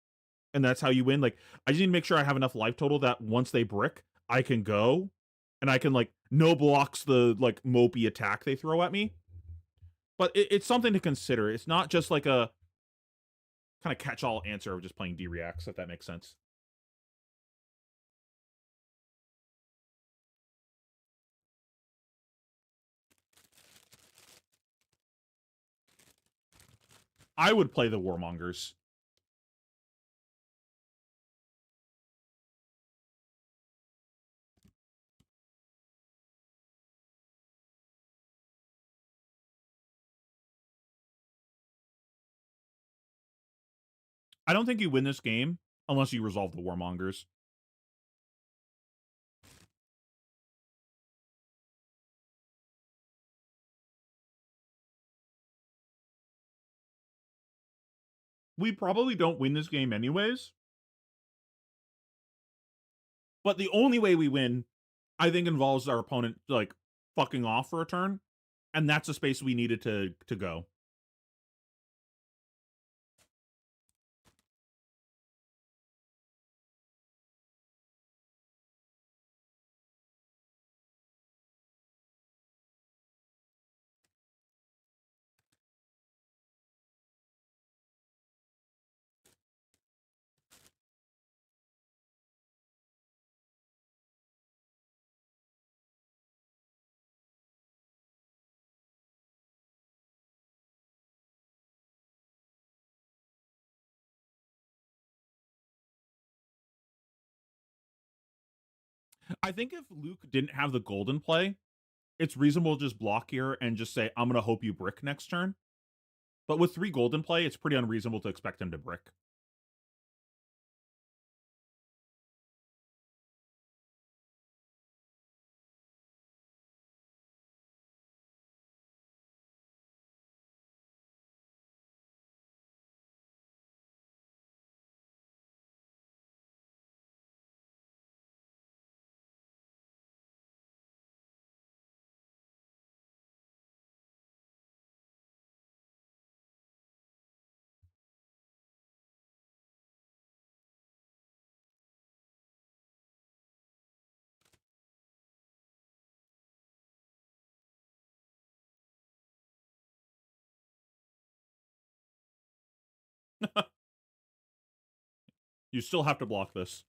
and that's how you win. Like, I just need to make sure I have enough life total that once they brick, I can go, and I can, like, no blocks the, like, mopey attack they throw at me. But it's something to consider. It's not just like a kind of catch-all answer of just playing D-Reacts, if that makes sense. I would play the Warmongers. I don't think you win this game unless you resolve the Warmongers. We probably don't win this game anyways. But the only way we win, I think, involves our opponent, like, fucking off for a turn. And that's a space we needed to go. I think if Luke didn't have the golden play, it's reasonable to just block here and just say, I'm going to hope you brick next turn. But with 3 golden play, it's pretty unreasonable to expect him to brick. You still have to block this.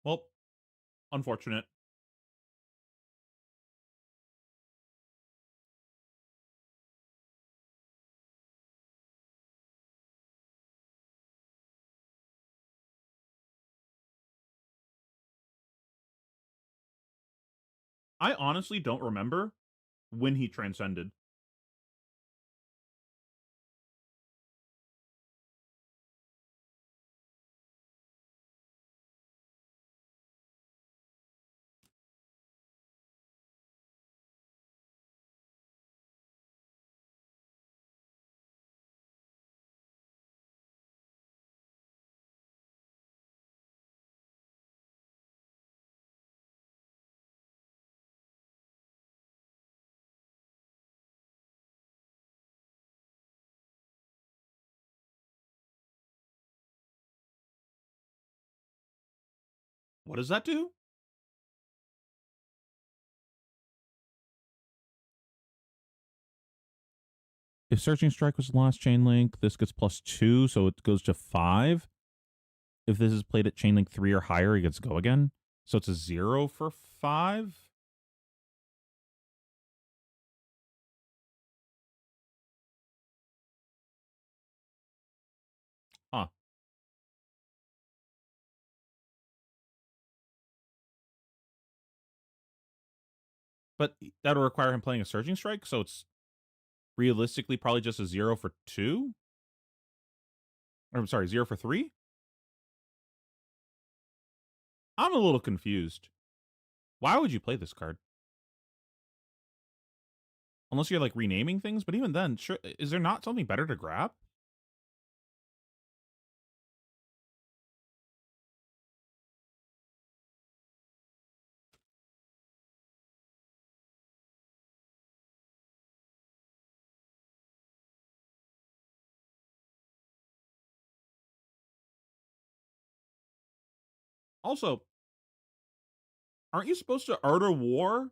Well, unfortunate. I honestly don't remember when he transcended. What does that do? If Searching Strike was the last chain link, this gets +2, so it goes to 5. If this is played at chain link 3 or higher, he gets go again. So it's a 0 for 5. Huh. But that would require him playing a Surging Strike, so it's realistically probably just a 0 for 2? Or, I'm sorry, 0 for 3? I'm a little confused. Why would you play this card? Unless you're, like, renaming things, but even then, sure, is there not something better to grab? Also, aren't you supposed to Art of War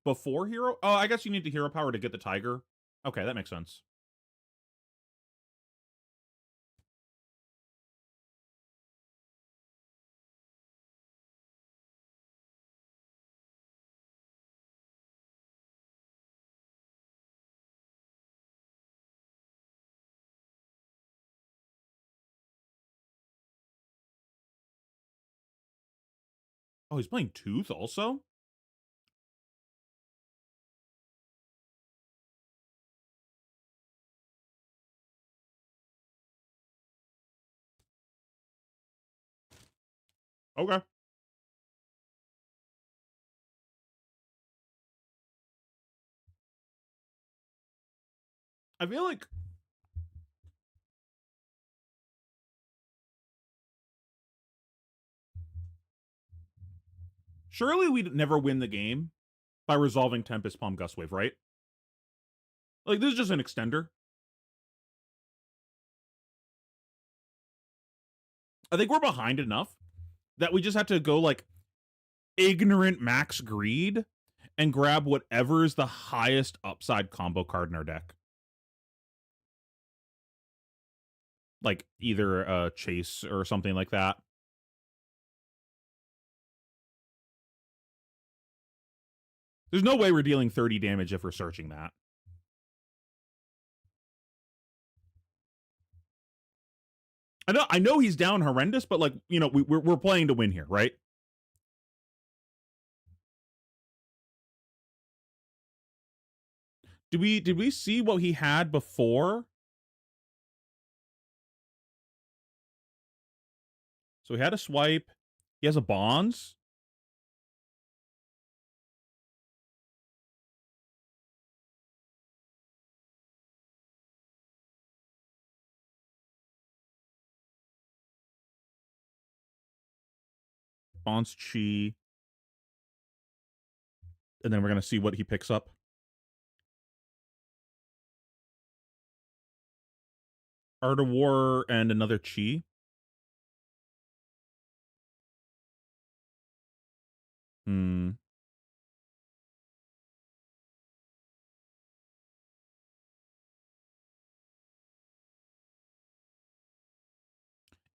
before Hero? Oh, I guess you need the Hero Power to get the Tiger. Okay, that makes sense. Oh, he's playing Tooth also? Okay. I feel like surely we'd never win the game by resolving Tempest Palm Gustwave, right? Like, this is just an extender. I think we're behind enough that we just have to go, like, ignorant max greed and grab whatever is the highest upside combo card in our deck. Like, either a Chase or something like that. There's no way we're dealing 30 damage if we're searching that. I know he's down horrendous, but like, you know, we're playing to win here, right? Did we see what he had before? So he had a swipe. He has a bonds. Bonds chi. And then we're going to see what he picks up. Art of War and another chi.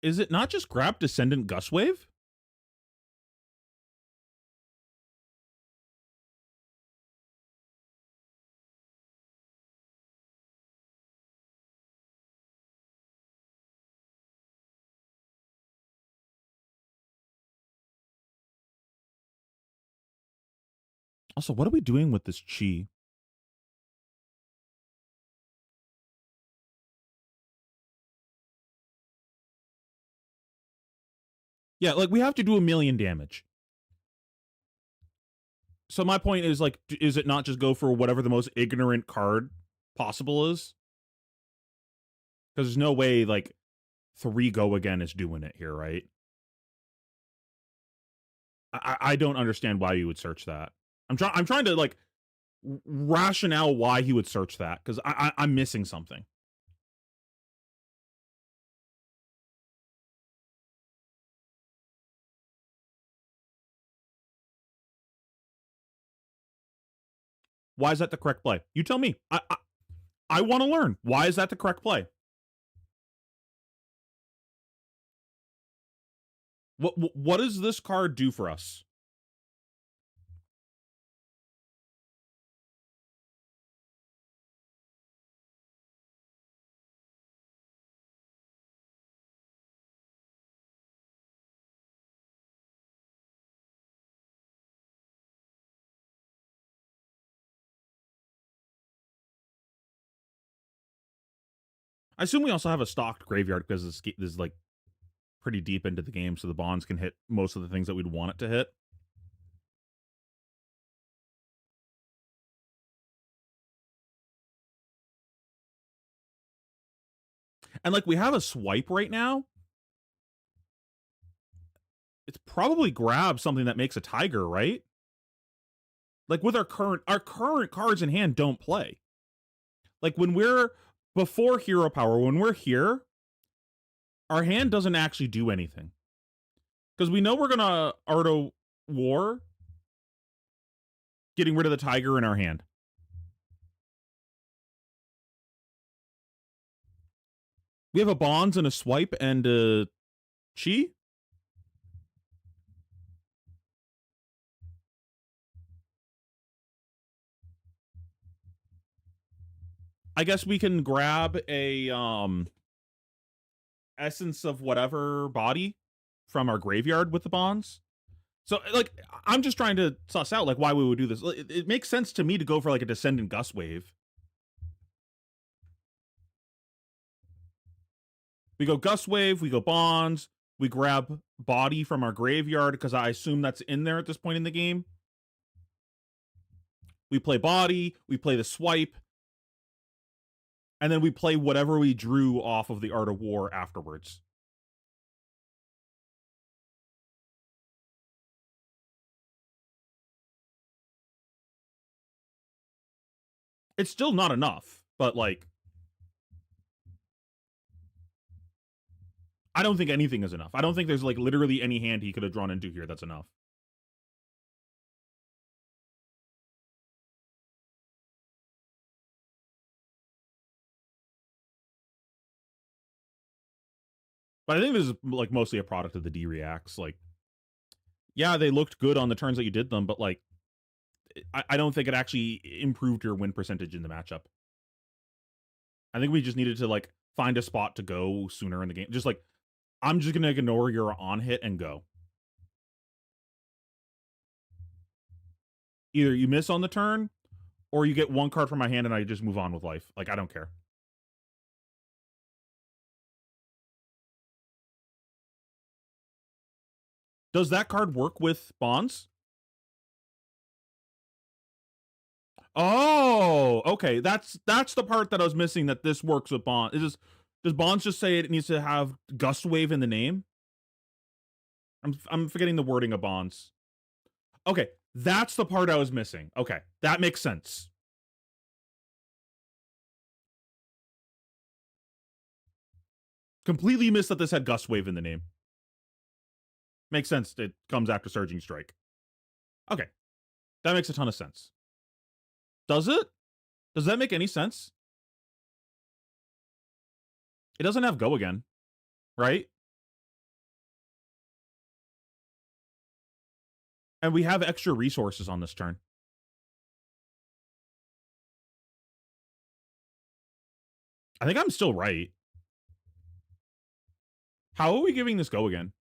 Is it not just grab Descendant Gustwave? Also, what are we doing with this chi? Yeah, like, we have to do 1,000,000 damage. So my point is, like, is it not just go for whatever the most ignorant card possible is? Because there's no way, like, 3 go again is doing it here, right? I don't understand why you would search that. I'm trying to, like, rationale why he would search that, because I'm missing something. Why is that the correct play? You tell me. I want to learn. Why is that the correct play? What does this card do for us? I assume we also have a stocked graveyard because this is like pretty deep into the game, so the bonds can hit most of the things that we'd want it to hit. And like, we have a swipe right now. It's probably grab something that makes a tiger, right? Like, with our current cards in hand don't play. Like, when we're before hero power, when we're here, our hand doesn't actually do anything. Because we know we're gonna Art of War, getting rid of the tiger in our hand. We have a bonds and a swipe and a chi. I guess we can grab a essence of whatever body from our graveyard with the bonds. So, like, I'm just trying to suss out, like, why we would do this. It makes sense to me to go for, like, a Descendant Gustwave. We go Gustwave, we go bonds, we grab body from our graveyard, because I assume that's in there at this point in the game. We play body, we play the swipe, and then we play whatever we drew off of the Art of War afterwards. It's still not enough, but, like, I don't think anything is enough. I don't think there's, like, literally any hand he could have drawn into here that's enough. But I think this is, like, mostly a product of the D-reacts. Like, yeah, they looked good on the turns that you did them, but, like, I don't think it actually improved your win percentage in the matchup. I think we just needed to like find a spot to go sooner in the game. Just like, I'm just gonna ignore your on hit and go. Either you miss on the turn, or you get one card from my hand and I just move on with life. Like, I don't care. Does that card work with bonds? Oh, okay. That's the part that I was missing, that this works with bonds. Does bonds just say it needs to have Gust Wave in the name? I'm forgetting the wording of bonds. Okay, that's the part I was missing. Okay, that makes sense. Completely missed that this had Gust Wave in the name. Makes sense. It comes after Surging Strike. Okay, that makes a ton of sense. Does it? Does that make any sense? It doesn't have Go Again, right? And we have extra resources on this turn. I think I'm still right. How are we giving this Go Again?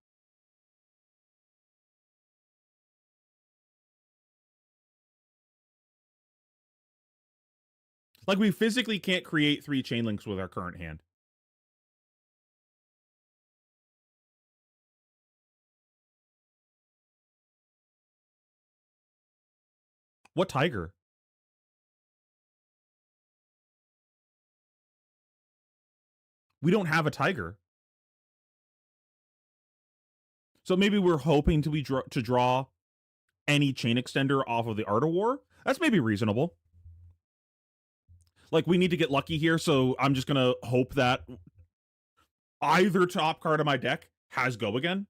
Like, we physically can't create 3 chain links with our current hand. What tiger? We don't have a tiger. So maybe we're hoping to draw any chain extender off of the Art of War. That's maybe reasonable. Like, we need to get lucky here, so I'm just gonna hope that either top card of my deck has Go Again.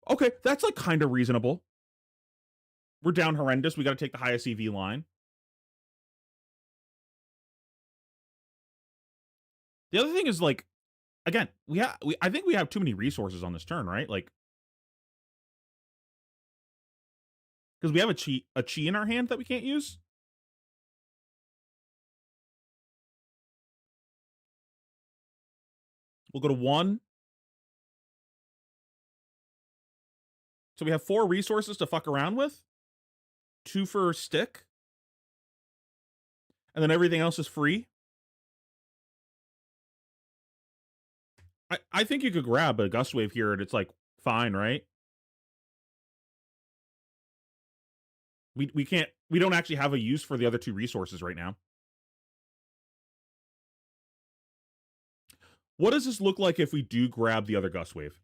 Okay, that's like kind of reasonable. We're down horrendous. We got to take the highest EV line. The other thing is, like, again, I think we have too many resources on this turn, right? Like, because we have a chi in our hand that we can't use. We'll go to 1. So we have 4 resources to fuck around with. 2 for stick. And then everything else is free. I think you could grab a Gust Wave here and it's like fine, right? We don't actually have a use for the other 2 resources right now. What does this look like if we do grab the other Gust Wave?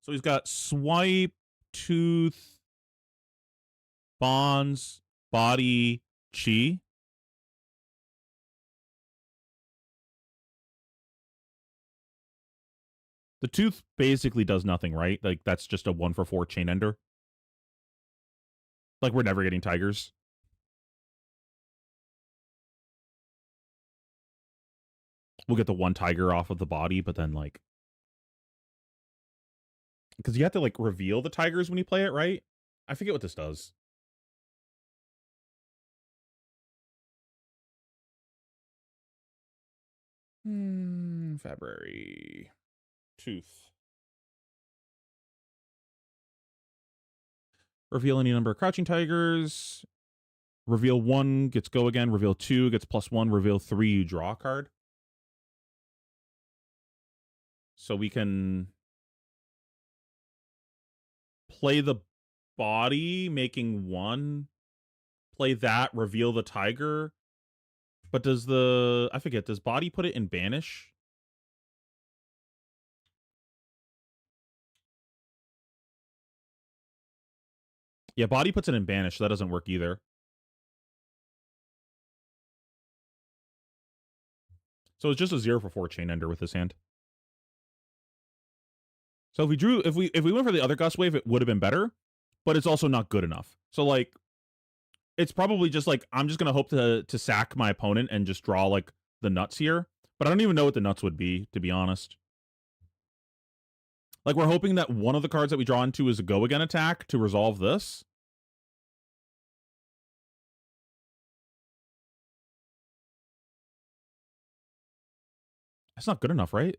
So he's got Swipe, Tooth, Bonds, Body, Chi. The Tooth basically does nothing, right? Like, that's just a 1-for-4 chain ender. Like, we're never getting tigers. We'll get the 1 tiger off of the body, but then, like, because you have to, like, reveal the tigers when you play it, right? I forget what this does. February. Tooth. Reveal any number of crouching tigers. Reveal 1 gets Go Again. Reveal 2 gets +1. Reveal 3, you draw a card. So we can play the body, making 1. Play that, reveal the tiger. But does I forget, does body put it in banish? Yeah, body puts it in banish, so that doesn't work either. So it's just a 0-for-4 chain ender with this hand. So if we went for the other Gust Wave, it would have been better, but it's also not good enough. So, like, it's probably just like, I'm just gonna hope to sack my opponent and just draw like the nuts here. But I don't even know what the nuts would be, to be honest. Like, we're hoping that one of the cards that we draw into is a go again attack to resolve this. That's not good enough, right?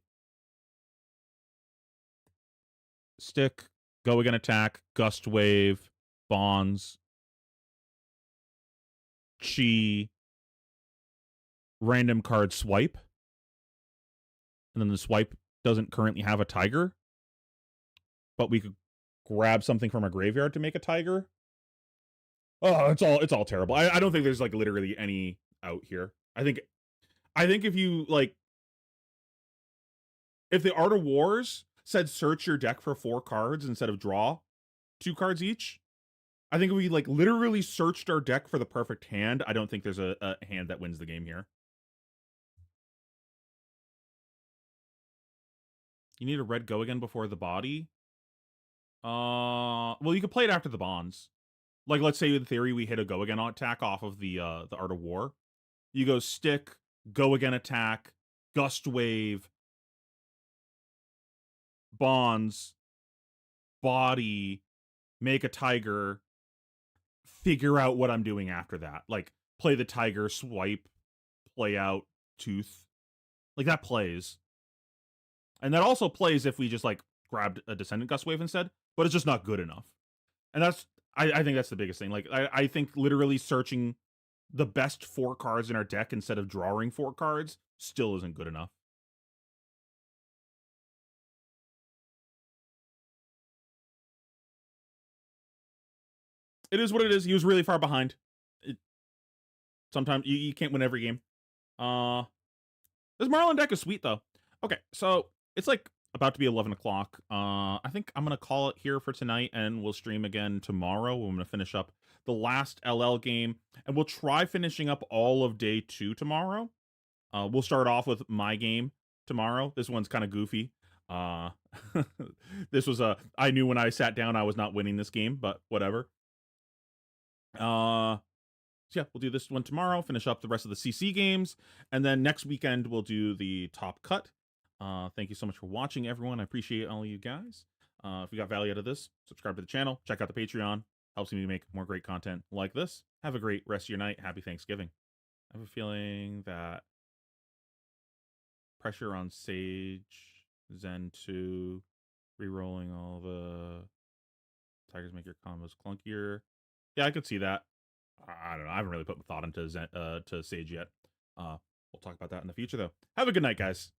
Stick, go again attack, gust wave, bonds, chi, random card swipe. And then the swipe doesn't currently have a tiger. But we could grab something from a graveyard to make a tiger. Oh, it's all terrible. I don't think there's like literally any out here. I think if you like, if the Art of Wars said search your deck for 4 cards instead of draw 2 cards each, I think if we like literally searched our deck for the perfect hand, I don't think there's a hand that wins the game here. You need a red go again before the body. Well, you could play it after the bonds. Like, let's say in theory we hit a go again attack off of the Art of War. You go stick, go again attack, gust wave, bonds, body, make a tiger, figure out what I'm doing after that. Like, play the tiger, swipe, play out, tooth. Like, that plays. And that also plays if we just, like, grabbed a Descendant Gust Wave instead, but it's just not good enough. And that's, I think that's the biggest thing. Like, I think literally searching the best 4 cards in our deck instead of drawing 4 cards still isn't good enough. It is what it is. He was really far behind. Sometimes you can't win every game. This Marlin deck is sweet, though. Okay, so it's like about to be 11 o'clock. I think I'm going to call it here for tonight, and we'll stream again tomorrow. I'm going to finish up the last LL game, and we'll try finishing up all of day 2 tomorrow. We'll start off with my game tomorrow. This one's kind of goofy. This was I knew when I sat down I was not winning this game, but whatever. So yeah, we'll do this one tomorrow, finish up the rest of the CC games, and then next weekend we'll do the top cut. Thank you so much for watching, everyone. I appreciate all of you guys. If you got value out of this, subscribe to the channel, check out the Patreon. Helps me make more great content like this. Have a great rest of your night. Happy Thanksgiving. I have a feeling that pressure on Sage, Zen 2, re-rolling all the Tigers make your combos clunkier. Yeah, I could see that. I don't know. I haven't really put thought into to Sage yet. We'll talk about that in the future, though. Have a good night, guys.